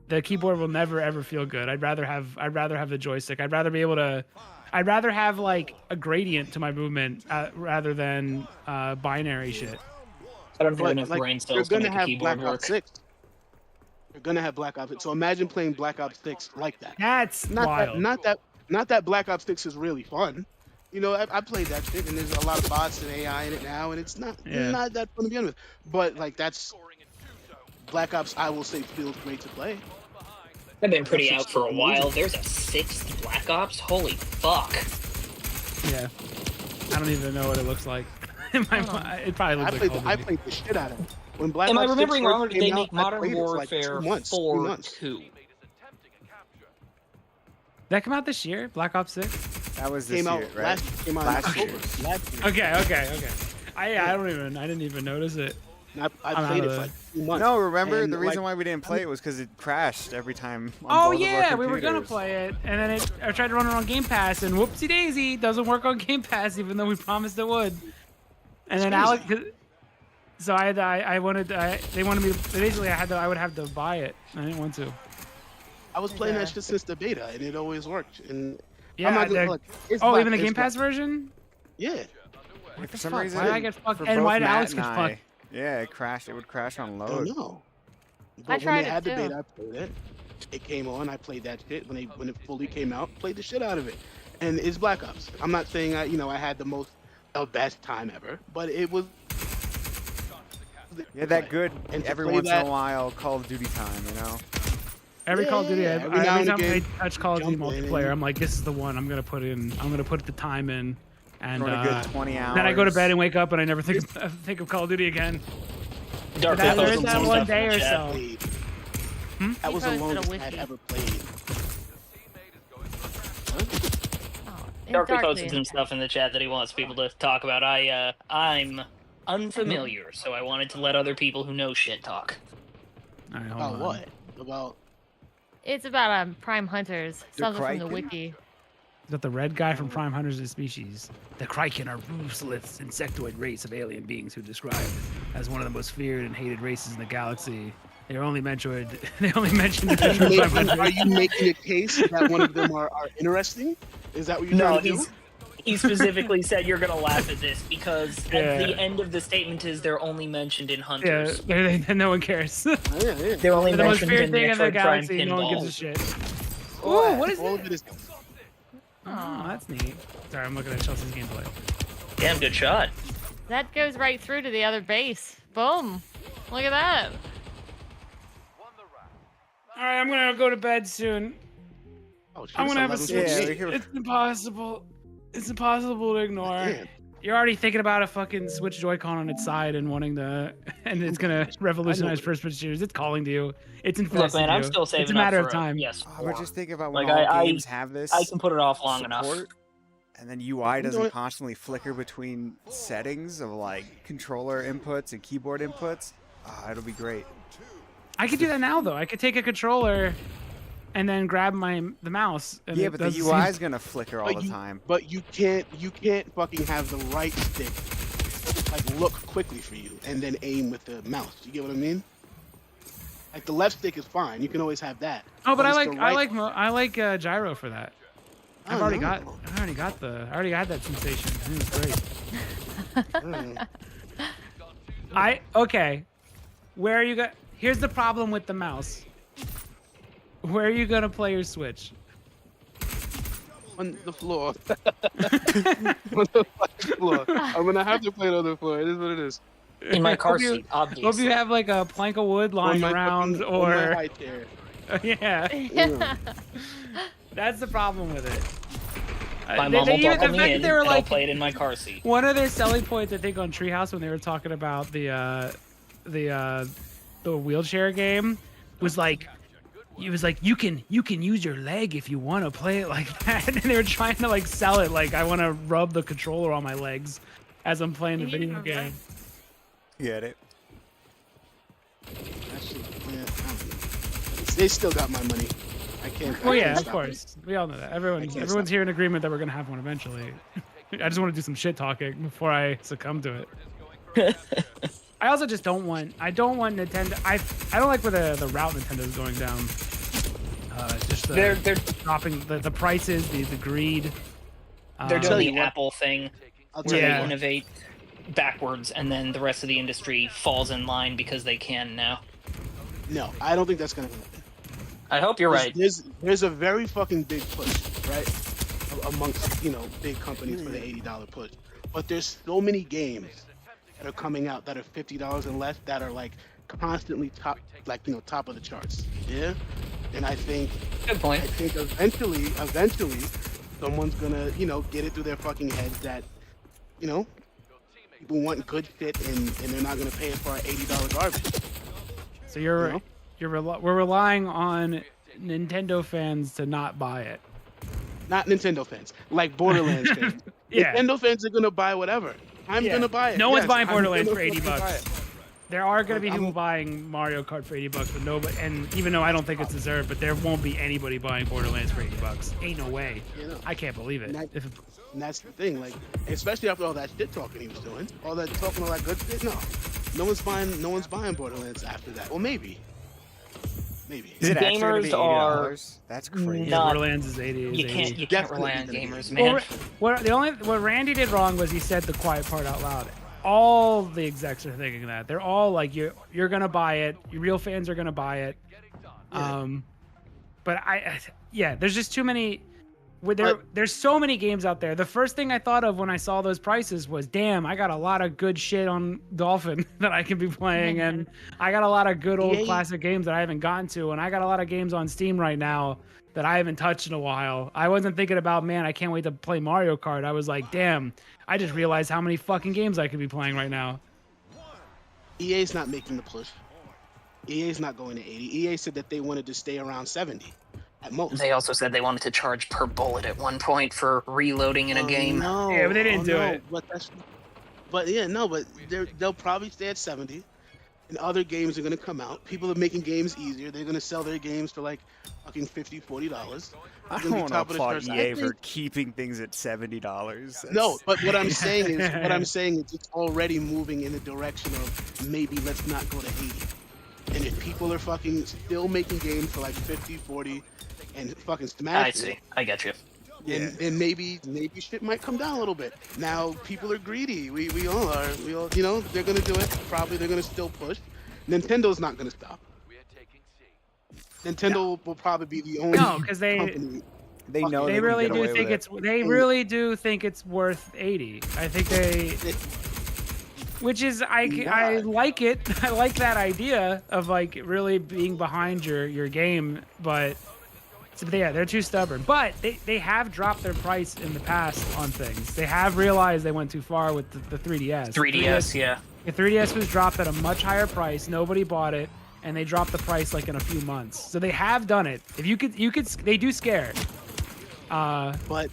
the keyboard will never ever feel good. I'd rather have the joystick. I'd rather be able to. I'd rather have like a gradient to my movement rather than binary shit. I don't have But, enough like, brain you're cells to gonna make a have keyboard Black work. Ops 6. You're gonna have Black Ops. So imagine playing Black Ops 6 like that. That's Not wild. that not that Black Ops 6 is really fun. You know, I played that shit, and there's a lot of bots and AI in it now, and it's not Yeah. not that fun to begin with. But like that's Black Ops. I will say feels great to play. I've been pretty That's out for a just while. amazing. There's a 6th Black Ops? Holy fuck. Yeah. I don't even know what it looks like. In my mind, it probably looks like Call of I Duty. played the shit out of it. When Black Am I Ops 6 remembering first wrong, or did they came make out, I Modern played it for like Warfare 2 months, 4 3 months. 2? That come out this year? Black Ops 6? That was this Came out year, right? last came out Last in year. October. Last year. Okay. I didn't even notice it. And I I'm played out it of for it. like 2 months. No, remember And, the reason like, why we didn't play it was because it crashed every time. On Oh both of our yeah, we were gonna computers. play it, and then I tried to run it on Game Pass, and whoopsie daisy, doesn't work on Game Pass, even though we promised it would. And then Alex, so I wanted, they wanted me to, basically I would have to buy it. I didn't want to. I was playing that shit since the beta, and it always worked. And Yeah. I'm not gonna, like, it's oh, black- even the it's Game Pass black. version? Yeah. For some fuck? reason, Why did I get fucked? for And both why did Matt Alex and get I- fucked? Yeah, it crashed. It would crash on I don't load. know. I But when tried they it had the too. beta, I played it. It came on. I played that shit when it fully came out. Played the shit out of it. And it's Black Ops. I'm not saying I had the best time ever, but it was. Yeah, that good And to every play once that- in a while Call of Duty time, you know? Every Call of Duty, Yeah, every every now and time I again, touch Call of Duty jump in multiplayer, and- I'm like, this is the one. I'm gonna put the time in, and Run a good 20 hours. then I go to bed and wake up and I never think of Call of Duty again. Dark That- Myth there posted is that some one stuff in day the or chat. so. That was the posted a longest I'd wiki. ever played. Oh, in Dark Myth Dark posted Myth. some stuff in the chat that he wants people to talk about. I'm unfamiliar, so I wanted to let other people who know shit talk. All right, hold About on. what? About It's about Prime Hunters. Something from the Kraken? wiki. Is that the red guy from Prime Hunters of the Species? The Kraken are ruthless insectoid race of alien beings who are described as one of the most feared and hated races in the galaxy. They are only mentioned. They only mentioned in Prime Hunters. Are you making a case that one of them are interesting? Is that what you're No, trying to do? he specifically said you're gonna laugh at this because Yeah. at the end of the statement is they're only mentioned in Yeah, Hunters. no one cares. Oh, yeah. They're only They're the most mentioned feared in thing in the Metroid Prime galaxy. No one gives a Pinball. shit. All Ooh, that- what is all that? of it is Oh, that's neat. Sorry, I'm looking at Chelsea's gameplay. Damn good shot. That goes right through to the other base. Boom. Look at that. All right, I'm gonna go to bed soon. Oh, shit, I'm it's gonna have a 11:48. switch. Yeah, we can- It's impossible. It's impossible to ignore. Damn. You're already thinking about a fucking Switch Joy-Con on its side and wanting to, and it's gonna revolutionize first-person shooters. It's calling to you. It's Look, infesting man, I'm you. still saving It's a matter up of for time. Yes, Oh, we're just thinking about when Like, all I- games have this I can put it off long enough. support, and then UI doesn't doing- constantly flicker between settings of like controller inputs and keyboard inputs. It'll be great. I could do that now, though. I could take a controller and then grab the mouse. And Yeah, it but the does UI same- is gonna flicker all the time. But you can't fucking have the right stick like look quickly for you and then aim with the mouse. You get what I mean? Like the left stick is fine. You can always have that. Oh, but it's the right- I like gyro for that. I I don't already know. had that sensation. It was great. Mm. Okay. Where are you going? Here's the problem with the mouse. Where are you gonna play your Switch? On the floor. On the fucking floor. I'm gonna have to play it on the floor. It is what it is. In my car Hope you- seat, obviously. Hope you have like a plank of wood lying on my around, fucking- on my or high chair. yeah, Mm. that's the problem with it. My They- mom they will even- buckle the me fact in, that they were and I'll like play it in my car seat. one of their selling points, I think, on Treehouse when they were talking about the wheelchair game was like. He was like, you can use your leg if you want to play it like that, and they were trying to like sell it like I want to rub the controller on my legs as I'm playing the You video know, game. Get it? That shit, yeah, I don't know. They still got my money. I can't. Well, I yeah, can't of stop course, we all know that. I Everyone's can't here in agreement that we're gonna have one eventually. I just want to do some shit talking before I succumb to it. I also just don't want. I don't want Nintendo. I don't like where the route Nintendo's going down. Just They're dropping the prices, the greed. they're tell doing you the what. Apple thing I'll where tell Yeah. they you. innovate backwards, and then the rest of the industry falls in line because they can now. No, I don't think that's gonna happen. I hope you're right. There's a very fucking big push, right, amongst big companies for the $80 push. But there's so many games that are coming out that are $50 and less that are like constantly top of the charts. Yeah, and I think Good point. eventually someone's gonna get it through their fucking heads that people want good shit and they're not gonna pay it for our $80 garbage. So You know? we're relying on Nintendo fans to not buy it. Not Nintendo fans, like Borderlands fans. Yeah. Nintendo fans are gonna buy whatever. I'm Yeah. gonna buy it. No one's Yes, buying I'm Borderlands gonna for 80 fucking buy bucks. it. There are going to be I'm- people buying Mario Kart for $80, but nobody. And even though I don't think it's deserved, but there won't be anybody buying Borderlands for $80. Ain't no way. You know, I can't believe it. and, that- If, and that's the thing, like, especially after all that shit talking he was doing, all that talking, all that good shit. No one's buying Borderlands after that. Well, maybe. Is it actually gonna be Gamers are $80? That's crazy. not- Borderlands is 80. Is You 80. can't rely Definitely on gonna be gamers, 80. man. What Randy did wrong was he said the quiet part out loud. All the execs are thinking that. They're all like, you're gonna buy it. Your real fans are gonna buy it. But there's just too many. There's so many games out there. The first thing I thought of when I saw those prices was, damn, I got a lot of good shit on Dolphin that I can be playing, and I got a lot of good old classic games that I haven't gotten to, and I got a lot of games on Steam right now that I haven't touched in a while. I wasn't thinking about, man, I can't wait to play Mario Kart. I was like, damn, I just realized how many fucking games I could be playing right now. EA's not making the push. EA's not going to 80. EA said that they wanted to stay around 70 at most. They also said they wanted to charge per bullet at one point for reloading in a game. No, Yeah, but they didn't do it. But they'll probably stay at 70. And other games are going to come out. People are making games easier. They're going to sell their games for like fucking $50, $40. I don't want to applaud EA for keeping things at $70. No, but what I'm saying is, it's already moving in the direction of maybe let's not go to 80. And if people are fucking still making games for like 50, 40, and fucking smash I see. I get you. then maybe shit might come down a little bit. Now people are greedy. We all are. We all, you know, they're gonna do it. Probably they're gonna still push. Nintendo's not gonna stop. Nintendo will probably be the only No, because company. they know they they really can get do away think with it's they really do think it's worth 80. I think which is I like it. I like that idea of like really being behind your game, but yeah, they're too stubborn. But they have dropped their price in the past on things. They have realized they went too far with the 3DS. 3DS, yeah. The 3DS was dropped at a much higher price. Nobody bought it, and they dropped the price like in a few months. So they have done it. If you could, they do scare. But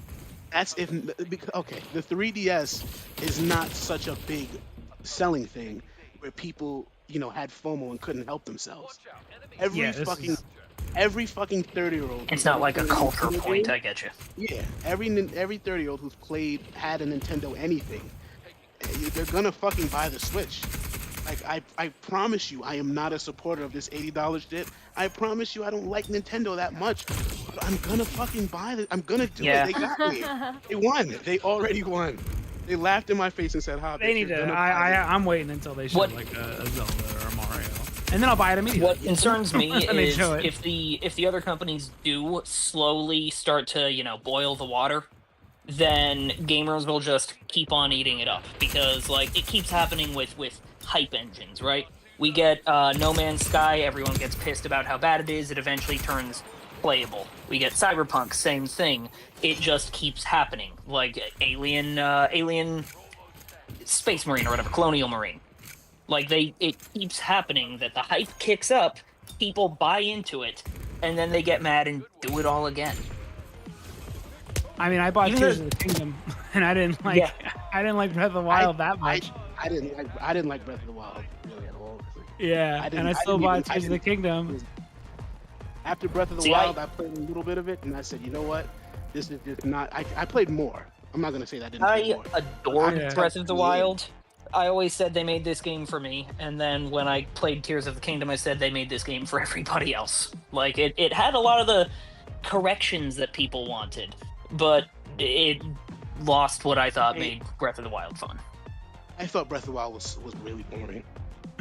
that's okay. The 3DS is not such a big selling thing where people, you know, had FOMO and couldn't help themselves. Every fucking 30-year-old. It's not like a cultural point, I get you. Yeah, every 30-year-old who's had a Nintendo anything, they're gonna fucking buy the Switch. Like I promise you, I am not a supporter of this $80 shit. I promise you, I don't like Nintendo that much. But I'm gonna fucking buy it. I'm gonna do it. They got me. They won. They already won. They laughed in my face and said, "Ha." They need to. I'm waiting until they show like a Zelda or a Mario, and then I'll buy it immediately. What concerns me is show it. if the other companies do slowly start to, you know, boil the water, then gamers will just keep on eating it up, because like it keeps happening with hype engines, right? We get No Man's Sky, everyone gets pissed about how bad it is, it eventually turns playable. We get Cyberpunk, same thing. It just keeps happening. Like Alien Space Marine or whatever, Colonial Marine. Like it keeps happening that the hype kicks up, people buy into it, and then they get mad and do it all again. I mean, I bought Even Tears of the Kingdom, and I didn't like Breath of the Wild that much. I didn't like Breath of the Wild really at all. Yeah, and I still bought Tears of the Kingdom. After Breath of the Wild, I played a little bit of it, and I said, you know what? This is just not. I played more. I'm not gonna say that I didn't play more. I adored Breath of the Wild. I always said they made this game for me, and then when I played Tears of the Kingdom, I said they made this game for everybody else. Like, it had a lot of the corrections that people wanted, but it lost what I thought made Breath of the Wild fun. I thought Breath of the Wild was really boring.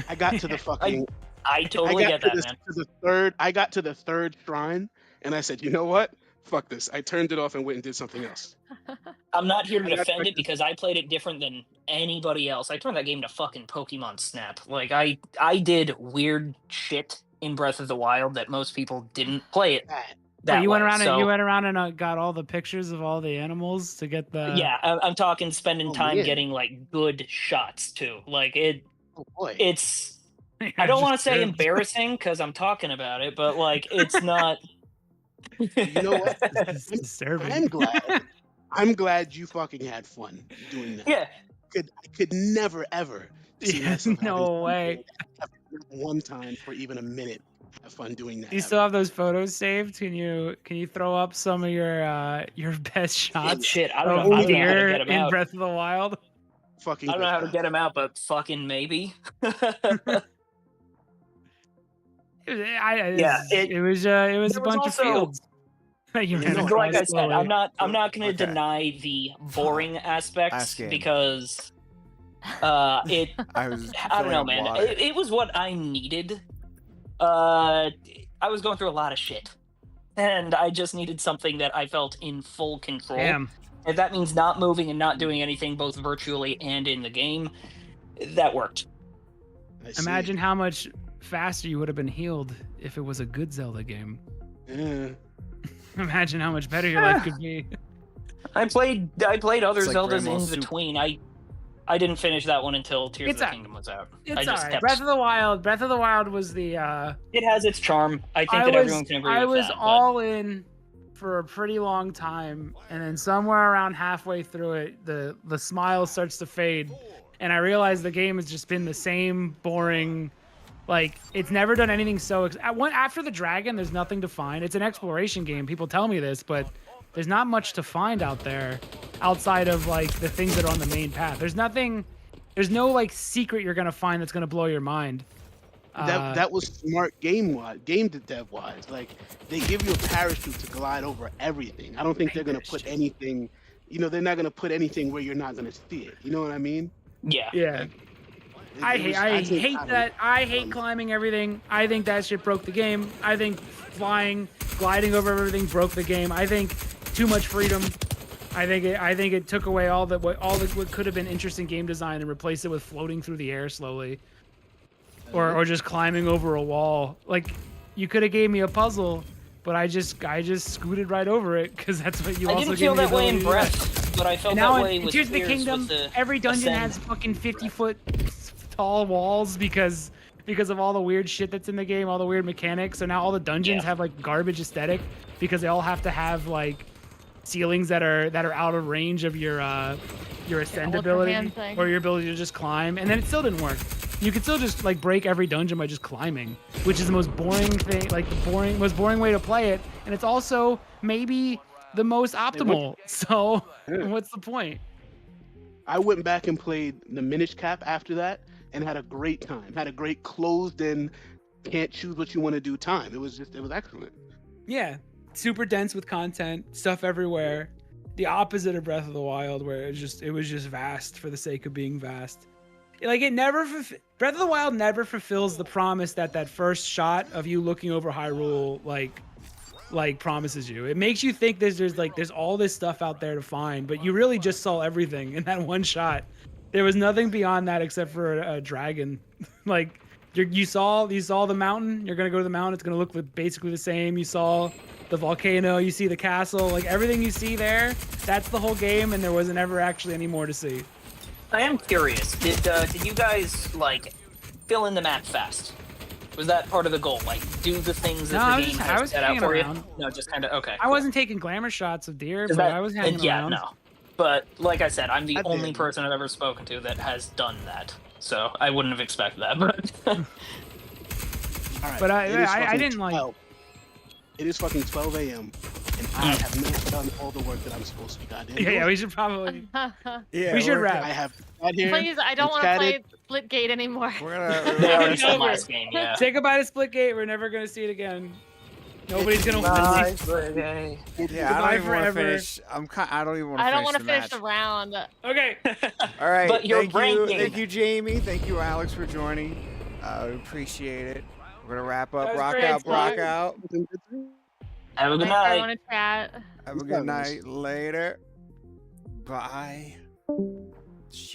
I got to the fucking... I totally get that, man. I got to the third shrine, and I said, you know what? Fuck this. I turned it off and went and did something else. I'm not here to defend it because I played it different than anybody else. I turned that game to fucking Pokemon Snap. Like, I did weird shit in Breath of the Wild that most people didn't play it. You went around and got all the pictures of all the animals to get the... Yeah, I'm talking spending time getting, like, good shots, too. Like, it's... I don't want to say embarrassing because I'm talking about it, but, like, it's not... You know what? It's disturbing. I'm glad you fucking had fun doing that. Yeah. I could never, ever See less of No having way. one time for even a minute. Have fun doing that. Do you still have those photos saved? Can you throw up some of your best shots Shit, I don't of know. I don't know how to deer get 'em in out. Breath of the Wild? Fucking I don't know good how to stuff. get him out, but fucking maybe. Yeah, It was there a was bunch of also- fields. that you ran No, like across I said, I'm slowly. not going to Okay. deny the boring Last aspects game. because it I was. I don't filling know, up man. water. It was what I needed. I was going through a lot of shit, and I just needed something that I felt in full control. Damn. If that means not moving and not doing anything, both virtually and in the game, that worked. I see. Imagine how much faster you would have been healed if it was a good Zelda game. Yeah. Imagine how much better your life could be. I played other It's like Zeldas grandma's in soup. between. I didn't finish that one until Tears It's of the a- Kingdom was out. I It's just alright. kept. Breath of the Wild was the It has its charm. I think I that was everyone can agree I with was that. all in for a pretty long time, and then somewhere around halfway through it, the smile starts to fade, and I realized the game has just been the same boring. Like, it's never done anything so. After the dragon, there's nothing to find. It's an exploration game. People tell me this, but there's not much to find out there outside of like the things that are on the main path. There's nothing. There's no like secret you're gonna find that's gonna blow your mind. That was smart game dev wise. Like they give you a parachute to glide over everything. I don't think they're gonna put anything. They're not gonna put anything where you're not gonna see it. You know what I mean? Yeah. Yeah. I hate climbing everything. I think that shit broke the game. I think gliding over everything broke the game. I think too much freedom. I think it took away what could have been interesting game design and replaced it with floating through the air slowly, or just climbing over a wall. Like, you could have gave me a puzzle, but I just scooted right over it because that's what you I also didn't gave feel me the that way in ability to do that. Breath, but I felt And that now way in with Tears of the Tears Kingdom, with the every dungeon Ascend. has fucking 50-foot tall walls because of all the weird shit that's in the game, all the weird mechanics. So now all the dungeons have like garbage aesthetic because they all have to have like ceilings that are out of range of your ascend with your hand ability thing. or your ability to just climb. And then it still didn't work. You could still just like break every dungeon by just climbing, which is the most boring thing, like the most boring way to play it. And it's also maybe the most optimal. So what's the point? I went back and played the Minish Cap after that and had a great time. Had a great closed-in, can't choose what you want to do time. It was excellent. Yeah, super dense with content, stuff everywhere. The opposite of Breath of the Wild, where it was just vast for the sake of being vast. Like, it never Breath of the Wild never fulfills the promise that first shot of you looking over Hyrule like promises you. It makes you think there's all this stuff out there to find, but you really just saw everything in that one shot. There was nothing beyond that except for a dragon. Like, you saw the mountain. You're gonna go to the mountain. It's gonna look basically the same. You saw the volcano. You see the castle. Like, everything you see there, that's the whole game, and there wasn't ever actually any more to see. I am curious. Did you guys like fill in the map fast? Was that part of the goal? Like, do the things No, that I the was game just- I has was set out hanging for around. you? No, just kind of okay. I wasn't taking glamour shots of deer, Is but that- I was hanging yeah, around. no. But like I said, I'm the I only did. person I've ever spoken to that has done that, so I wouldn't have expected that. But All right. But it is I fucking didn't like. 12. It is fucking 12 a.m. and I have not done all the work that I'm supposed to be goddamn doing. Yeah, we should probably. Yeah, We should we're- wrap. I have sat here. Please, I don't and want to chatted. play Splitgate anymore. We're gonna. they already It's said over. last game, yeah. Say goodbye to Splitgate. We're never gonna see it again. Nobody's gonna Bye, see. Splitgate. Yeah, Goodbye I don't even want to forever. finish. I don't even want to. I don't want want to finish the round. Okay. All right. But you're ranking. Thank you, Jamie. Thank you, Alex, for joining. We appreciate it. We're gonna wrap up. That was Rock great, out, rock Scott. out. Have a good I night. want to chat. Have a good night. Later. Bye. Shit.